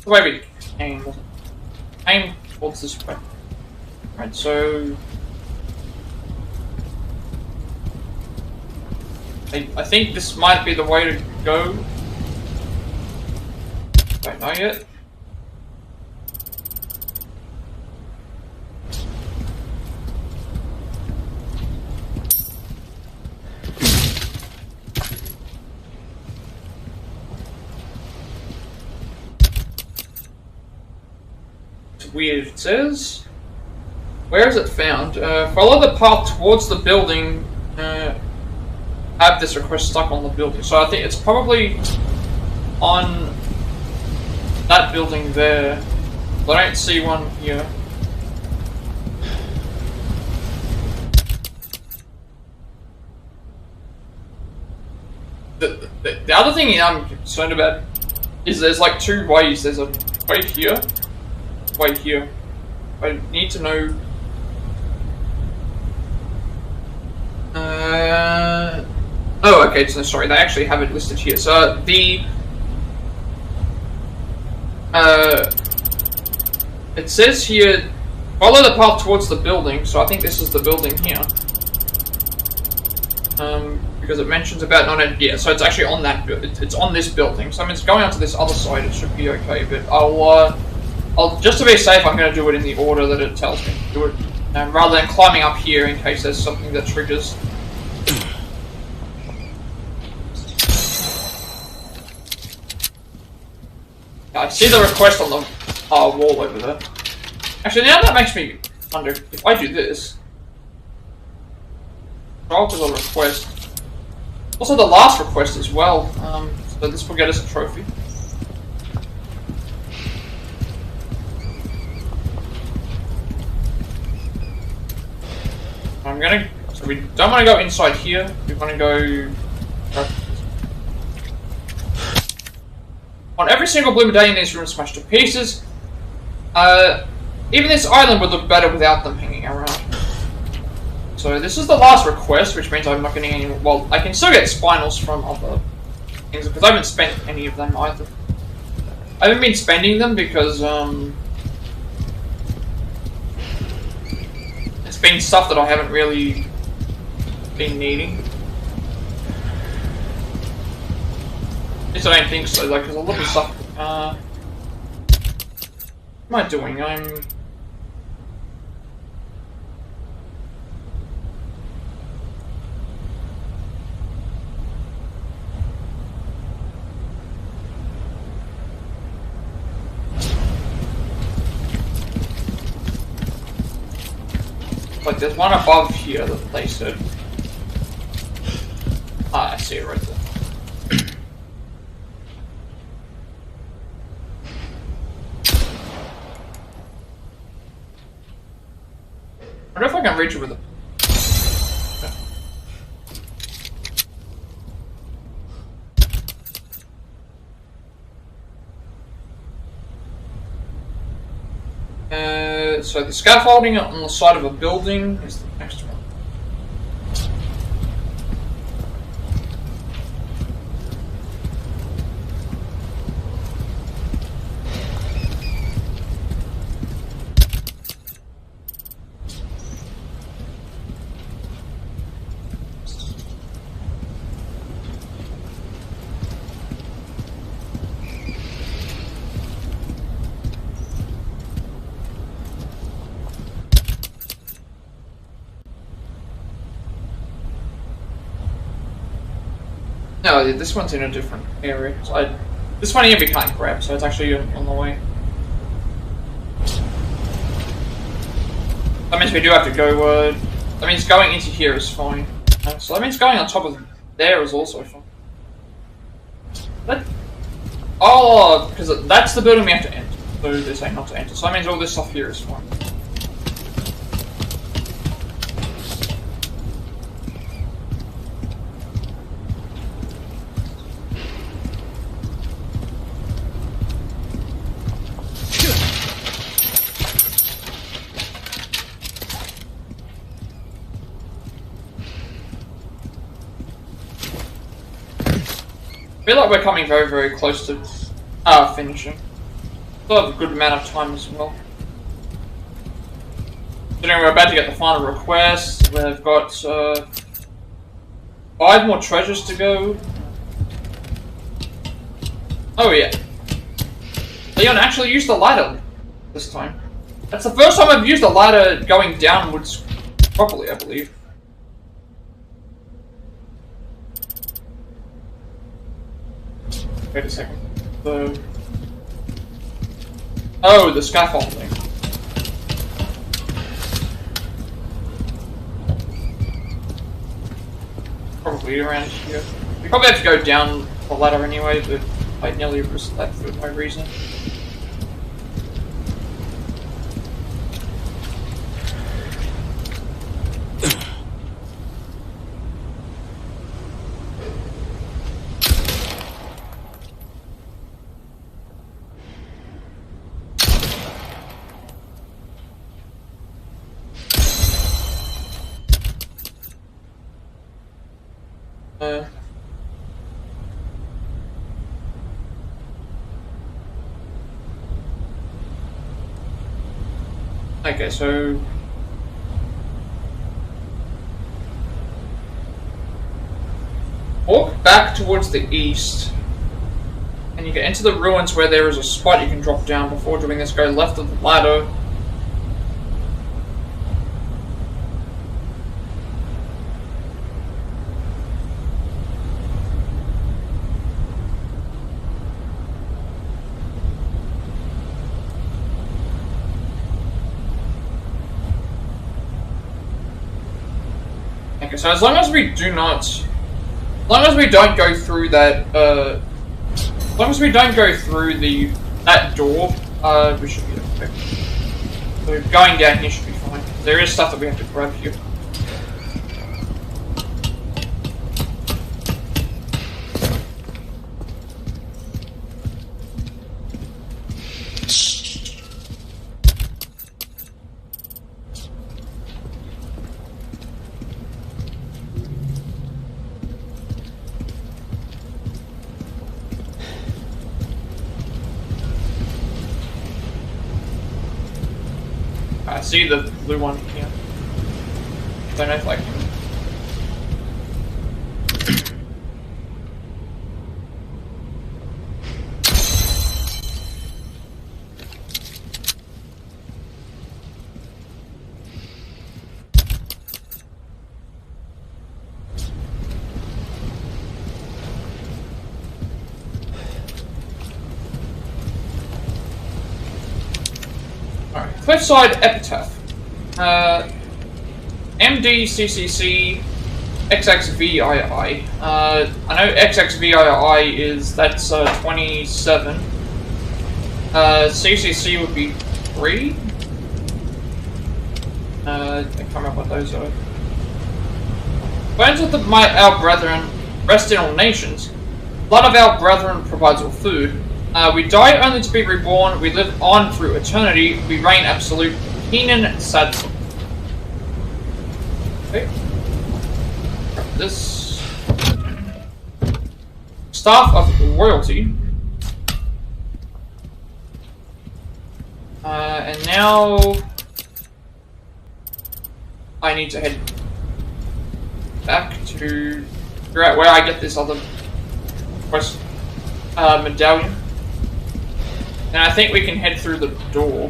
Speaker 1: The way we aim, wasn't it? Aim towards this way. Right, so I think this might be the way to go. Don't know yet. weird. It says, where is it found? Follow the path towards the building. Have this request stuck on the building. So I think it's probably on that building there. But I don't see one here. The other thing I'm concerned about is there's like two ways. There's a way here, way here. I need to know. Oh, okay. So sorry, they actually have it listed here. So the it says here, follow the path towards the building. So I think this is the building here. Because it mentions about yeah, so it's actually on that. It's on this building. So I mean, it's going on to this other side. It should be okay. But I'll just to be safe, I'm going to do it in the order that it tells me to do it, rather than climbing up here in case there's something that triggers. I see the request on the wall over there. Actually, now that makes me wonder if I do this. I'll do a request. Also, the last request as well. So this will get us a trophy. So we don't want to go inside here. We want to go. On every single blue medallion, these rooms smashed to pieces. Even this island would look better without them hanging around. So this is the last request, which means I'm not getting any. Well, I can still get Spinels from other things because I haven't spent any of them either. I haven't been spending them because it's been stuff that I haven't really been needing. At least I don't think so, like, because a lot of stuff. What am I doing? Like, there's one above here that they said. Ah, I see it right there. I wonder if I can reach it with it. So the scaffolding on the side of a building is the next one. No, this one's in a different area. So this one here we can't grab, so it's actually on the way. That means we do have to go, that means going into here is fine. So that means going on top of there is also fine. Oh, because that's the building we have to enter. So they're saying not to enter. So that means all this stuff here is fine. I feel like we're coming very, very close to finishing. Still have a good amount of time as well. So anyway, we're about to get the final request. We've got 5 more treasures to go. Oh yeah. Leon actually used the ladder this time. That's the first time I've used a ladder going downwards properly, I believe. Wait a second. Oh, the scaffolding. probably around here. We probably have to go down the ladder anyway, but I nearly risked that for no reason. Okay, so walk back towards the east, and you get into the ruins where there is a spot you can drop down. Before doing this, go left of the ladder. Okay, so as long as we don't go through that, as long as we don't go through that door, we should be okay. So going down here should be fine. There is stuff that we have to grab here. I see the blue one here. Don't know if I can. Cliffside Epitaph. MDCCC XXVII. I know XXVII is, that's 27. CCC would be 3. I can't remember what those are. Bones of our brethren rest in all nations. Blood of our brethren provides all food. We die only to be reborn, we live on through eternity, we reign absolute. Ramon Salazar. Okay. This Staff of Royalty. And now I need to head back to figure out where I get this other quest medallion. And I think we can head through the door.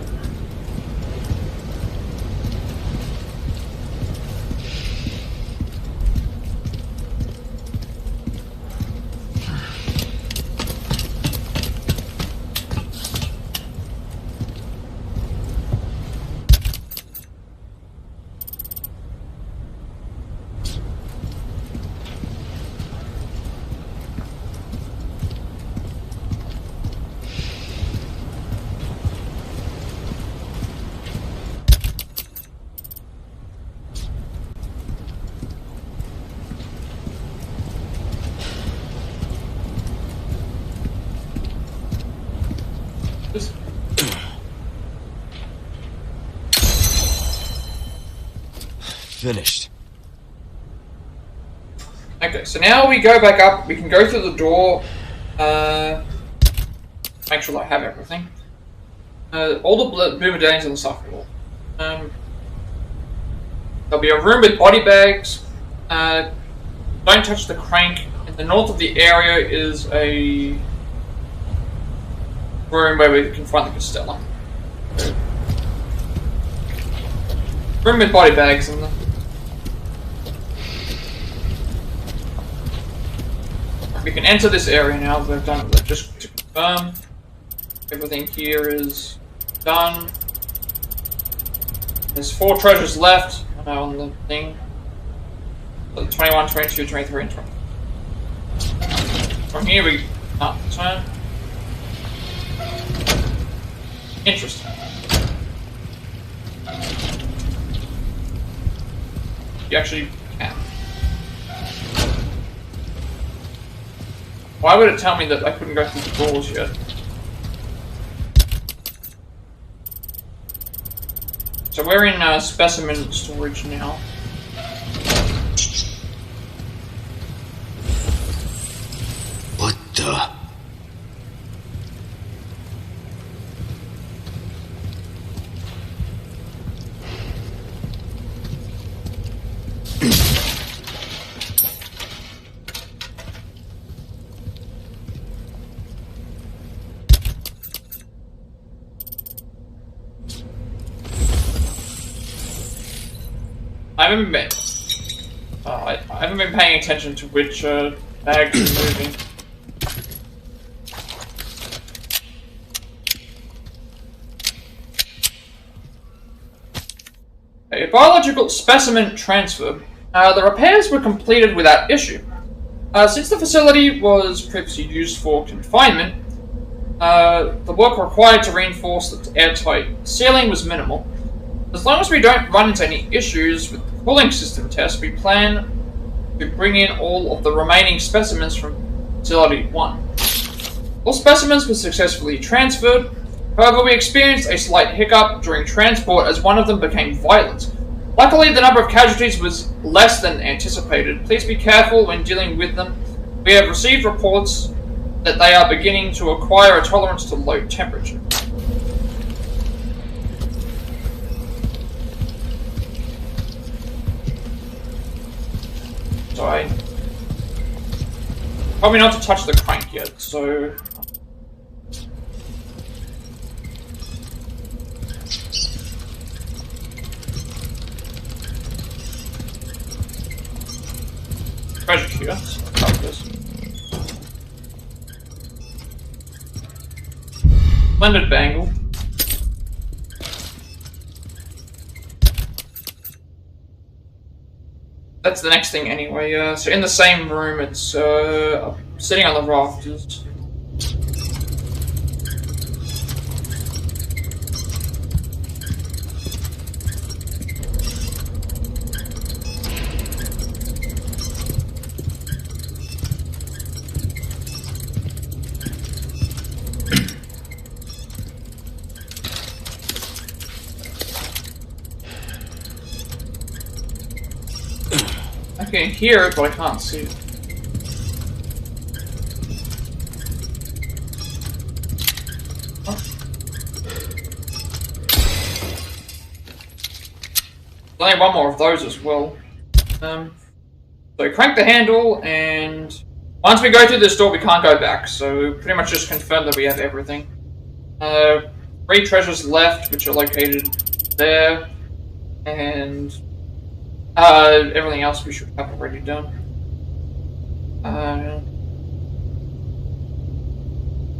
Speaker 4: Finished.
Speaker 1: Okay, so now we go back up. We can go through the door. Make sure I have everything. All the blue medallions on the side wall. There'll be a room with body bags. Don't touch the crank. In the north of the area is a room where we can find the Castellan. Room with body bags in there. We can enter this area now. We've done it. Just to confirm, everything here is done. There's 4 treasures left on the thing. So 21, 22, 23, and 20. From here we turn. Interesting. You actually can. Why would it tell me that I couldn't go through the doors yet? So we're in Specimen Storage now.
Speaker 2: What the?
Speaker 1: I haven't been paying attention to which bags are moving. A biological specimen transfer. The repairs were completed without issue. Since the facility was previously used for confinement, the work required to reinforce the airtight ceiling was minimal. As long as we don't run into any issues with the cooling system test, we plan to bring in all of the remaining specimens from Facility 1. All specimens were successfully transferred. However, we experienced a slight hiccup during transport as one of them became violent. Luckily, the number of casualties was less than anticipated. Please be careful when dealing with them. We have received reports that they are beginning to acquire a tolerance to low temperature. So probably not to touch the crank yet, so... Treasure here, so I'll cover this. Blended bangle. That's the next thing anyway. So in the same room, it's sitting on the rafters. I can hear it, but I can't see it. Oh. There's only one more of those as well. So crank the handle, and once we go through this door, we can't go back. So pretty much just confirm that we have everything. 3 treasures left, which are located there, and everything else we should have already done.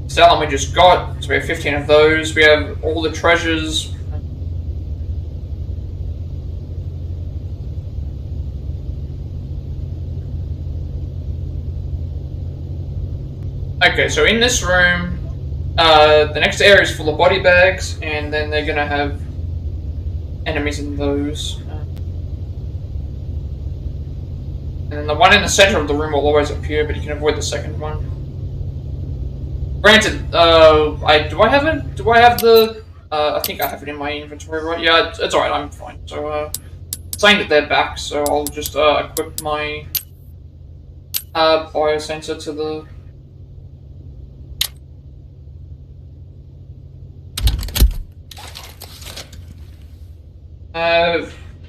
Speaker 1: Castellan we just got, so we have 15 of those. We have all the treasures. Okay, so in this room, the next area is full of body bags, and then they're gonna have enemies in those. And then the one in the center of the room will always appear, but you can avoid the second one. Granted, do I have it? Do I have the? I think I have it in my inventory, right? Yeah, it's alright. I'm fine. So, saying that they're back, so I'll just equip my biosensor to the.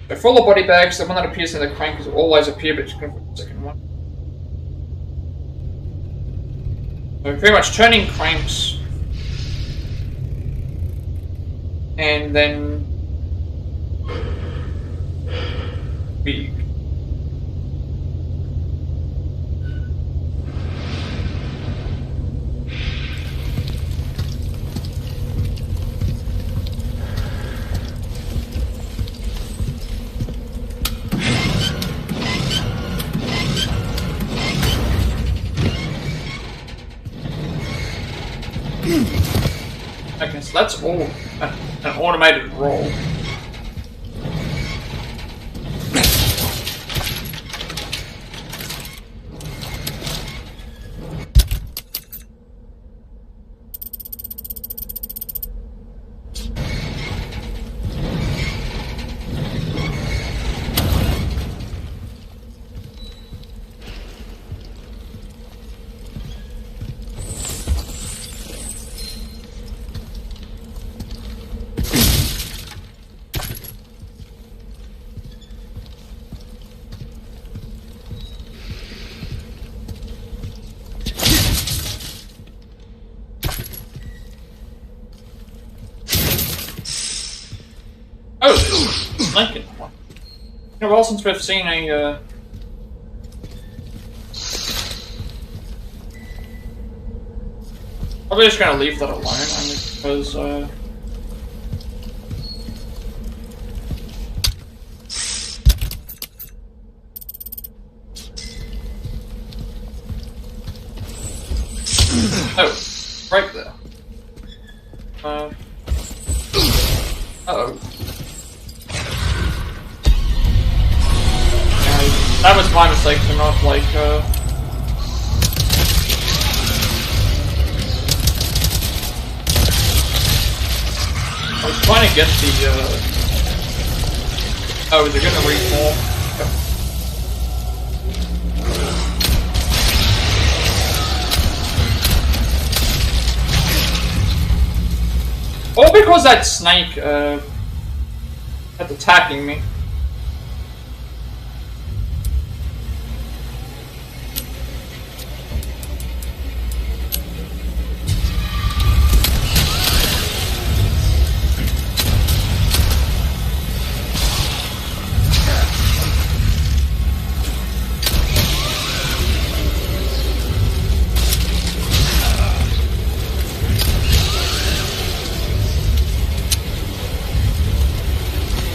Speaker 1: They're full of body bags. The one that appears in the crank will always appear, but you can avoid the second one. So pretty much turning cranks, and then we. Okay, so that's all an automated roll. Oh, there's a snake in that one. It's been a while since we've seen a, Probably just gonna leave that alone, only because, oh, right there. Uh-oh. That was my mistake to not, like, I was trying to get the, oh, is it gonna reform? Yep. All because that snake, kept attacking me.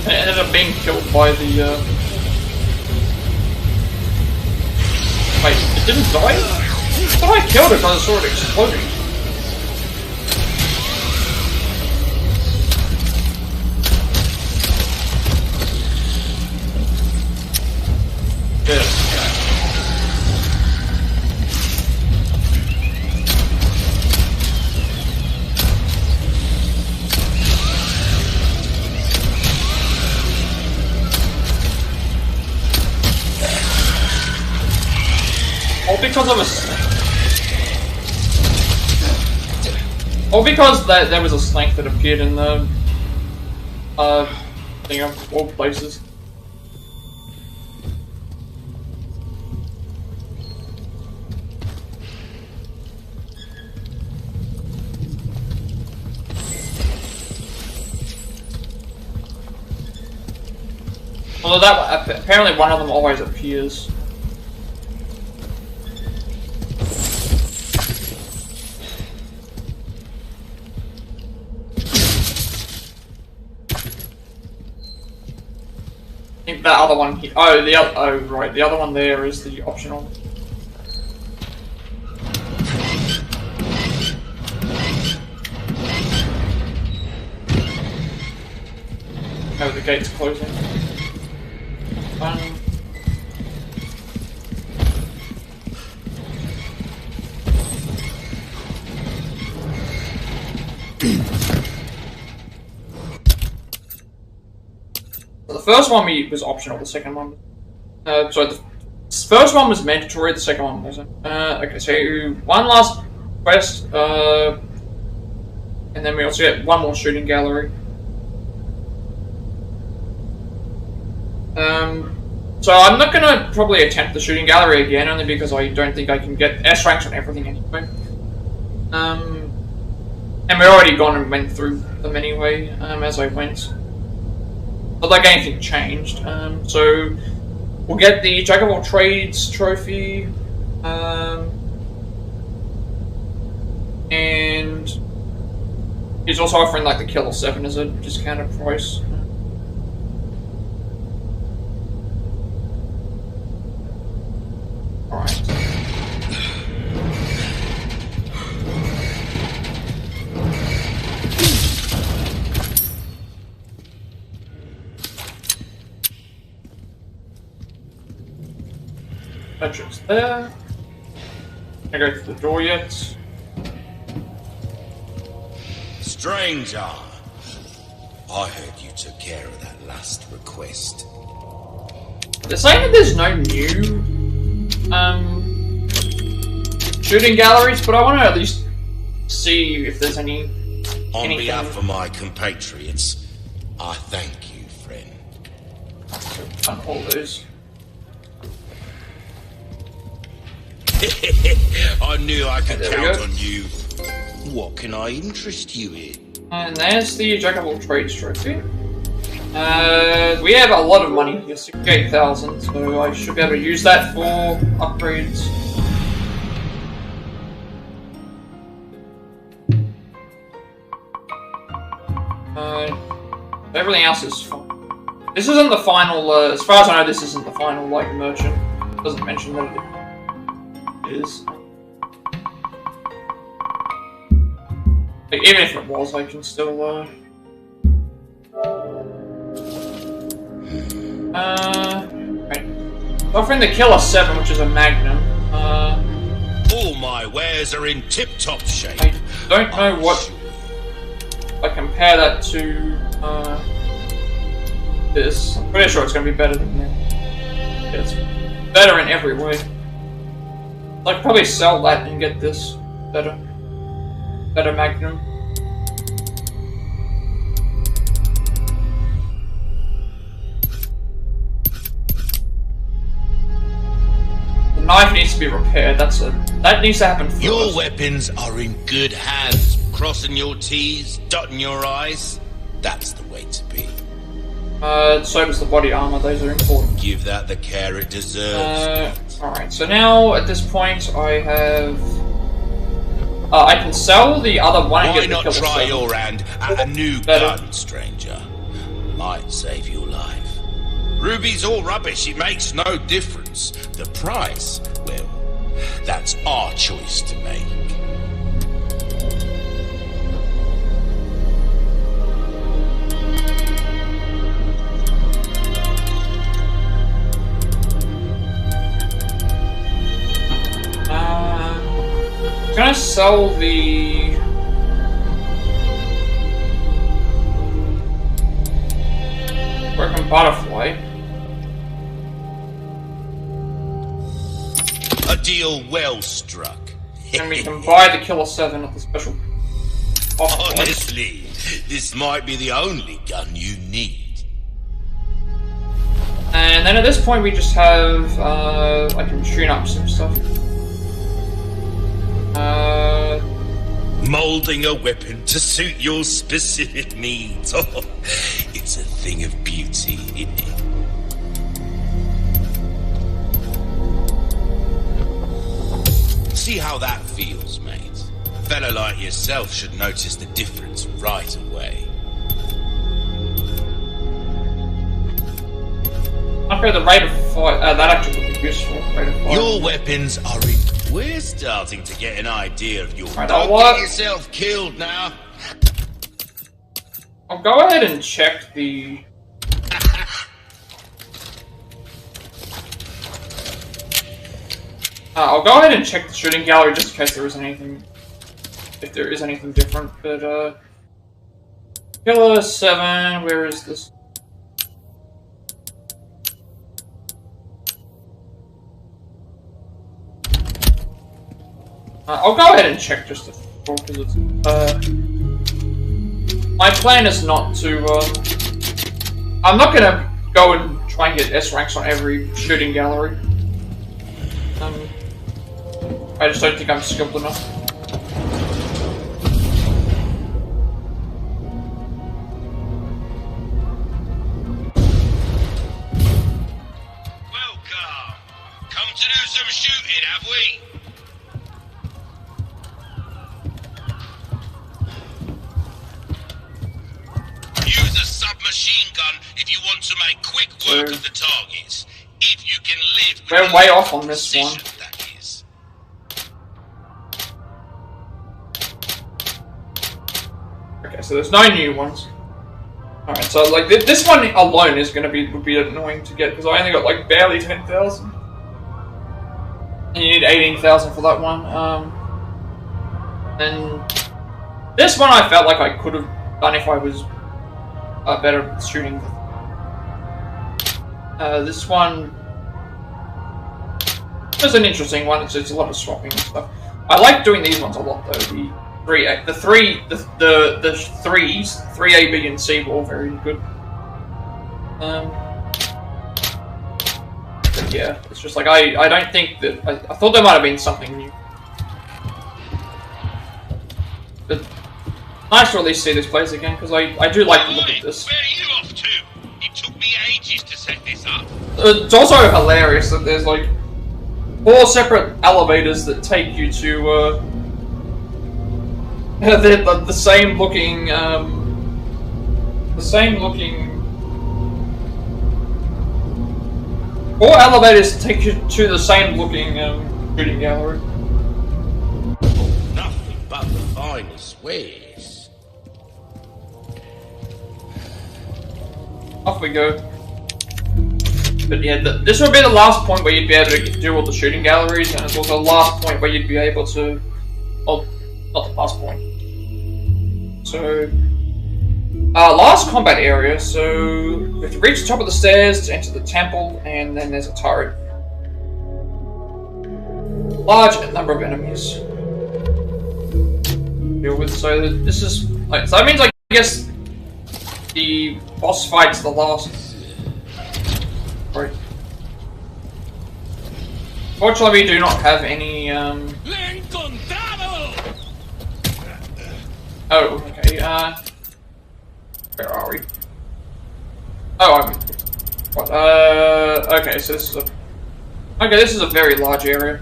Speaker 1: It ended up being killed by the, Wait, it didn't die? I thought I killed it by the sword exploding. Yes. All because of a snake. All because there was a snake that appeared in the thing of all places. Although that apparently one of them always appears. I think that other one here. Oh, oh, right. The other one there is the optional. Oh, the gate's closing. The first one was optional, the second one... sorry, the first one was mandatory, the second one wasn't. Okay, so one last quest, and then we also get one more shooting gallery. So I'm not gonna probably attempt the shooting gallery again, only because I don't think I can get S ranks on everything anyway. And we've already gone and went through them anyway, as I went. Not like anything changed. So we'll get the Jack of all trades trophy, and he's also offering like the Killer 7 as a discounted price. Alright. Patrick's there. Can't go through the door yet.
Speaker 2: Stranger, I heard you took care of that last request.
Speaker 1: They're saying that there's no new shooting galleries, but I want to at least see if there's any.
Speaker 2: On behalf of my compatriots, I thank you, friend.
Speaker 1: On all those.
Speaker 2: I knew I could count on you. What can I interest you in?
Speaker 1: And there's the Jack of all trades trophy. We have a lot of money here, 68,000, so I should be able to use that for upgrades. Everything else is fine. This isn't the final, as far as I know, this isn't the final, like, merchant. It doesn't mention that it is. Like, even if it was, I can still, right. Offering the Killer 7, which is a Magnum.
Speaker 2: All my wares are in tip-top shape.
Speaker 1: I don't know what I compare that to, this. I'm pretty sure it's going to be better than that. Yeah, it's better in every way. I could probably sell that and get this better Magnum. The knife needs to be repaired. That needs to happen first.
Speaker 2: Your weapons are in good hands. Crossing your T's, dotting your I's. That's the way to be.
Speaker 1: So does the body armor. Those are important.
Speaker 2: Give that the care it deserves.
Speaker 1: Alright, so now at this point I have. I can sell the other one and
Speaker 2: Why
Speaker 1: get the
Speaker 2: not
Speaker 1: Killer
Speaker 2: try
Speaker 1: 7.
Speaker 2: your hand at a new gun, stranger? Might save your life. Ruby's all rubbish, it makes no difference. The price, well, that's our choice to make.
Speaker 1: I'm gonna sell the Broken Butterfly.
Speaker 2: A deal well struck.
Speaker 1: And we can buy the Killer 7 at the special offer.
Speaker 2: Honestly, this might be the only gun you need.
Speaker 1: And then at this point we just have, I can tune up some stuff.
Speaker 2: Molding a weapon to suit your specific needs. Oh, it's a thing of beauty, isn't it? See how that feels, mate. A fella like yourself should notice the difference right away.
Speaker 1: Okay, the rate of fire, that actually would be useful. Rate of fire.
Speaker 2: Your weapons are in. We're starting to get an idea of your.
Speaker 1: Right,
Speaker 2: Don't get yourself killed now.
Speaker 1: I'll go ahead and check the. I'll go ahead and check the shooting gallery just in case there is anything. If there is anything different, but Killer 7, where is this? I'll go ahead and check just to because it's. My plan is not to. I'm not gonna go and try and get S ranks on every shooting gallery. I just don't think I'm skilled enough.
Speaker 2: Welcome. Come to do some shooting, have we? Use a submachine gun if you want to make quick work of the targets. If you can live with
Speaker 1: We're way off on this one.
Speaker 2: that is.
Speaker 1: Okay, so there's no new ones. Alright, so like this one alone is gonna would be annoying to get because I only got like barely 10,000. And you need 18,000 for that one. And this one I felt like I could have done if I was better at shooting. This one is an interesting one. It's a lot of swapping and stuff. I like doing these ones a lot though. The threes, 3A, B, and C were all very good. But yeah, it's just like I don't think that I thought there might have been something new. But nice to at least see this place again because I do like to look at this.
Speaker 2: Where are you off to? It took me ages to set this up.
Speaker 1: It's also hilarious that there's like 4 separate elevators that take you to the same looking 4 elevators take you to the same looking shooting gallery.
Speaker 2: Nothing but the finest wares.
Speaker 1: Off we go. But yeah, this will be the last point where you'd be able to do all the shooting galleries, and it's also the last point where you'd be able to... Well, not the last point. So... last combat area, so... We have to reach the top of the stairs to enter the temple, and then there's a turret. Large number of enemies. Deal with, so this is... Like, so that means, I guess... The boss fight's the last... Right. Fortunately, we do not have any, Oh, okay, where are we? Oh, what, okay, so this is okay, this is a very large area.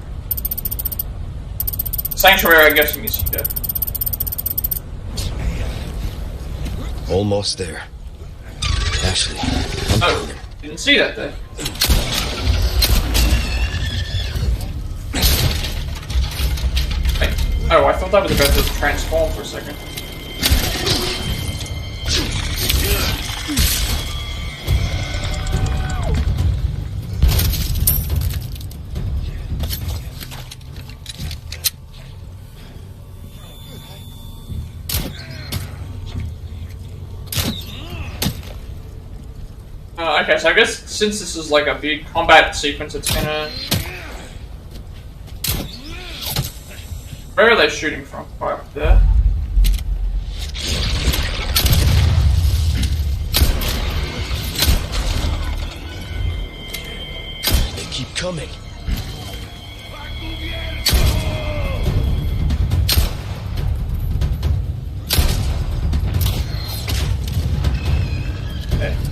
Speaker 1: Sanctuary, I'm guessing, is here.
Speaker 4: Almost there. Ashley,
Speaker 1: oh, didn't see that there. Wait, oh, I thought that was about to transform for a second. Okay, so I guess since this is like a big combat sequence, it's gonna... Where are they shooting from? Right up there.
Speaker 4: They keep coming.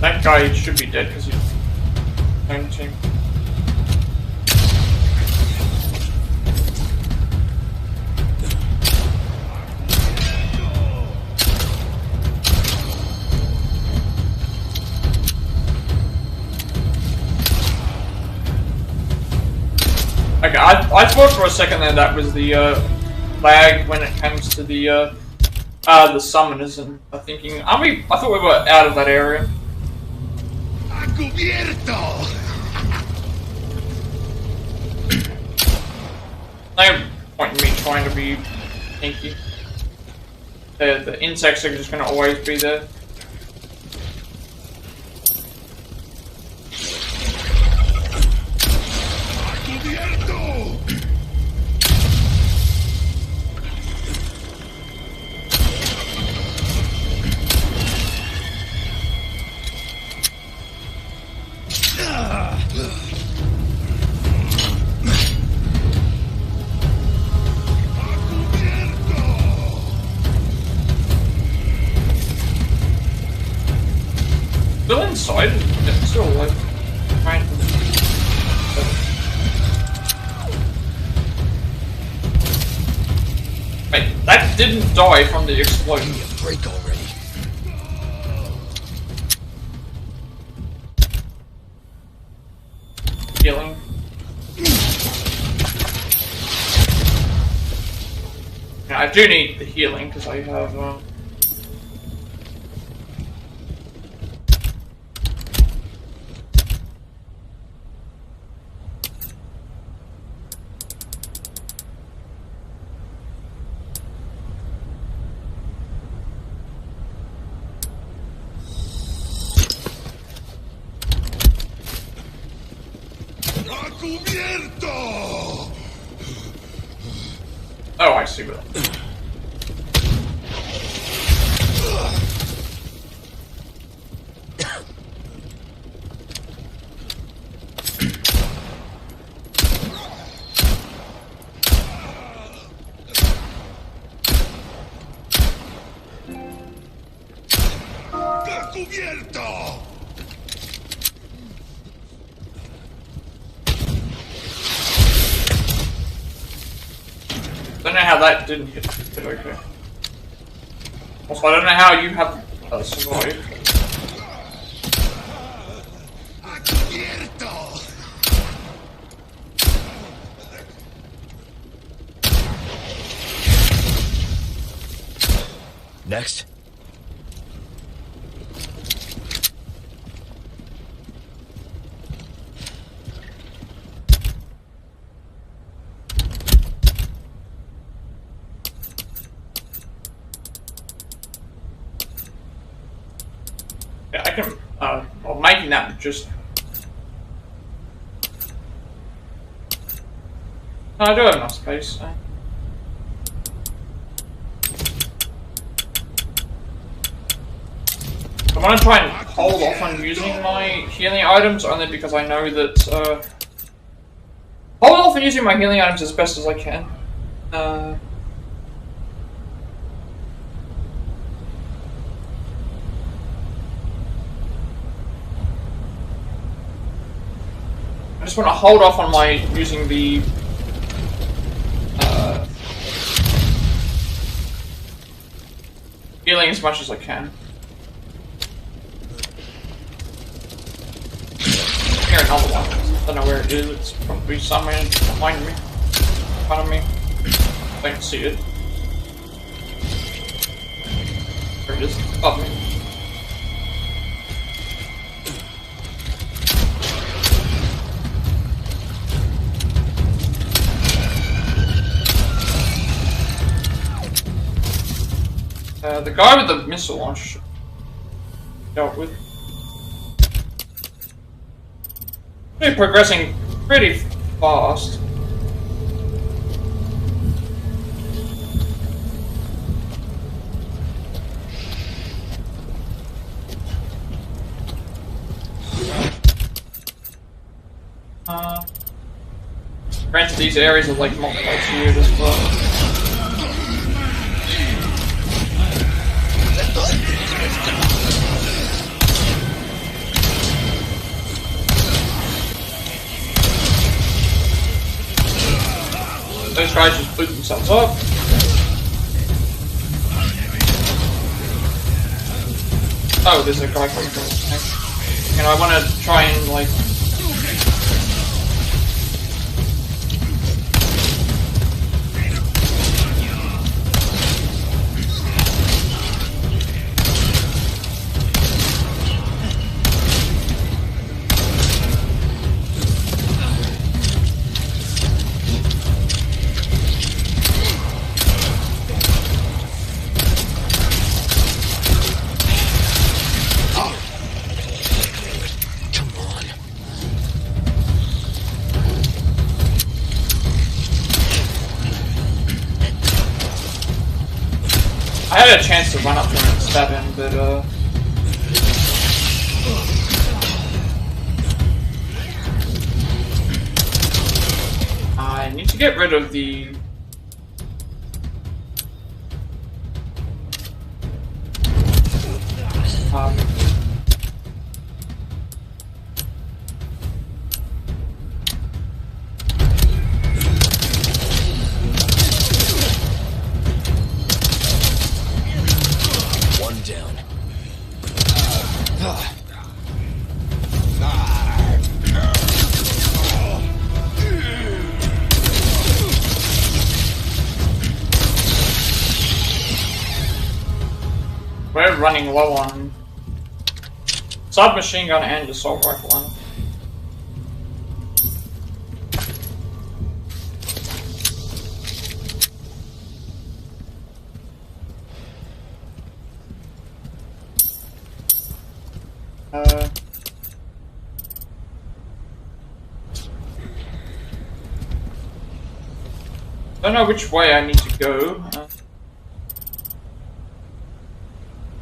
Speaker 1: That guy should be dead because he's own team. Okay, I thought for a second that was the lag when it comes to the summoners, and I'm thinking, aren't we? I thought we were out of that area. No point in me trying to be sneaky. The insects are just going to always be there. Still inside? It's still like trying to... Wait, that didn't die from the explosion.
Speaker 4: Give me a break already.
Speaker 1: Healing. Yeah, I do need the healing because I have Oh, I see that. I don't know how that didn't hit, but okay. Also, I don't know how you have survived.
Speaker 4: Next.
Speaker 1: Yeah, I can. Well, making that just. No, I do have enough space. So. I want to try and hold off on using my healing items only because I know that. Hold off on using my healing items as best as I can. I just want to hold off on my using the healing as much as I can. Here, another one. I don't know where it is. It's probably somewhere behind me, in front of me. I can see it. There it is, above me. The guy with the missile launch dealt with. They're progressing pretty fast. Granted, these areas are like multi-tiered as well. Those guys just blew themselves up. Oh, there's a guy coming from this thing. And I want to try and, like... I had a chance to run up to him and stab him, but I need to get rid of the we're running low on submachine gun and assault rifle ammo. Don't know which way I need to go. I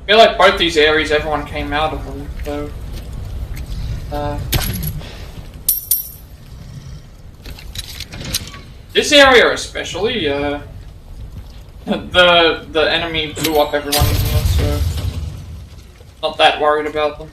Speaker 1: feel like both these areas, everyone came out of them, so... this area especially, the enemy blew up everyone in here, so... not that worried about them.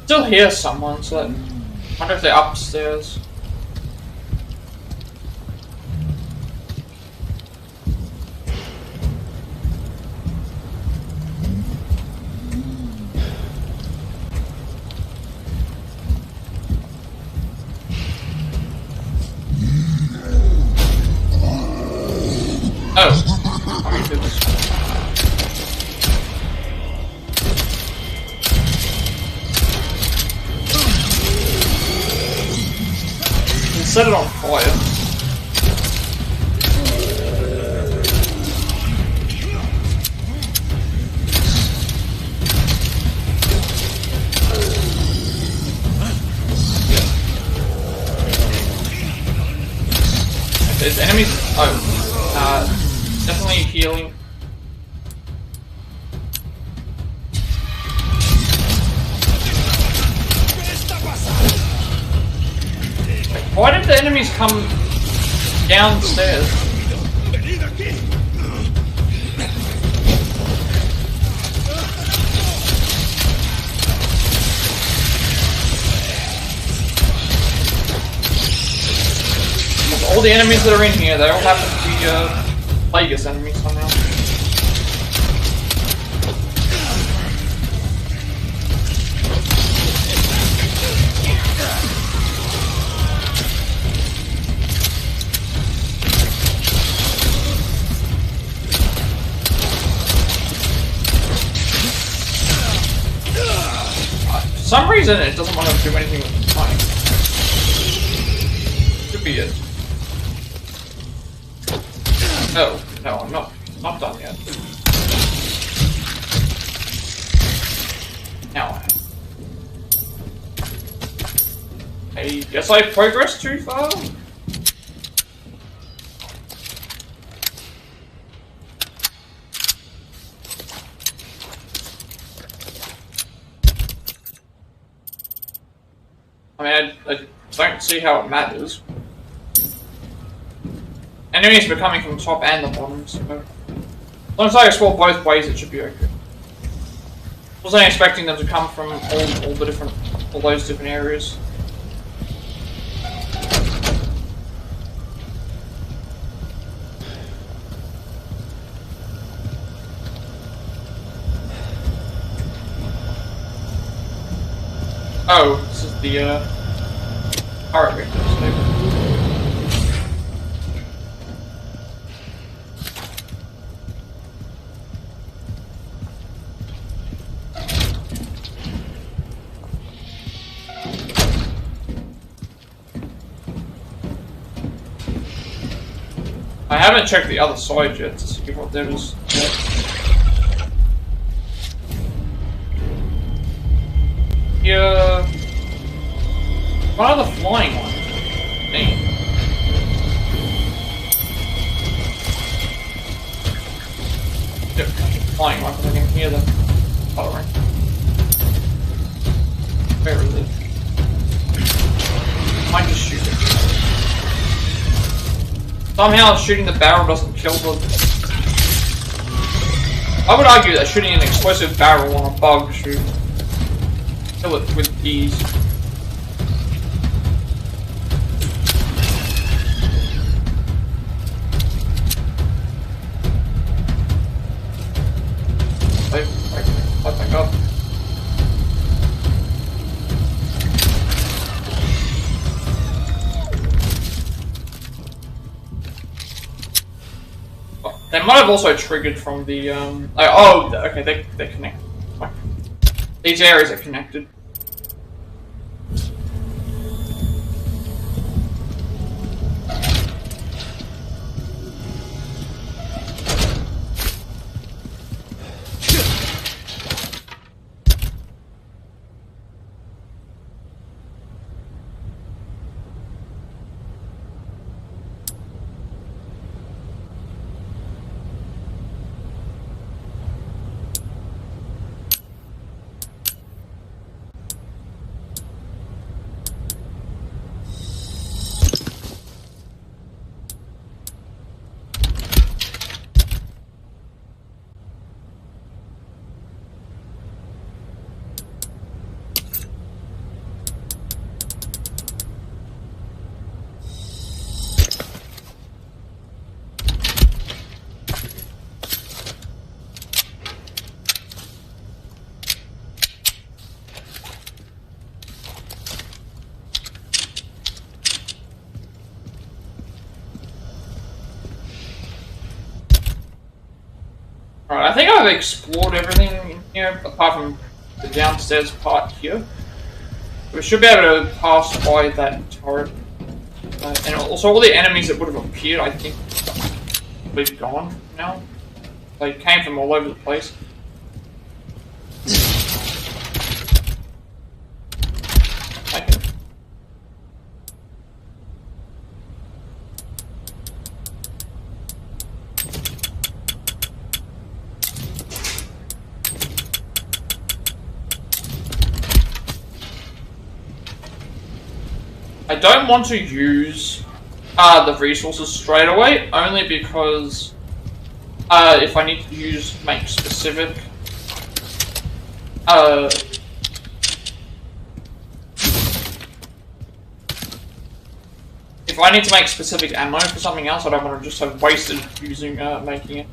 Speaker 1: Still hear someone, so I wonder if they're upstairs. Oh, my goodness. Set it on fire. There's enemies. Oh, definitely healing. Why did the enemies come downstairs? All the enemies that are in here, they all happen to be Plagueis enemies somehow. For some reason, it doesn't want to do anything with the money. Could be it. No, no, I'm not done yet. Now I guess I progressed too far? I mean, I don't see how it matters. Enemies are coming from the top and the bottom, so... as long as I explore both ways, it should be okay. I wasn't expecting them to come from all those different areas. Oh, this is the, turret victims. I haven't checked the other side yet to see what there is. Yeah. What are the flying ones? Dang. Yep, flying ones. I can hear them hovering. Where is it? I might just shoot it. Somehow shooting the barrel doesn't kill them. I would argue that shooting an explosive barrel on a bug should kill it with ease. Let back up. They might have also triggered from the, oh, okay, they're connected. These areas are connected. Alright, I think I've explored everything in here, apart from the downstairs part here. We should be able to pass by that turret. And also all the enemies that would have appeared, I think, we've gone now. They came from all over the place. Okay. I don't want to use the resources straight away, only because if I need to make specific if I need to make specific ammo for something else, I don't want to just have wasted using making it.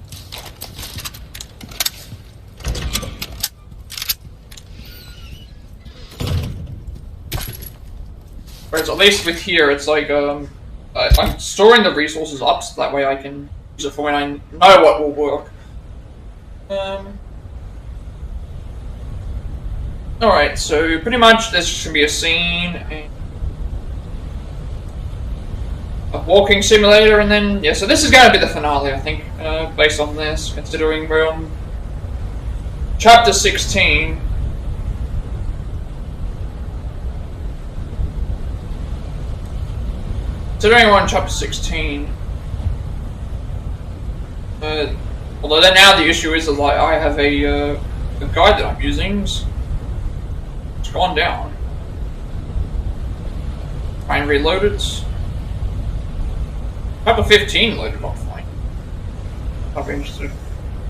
Speaker 1: Whereas at least with here, it's like I'm storing the resources up so that way I can use it for when I know what will work. Alright, so pretty much there's just gonna be a scene, a walking simulator, and then yeah. So this is gonna be the finale, I think, based on this, considering we're on chapter 16. Considering we're on chapter 16, although then now the issue is that like I have a guide that I'm using. It's gone down. Try and reload it. Chapter 15 loaded up fine. I'll be interested.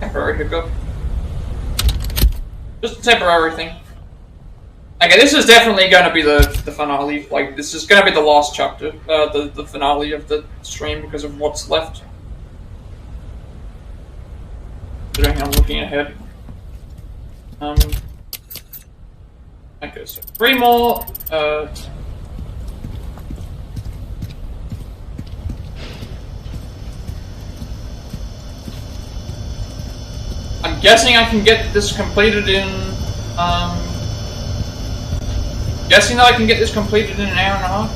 Speaker 1: Temporary hiccup. Just a temporary thing. Okay, this is definitely going to be the finale. Like, this is going to be the last chapter, the finale of the stream because of what's left. Considering I'm looking ahead. Okay, so 3 more. I'm guessing I can get this completed in. Guessing that I can get this completed in an hour and a half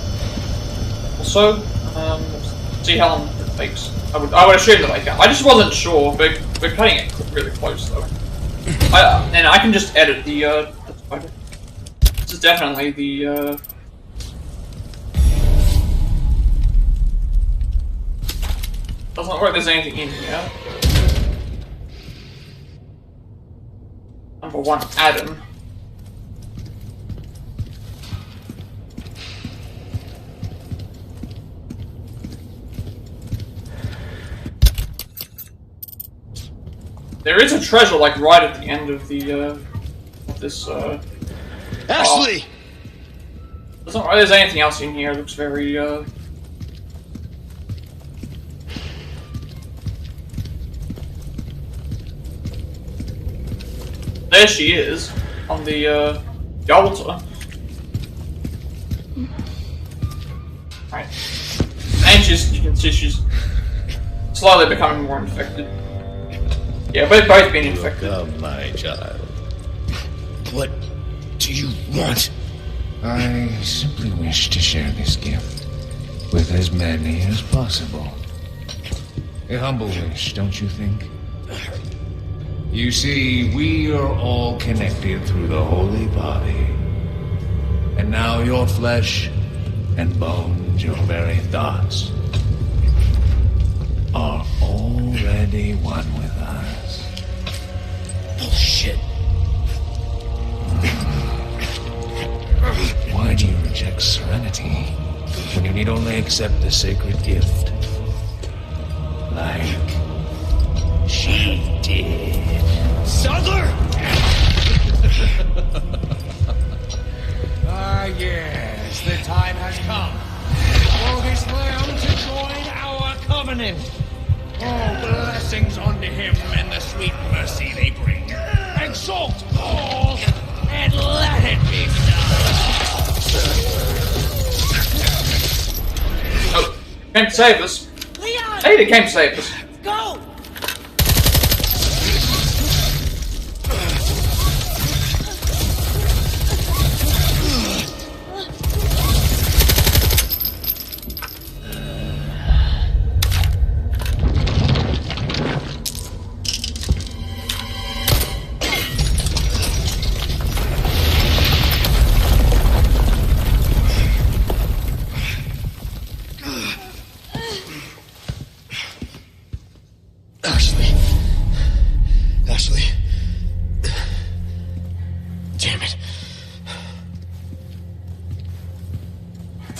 Speaker 1: or so. See how long it takes. I would assume that I can. I just wasn't sure, but we're cutting it really close though. And I can just edit the spider. This is definitely the doesn't look like there's anything in here. Number 1, Adam. There is a treasure, like, right at the end of the, of this,
Speaker 3: Ashley!
Speaker 1: Doesn't look like there's anything else in here. It looks very, There she is, on the, altar. Right. And you can see she's slowly becoming more infected. Yeah, we've both been infected.
Speaker 8: Welcome, my child.
Speaker 3: What do you want?
Speaker 8: I simply wish to share this gift with as many as possible. A humble wish, don't you think? You see, we are all connected through the holy body. And now your flesh and bones, your very thoughts, are already one with us.
Speaker 3: Bullshit.
Speaker 8: Why do you reject serenity when you need only accept the sacred gift? Like she did.
Speaker 3: Saddler!
Speaker 8: Yes, the time has come for this lamb to join our covenant. All blessings unto him and the sweet mercy they bring. Exalt all and let it be done.
Speaker 1: Oh, came to save us.
Speaker 5: Leon!
Speaker 1: Hey, they came to save us.
Speaker 5: Go!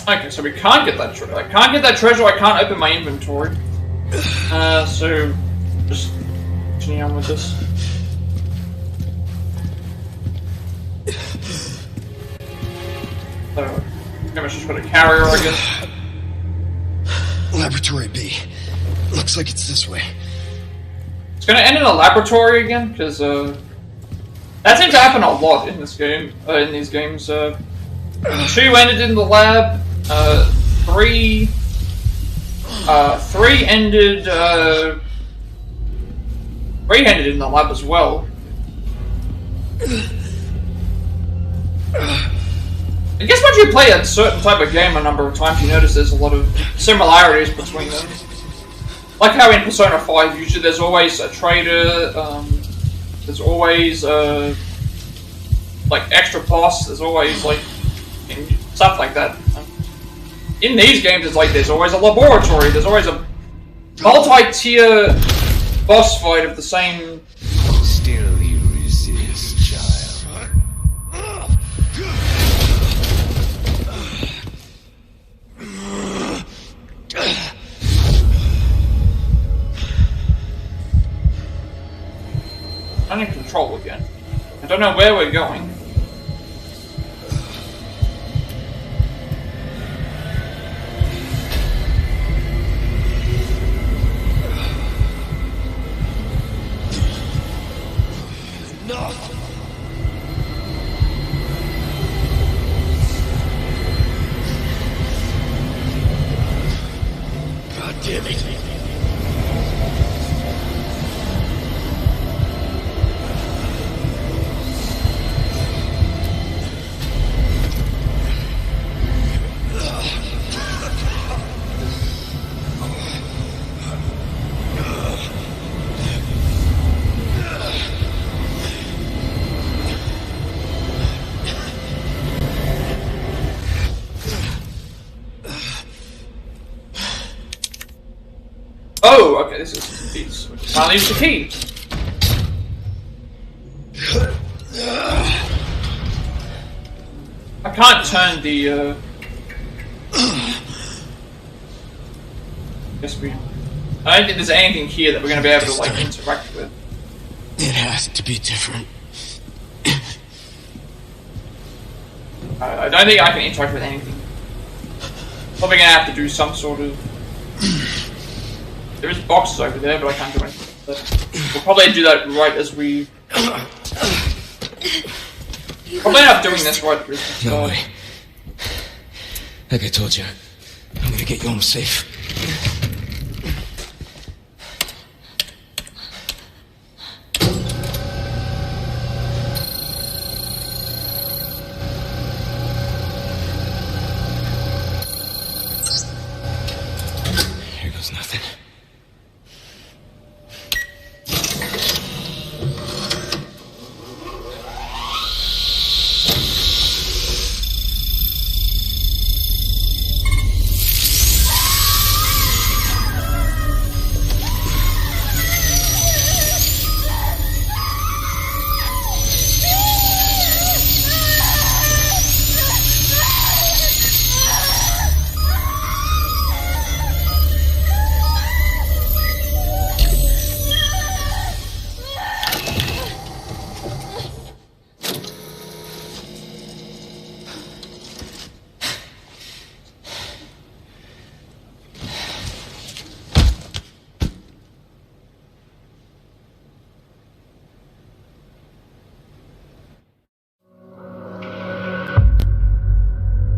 Speaker 1: Okay, so we can't get that treasure. I can't get that treasure, I can't open my inventory. So... just continue on with this. So, I guess just got a carrier, I guess.
Speaker 3: Laboratory B. Looks like it's this way.
Speaker 1: It's gonna end in a laboratory again, because, that seems to happen a lot in this game, in these games. 2 ended in the lab, 3 ended, 3 ended in the lab as well. I guess once you play a certain type of game a number of times, you notice there's a lot of similarities between them. Like how in Persona 5, usually there's always a trader, there's always, like, extra boss, there's always, like, stuff like that. In these games, it's like there's always a laboratory, there's always a multi-tier boss fight of the same...
Speaker 8: Still you resist, child.
Speaker 1: I'm in control again. I don't know where we're going.
Speaker 3: No! God damn it.
Speaker 1: Oh, okay, this is these. I'll use the key. I can't turn the, guess we... I don't think there's anything here that we're going to be able to, like, interact with.
Speaker 3: It has to be different.
Speaker 1: I don't think I can interact with anything. Probably going to have to do some sort of... There is boxes over there, but I can't do anything. We'll probably do that right as we... Probably end up doing this right as we
Speaker 4: No way. Like I told you, I'm gonna get you home safe. Here goes nothing.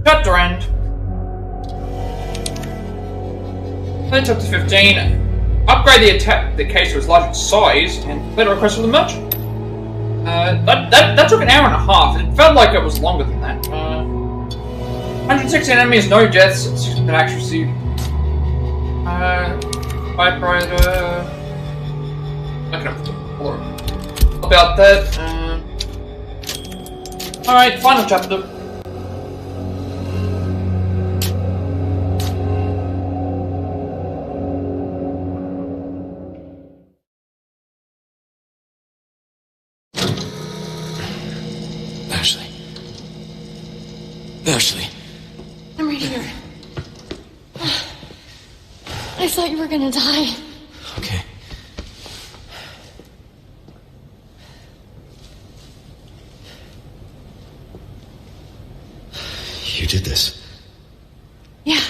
Speaker 1: Chapter end. Then chapter 15. Upgrade the case to its larger size and complete a request from the merchant. That took an hour and a half. It felt like it was longer than that. 116 enemies, no deaths, 6% accuracy. Typewriter. I can about that. Alright, final chapter.
Speaker 4: Ashley.
Speaker 5: I'm right here. thought you were gonna die.
Speaker 4: Okay. You did this.
Speaker 5: Yeah.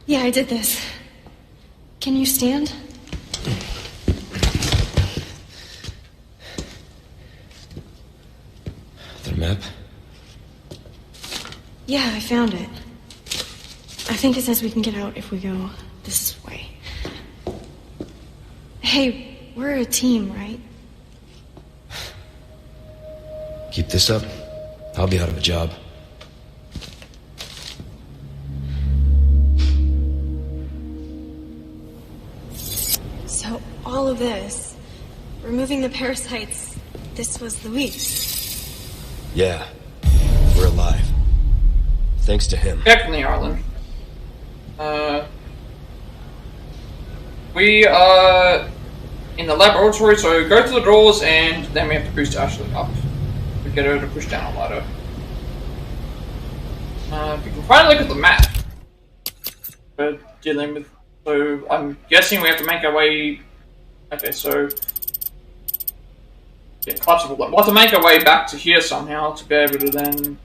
Speaker 5: Yeah, I did this. Can you stand?
Speaker 4: The map?
Speaker 5: Yeah, I found it. I think it says we can get out if we go this way. Hey, we're a team, right?
Speaker 4: Keep this up, I'll be out of a job.
Speaker 5: So, all of this, removing the parasites, this was Luis.
Speaker 4: Yeah, we're alive. Thanks to him.
Speaker 1: Back from the island. We are in the laboratory, so go to the doors and then we have to boost Ashley up. We get her to push down a ladder. We can finally look at the map we're dealing with. So I'm guessing we have to make our way. Okay, so yeah, collapsible. We'll have to make our way back to here somehow to be able to then.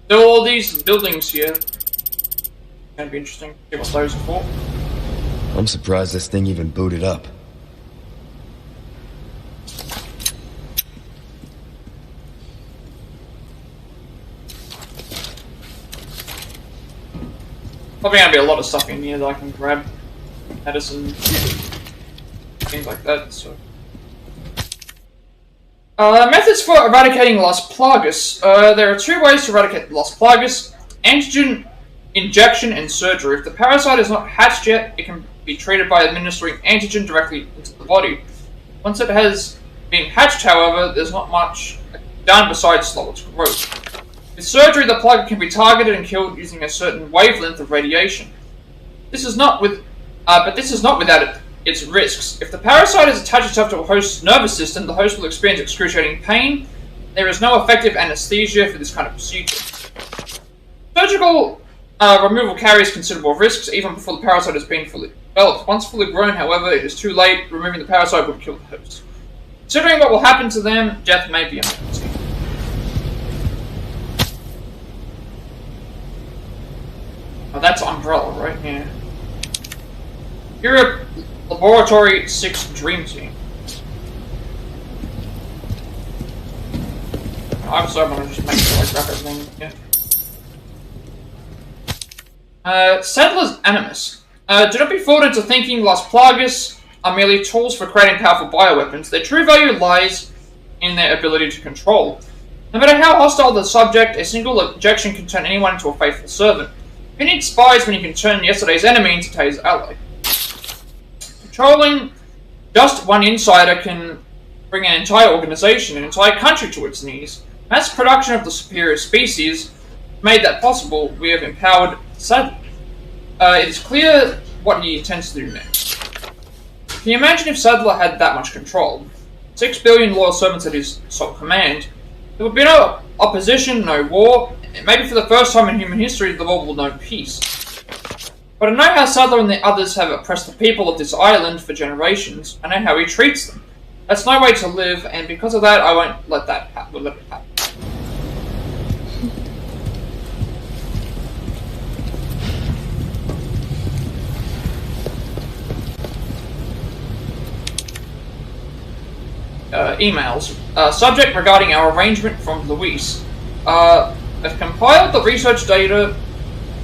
Speaker 1: There are all these buildings here. It's gonna be interesting. See what those are for.
Speaker 4: I'm surprised this thing even booted up.
Speaker 1: Probably gonna be a lot of stuff in here that I can grab. Medicine, things like that, so. Methods for eradicating Las Plagas. There are two ways to eradicate Las Plagas. Antigen injection and surgery. If the parasite is not hatched yet, it can be treated by administering antigen directly into the body. Once it has been hatched, however, there's not much done besides slow its growth. With surgery, the plug can be targeted and killed using a certain wavelength of radiation. This is not without its risks. If the parasite has attached itself to a host's nervous system, the host will experience excruciating pain. There is no effective anesthesia for this kind of procedure. Surgical removal carries considerable risks, even before the parasite has been fully developed. Once fully grown, however, it is too late. Removing the parasite would kill the host. Considering what will happen to them, death may be imminent. Oh, that's Umbrella, right? Yeah. Europe Laboratory 6 Dream Team. I'm sorry, I'm gonna just make sure I grab everything. Yeah. Saddler's Animus. Do not be fooled into thinking Las Plagas are merely tools for creating powerful bioweapons. Their true value lies in their ability to control. No matter how hostile the subject, a single injection can turn anyone into a faithful servant. Who needs spies when you can turn yesterday's enemy into today's ally? Controlling just one insider can bring an entire organization, an entire country to its knees. Mass production of the superior species made that possible. We have empowered Saddler. It is clear what he intends to do next. Can you imagine if Saddler had that much control? 6 billion loyal servants at his sole command. There would be no opposition, no war. Maybe for the first time in human history, the world will know peace. But I know how Saddler and the others have oppressed the people of this island for generations. I know how he treats them. That's no way to live, and because of that, I won't let that happen. Let it happen. Emails. Subject regarding our arrangement from Luis. I've compiled the research data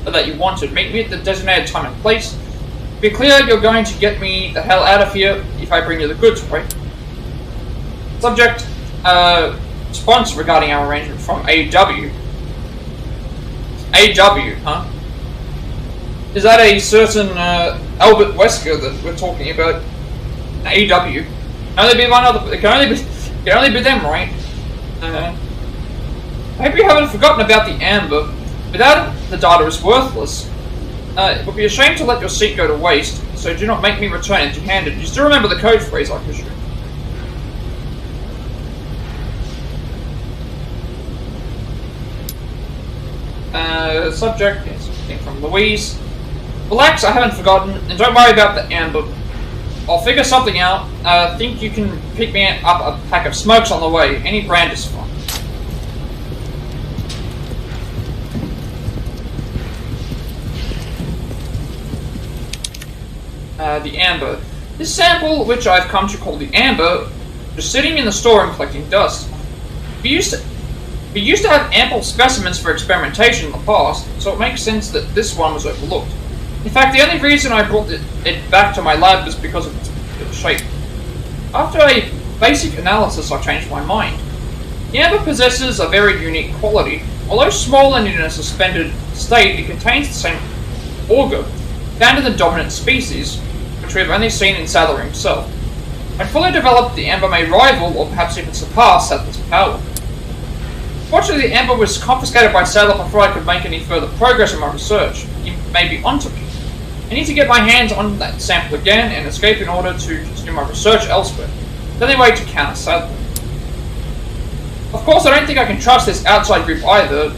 Speaker 1: that you wanted. Meet me at the designated time and place. Be clear, you're going to get me the hell out of here if I bring you the goods, right? Subject, response regarding our arrangement from AW. AW, huh? Is that a certain Albert Wesker that we're talking about? AW. Can only be one other. It can only be them, right? I hope you haven't forgotten about the Amber. Without it, the data is worthless. It would be a shame to let your seat go to waste, so do not make me return empty-handed. You still remember the code phrase, I presume. Subject is something from Louise. Relax, I haven't forgotten, and don't worry about the amber. I'll figure something out. Think you can pick me up a pack of smokes on the way. Any brand is fine. The amber. This sample, which I've come to call the amber, was sitting in the store and collecting dust. We used to have ample specimens for experimentation in the past, so it makes sense that this one was overlooked. In fact, the only reason I brought it back to my lab was because of its shape. After a basic analysis, I changed my mind. The amber possesses a very unique quality. Although small and in a suspended state, it contains the same auger found in the dominant species, which we have only seen in Saddler himself. When fully developed, the amber may rival, or perhaps even surpass, Saddler's power. Fortunately, the amber was confiscated by Saddler before I could make any further progress in my research. He may be onto me. I need to get my hands on that sample again and escape in order to continue my research elsewhere. The only way to counter Saddler. Of course, I don't think I can trust this outside group either,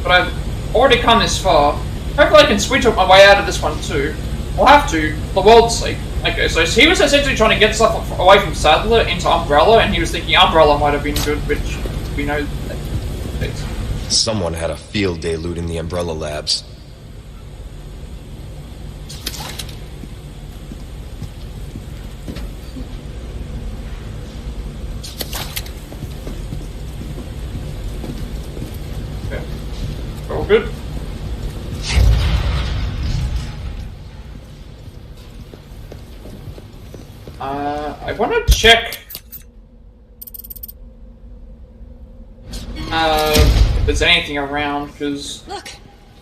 Speaker 1: but I've already come this far. Hopefully I can switch up my way out of this one too. I'll have to, for the world's sake. Okay, so he was essentially trying to get stuff away from Saddler into Umbrella, and he was thinking Umbrella might have been good, which we know that it's...
Speaker 4: Someone had a field day looting the Umbrella labs.
Speaker 1: Okay. All good. I want to check if there's anything around, because...
Speaker 13: Look,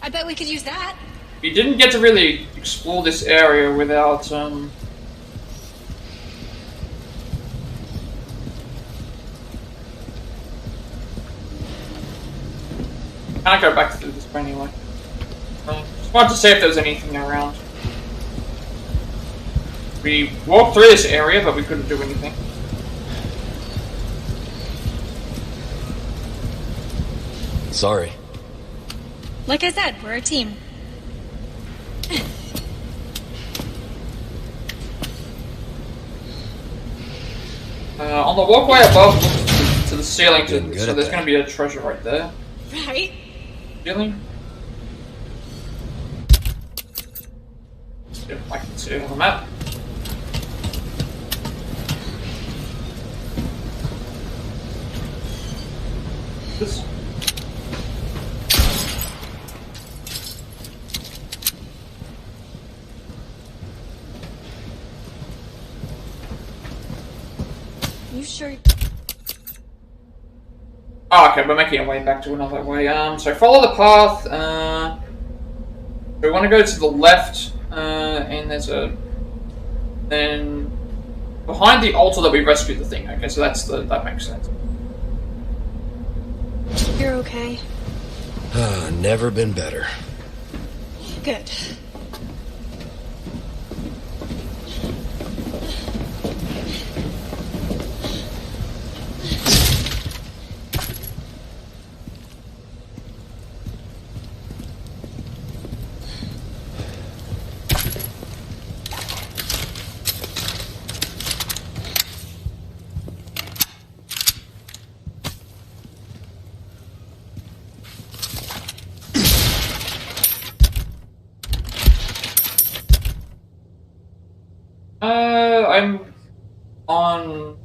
Speaker 13: I bet we could use that.
Speaker 1: We didn't get to really explore this area without, Can I go back through this way anyway? Just wanted to see if there was anything around. We walked through this area, but we couldn't do anything.
Speaker 4: Sorry.
Speaker 13: Like I said, we're a team.
Speaker 1: On the walkway above, to the ceiling, so there's going to be a treasure right there.
Speaker 13: Right?
Speaker 1: Ceiling? Yeah, I can see it on the map. This.
Speaker 13: You sure?
Speaker 1: Oh, okay, we're making our way back to another way. So follow the path. We want to go to the left, and there's a... Then behind the altar that we rescued the thing. Okay, so that makes sense.
Speaker 5: You're okay?
Speaker 4: Never been better.
Speaker 5: Good.
Speaker 1: I'm on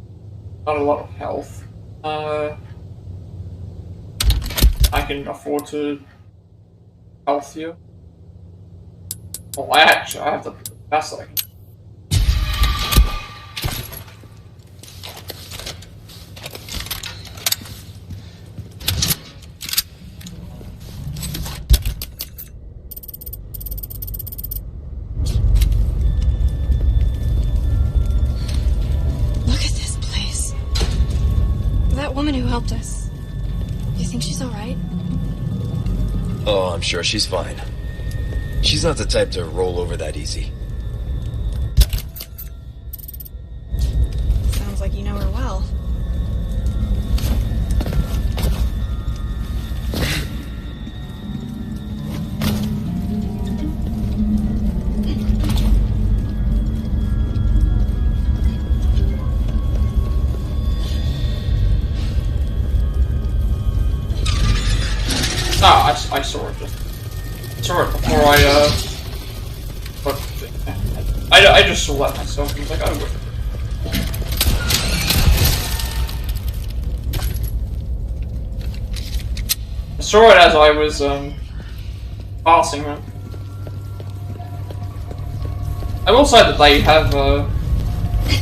Speaker 1: not a lot of health. I can afford to healthier. Oh, I have the best that I can.
Speaker 5: Woman who helped us. You think she's alright?
Speaker 4: Oh, I'm sure she's fine. She's not the type to roll over that easy.
Speaker 5: Sounds like you know her well.
Speaker 1: I saw it. Saw it before I just saw that myself and was like, oh, I saw it as I was passing them. I will say that they have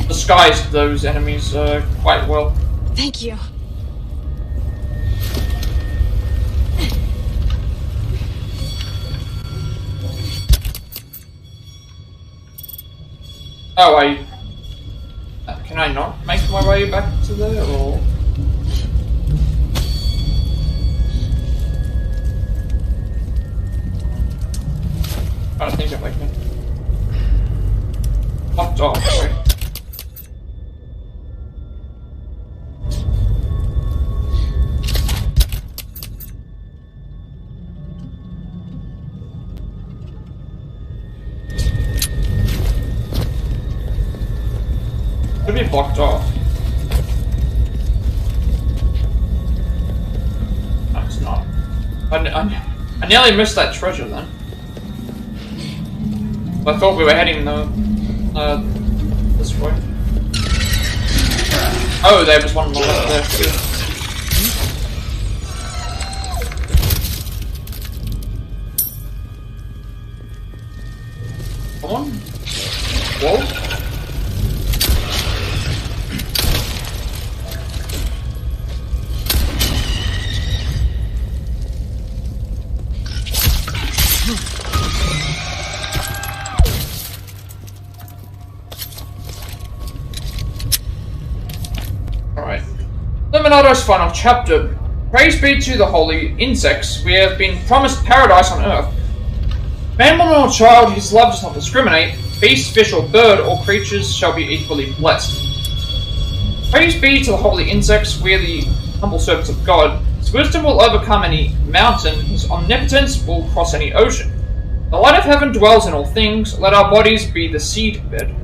Speaker 1: disguised those enemies quite well.
Speaker 5: Thank you.
Speaker 1: Oh, can I not make my way back to there, or? I don't think I can. Locked off, sorry. Could be blocked off. No, it's not. I nearly missed that treasure then. I thought we were heading this way. Oh, there was one more left there too. Come on. Whoa. Regenardor's final chapter. Praise be to the holy insects. We have been promised paradise on earth. Man, woman, or child, his love does not discriminate. Beast, fish, or bird, all creatures shall be equally blessed. Praise be to the holy insects. We are the humble servants of God. His wisdom will overcome any mountain. His omnipotence will cross any ocean. The light of heaven dwells in all things. Let our bodies be the seed bed.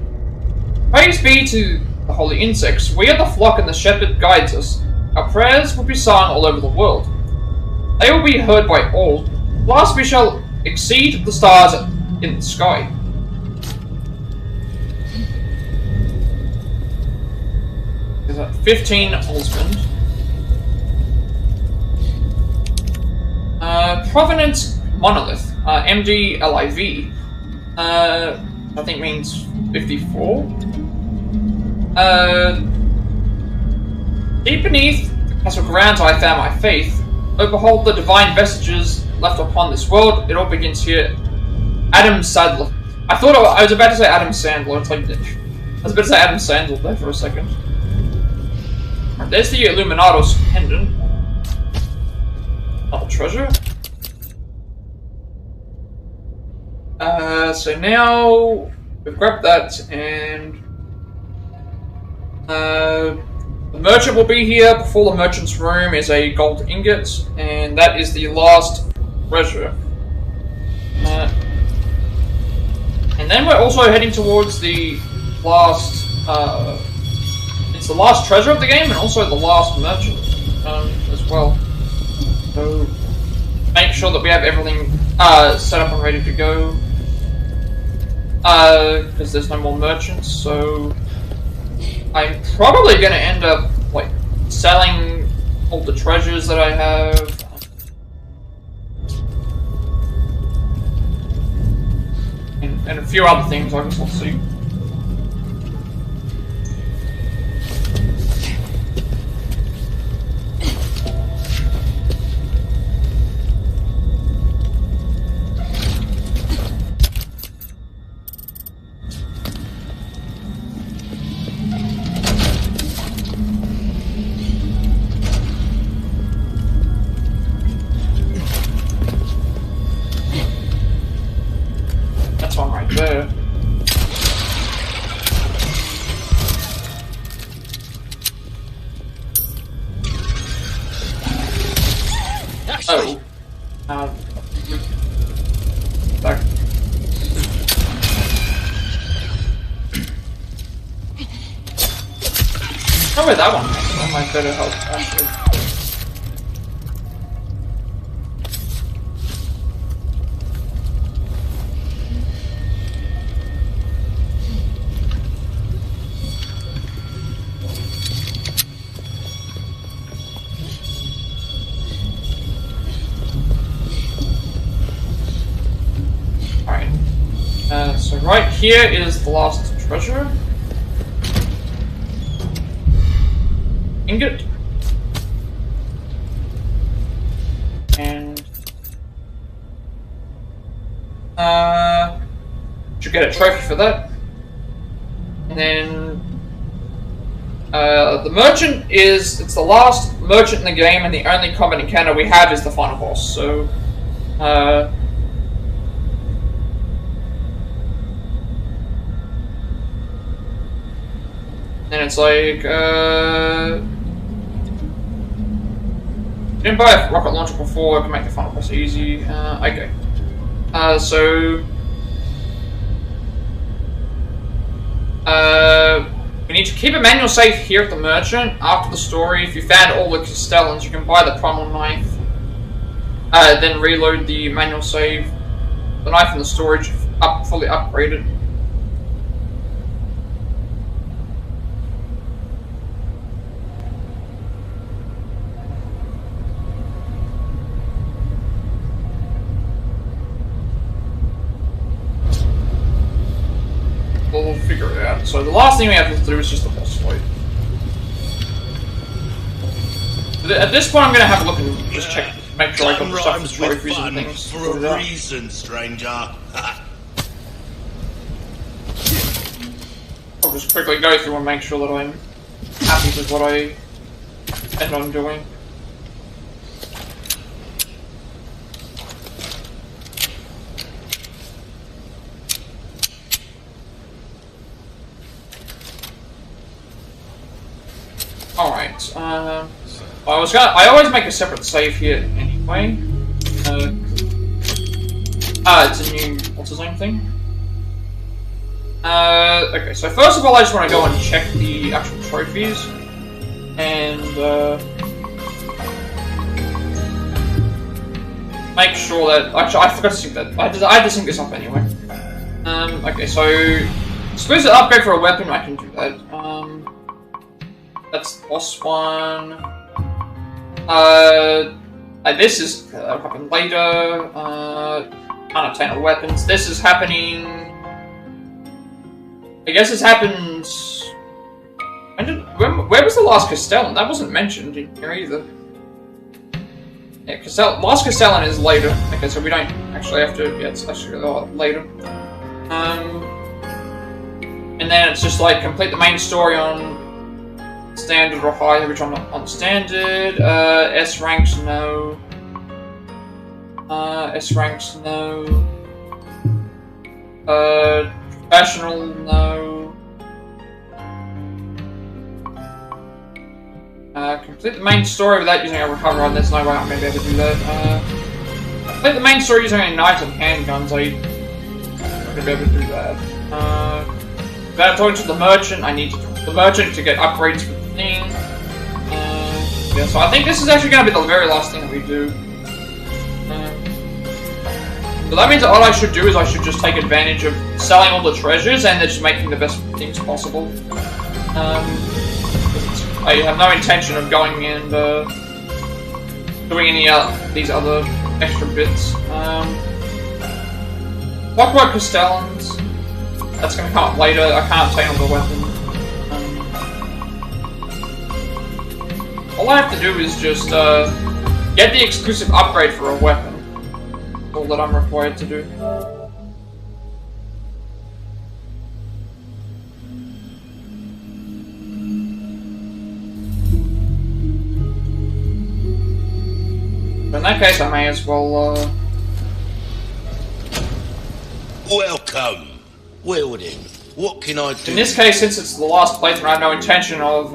Speaker 1: Praise be to the holy insects. We are the flock and the shepherd guides us. Our prayers will be sung all over the world. They will be heard by all. Last we shall exceed the stars in the sky. Is that 15 Osmund? Provenance Monolith. MDLIV. I think means 54. Deep beneath the castle grounds I found my faith. Oh, behold the divine vestiges left upon this world. It all begins here. Adam Saddler. I was about to say Adam Sandler. It's like, I was about to say Adam Sandler there for a second. Right, there's the Illuminados pendant. Another treasure. So now we've grabbed that, and the merchant will be here. Before the merchant's room is a gold ingot, and that is the last treasure. And then we're also heading towards the last, it's the last treasure of the game, and also the last merchant, as well. So, make sure that we have everything, set up and ready to go. Because there's no more merchants, so I'm probably going to end up, like, selling all the treasures that I have. And a few other things, I guess we'll see. Where that one came from, I better help actually. here is the last treasure. Ingot. And should get a trophy for that. And then the merchant it's the last merchant in the game, and the only combat encounter we have is the final boss. So then it's like didn't buy a rocket launcher before, I can make the final boss easy. Okay. So we need to keep a manual save here at the merchant. After the story, if you found all the Castellans, you can buy the primal knife. Then reload the manual save. The knife in the storage, fully upgraded. We'll figure it out. So the last thing we have to do is just the boss fight. At this point, I'm going to have a look and just check, make sure I got the stuff with trophies and things.
Speaker 2: For a reason, stranger.
Speaker 1: I'll just quickly go through and make sure that I'm happy with what I end on doing. Alright, I always make a separate save here anyway. It's a new, what's his name thing? Okay, so first of all I just want to go and check the actual trophies. And, make sure that, actually I forgot to sync that, I had to sync this up anyway. Okay, so, suppose an upgrade for a weapon, I can do that. That's the boss one. This is happen later. Unobtainable weapons. This is happening. I guess this happened. Where was the last Castellan? That wasn't mentioned in here either. Yeah, last Castellan is later. Okay, so we don't actually have to. Yeah, it's actually a lot later. And then it's just like complete the main story on standard or higher, which I'm not on standard. S ranks, no. S ranks, no. Professional, no. Complete the main story without using a recover run. There's no way I'm going to be able to do that. Complete the main story using knives and handguns. I'm not going to be able to do that. Without talking to the merchant, I need to talk to the merchant to get upgrades for the thing. Yeah, so I think this is actually going to be the very last thing that we do. So that means that all I should do is I should just take advantage of selling all the treasures and then just making the best things possible. I have no intention of going and doing any these other extra bits. Clockwork Castellans. That's going to come up later. I can't obtain all the weapons. All I have to do is just get the exclusive upgrade for a weapon. That's all that I'm required to do. In that case, I may as well,
Speaker 2: Welcome! Wielding, what can I do?
Speaker 1: In this case, since it's the last playthrough, I have no intention of,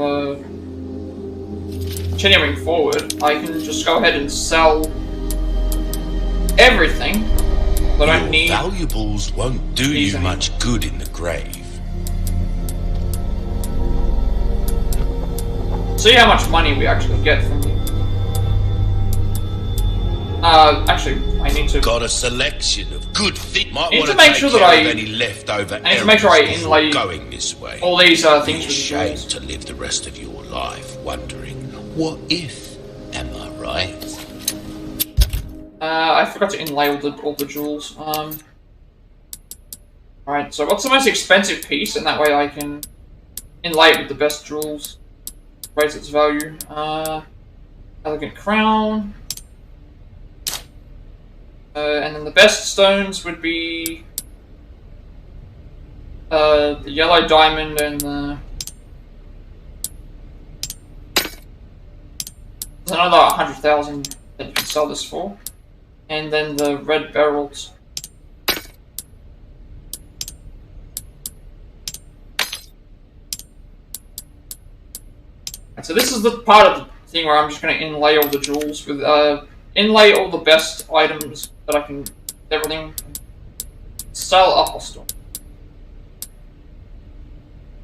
Speaker 1: continuing forward. I can just go ahead and sell everything that I need.
Speaker 2: Valuables won't do you much good in the grave.
Speaker 1: See how much money we actually get from you. Actually, I need to.
Speaker 2: Got a selection of good things.
Speaker 1: I need to make sure that I.
Speaker 2: Any leftover
Speaker 1: I need to make sure I inlay
Speaker 2: going this way.
Speaker 1: all these things.
Speaker 2: It's a shame to live the rest of your life wondering, what if? Am I right?
Speaker 1: I forgot to inlay all the jewels. Alright, so what's the most expensive piece? And that way I can inlay it with the best jewels. Raise its value. Elegant crown. And then the best stones would be the yellow diamond and the... There's another 100,000 that you can sell this for. And then the red barrels. So this is the part of the thing where I'm just going to inlay all the jewels with, inlay all the best items that I can, everything, sell up or store.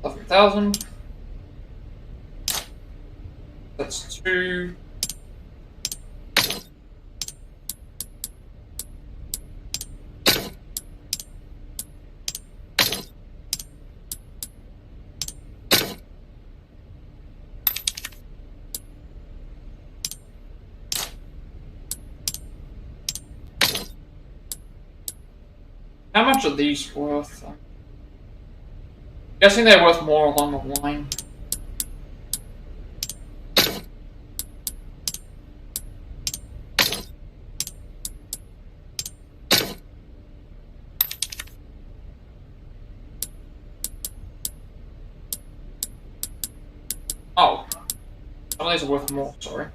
Speaker 1: 11,000. That's 2. How much are these worth? I'm guessing they're worth more along the line. Oh. Some of these are worth more, sorry.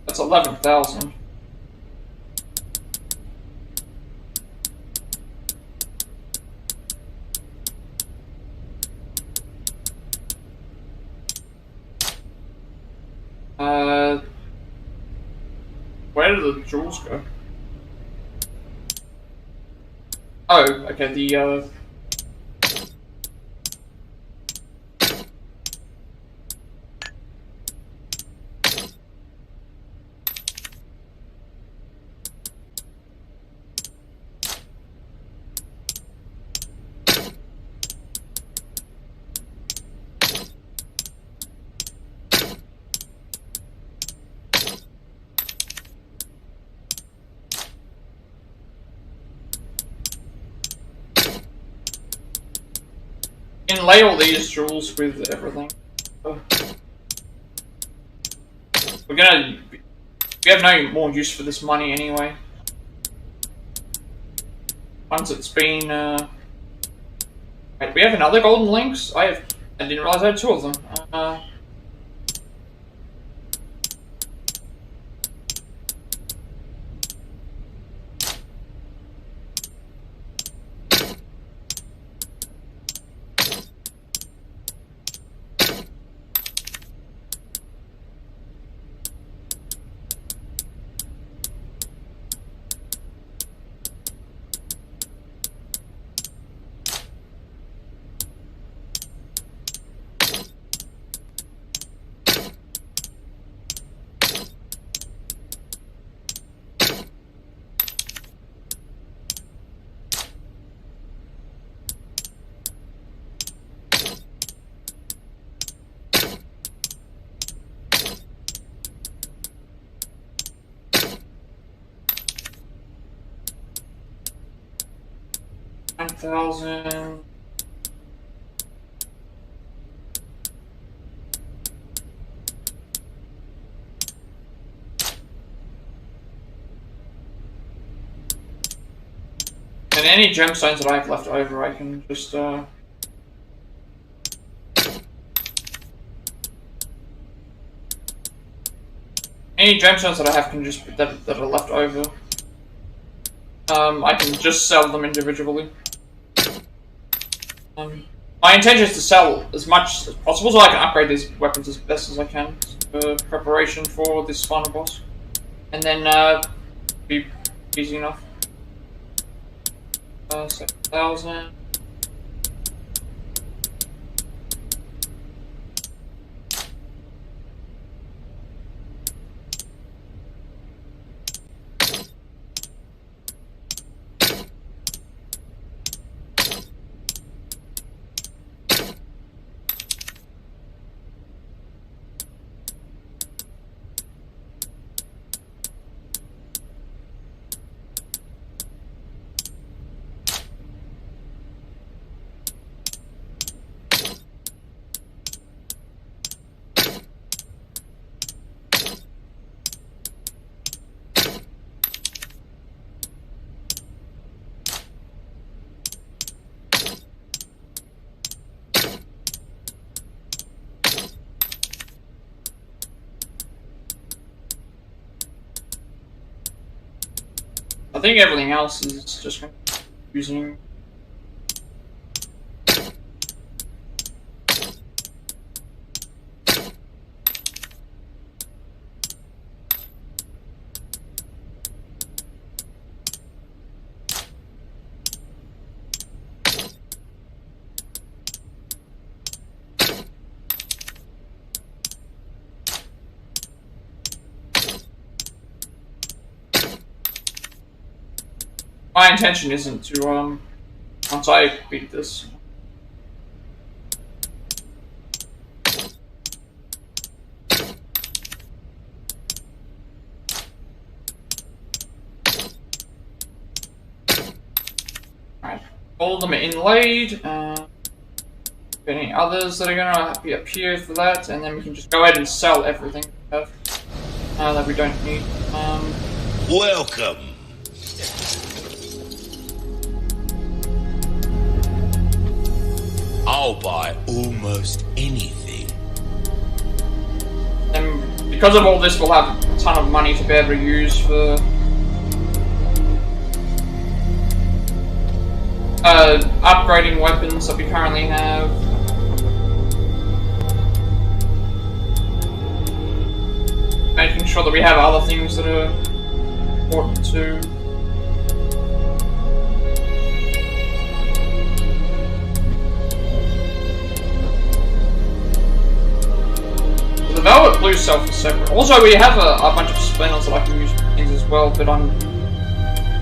Speaker 1: That's 11,000. Where did the jewels go? Oh, okay, the, inlay all these jewels with everything. We have no more use for this money anyway. Once it's been, wait, we have another golden links? I didn't realize I had 2 of them. $9,000. And any gemstones that I have left over, I can just, any gemstones that I have can just, that are left over, I can just sell them individually. My intention is to sell as much as possible so I can upgrade these weapons as best as I can for preparation for this final boss. And then, be easy enough. 7,000. think everything else is just using. My intention isn't to, once I beat this. Alright, all of them are inlaid. Any others that are gonna be up here for that, and then we can just go ahead and sell everything we have, that we don't need.
Speaker 2: Welcome. I'll buy almost anything.
Speaker 1: And because of all this, we'll have a ton of money to be able to use for upgrading weapons that we currently have. Making sure that we have other things that are important too. The Velvet Blue Self is separate. Also, we have a bunch of Spinels that I can use for things as well, but I'm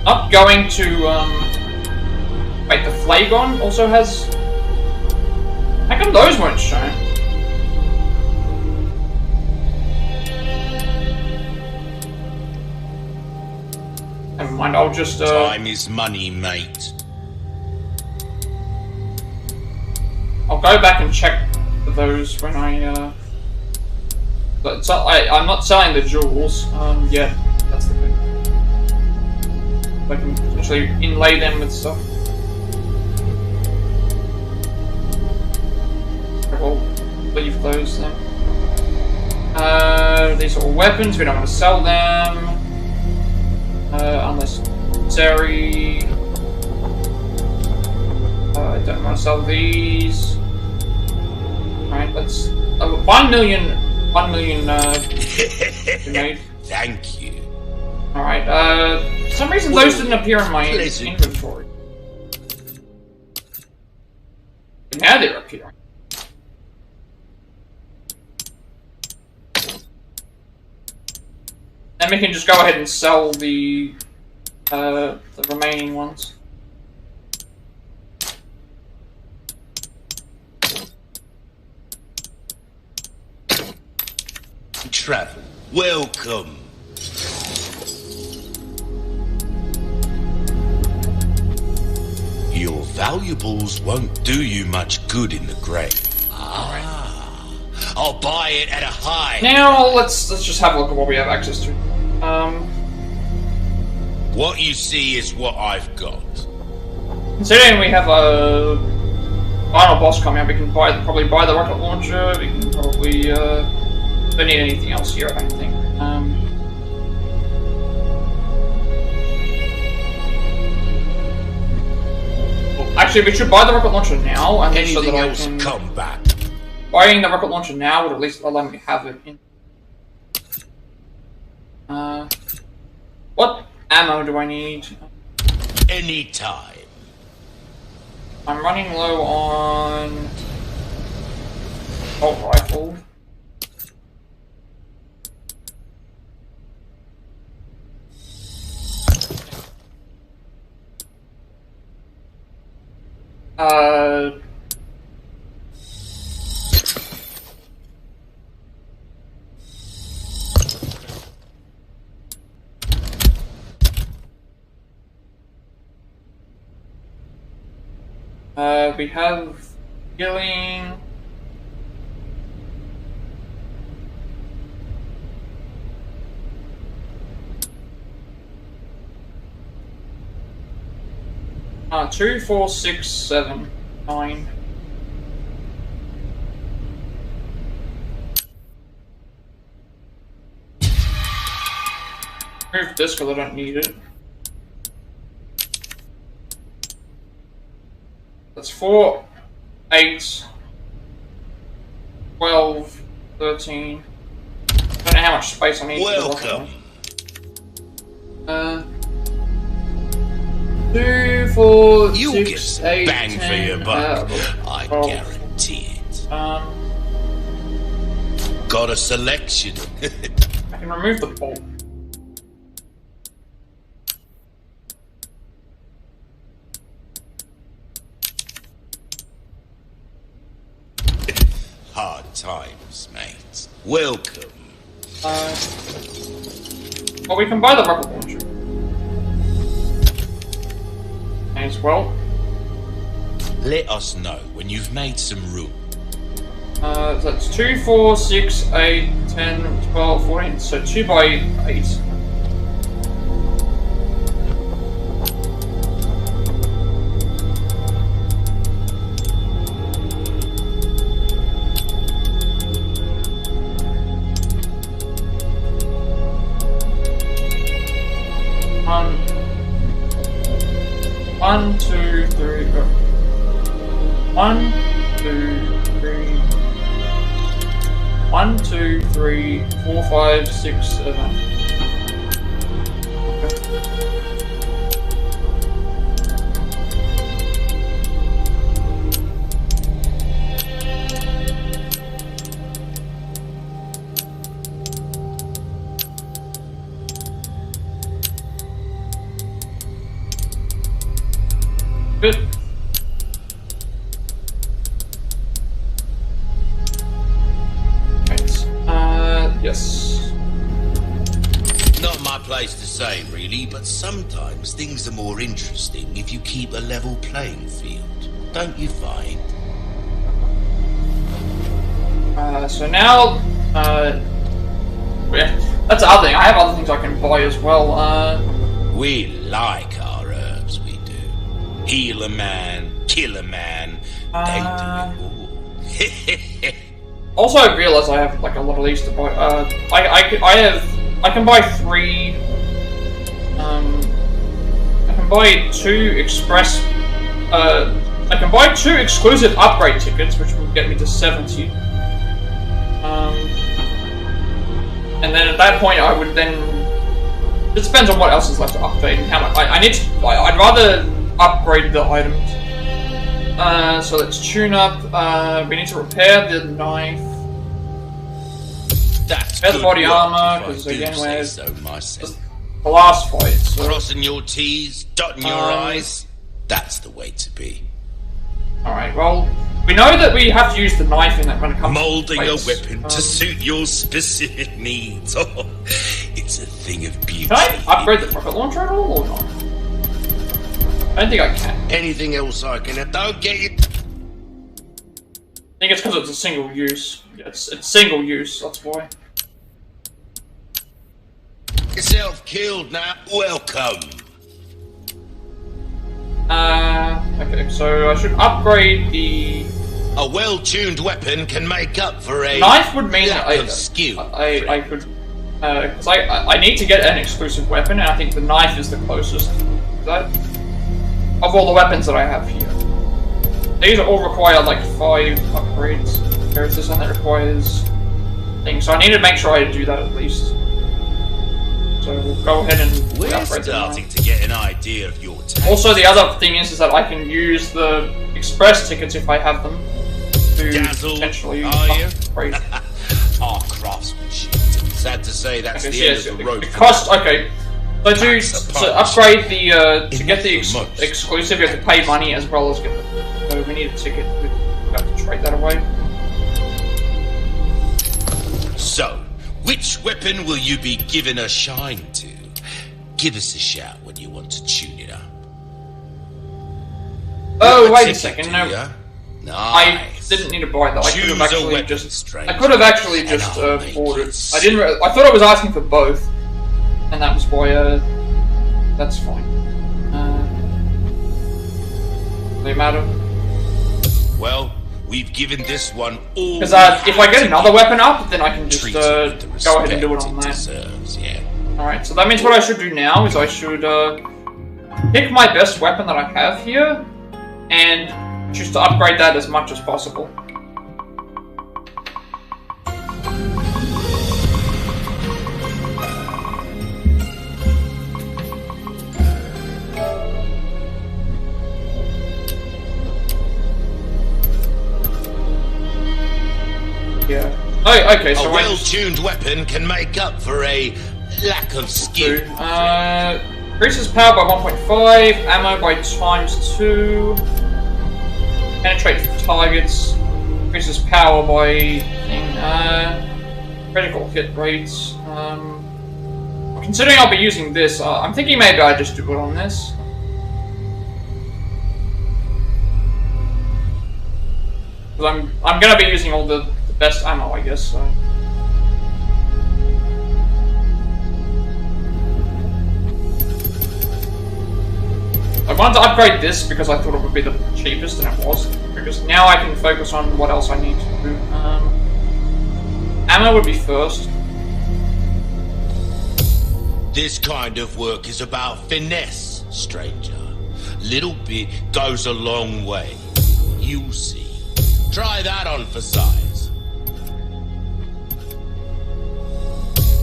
Speaker 1: not going to, wait, the Flagon also has... How come those weren't shown? Never mind, I'll just,
Speaker 2: Time is money, mate.
Speaker 1: I'll go back and check for those when I, but I'm not selling the jewels, yet. That's the thing. I can potentially inlay them with stuff. We'll leave those then. These are all weapons, we don't want to sell them. Unless necessary. I don't want to sell these. Alright, let's... 1 million made.
Speaker 2: Thank you.
Speaker 1: Alright, for some reason those didn't appear in my inventory. But now they're appearing. Then we can just go ahead and sell the remaining ones.
Speaker 2: Travel. Welcome. Your valuables won't do you much good in the grave. I'll buy it at a high.
Speaker 1: Now let's just have a look at what we have access to.
Speaker 2: What you see is what I've got.
Speaker 1: Considering we have a final boss coming up, we can probably buy the rocket launcher. We can probably don't need anything else here, I don't think. Actually, we should buy the rocket launcher now, and then so that I can
Speaker 2: come back.
Speaker 1: Buying the rocket launcher now would at least allow me to have it in. What ammo do I need?
Speaker 2: Anytime.
Speaker 1: I'm running low on assault rifle. We have healing. Two, 4, 6, 7, 9. Move this because I don't need it. That's 4, 8, 12, 13. I don't know how much space I need.
Speaker 2: Welcome.
Speaker 1: 2, 4,
Speaker 2: You'll
Speaker 1: 6,
Speaker 2: get some
Speaker 1: 8,
Speaker 2: bang
Speaker 1: 10,
Speaker 2: for your buck. I
Speaker 1: 12.
Speaker 2: guarantee it. Got a selection.
Speaker 1: I can remove the bolt.
Speaker 2: Hard times, mate. Welcome.
Speaker 1: Well, we can buy the rocket launcher. As well.
Speaker 2: Let us know when you've made some room.
Speaker 1: That's 2, 4, 6, 8, 10, 12, 14. So 2 by 8. One, 2, 3, go. 1, 2, 3. 1, 2, 3, 4, 5, 6, 7. Good. Yes.
Speaker 2: Not my place to say, really, but sometimes things are more interesting if you keep a level playing field. Don't you find?
Speaker 1: So now, yeah, that's the other thing. I have other things I can buy as well.
Speaker 2: We like our herbs, we do. Heal a man, kill a man, they do it all.
Speaker 1: Also, I realize I have like a lot of these to buy. I can buy 3. I can buy 2 express. I can buy 2 exclusive upgrade tickets, which will get me to 70. And then at that point, I would then. It depends on what else is left to upgrade and how much. I'd rather upgrade the items. So let's tune up. We need to repair the knife.
Speaker 2: That's
Speaker 1: repair the body
Speaker 2: work,
Speaker 1: armor,
Speaker 2: if I
Speaker 1: because
Speaker 2: do
Speaker 1: again,
Speaker 2: say
Speaker 1: we're
Speaker 2: so myself.
Speaker 1: the last fight. So.
Speaker 2: Crossing your T's, dotting your I's. That's the way to be.
Speaker 1: Alright, well, we know that we have to use the knife in that when it comes
Speaker 2: Molding
Speaker 1: to
Speaker 2: a weapon to suit your specific needs. Oh, it's a thing of beauty.
Speaker 1: Can I upgrade the rocket launcher at all or not? I don't think I can.
Speaker 2: Anything else I can... Don't get it.
Speaker 1: I think it's because it's a single use. Yeah, it's single use, that's why.
Speaker 2: Yourself killed now. Welcome.
Speaker 1: Okay, so I should upgrade the...
Speaker 2: A well-tuned weapon can make up for a...
Speaker 1: Knife would mean that
Speaker 2: of skill.
Speaker 1: I could... Because I need to get an exclusive weapon, and I think the knife is the closest. Of all the weapons that I have here. These all require like 5 upgrades. There's this one that requires things, so I need to make sure I do that at least. So we'll go ahead and
Speaker 2: We're
Speaker 1: upgrade
Speaker 2: starting to get an idea of your taste.
Speaker 1: Also, the other thing is that I can use the express tickets if I have them to potentially upgrade.
Speaker 2: Our craftsmanship. Sad to say that's the end of the road.
Speaker 1: It costs okay. So to upgrade the to get the exclusive, you have to pay money as well as get the. So we need a ticket. We have to trade that away.
Speaker 2: So, which weapon will you be giving a shine to? Give us a shout when you want to tune it up.
Speaker 1: Oh, wait a second. No,
Speaker 2: nice.
Speaker 1: I didn't need to buy that. I could have actually just. I could have actually just bought it. I didn't. I thought I was asking for both, and that was why. That's fine. Does it matter?
Speaker 2: Well, we've given this one all.
Speaker 1: Because if I get another weapon up, then I can just go ahead and do it on that. Alright, so that means what I should do now is I should pick my best weapon that I have here, and Just to upgrade that as much as possible. Yeah. Oh, okay, so
Speaker 2: a well-tuned weapon can make up for a lack of skill.
Speaker 1: Increases power by 1.5, ammo by ×2, penetrate targets, increases power by critical hit rates. Considering I'll be using this, I'm thinking maybe I just do it on this. Because I'm gonna be using all the best ammo, I guess. So. I wanted to upgrade this because I thought it would be the cheapest, and it was. Because now I can focus on what else I need to do. Ammo would be first.
Speaker 2: This kind of work is about finesse, stranger. Little bit goes a long way. You'll see. Try that on for size.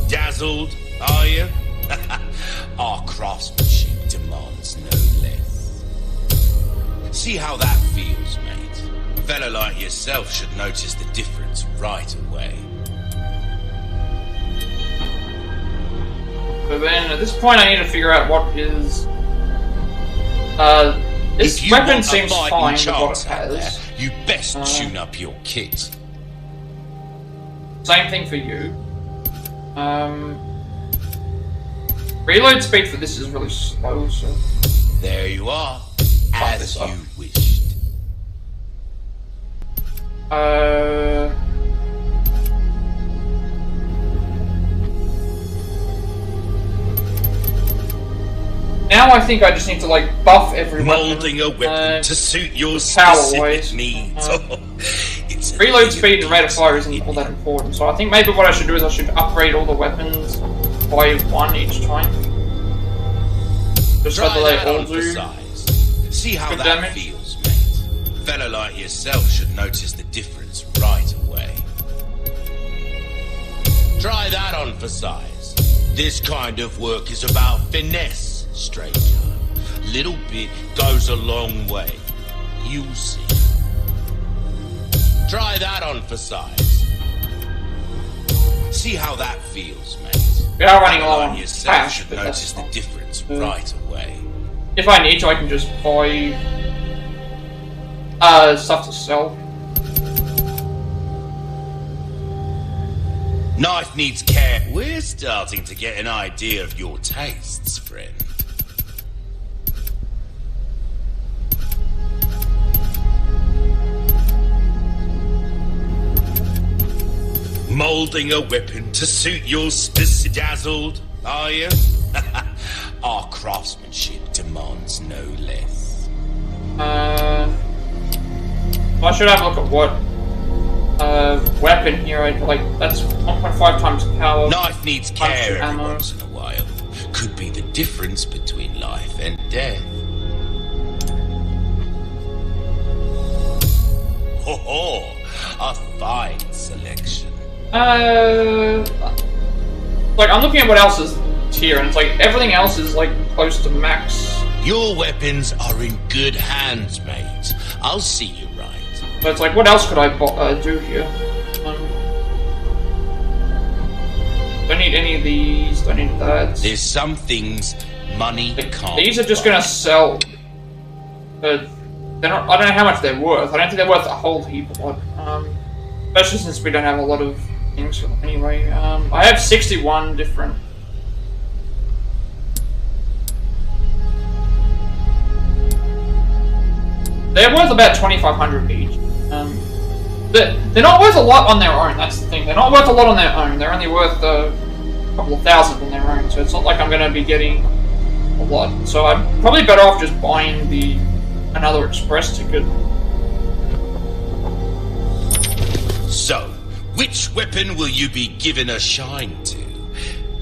Speaker 2: Dazzled, are you? Our craftsmanship demands no less. See how that feels, mate. A fellow like yourself should notice the difference right away.
Speaker 1: So then, at this point, I need to figure out what is... this weapon seems fine with what it has.
Speaker 2: You best tune up your kit.
Speaker 1: Same thing for you. Reload speed for this is really slow, so...
Speaker 2: There you are, as you wished.
Speaker 1: Now I think I just need to, like, buff every weapon.
Speaker 2: Molding a weapon to suit your
Speaker 1: specific
Speaker 2: needs.
Speaker 1: Reload speed and rate of fire isn't all that important, so I think maybe what I should do is I should upgrade all the weapons by 1 each time. Just so that they all do
Speaker 2: See how that
Speaker 1: damage.
Speaker 2: feels, mate. A fellow like yourself should notice the difference right away. Try that on for size. This kind of work is about finesse, stranger. Little bit goes a long way. You'll see. Try that on for size. See how that feels, mate.
Speaker 1: We are running low on
Speaker 2: yourself
Speaker 1: cash,
Speaker 2: should
Speaker 1: but
Speaker 2: notice the difference right away.
Speaker 1: If I need to, I can just buy stuff to sell.
Speaker 2: Knife needs care. We're starting to get an idea of your tastes, friend. Molding a weapon to suit your specific dazzled, are you? Our craftsmanship demands no less.
Speaker 1: I should have a look at what weapon here. Like that's 1.5 times power.
Speaker 2: Knife needs care every
Speaker 1: ammo.
Speaker 2: once in a while. Could be the difference between life and death. Ho ho! A fine selection.
Speaker 1: Like I'm looking at what else is here, and it's like everything else is like close to max.
Speaker 2: Your weapons are in good hands, mate. I'll see you right.
Speaker 1: But it's like, what else could I do here? Don't need any of these. Don't need that.
Speaker 2: There's some things money can't.
Speaker 1: These are just gonna sell. They're not. I don't know how much they're worth. I don't think they're worth a whole heap of lot. Especially since we don't have a lot of things for them anyway. I have 61 different. They're worth about 2,500 each. They're not worth a lot on their own, that's the thing. They're not worth a lot on their own. They're only worth a couple of thousand on their own, so it's not like I'm going to be getting a lot. So I'm probably better off just buying another express ticket.
Speaker 2: So, which weapon will you be given a shine to?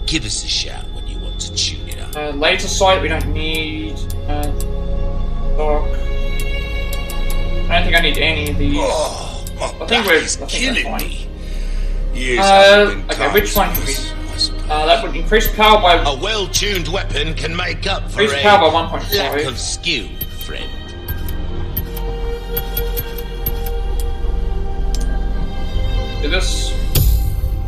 Speaker 2: Give us a shout when you want to tune it up.
Speaker 1: Laser sight we don't need. Dark. I don't think I need any of these.
Speaker 2: Oh,
Speaker 1: I think we're fine. Okay, which one can we? That would increase power by.
Speaker 2: A well-tuned weapon can make up for
Speaker 1: increase power by
Speaker 2: lack
Speaker 1: 1.5.
Speaker 2: of skill, friend.
Speaker 1: Is this?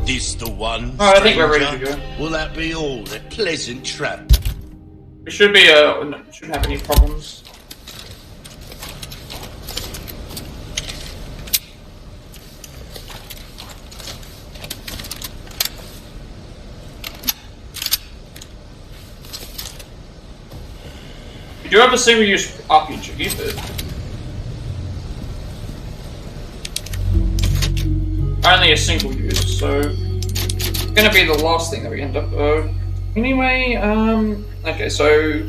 Speaker 2: This the one?
Speaker 1: Alright, I think we're ready to go.
Speaker 2: Will that be all? A pleasant trap.
Speaker 1: We should be no, shouldn't have any problems. We do have a single-use RPG, but only a single use, so it's gonna be the last thing that we end up. Anyway, okay, so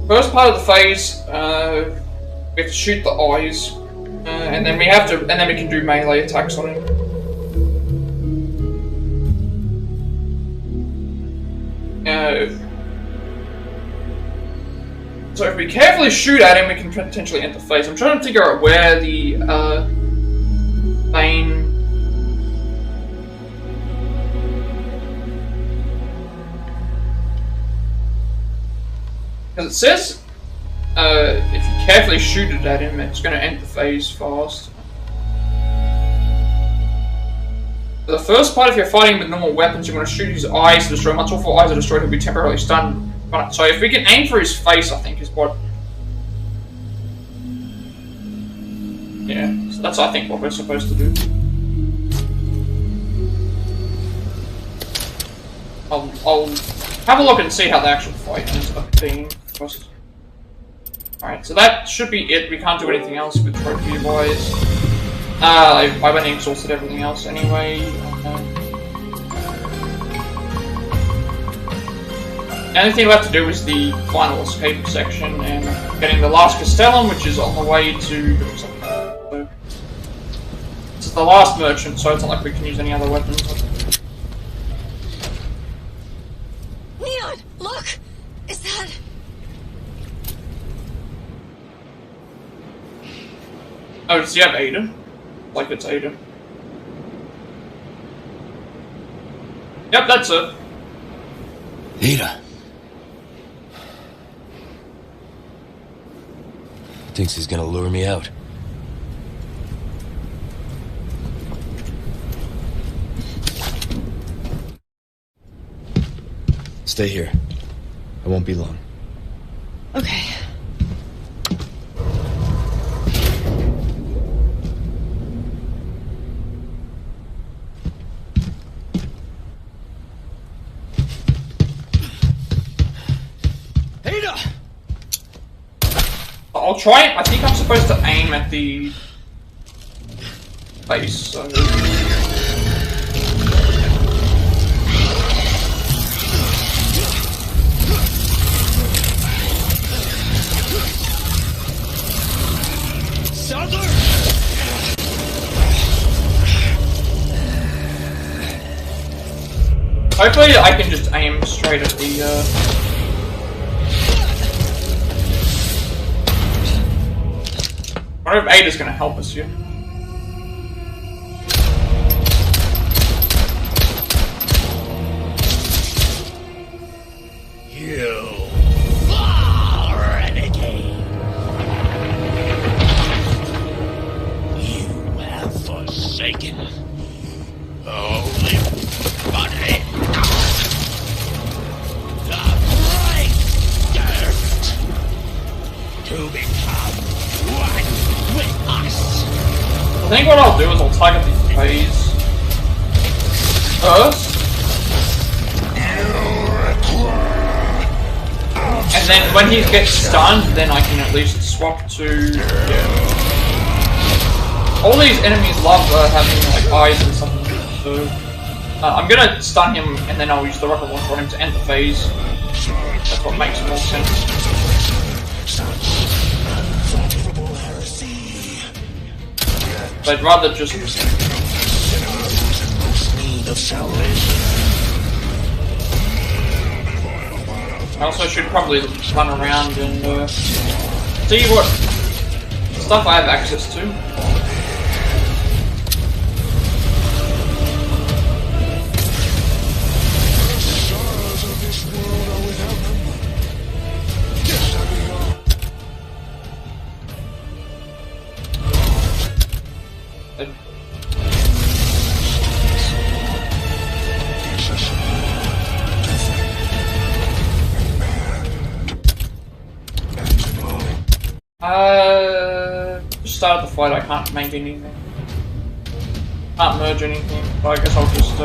Speaker 1: first part of the phase, we have to shoot the eyes, and then we can do melee attacks on him. So if we carefully shoot at him, we can potentially enter phase. I'm trying to figure out where the Bane. Because it says if you carefully shoot it at him, it's going to enter phase fast. For the first part, if you're fighting with normal weapons, you're going to shoot his eyes to destroy. Once all 4 eyes are destroyed, he'll be temporarily stunned. So if we can aim for his face, I think is what. Yeah, so that's I think what we're supposed to do. I'll have a look and see how the actual fight ends up being. Alright, so that should be it. We can't do anything else with trophy wise. I went and exhausted everything else anyway. The only thing left to do is the final escape section and getting the last Castellan, which is on the way to doing something. So, it's the last merchant, so it's not like we can use any other weapons.
Speaker 13: Leon, look! Is that...
Speaker 1: Oh, does he have Ada? Like it's Ada. Yep, that's it.
Speaker 4: Ada. Thinks he's gonna lure me out. Stay here. I won't be long.
Speaker 5: Okay.
Speaker 3: Ada!
Speaker 1: I'll try it. I think I'm supposed to aim at the face, so...
Speaker 3: Saddler!
Speaker 1: Hopefully I can just aim straight at the, I wonder if Ada's gonna help us here.
Speaker 2: You renegade. You have forsaken holy body. The bright dirt to become one with us.
Speaker 1: I think what I'll do is I'll target the phase first. And then when he gets stunned, then I can at least swap to... Yeah. All these enemies love having like eyes and stuff, so... I'm gonna stun him and then I'll use the rocket launcher on him to end the phase. That's what makes more sense. So I'd rather just... I also should probably run around and see what stuff I have access to. Just started the fight, I can't make anything. Can't merge anything, so I guess I'll just,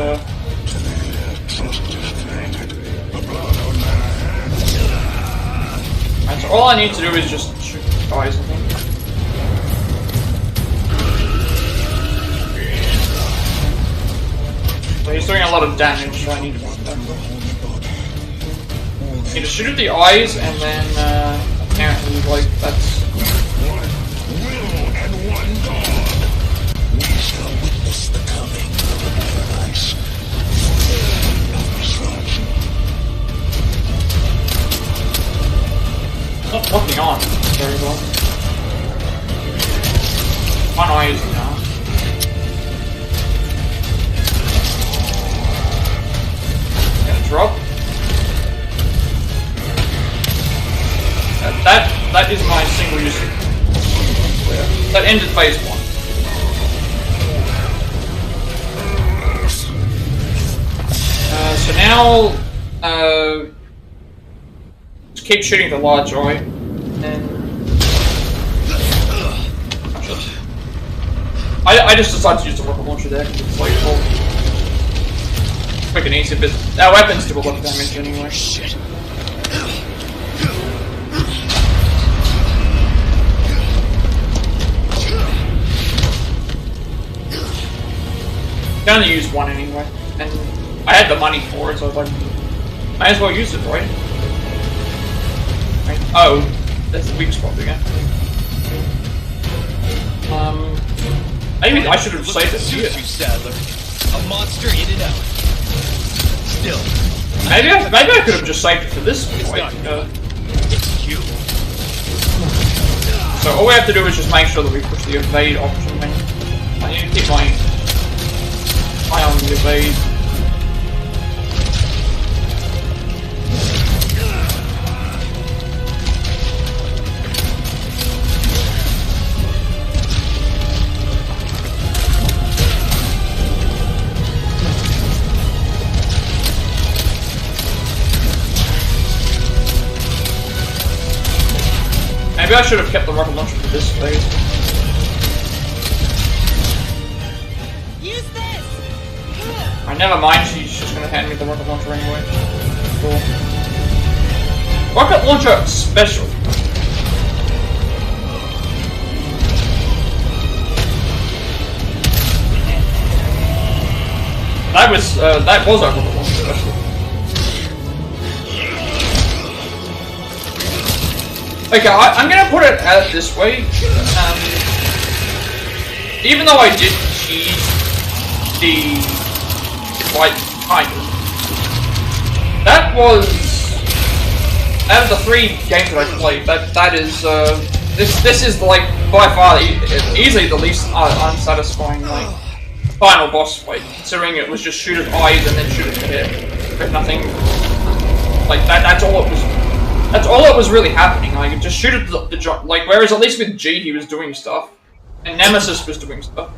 Speaker 1: Right, so all I need to do is just shoot guys, I think. So he's doing a lot of damage, so I need to be careful. Need to shoot at the eyes, and then, apparently, like, that's... Not looking on very well. One eye is now. Gonna drop. That is my single use. That ended phase 1. So now, just keep shooting the large eye, and I just decided to use the rocket launcher there because it's like quick and easy, but our weapons do a lot of damage anyway. Shit. I can only use one anyway, and I had the money for it, so I was like, might as well use it, right? Oh, that's the weak spot again. Maybe I should have saved it here.
Speaker 3: Saddler. A monster in and out. Still.
Speaker 1: Maybe I could have just saved it for this point.
Speaker 3: It's you.
Speaker 1: So all we have to do is just make sure that we push the evade option. I need to keep my eye on the evade. Maybe I should have kept the rocket launcher for this phase.
Speaker 13: Use this.
Speaker 1: Alright, never mind, she's just gonna hand me the rocket launcher anyway. Cool. Rocket launcher special. That was a rocket launcher special. Okay, I'm gonna put it out this way. Even though I did cheese the like kind of, that was out of the 3 games that I played. That is this is like by far easily the least unsatisfying like final boss fight. Considering it was just shoot at eyes and then shoot at the head, but nothing like that. That's all it was. That's all that was really happening. Like, just shoot at the like. Whereas at least with G, he was doing stuff, and Nemesis was doing stuff.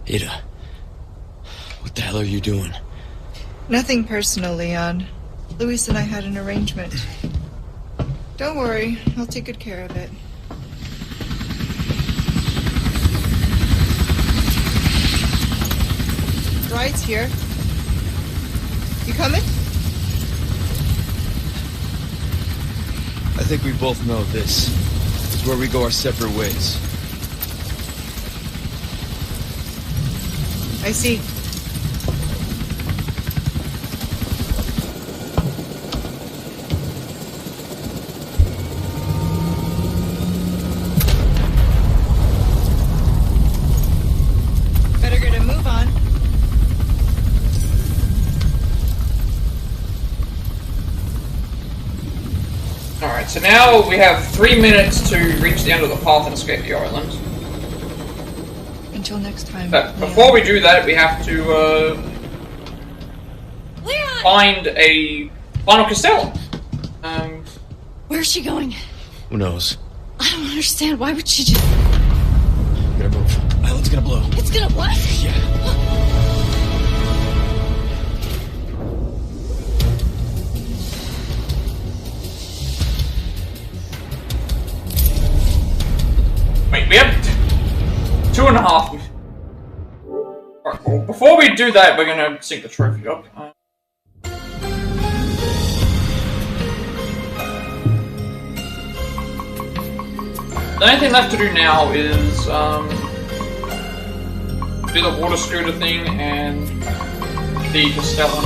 Speaker 4: Ada, what the hell are you doing?
Speaker 14: Nothing personal, Leon. Luis and I had an arrangement. Don't worry, I'll take good care of it. Ride's here. You coming?
Speaker 3: I think we both know this is where we go our separate ways.
Speaker 14: I see.
Speaker 1: so now we have 3 minutes to reach the end of the path and escape the island.
Speaker 14: Until next time.
Speaker 1: But before we do that, we have to find a final Castellan.
Speaker 5: Where's she going?
Speaker 8: Who knows?
Speaker 5: I don't understand. Why would she just...
Speaker 8: Better move. Island's gonna blow.
Speaker 5: It's gonna what?
Speaker 8: Yeah.
Speaker 1: Wait, we have 2.5. Alright, well, before we do that, we're gonna sync the trophy up. The only thing left to do now is do the water scooter thing and the Castellan.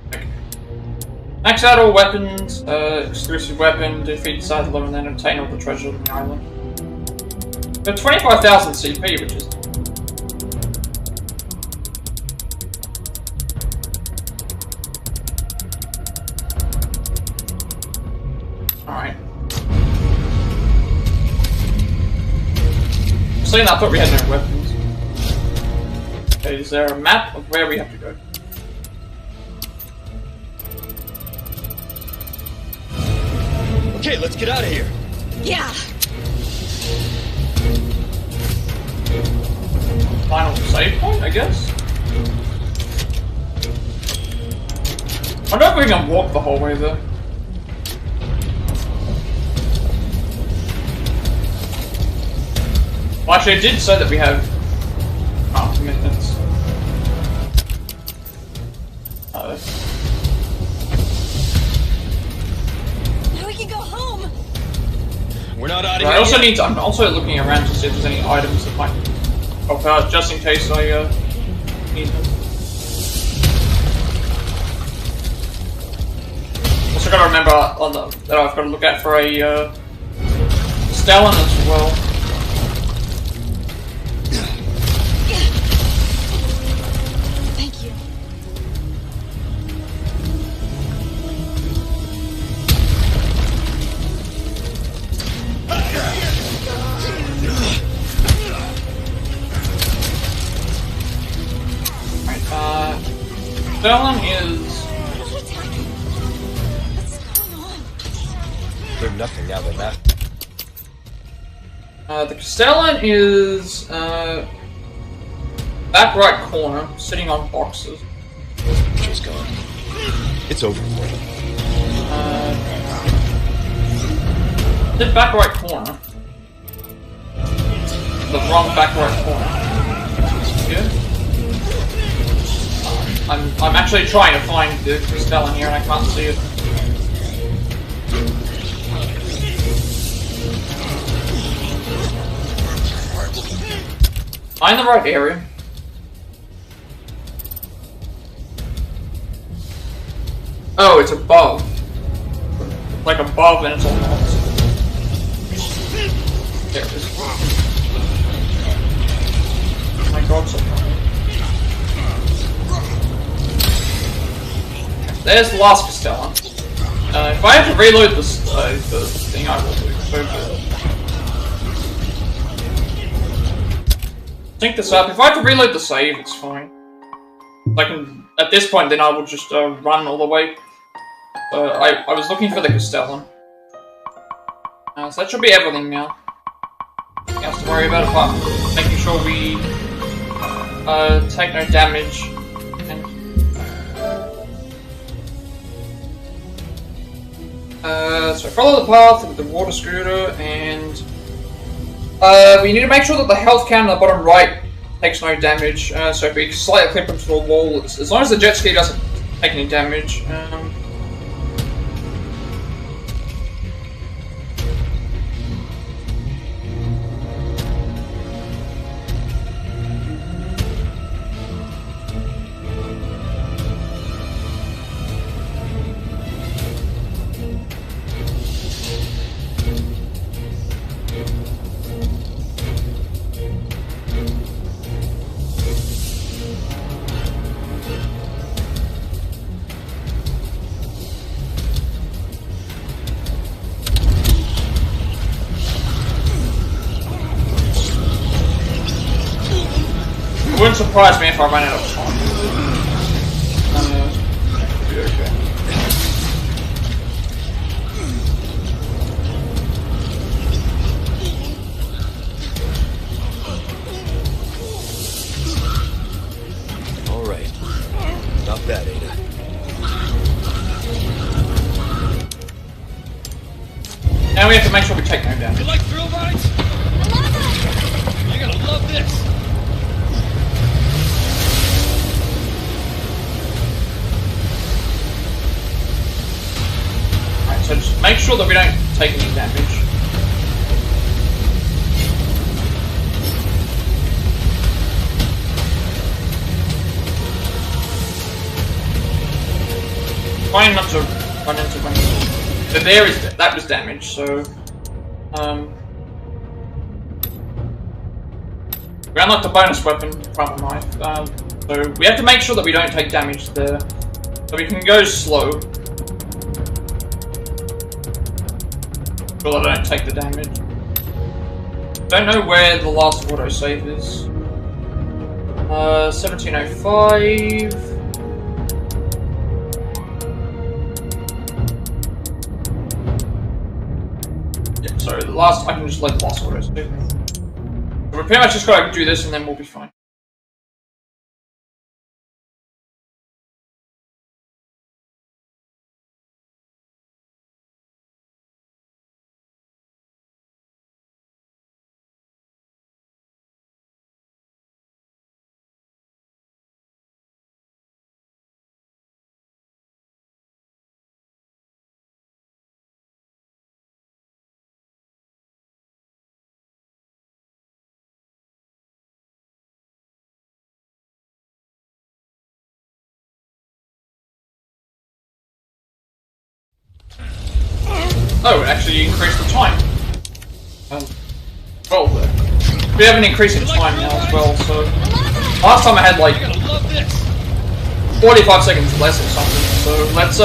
Speaker 1: Okay. Max out all weapons, exclusive weapon, defeat Saddler, and then obtain all the treasure on the island. But 25,000 CP, which is... Alright. Saying that, I thought we had no weapons. Okay, is there a map of where we have to go?
Speaker 3: Okay, let's get out of here.
Speaker 5: Yeah.
Speaker 1: Final save point, I guess? I wonder if we can walk the whole way there. Well, actually, it did say that we have commitments.
Speaker 5: Now we can go home.
Speaker 3: We're not out of
Speaker 1: I
Speaker 3: here.
Speaker 1: also need to, I'm also looking around to see if there's any items that might help out, just in case I need them. Also gotta remember that I've got to look out for a Castellan as well.
Speaker 5: Thank you.
Speaker 1: Castellan is...
Speaker 3: They're nothing now than that.
Speaker 1: The Castellan is back right corner, sitting on boxes.
Speaker 3: She's gone. It's over for you.
Speaker 1: The back right corner. The wrong back right corner. Yeah. I'm actually trying to find the Castellan here and I can't see it. Am I in the right area? Oh, it's above. Like above and it's on box. There it is. Oh my god, so funny. There's the last Castellan. If I have to reload this, the thing, I will do. Sync this up. If I have to reload the save, it's fine. I can, at this point, then I will just run all the way. I was looking for the Castellan. So that should be everything now. Nothing else to worry about apart from making sure we take no damage. So follow the path with the water scooter, and we need to make sure that the health count on the bottom right takes no damage. So if we slightly clip into the wall, as long as the jet ski doesn't take any damage. wouldn't surprise me if I ran out of time. Should be okay.
Speaker 3: All right. Not bad, Ada.
Speaker 1: Now we have to make sure we take no damage.
Speaker 3: You like thrill rides? You're gonna love this.
Speaker 1: Alright, so just make sure that we don't take any damage. Trying not to run into one. So that was damage, so we unlocked the bonus weapon, front knife. So we have to make sure that we don't take damage there. So we can go slow. So I don't take the damage. Don't know where the last autosave is. 1705. So the last, I can just let the last auto save. So we pretty much just gotta do this and then we'll be fine. Oh, it actually increased the time. Well, we have an increase in time now as well, so... Last time I had like 45 seconds less or something, so let's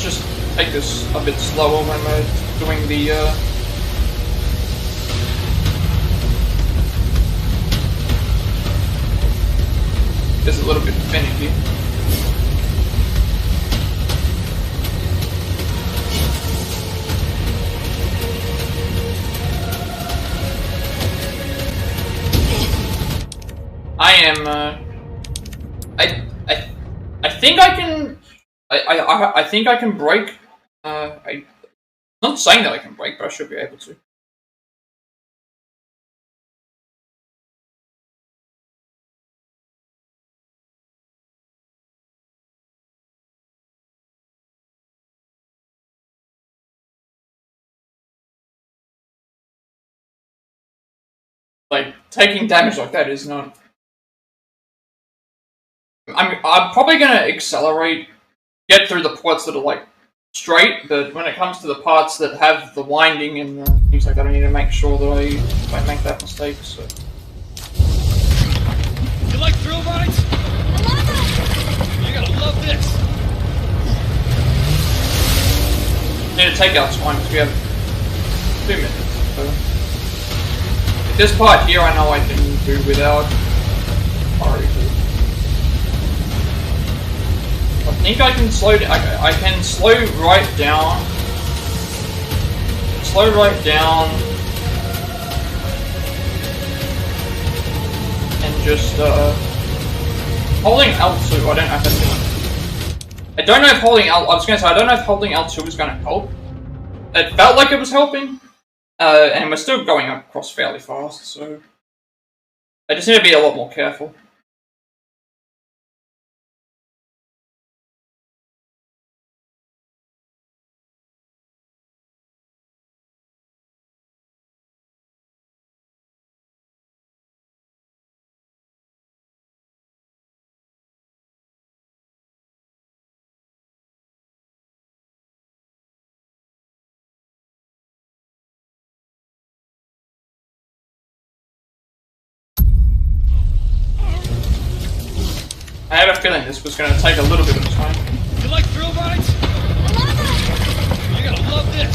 Speaker 1: just take this a bit slower when we're doing the It's a little bit finicky. I am, I think I can, I think I can break, I'm not saying that I can break, but I should be able to. Like, taking damage like that is not... I'm probably gonna accelerate, get through the parts that are like straight, but when it comes to the parts that have the winding and things like that, I need to make sure that I don't make that mistake. So.
Speaker 3: You like thrill rides? You're gonna love this.
Speaker 1: Need to take our time because we have 2 minutes. So. This part here, I know I can do without. I think I can slow. I can slow right down. Slow right down, and just holding L2. I don't know if that's. I don't know if holding L. I was going to say I don't know if holding L2 is going to help. It felt like it was helping, and we're still going across fairly fast. So I just need to be a lot more careful. I have a feeling this was going to take a little bit of time.
Speaker 3: You like thrill rides? You're gonna love this.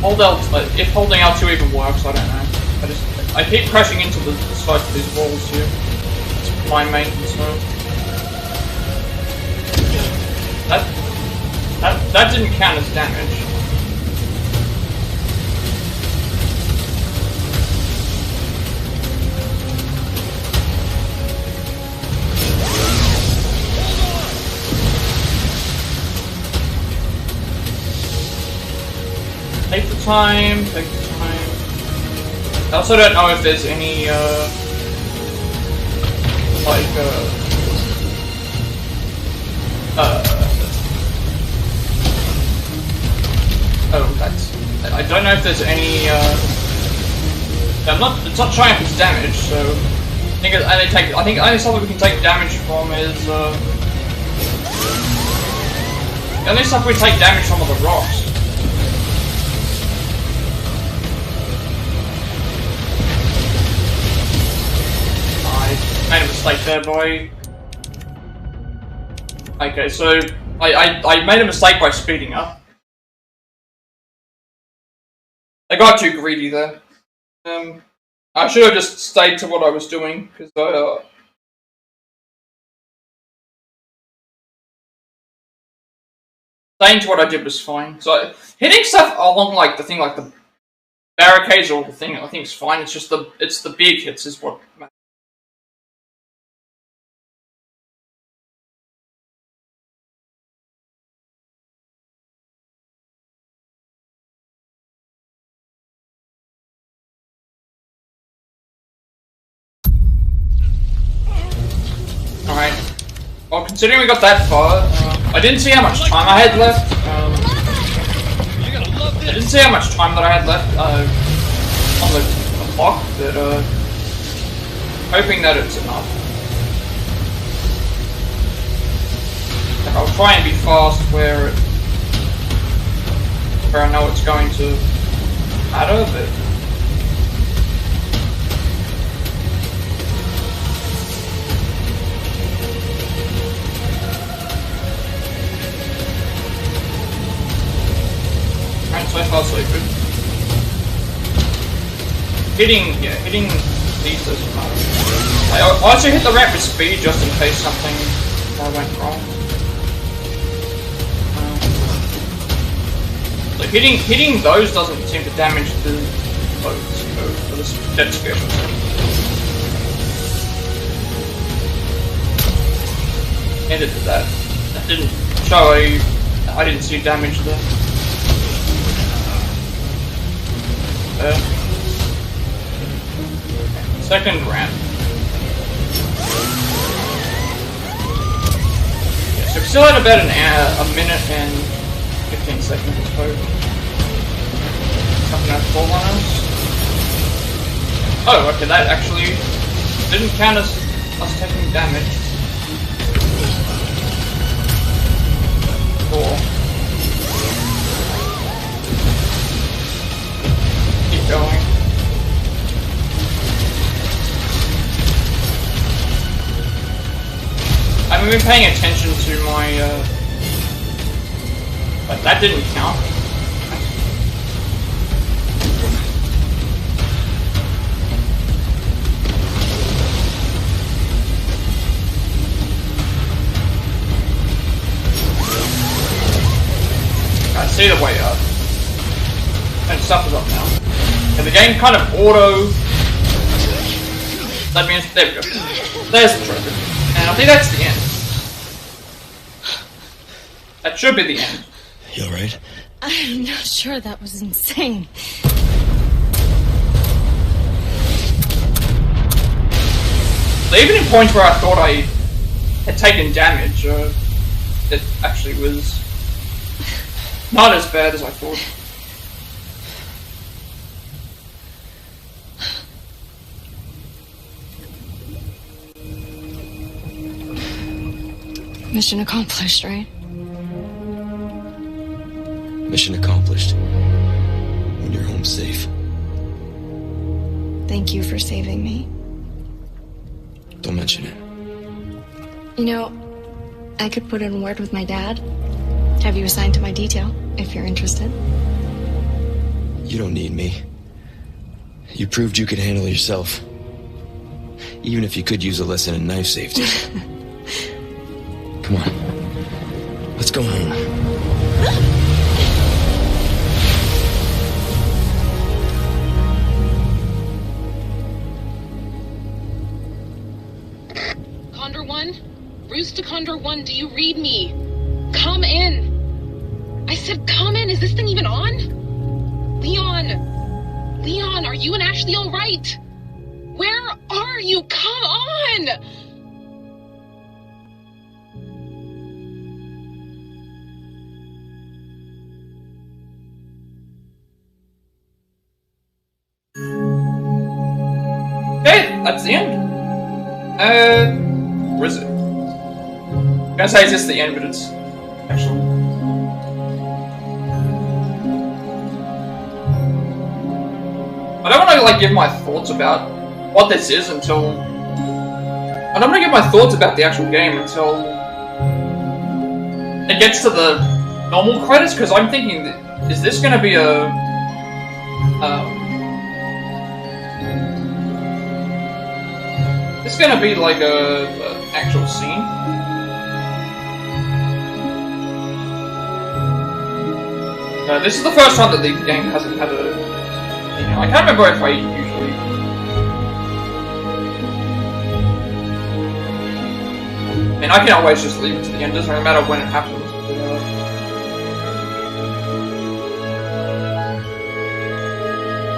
Speaker 1: Hold L, if holding L2 even works, I don't know. I keep crashing into the sides of these walls here. That's my main concern. That didn't count as damage. Take the time, take the time. I also don't know if there's any, I don't know if there's any, it's not showing up as damage, so I think only something we can take damage from is, the only stuff we take damage from are the rocks. Made a mistake there, boy. Okay, so I made a mistake by speeding up. I got too greedy there. I should have just stayed to what I was doing because staying to what I did was fine. So hitting stuff along like the barricades or the thing, I think is fine. It's just the big hits is what matters. Alright. Well, considering we got that far, I didn't see how much time I had left. I didn't see how much time that I had left on the clock, but hoping that it's enough. Like, I'll try and be fast where I know it's going to matter, but. So far so good. Hitting these doesn't matter. I also hit the ramp with speed just in case something went wrong. So hitting those doesn't seem to damage the boats or the jet ski. Edited that. That didn't show I didn't see damage there. Second ramp. Yeah, so we still had about a minute and 15 seconds, I suppose. Something to fall on us. Oh, okay, that actually didn't count as us taking damage. Cool. Going. I haven't been paying attention to my, but that didn't count. I see the way up. And stuff is up now. And the game kind of auto. That means there we go. There's the trophy, and I think that's the end. That should be the end.
Speaker 4: You alright?
Speaker 5: I'm not sure. That was insane.
Speaker 1: So even in points where I thought I had taken damage, it actually was not as bad as I thought.
Speaker 5: Mission accomplished, right?
Speaker 4: Mission accomplished. When you're home safe.
Speaker 5: Thank you for saving me.
Speaker 4: Don't mention it.
Speaker 5: You know, I could put in a word with my dad. Have you assigned to my detail, if you're interested.
Speaker 4: You don't need me. You proved you could handle yourself. Even if you could use a lesson in knife safety. Come on. Let's go home.
Speaker 15: Condor 1? Rooster Condor 1, do you read me? Come in! I said come in! Is this thing even on? Leon! Leon, are you and Ashley alright? Where are you? Come on!
Speaker 1: Okay, that's the end. Where is it? I'm gonna say it's just the end, but it's actually. I don't want to like give my thoughts about what this is until. I don't want to give my thoughts about the actual game until it gets to the normal credits, because I'm thinking, is this gonna be a it's gonna be like a actual scene. This is the first time that the game hasn't had a. You know, I can't remember if I usually. I mean, I can always just leave it to the end. Doesn't really matter when it happens.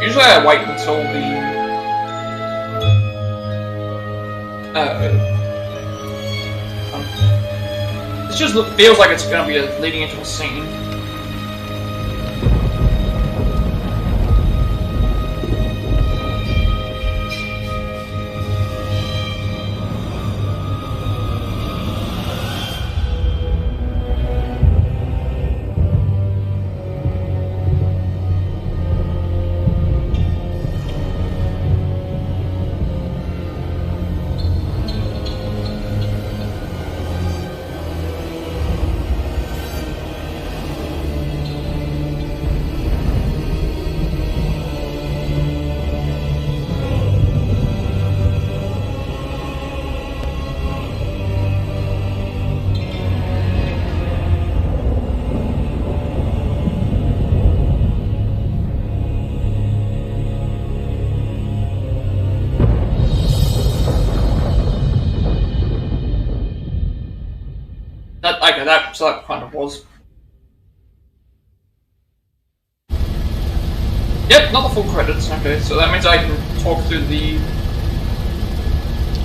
Speaker 1: Usually, I wait until the. It just feels like it's going to be leading into a scene. So that kind of was. Yep, not the full credits. Okay, so that means I can talk through the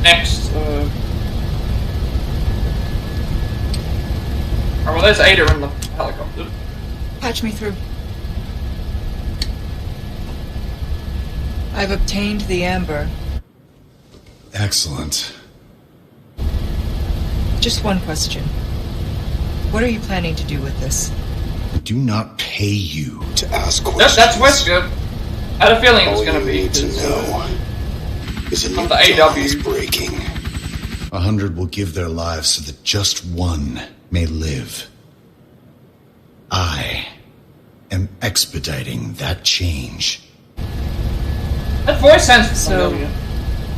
Speaker 1: next. Oh, well, there's Ada in the helicopter.
Speaker 14: Patch me through. I've obtained the amber.
Speaker 16: Excellent.
Speaker 14: Just one question. What are you planning to do with this?
Speaker 16: I do not pay you to ask questions.
Speaker 1: That's Wesker. I had a feeling it was going to be.
Speaker 16: All you need to know is a new
Speaker 1: the
Speaker 16: dawn
Speaker 1: AW
Speaker 16: is breaking. 100 will give their lives so that just one may live. I am expediting that change.
Speaker 1: That voice sounds familiar.
Speaker 14: So,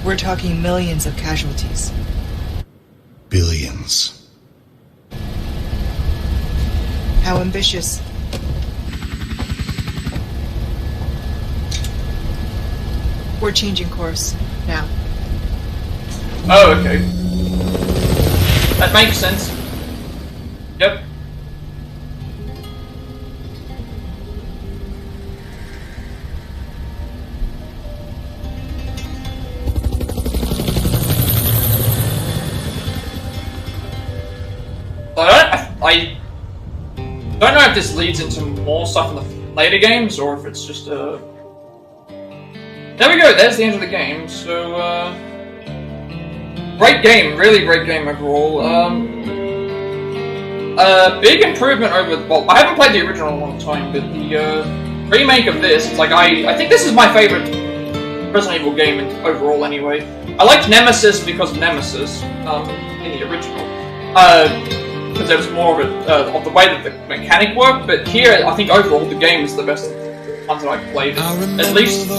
Speaker 14: we're talking millions of casualties.
Speaker 16: Billions.
Speaker 14: How ambitious. We're changing course now.
Speaker 1: Oh, okay. That makes sense. Yep. I don't know if this leads into more stuff in the later games, or if it's just a... There we go, there's the end of the game, so, great game, really great game overall. Big improvement over... Well, I haven't played the original in a long time, but the, remake of this, it's like, I think this is my favorite Resident Evil game overall, anyway. I liked Nemesis because of Nemesis, in the original. Because there was more of it, of the way that the mechanic worked, but here I think overall the game is the best ones that I've played. At least,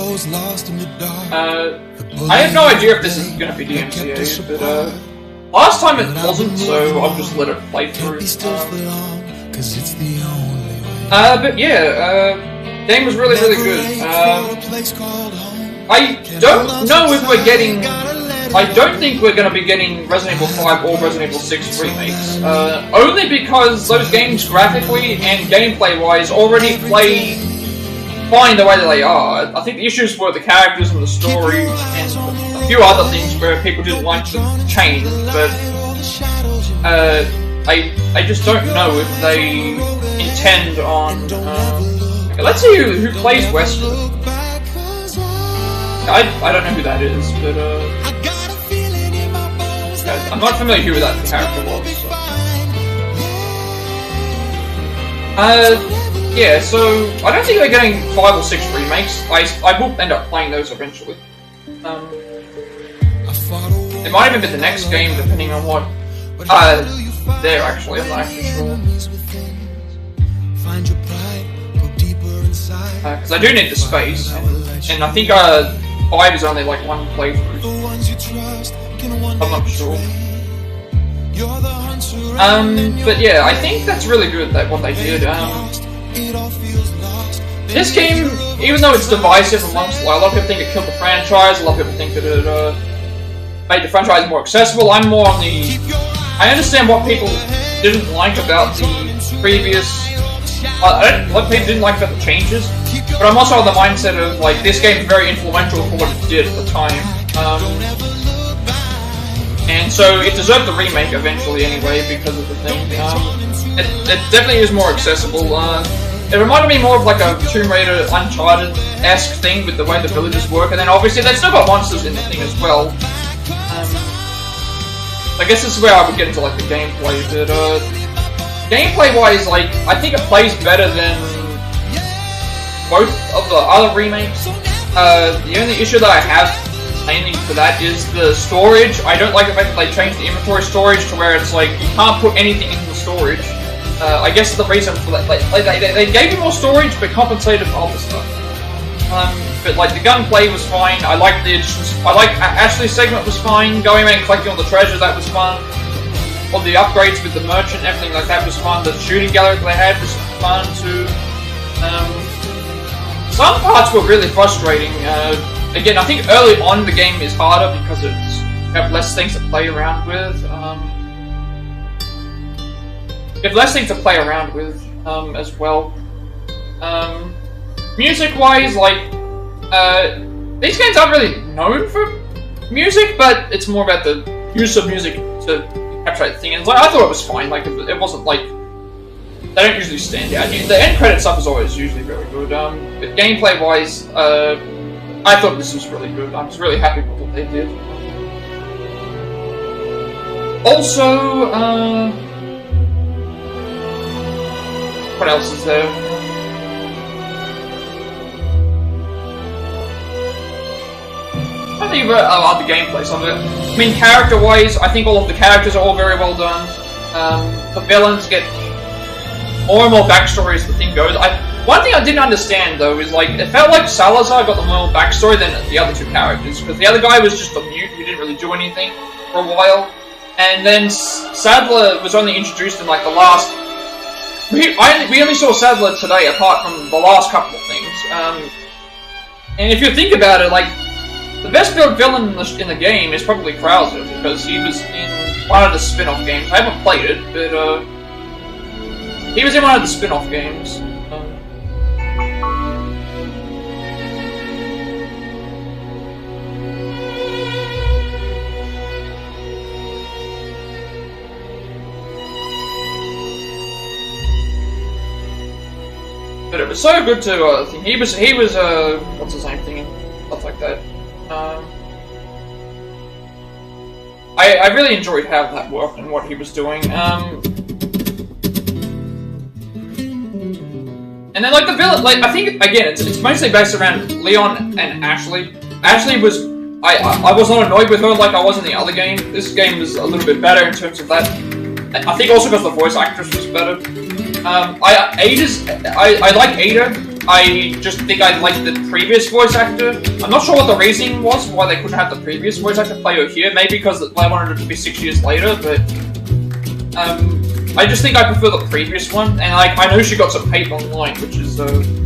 Speaker 1: I have no idea if this is going to be DMCA, but last time it wasn't, so I'll just let it play through. But yeah, game was really, really good. I don't know if we're getting... I don't think we're going to be getting Resident Evil 5 or Resident Evil 6 remakes. Only because those games graphically and gameplay-wise already play fine the way that they are. I think the issues were the characters and the story and a few other things where people didn't like the change, but I just don't know if they intend on... okay, let's see who plays Wesker. I don't know who that is, but I'm not familiar who that character was. So. Yeah, so I don't think they're getting 5 or 6 remakes. I will end up playing those eventually. It might even be the next game, depending on what. There actually, I'm not actually sure. Because I do need the space, and I think 5 is only like 1 playthrough. I'm not sure. But yeah, I think that's really good that what they did. This game, even though it's divisive amongst a lot of people think it killed the franchise, a lot of people think that it made the franchise more accessible. I'm more on the... I understand what people didn't like about the previous... a lot of people didn't like about the changes, but I'm also on the mindset of, like, this game's very influential for what it did at the time. And so it deserved the remake eventually anyway because of the thing. It definitely is more accessible. It reminded me more of like a Tomb Raider Uncharted-esque thing with the way the villages work, and then obviously they've still got monsters in the thing as well. I guess this is where I would get into like the gameplay, but gameplay-wise, like, I think it plays better than both of the other remakes. The only issue that I have mainly for that is the storage. I don't like the fact that they changed the inventory storage to where it's like you can't put anything in the storage. I guess the reason for that, they gave you more storage but compensated for other stuff. But like the gunplay was fine. I liked the additions. I liked Ashley's segment was fine. Going around collecting all the treasure, that was fun. All the upgrades with the merchant, everything like that was fun. The shooting gallery that they had was fun too. Some parts were really frustrating. Again, I think early on the game is harder because you have less things to play around with. You have less things to play around with as well. Music-wise, like, these games aren't really known for music, but it's more about the use of music to capture the thing. And like, I thought it was fine. Like, it wasn't like they don't usually stand out. The end credit stuff is always usually very good. But gameplay-wise, I thought this was really good. I was really happy with what they did. Also, what else is there? I think about the gameplay some of it. I mean, character-wise, I think all of the characters are all very well done. The villains get more and more backstory as the thing goes. One thing I didn't understand, though, is like it felt like Salazar got the more backstory than the other two characters, because the other guy was just a mute who didn't really do anything for a while, and then Saddler was only introduced in like the last. We only saw Saddler today, apart from the last couple of things. And if you think about it, like the best built villain in the game is probably Krauser, because he was in one of the spin-off games. I haven't played it, but he was in one of the spin-off games. But it was so good to think he was what's his name thingy, stuff like that. I really enjoyed how that worked and what he was doing. And then like the villain, like I think again it's mostly based around Leon and Ashley. Ashley was I was not annoyed with her like I was in the other game. This game was a little bit better in terms of that. I think also because the voice actress was better. I like Ada. I just think I liked the previous voice actor. I'm not sure what the reasoning was why they couldn't have the previous voice actor play her here. Maybe because they wanted it to be 6 years later, but I just think I prefer the previous one. And like, I know she got some hate online, which is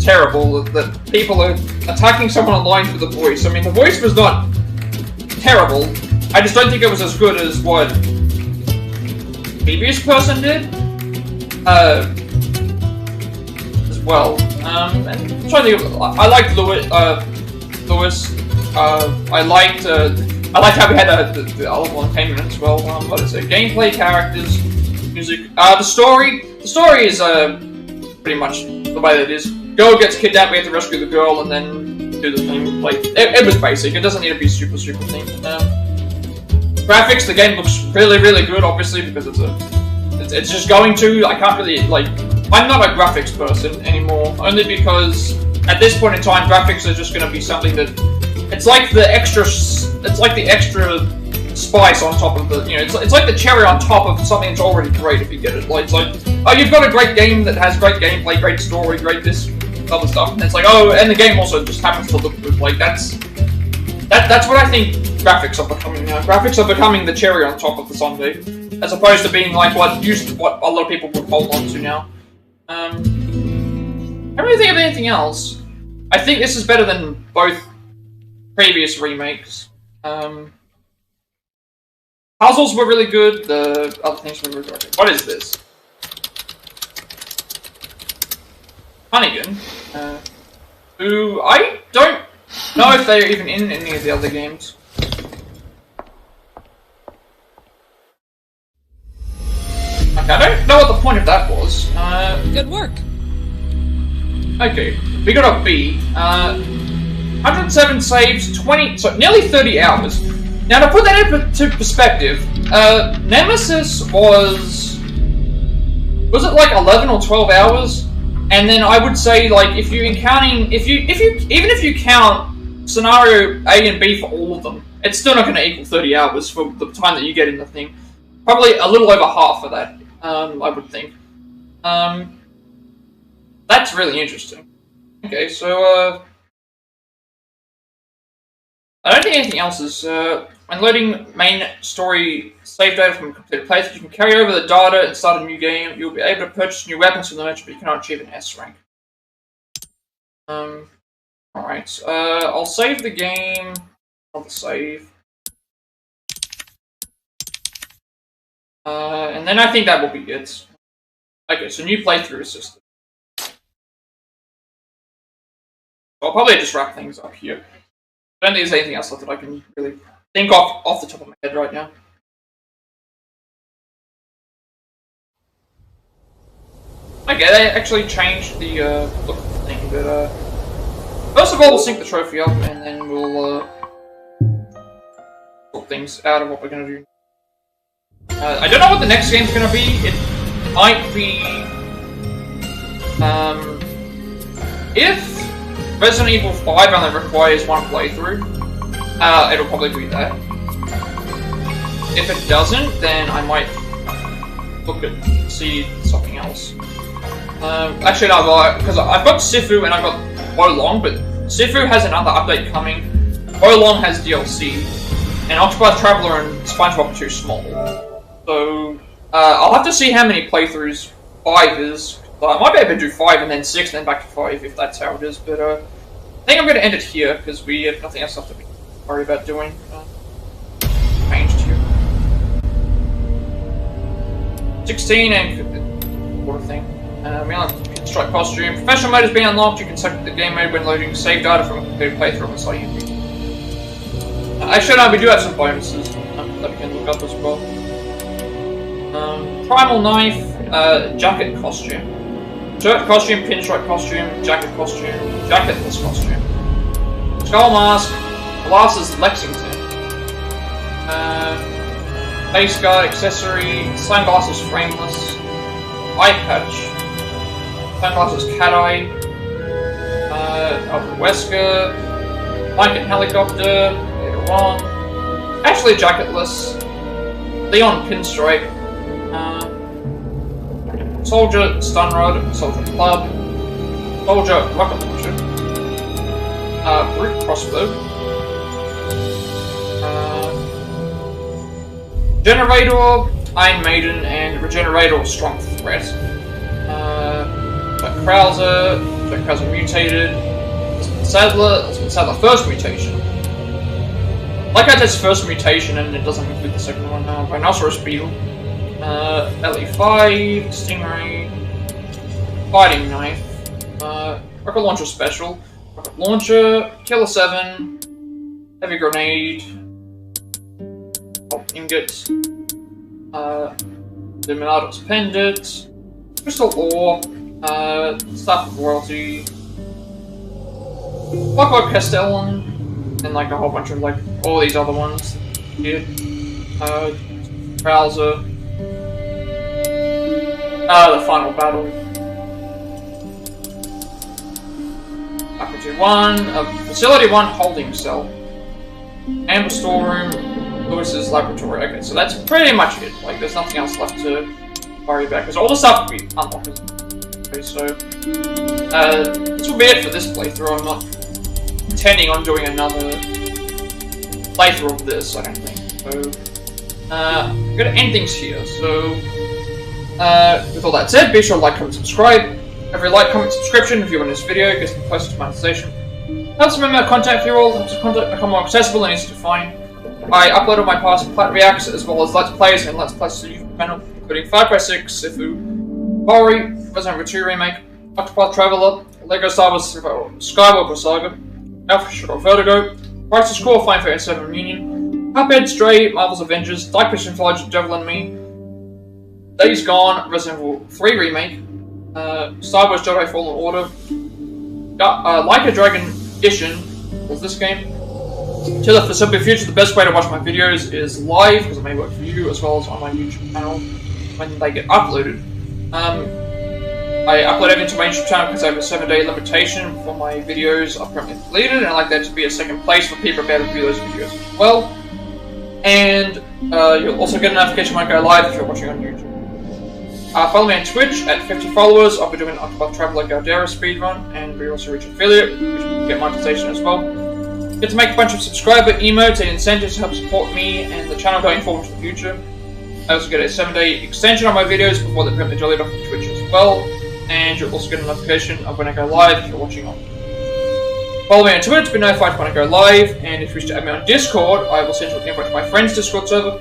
Speaker 1: terrible. That people are attacking someone online for the voice. I mean, the voice was not terrible. I just don't think it was as good as what the previous person did. As well. And I'm trying to think of, I liked Lewis. I liked how we had the other one came in as well. What is it? Gameplay, characters, music. The story is pretty much the way that it is. Girl gets kidnapped, we have to rescue the girl, and then do the thing. Like it was basic. It doesn't need to be super thing. Graphics, the game looks really good, obviously, because it's just going to. I can't really like. I'm not a graphics person anymore, only because at this point in time, graphics are just going to be something that it's like the extra spice on top of the, you know, it's like the cherry on top of something that's already great if you get it. Like, it's like, oh, you've got a great game that has great gameplay, great story, great this other stuff, and it's like, oh, and the game also just happens to look good. Like that's what I think graphics are becoming now. Graphics are becoming the cherry on top of the sundae, as opposed to being like what a lot of people would hold on to now. I don't really think of anything else. I think this is better than both previous remakes. Puzzles were really good, the other things were really good. What is this? Hunnigan, who I don't know if they're even in any of the other games. Okay, I don't know what the point of that was.
Speaker 13: Good work.
Speaker 1: Okay, we got a B. 107 saves, nearly 30 hours. Now to put that into perspective, Nemesis was it like 11 or 12 hours? And then I would say like if you count scenario A and B for all of them, it's still not going to equal 30 hours for the time that you get in the thing. Probably a little over half of that, I would think. That's really interesting. Okay, so I don't think anything else is. When loading main story save data from a completed playthrough, you can carry over the data and start a new game. You'll be able to purchase new weapons from the merchant, but you cannot achieve an S rank. Alright, I'll save the game. I'll save. And then I think that will be it. Okay, so new playthrough assistant. I'll probably just wrap things up here. I don't think there's anything else that I can really think off the top of my head right now. Okay, they actually changed the look of the thing, but first of all we'll sync the trophy up and then we'll sort things out of what we're gonna do. I don't know what the next game's gonna be. It might be if Resident Evil 5 only requires one playthrough, it'll probably be that. If it doesn't, then I might look at see something else. Actually no, because I've got Sifu and I've got Wolong, but Sifu has another update coming. Wolong has DLC, and Octopath Traveler and SpongeBob are too small. So I'll have to see how many playthroughs 5 is. I might be able to do 5 and then 6 and then back to 5 if that's how it is, but I think I'm going to end it here because we have nothing else left to worry about doing. Changed here. 16 and what a thing. We unlock the Pinstripe costume. Professional mode has been unlocked. You can select the game mode when loading save data from a completed playthrough on the site. Actually, no, we do have some bonuses that we can look up as well. Primal knife, jacket costume. Shirt costume, pinstripe costume, jacketless costume. Skull mask, glasses Lexington. Face guard, accessory, sunglasses frameless, eye patch, sunglasses cat eye, Wesker, blanket helicopter, later on. Actually jacketless, Leon pinstripe, soldier stun rod, soldier club, Soldier rocket launcher. Brute crossbow. Generator, Iron Maiden, and Regenerator strong threat. Jack Krauser mutated. Osmund Saddler first mutation. Like I said, first mutation, and it doesn't include the second one now. Rhinoceros Beetle. LE5, Stingray, Fighting Knife, Rocket Launcher Special, Rocket Launcher, Killer 7, Heavy Grenade, Ingots, Luminato's Pendant, Crystal Ore, Staff of Royalty, Clockwork Castellan, and like a whole bunch of like all these other ones here. Krauser. The final battle. Faculty 1, Facility 1 holding cell. Amber storeroom, Lewis's laboratory. Okay, so that's pretty much it. Like, there's nothing else left to worry about, because all the stuff will be unlocked. Okay, so, this will be it for this playthrough. I'm not intending on doing another playthrough of this, I don't think. So, I'm gonna end things here, so... with all that said, be sure to like, comment, subscribe. Every like, comment, subscription if you want this video gets me closer to monetization. Helps remember my content for you all, helps the content become more accessible and easy to find. I upload all my past Plat reacts as well as Let's Plays and Let's Plays to the YouTube channel, including 5x6, Sifu, Bori, Resident Evil 2 Remake, Octopath Traveler, Lego Star Wars Skywalker Saga, Alpha Shadow Vertigo, Crisis Core, Final Fantasy 7 Reunion, Cuphead, Stray, Marvel's Avengers, Dark Picture Fudge, Devil and Me, Days Gone, Resident Evil 3 Remake, Star Wars Jedi Fallen Order, Like a Dragon Edition, was this game. To the foreseeable future, the best way to watch my videos is live, because it may work for you, as well as on my YouTube channel when they get uploaded. I upload everything to my YouTube channel because I have a 7-day limitation for my videos are permanently deleted, and I like that to be a second place for people to be able to view those videos as well. And you'll also get a notification when I go live if you're watching on YouTube. Follow me on Twitch at 50 followers. I'll be doing Octopath Traveler Galdera speedrun, and we also reach affiliate, which will get monetization as well. Get to make a bunch of subscriber emotes and incentives to help support me and the channel going forward to the future. I also get a 7-day extension on my videos before they're permanently deleted off of Twitch as well, and you'll also get a notification of when I go live if you're watching on. Follow me on Twitter to be notified when I go live, and if you wish to add me on Discord, I will send you an invite to my friend's Discord server.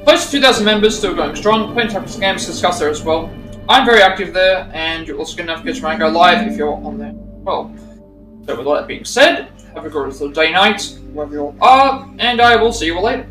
Speaker 1: Close to 2,000 members, still going strong, plenty of scams to discuss there as well. I'm very active there, and you'll also get a notification when I go live if you're on there. Well, so with all that being said, have a good day, night, wherever you all are, and I will see you all later.